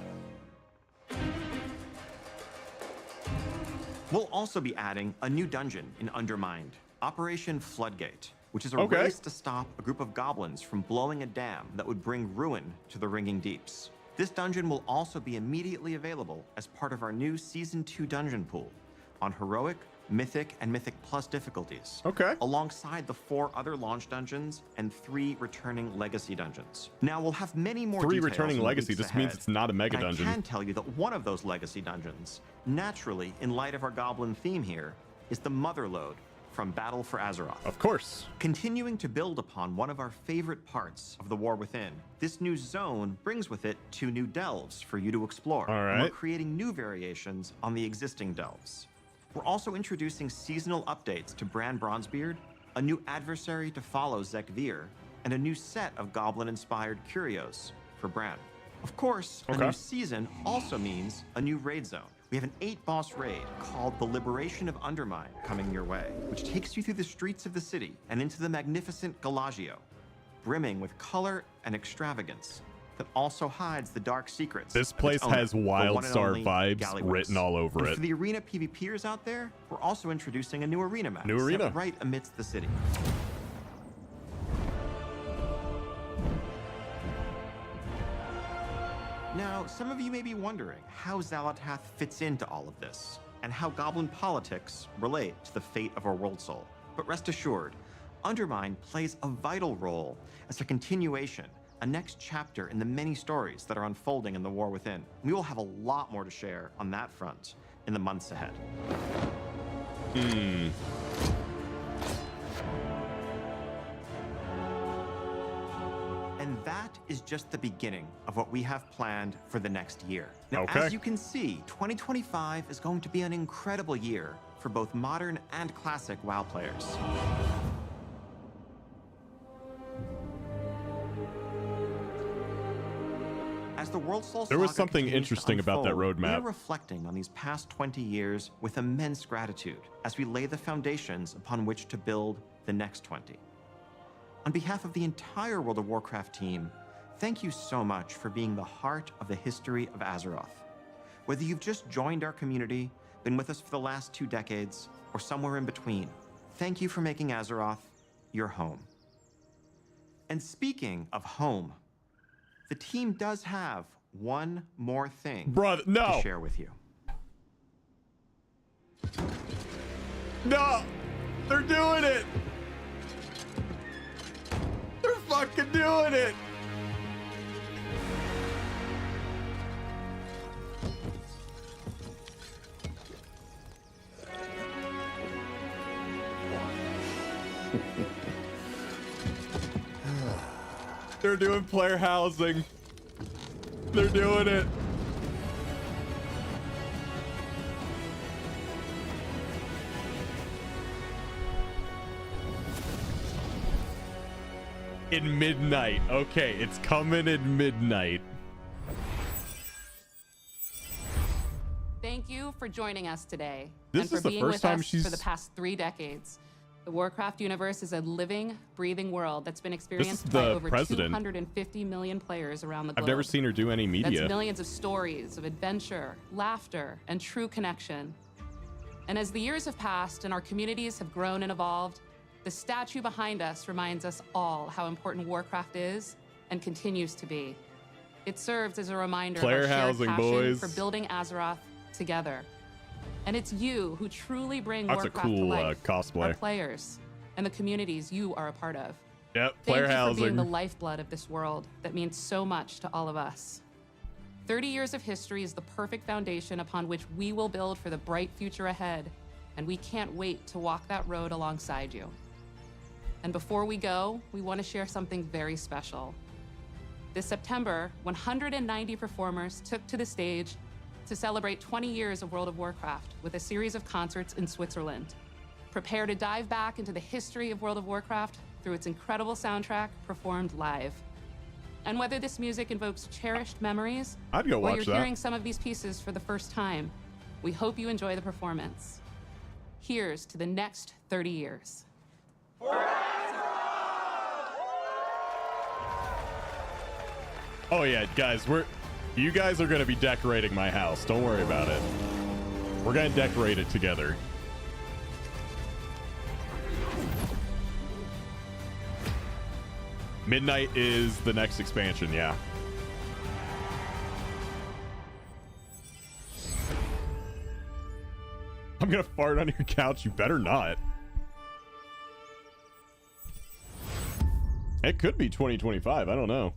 We'll also be adding a new dungeon in Undermined, Operation Floodgate, which is a race to stop a group of goblins from blowing a dam that would bring ruin to the Ringing Deeps. This dungeon will also be immediately available as part of our new Season 2 dungeon pool on Heroic, Mythic, and Mythic Plus difficulties. Alongside the 4 other launch dungeons and 3 returning Legacy dungeons. Now, we'll have many more 3 details returning in the Legacy weeks just means ahead, it's not a mega and dungeon. I can tell you that one of those Legacy dungeons, naturally, in light of our goblin theme here, is the Motherlode from Battle for Azeroth. Of course. Continuing to build upon one of our favorite parts of the War Within, this new zone brings with it 2 new delves for you to explore. All And we're right. creating new variations on the existing delves. We're also introducing seasonal updates to Bran Bronzebeard, a new adversary to follow Zekvir, and a new set of goblin-inspired curios for Bran. Of course, a new season also means a new raid zone. We have an 8-boss raid called the Liberation of Undermine coming your way, which takes you through the streets of the city and into the magnificent Galagio, brimming with color and extravagance that also hides the dark secrets. This of its place owner, has the one and Wildstar only vibes Gallywix. written all over And it. for the arena PvPers out there, we're also introducing a new arena map. New set arena. right amidst the city. Now, some of you may be wondering how Xalatath fits into all of this, and how goblin politics relate to the fate of our world soul. But rest assured, Undermine plays a vital role as a continuation, a next chapter in the many stories that are unfolding in the War Within. We will have a lot more to share on that front in the months ahead. And that is just the beginning of what we have planned for the next year. Now, as you can see, 2025 is going to be an incredible year for both modern and classic WoW players. As the World Soul There was Saga something continues to interesting about that unfold, roadmap. We are reflecting on these past 20 years with immense gratitude as we lay the foundations upon which to build the next 20. On behalf of the entire World of Warcraft team, thank you so much for being the heart of the history of Azeroth. Whether you've just joined our community, been with us for the last 2 decades, or somewhere in between, thank you for making Azeroth your home. And speaking of home, the team does have one more thing to share with you. No! They're doing it! They're fucking doing it! They're doing player housing. They're doing it. in midnight. Okay, it's coming in midnight. Thank you for joining us today. This and for is the being first with time us she's- for the past 3 decades. The Warcraft universe is a living, breathing world that's been experienced by the over president. 250 million players around the globe. I've never seen her do any media. That's millions of stories of adventure, laughter, and true connection. And as the years have passed and our communities have grown and evolved, the statue behind us reminds us all how important Warcraft is and continues to be. It serves as a reminder Player of our shared housing, passion boys. for building Azeroth together. And it's you who truly bring That's a Warcraft cool, to life. cosplay. Our players and the communities you are a part of. Yep, Thank player you for housing. being the lifeblood of this world that means so much to all of us. 30 years of history is the perfect foundation upon which we will build for the bright future ahead, and we can't wait to walk that road alongside you. And before we go, we want to share something very special. This September, 190 performers took to the stage to celebrate 20 years of World of Warcraft with a series of concerts in Switzerland. Prepare to dive back into the history of World of Warcraft through its incredible soundtrack performed live. And whether this music invokes cherished memories, I'd go or watch you're that. hearing some of these pieces for the first time, we hope you enjoy the performance. Here's to the next 30 years. Oh yeah, guys, you guys are gonna be decorating my house. Don't worry about it. We're gonna decorate it together. Midnight is the next expansion, yeah. I'm gonna fart on your couch. You better not. It could be 2025. I don't know.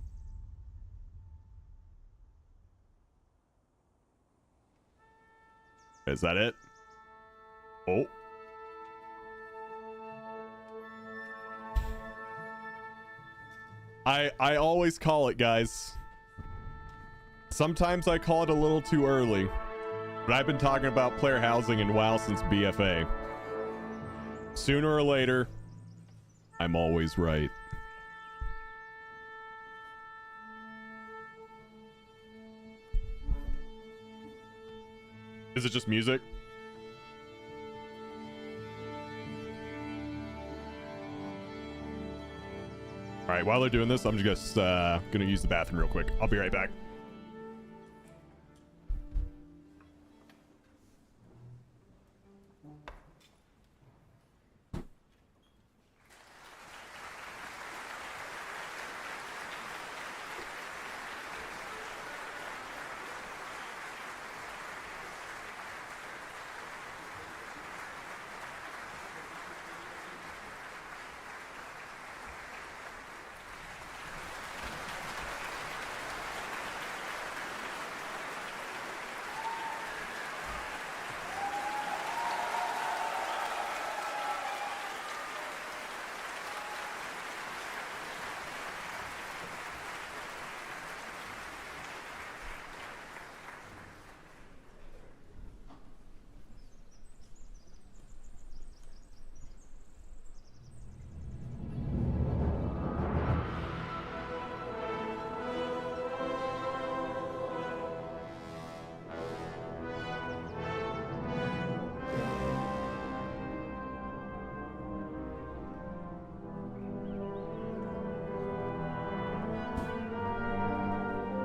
Is that it? Oh. I always call it, guys. Sometimes I call it a little too early. But I've been talking about player housing in WoW since BFA. Sooner or later, I'm always right. Is it just music? All right, while they're doing this, I'm just gonna use the bathroom real quick. I'll be right back.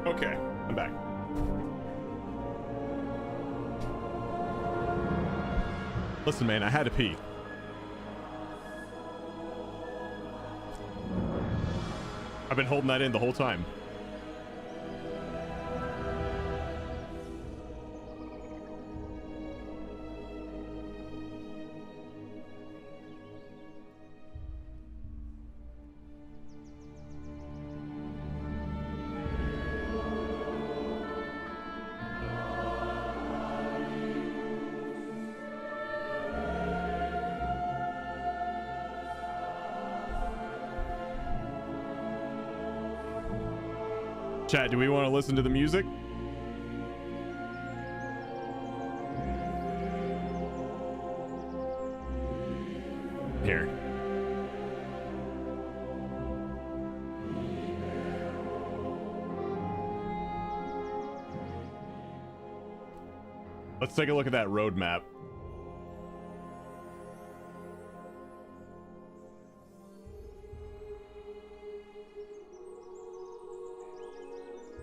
Okay, I'm back. Listen, man, I had to pee. I've been holding that in the whole time. Chat, do we want to listen to the music? Here. Let's take a look at that roadmap.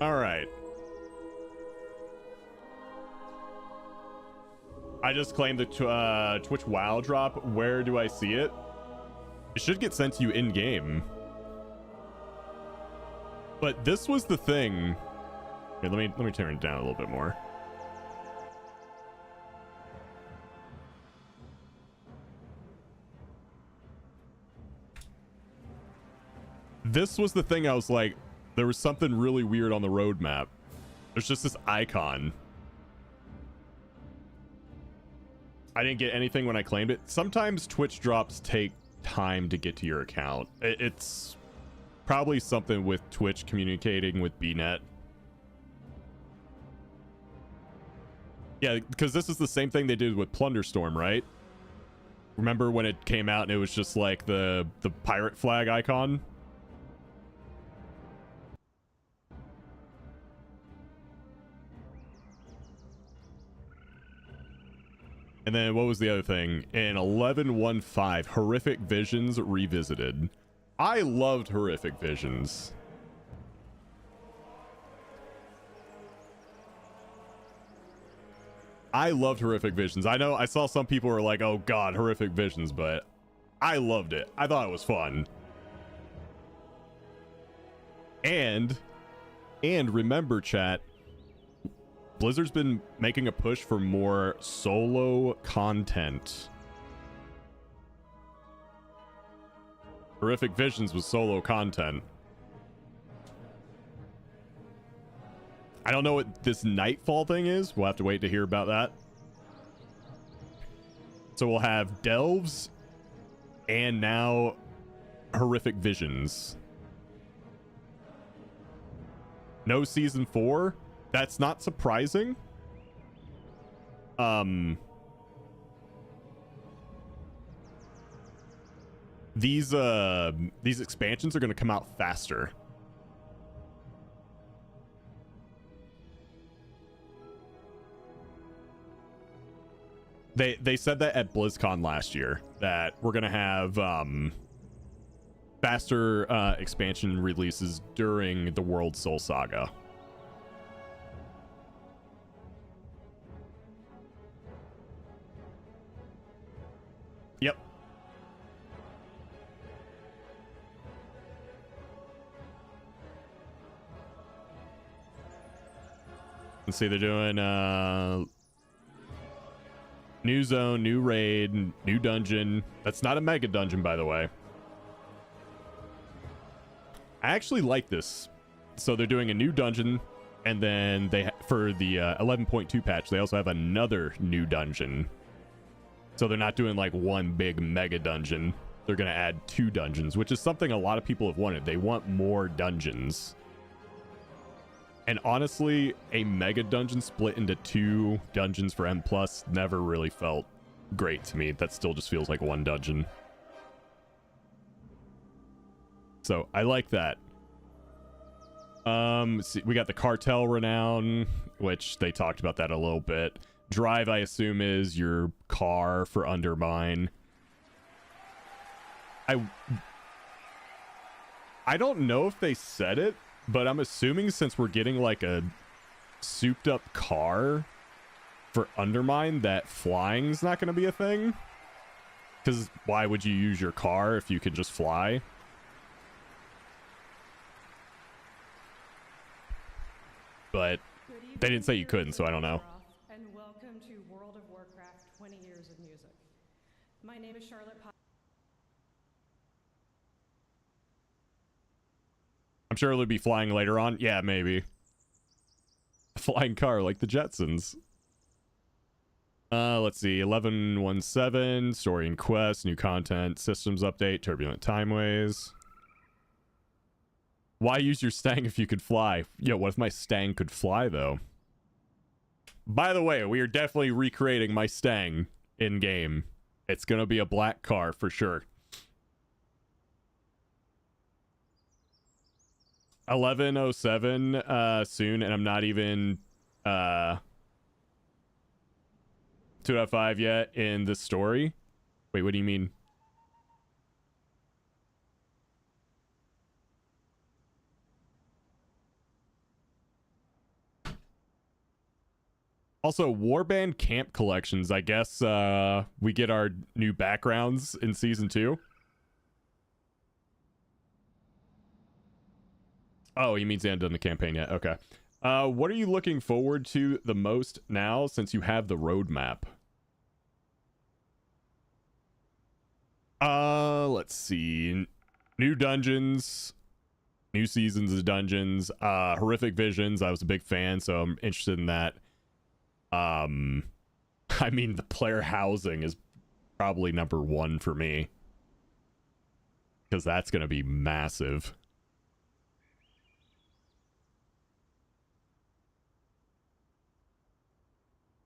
All right. I just claimed the Twitch WoW drop. Where do I see it? It should get sent to you in game. But this was the thing. Here, let me turn it down a little bit more. This was the thing. I was like, there was something really weird on the roadmap. There's just this icon. I didn't get anything when I claimed it. Sometimes Twitch drops take time to get to your account. It's probably something with Twitch communicating with BNet. Yeah, because this is the same thing they did with Plunderstorm, right? Remember when it came out and it was just like the pirate flag icon? And then what was the other thing? In 11.1.5, Horrific Visions Revisited. I loved Horrific Visions. I loved Horrific Visions. I know I saw some people were like, oh god, Horrific Visions, but I loved it. I thought it was fun. And remember, chat, Blizzard's been making a push for more solo content. Horrific Visions was solo content. I don't know what this Nightfall thing is. We'll have to wait to hear about that. So we'll have Delves and now Horrific Visions. No season 4. That's not surprising. These expansions are going to come out faster. They said that at BlizzCon last year, that we're going to have faster expansion releases during the World Soul Saga. Yep. Let's see, they're doing new zone, new raid, new dungeon. That's not a mega dungeon, by the way. I actually like this. So they're doing a new dungeon, and then they for the 11.2 patch, they also have another new dungeon. So they're not doing like one big mega dungeon. They're going to add 2 dungeons, which is something a lot of people have wanted. They want more dungeons. And honestly, a mega dungeon split into 2 dungeons for M+ never really felt great to me. That still just feels like one dungeon. So I like that. See, we got the Cartel Renown, which they talked about that a little bit. Drive, I assume, is your car for Undermine. I don't know if they said it, but I'm assuming since we're getting like a souped up car for Undermine, that flying's not going to be a thing. Because why would you use your car if you could just fly? But they didn't say you couldn't, so I don't know. And welcome to World of Warcraft 20 Years of Music. My name is Charlotte. I'm sure it'll be flying later on. Yeah, maybe. A flying car like the Jetsons. Let's see. 11.1.7, story and quest, new content, systems update, turbulent timeways. Why use your Stang if you could fly? Yo, what if my Stang could fly, though? By the way, we are definitely recreating my Stang in-game. It's gonna be a black car for sure. 11.07 soon, and I'm not even 2 out of 5 yet in the story. Wait, what do you mean? Also, Warband camp collections. I guess we get our new backgrounds in season 2. Oh, he means they haven't done the campaign yet. Okay. What are you looking forward to the most now since you have the roadmap? Let's see. New dungeons, new seasons of dungeons, horrific visions. I was a big fan, so I'm interested in that. I mean, the player housing is probably number 1 for me, because that's going to be massive.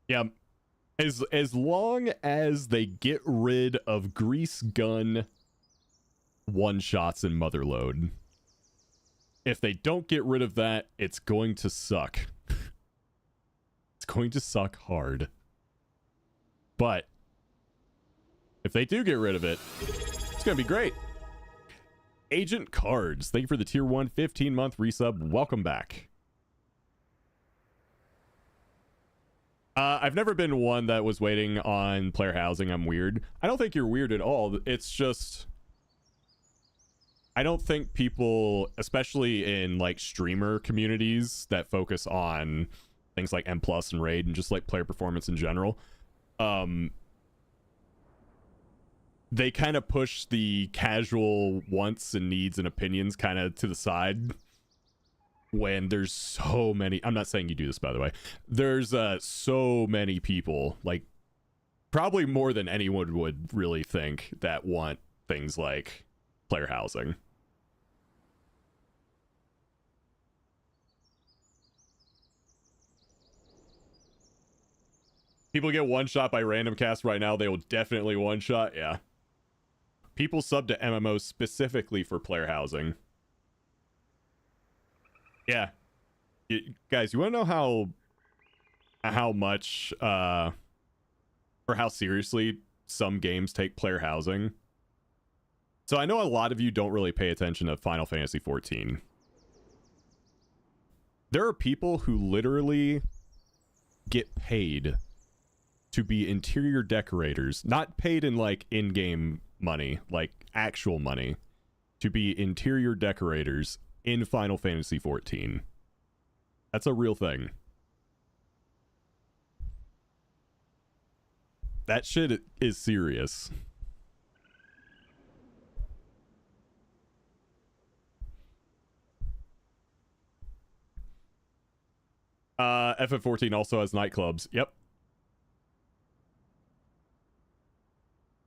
Yeah, as long as they get rid of grease gun one-shots in Motherlode. If they don't get rid of that, it's going to suck. It's going to suck hard. But if they do get rid of it, it's going to be great. Agent Cards, thank you for the tier 1 15-month resub. Welcome back. I've never been one that was waiting on player housing. I'm weird. I don't think you're weird at all. It's just, I don't think people, especially in like streamer communities that focus on things like M+ and Raid and just like player performance in general, they kind of push the casual wants and needs and opinions kind of to the side when there's so many. I'm not saying you do this, by the way. There's so many people, like probably more than anyone would really think, that want things like player housing. People get one shot by random cast right now. They will definitely one shot. Yeah. People sub to MMOs specifically for player housing. Yeah. Guys, you want to know how much or how seriously some games take player housing? So I know a lot of you don't really pay attention to Final Fantasy XIV. There are people who literally get paid to be interior decorators, not paid in like in-game money, like actual money, to be interior decorators in Final Fantasy XIV. That's a real thing. That shit is serious. FF14 also has nightclubs. Yep.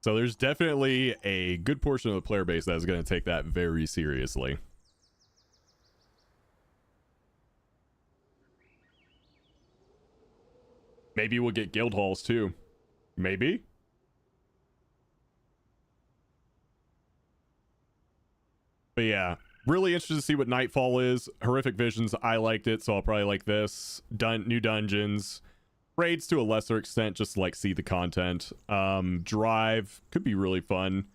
So there's definitely a good portion of the player base that is going to take that very seriously. Maybe we'll get guild halls too. Maybe. But yeah, really interested to see what Nightfall is. Horrific Visions, I liked it, so I'll probably like this. New dungeons. Raids to a lesser extent, just to, like, see the content. Drive could be really fun.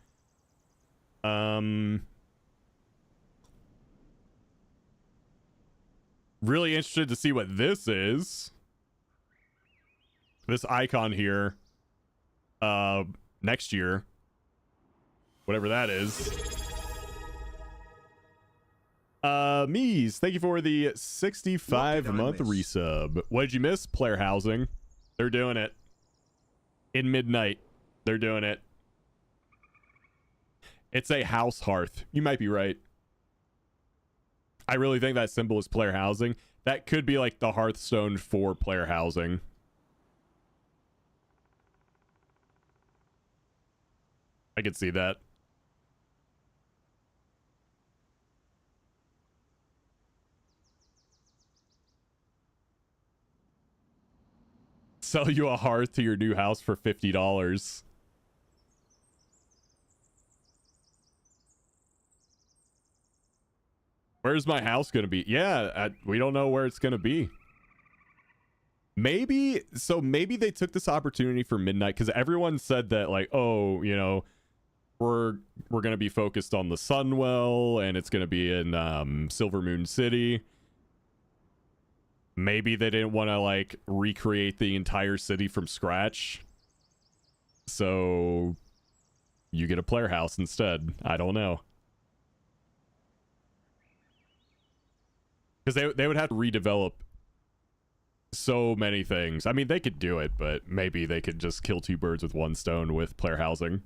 Really interested to see what this is. This icon here. Next year. Whatever that is. Mies, thank you for the 65-month resub. What did you miss? Player housing. They're doing it. In midnight. They're doing it. It's a house hearth. You might be right. I really think that symbol is player housing. That could be like the Hearthstone for player housing. I could see that. Sell you a hearth to your new house for $50. Where's my house going to be? Yeah, we don't know where it's going to be. Maybe they took this opportunity for midnight because everyone said that like, oh, you know, we're gonna be focused on the Sunwell and it's gonna be in Silver Moon City. Maybe they didn't want to like recreate the entire city from scratch, so you get a player house instead. I don't know, because they would have to redevelop so many things. I mean, they could do it, but maybe they could just kill two birds with one stone with player housing.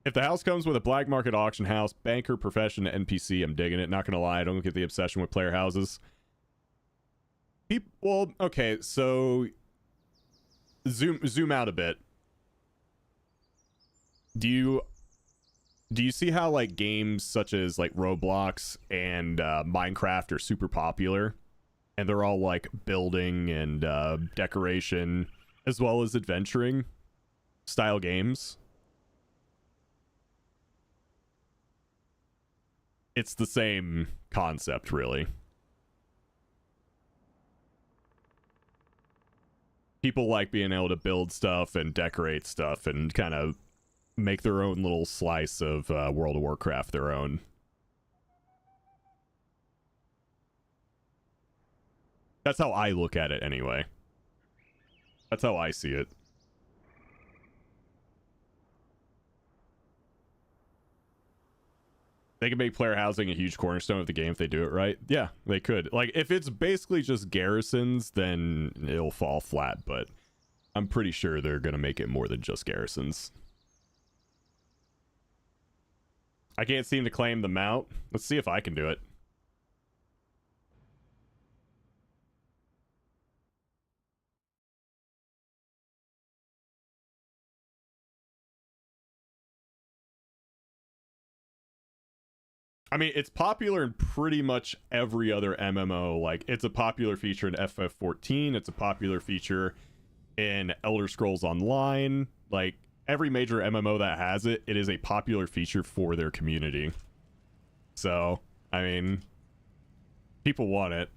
If the house comes with a black market auction house, banker, profession, NPC, I'm digging it. Not gonna lie, I don't get the obsession with player houses. Well, okay, so zoom out a bit. Do you see how like games such as like Roblox and Minecraft are super popular, and they're all like building and decoration as well as adventuring style games? It's the same concept, really. People like being able to build stuff and decorate stuff and kind of make their own little slice of World of Warcraft their own. That's how I look at it, anyway. That's how I see it. They can make player housing a huge cornerstone of the game if they do it right. Yeah, they could. Like, if it's basically just garrisons, then it'll fall flat, but I'm pretty sure they're going to make it more than just garrisons. I can't seem to claim the mount. Let's see if I can do it. I mean, it's popular in pretty much every other MMO. Like, it's a popular feature in FF14. It's a popular feature in Elder Scrolls Online. Like, every major MMO that has it, it is a popular feature for their community. So, I mean, people want it.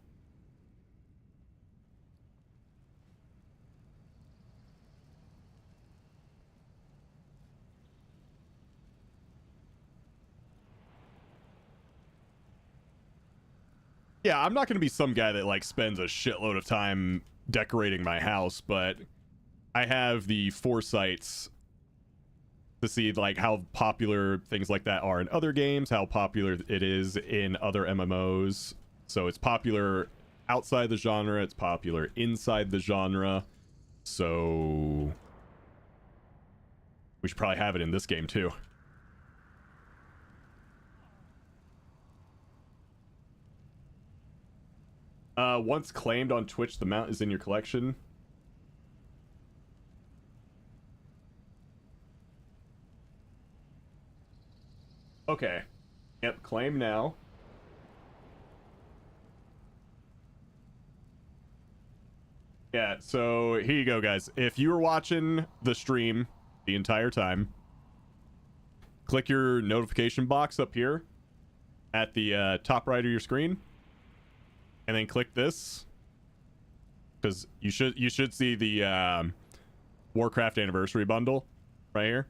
Yeah, I'm not going to be some guy that like spends a shitload of time decorating my house, but I have the foresights to see like how popular things like that are in other games, how popular it is in other MMOs. So it's popular outside the genre, it's popular inside the genre. So we should probably have it in this game too. Once claimed on Twitch, the mount is in your collection. Okay. Yep, claim now. Yeah, so here you go, guys. If you were watching the stream the entire time, click your notification box up here at the top right of your screen. And then click this, because you should see the Warcraft anniversary bundle right here.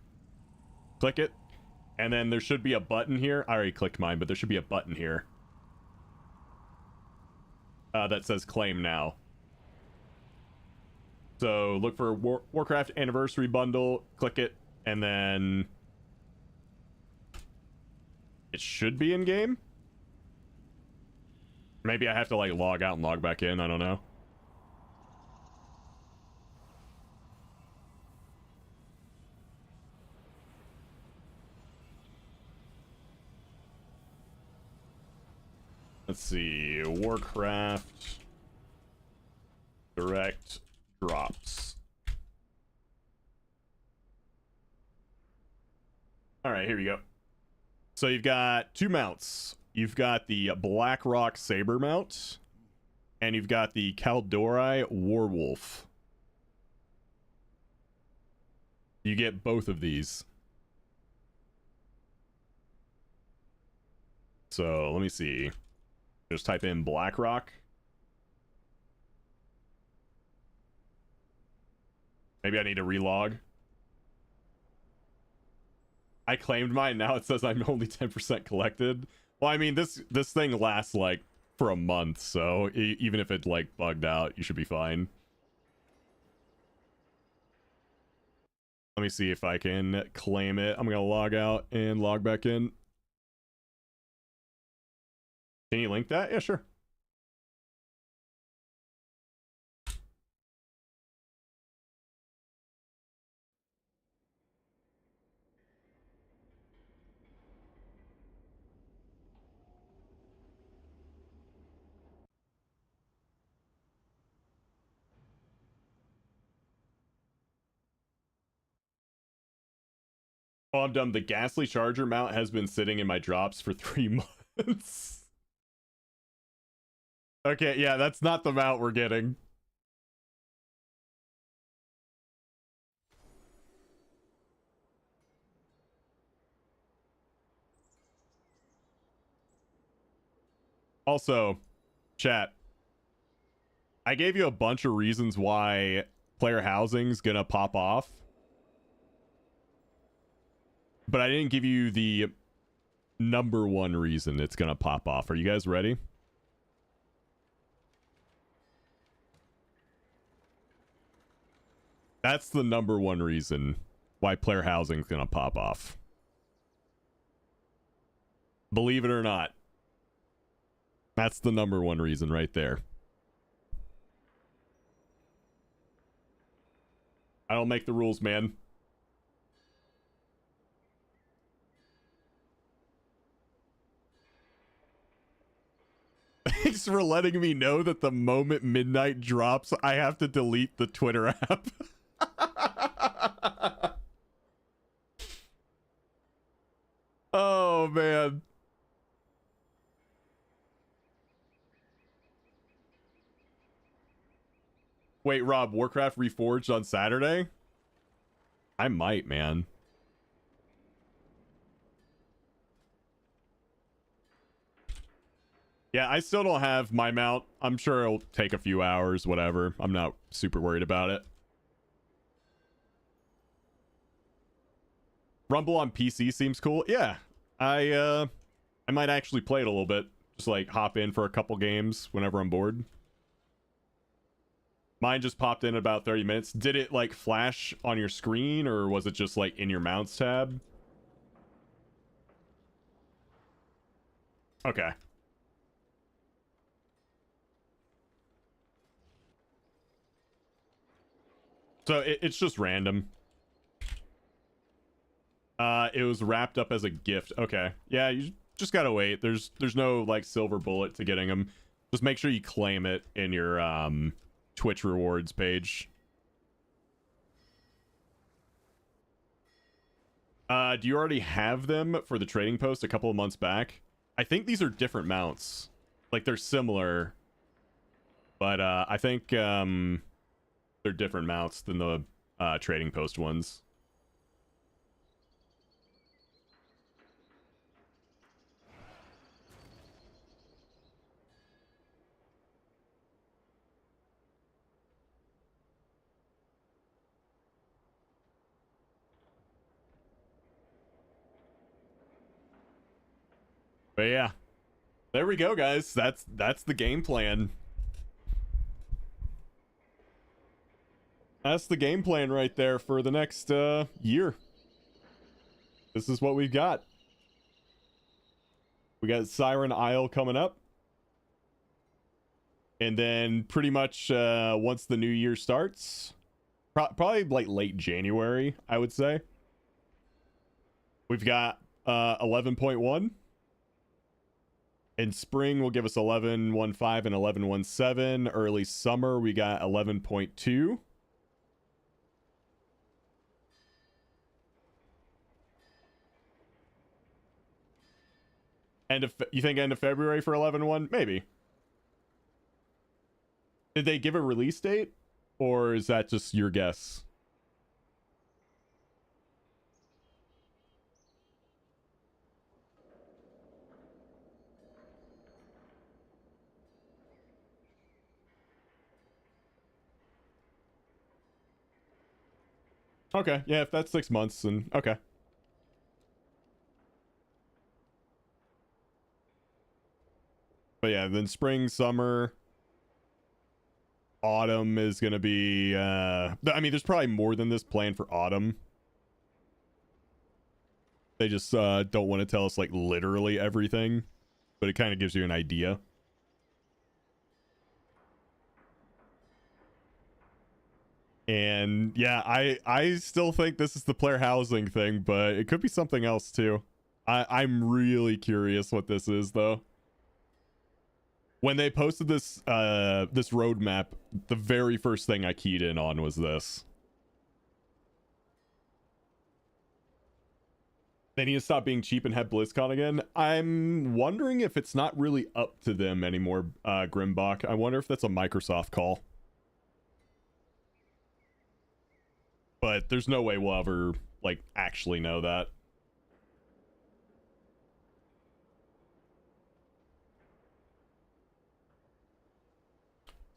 Click it, and then there should be a button here. I already clicked mine, but there should be a button here that says claim now. So look for Warcraft anniversary bundle, click it, and then it should be in game. Maybe I have to like log out and log back in. I don't know. Let's see. Warcraft direct drops. All right, here we go. So you've got two mounts. You've got the Blackrock Saber mount, and you've got the Kaldori Warwolf. You get both of these. So let me see. Just type in BlackRock. Maybe I need to relog. I claimed mine. Now it says I'm only 10% collected. Well, I mean, this thing lasts like for a month, so even if it like bugged out, you should be fine. Let me see if I can claim it. I'm gonna log out and log back in. Can you link that? Yeah, sure. Oh, I'm dumb. The Ghastly Charger mount has been sitting in my drops for 3 months. Okay, yeah, that's not the mount we're getting. Also, chat, I gave you a bunch of reasons why player housing's gonna pop off, but I didn't give you the number one reason it's gonna pop off. Are you guys ready? That's the number one reason why player housing's gonna pop off. Believe it or not. That's the number one reason right there. I don't make the rules, man. Thanks for letting me know that the moment midnight drops, I have to delete the Twitter app. Oh, man. Wait, Rob, Warcraft Reforged on Saturday? I might, man. Yeah, I still don't have my mount. I'm sure it'll take a few hours, whatever. I'm not super worried about it. Rumble on PC seems cool. Yeah, I might actually play it a little bit. Just like hop in for a couple games whenever I'm bored. Mine just popped in about 30 minutes. Did it like flash on your screen, or was it just like in your mounts tab? Okay. So it's just random. It was wrapped up as a gift. Okay. Yeah, you just gotta wait. There's no like silver bullet to getting them. Just make sure you claim it in your Twitch rewards page. Do you already have them for the trading post a couple of months back? I think these are different mounts. Like they're similar, but I think they're different mounts than the trading post ones. But yeah, there we go, guys. That's the game plan. That's the game plan right there for the next year. This is what we've got. We got Siren Isle coming up. And then pretty much once the new year starts, probably like late January, I would say. We've got 11.1. In spring, will give us 11.15 and 11.17. Early summer, we got 11.2. You think end of February for 11.1? Maybe. Did they give a release date? Or is that just your guess? Okay, yeah, if that's 6 months, then okay. But yeah, then spring, summer, autumn is gonna be I mean, there's probably more than this planned for autumn. They just don't want to tell us like literally everything, but it kind of gives you an idea. And yeah, I still think this is the player housing thing, but it could be something else too. I'm really curious what this is though. When they posted this this roadmap, the very first thing I keyed in on was this. They need to stop being cheap and have BlizzCon again. I'm wondering if it's not really up to them anymore, Grimbach. I wonder if that's a Microsoft call. But there's no way we'll ever, like, actually know that.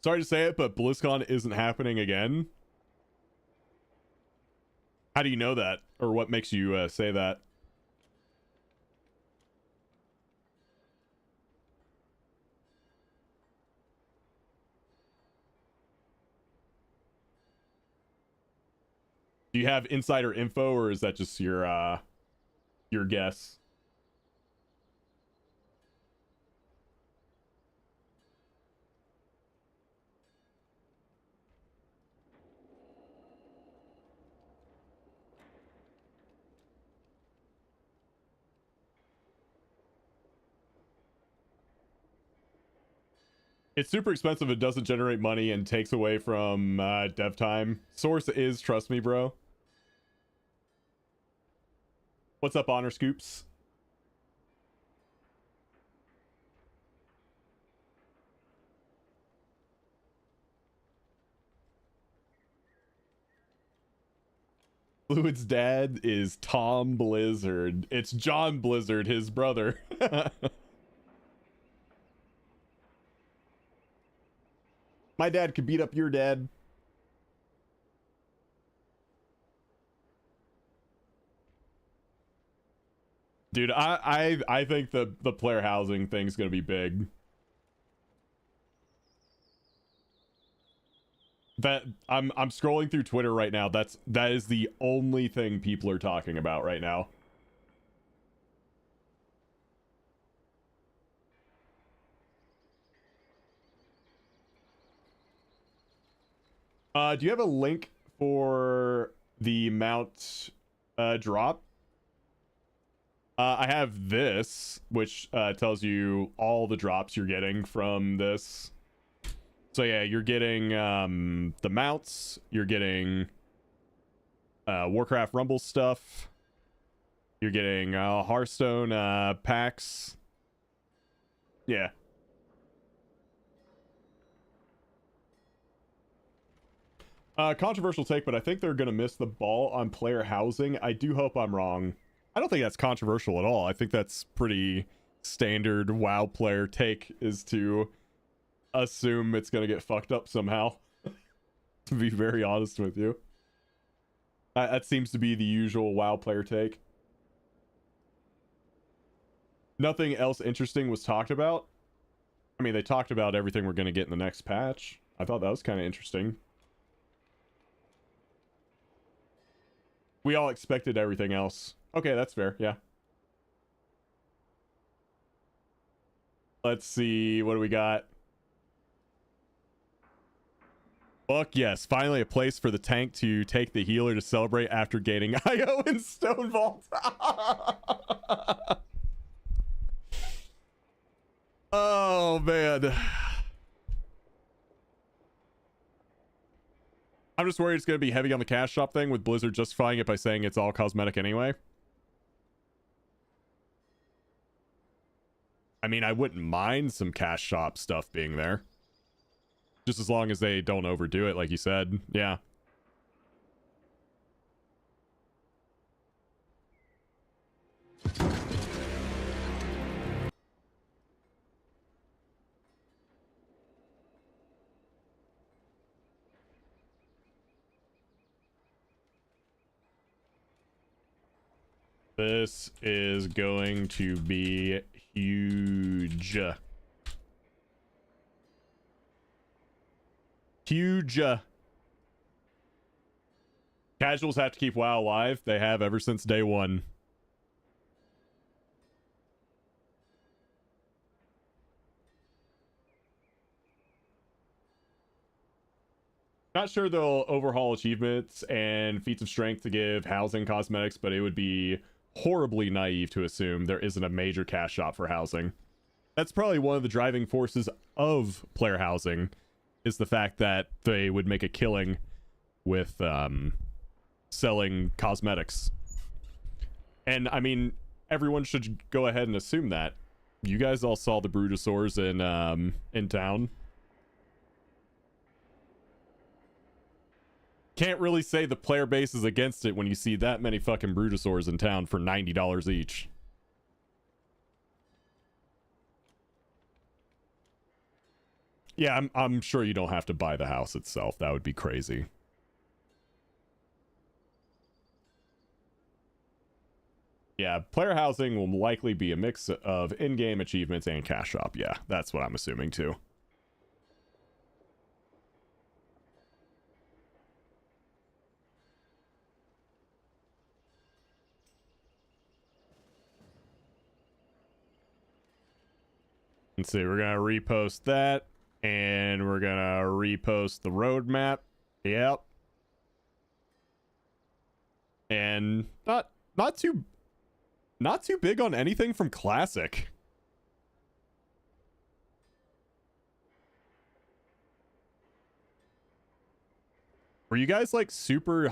Sorry to say it, but BlizzCon isn't happening again. How do you know that? Or what makes you say that? Do you have insider info, or is that just your guess? It's super expensive. It doesn't generate money and takes away from dev time. Source is, trust me, bro. What's up, Honor Scoops? Fluid's dad is Tom Blizzard. It's John Blizzard, his brother. My dad could beat up your dad. Dude, I think the player housing thing's gonna be big. That I'm scrolling through Twitter right now. That is the only thing people are talking about right now. Do you have a link for the mount drop? I have this, which tells you all the drops you're getting from this. So yeah, you're getting the mounts, you're getting Warcraft Rumble stuff, you're getting Hearthstone packs. Yeah. Controversial take, but I think they're going to miss the ball on player housing. I do hope I'm wrong. I don't think that's controversial at all. I think that's pretty standard WoW player take, is to assume it's going to get fucked up somehow. To be very honest with you. That seems to be the usual WoW player take. Nothing else interesting was talked about. I mean, they talked about everything we're going to get in the next patch. I thought that was kind of interesting. We all expected everything else. Okay, that's fair, yeah. Let's see, what do we got? Fuck yes, finally a place for the tank to take the healer to celebrate after gaining IO in Stone Vault. Oh, man. I'm just worried it's going to be heavy on the cash shop thing, with Blizzard justifying it by saying it's all cosmetic anyway. I mean, I wouldn't mind some cash shop stuff being there. Just as long as they don't overdo it, like you said. Yeah. This is going to be huge. Huge. Casuals have to keep WoW alive. They have ever since day one. Not sure they'll overhaul achievements and feats of strength to give housing cosmetics, but it would be horribly naive to assume there isn't a major cash shop for housing. That's probably one of the driving forces of player housing, is the fact that they would make a killing with selling cosmetics. And I mean, everyone should go ahead and assume that. You guys all saw the Brutosaurs in town. Can't really say the player base is against it when you see that many fucking Brutosaurs in town for $90 each. Yeah, I'm sure you don't have to buy the house itself. That would be crazy. Yeah, player housing will likely be a mix of in-game achievements and cash shop. Yeah, that's what I'm assuming too. Let's see, we're gonna repost that, and we're gonna repost the roadmap. Yep. And not too big on anything from Classic. Were you guys like super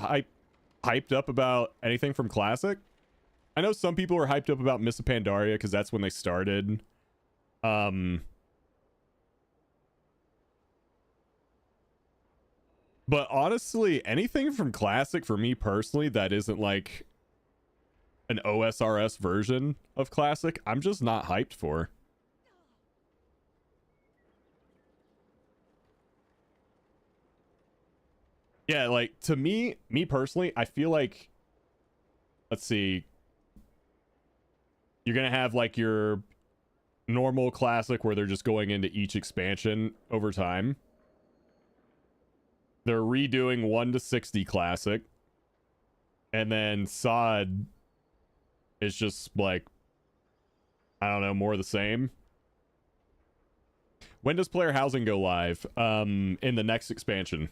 hyped up about anything from Classic? I know some people were hyped up about Miss Pandaria because that's when they started. But honestly, anything from Classic for me personally that isn't like an OSRS version of Classic, I'm just not hyped for. Yeah, like to me personally, I feel like, let's see, you're gonna have like your normal Classic where they're just going into each expansion over time. They're redoing 1 to 60 Classic, and then SOD is just like, I don't know, more of the same. When does player housing go live? In the next expansion.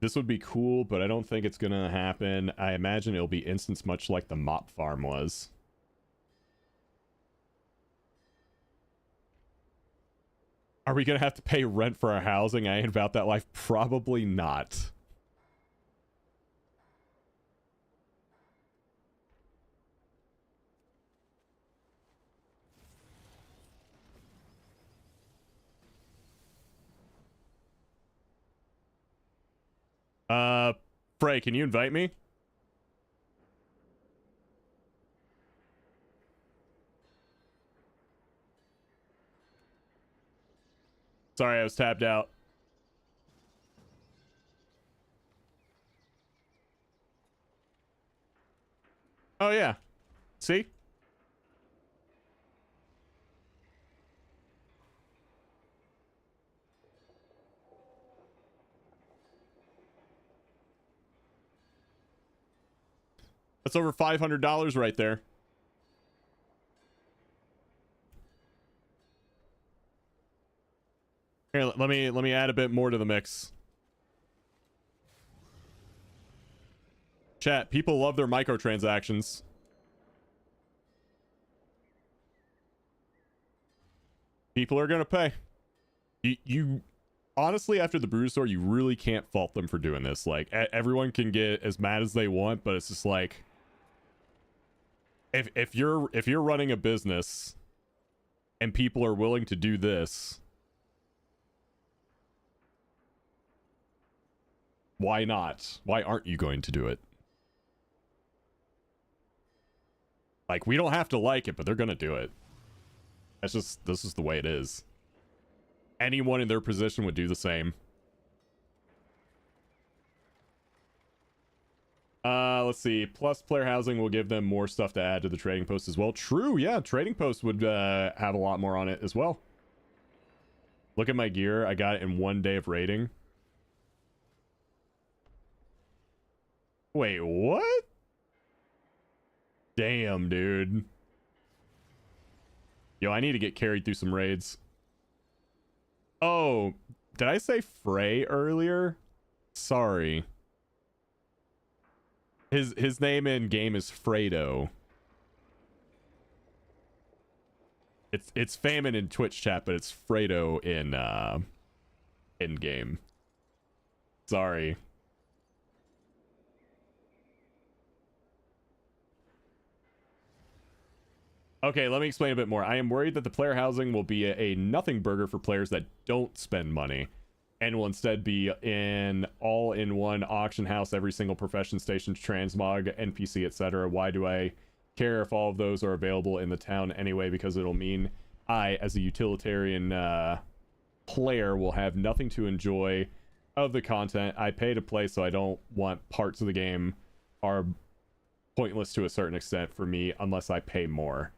This would be cool, but I don't think it's gonna happen. I imagine it'll be instance much like the mop farm was. Are we gonna have to pay rent for our housing? I ain't about that life. Probably not. Frey, can you invite me? Sorry, I was tapped out. Oh, yeah. See? That's over $500 right there. Here, let me add a bit more to the mix. Chat, people love their microtransactions. People are gonna pay. You honestly, after the Brutosaur, you really can't fault them for doing this. Like, everyone can get as mad as they want, but it's just like, if you're running a business and people are willing to do this, why not? Why aren't you going to do it? Like, we don't have to like it, but they're gonna do it. That's just, this is the way it is. Anyone in their position would do the same. let's see. Plus, player housing will give them more stuff to add to the trading post as well. True, yeah. Trading post would have a lot more on it as well. Look at my gear. I got it in 1 day of raiding. Wait, what? Damn, dude. Yo, I need to get carried through some raids. Oh, did I say Frey earlier? Sorry. His name in game is Fredo. It's Famine in Twitch chat, but it's Fredo in game. Sorry. Okay, let me explain a bit more. I am worried that the player housing will be a nothing burger for players that don't spend money, and will instead be an all-in-one auction house, every single profession station, transmog, NPC, etc. Why do I care if all of those are available in the town anyway? Because it'll mean I, as a utilitarian player, will have nothing to enjoy of the content I pay to play, so I don't want parts of the game are pointless to a certain extent for me unless I pay more.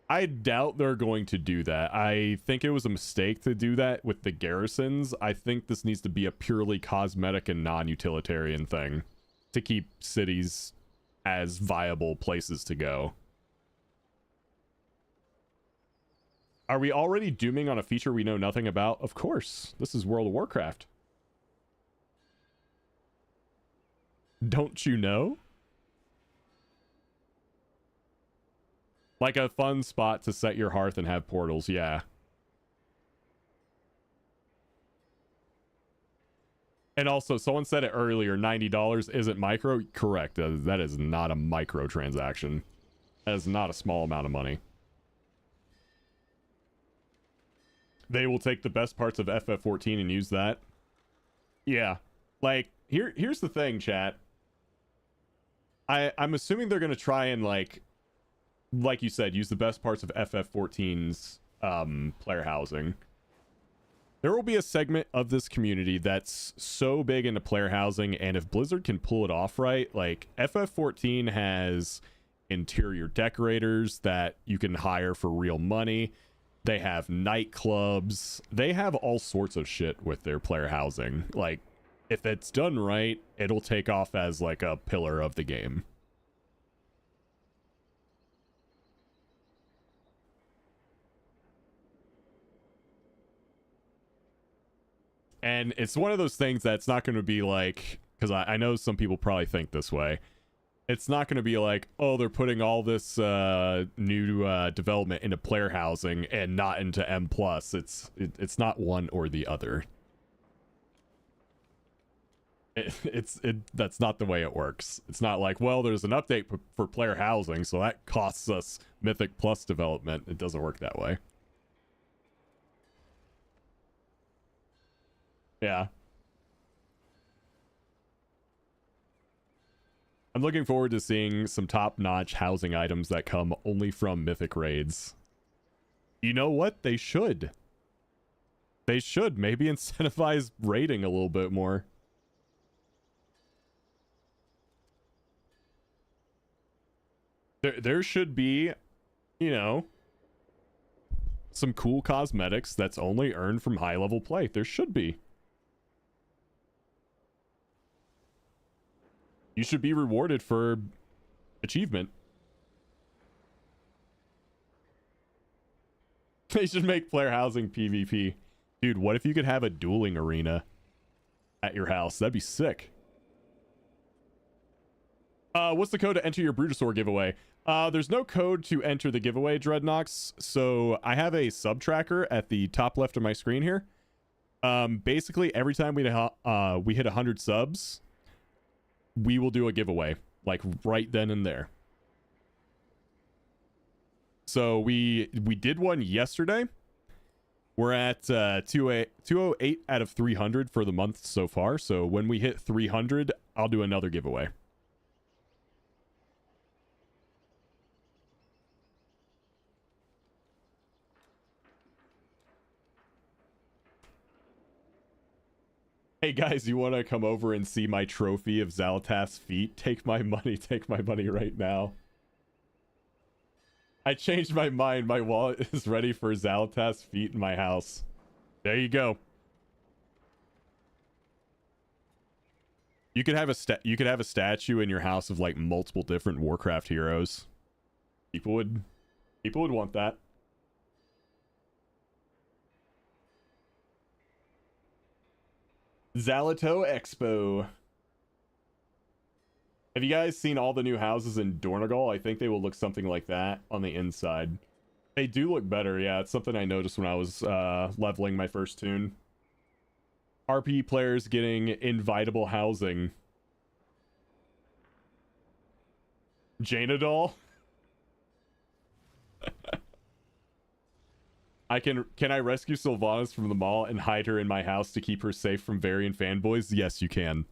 I doubt they're going to do that. I think it was a mistake to do that with the garrisons. I think this needs to be a purely cosmetic and non-utilitarian thing to keep cities as viable places to go. Are we already dooming on a feature we know nothing about? Of course. This is World of Warcraft. Don't you know? Like a fun spot to set your hearth and have portals, yeah. And also, someone said it earlier, $90 isn't micro. Correct. That is not a micro transaction. That is not a small amount of money. They will take the best parts of FF14 and use that. Yeah. Like, here's the thing, chat. I'm assuming they're going to try and, like you said, use the best parts of FF14's player housing. There will be a segment of this community that's so big into player housing, and if Blizzard can pull it off right, like FF14 has interior decorators that you can hire for real money. They have nightclubs. They have all sorts of shit with their player housing. Like, if it's done right, it'll take off as like a pillar of the game. And it's one of those things that's not going to be like, because I know some people probably think this way. It's not going to be like, oh, they're putting all this new development into player housing and not into M+. It's not one or the other. That's not the way it works. It's not like, well, there's an update for player housing, so that costs us Mythic Plus development. It doesn't work that way. Yeah. I'm looking forward to seeing some top-notch housing items that come only from Mythic raids. You know what? They should. They should maybe incentivize raiding a little bit more. There should be, you know, some cool cosmetics that's only earned from high-level play. There should be. You should be rewarded for achievement. They should make player housing PvP. Dude, what if you could have a dueling arena at your house? That'd be sick. What's the code to enter your Brutosaur giveaway? There's no code to enter the giveaway, Dreadnox. So I have a sub tracker at the top left of my screen here. Basically, every time we hit 100 subs, we will do a giveaway, like right then and there. So we did one yesterday. We're at 208 out of 300 for the month so far. So when we hit 300, I'll do another giveaway. Hey guys, you want to come over and see my trophy of Zalatath's feet? Take my money right now. I changed my mind. My wallet is ready for Zalatath's feet in my house. There you go. You could have a statue in your house of like multiple different Warcraft heroes. People would want that. Zalato Expo. Have you guys seen all the new houses in Dornogal? I think they will look something like that on the inside. They do look better, yeah. It's something I noticed when I was leveling my first toon. RP players getting invitable housing. Jaina doll? Can I rescue Sylvanas from the mall and hide her in my house to keep her safe from Varian fanboys? Yes, you can.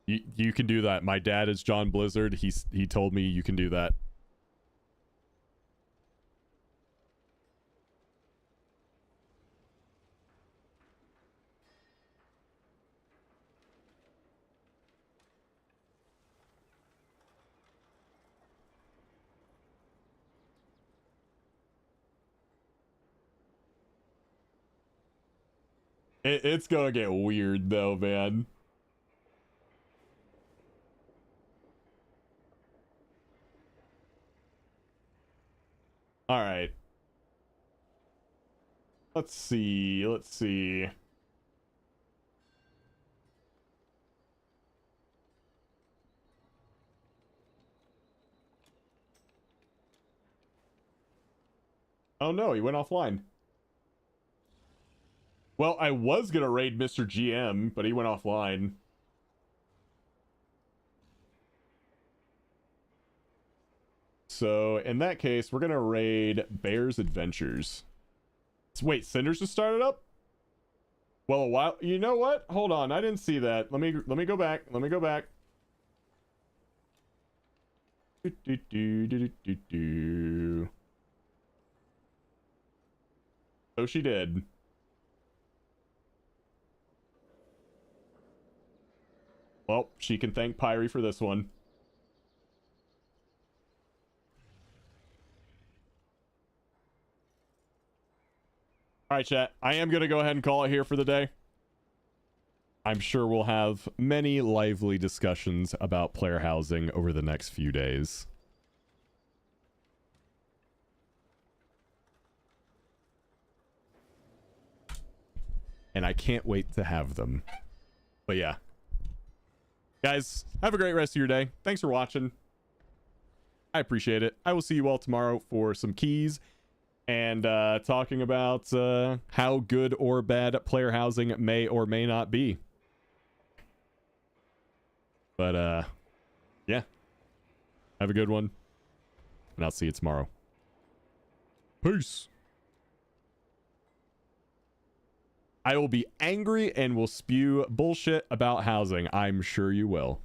You can do that. My dad is John Blizzard. He told me you can do that. It's gonna get weird though, man. All right. Let's see. Oh no, he went offline. Well, I was gonna raid Mr. GM, but he went offline. So, in that case, we're gonna raid Bear's Adventures. Wait, Cinders just started up? Well, a while... You know what? Hold on, I didn't see that. Let me go back. Let me go back. So she did. Well, she can thank Pyrie for this one. Alright, chat. I am going to go ahead and call it here for the day. I'm sure we'll have many lively discussions about player housing over the next few days. And I can't wait to have them. But yeah. Guys, have a great rest of your day. Thanks for watching. I appreciate it. I will see you all tomorrow for some keys and talking about how good or bad player housing may or may not be. But yeah. Have a good one. And I'll see you tomorrow. Peace. I will be angry and will spew bullshit about housing. I'm sure you will.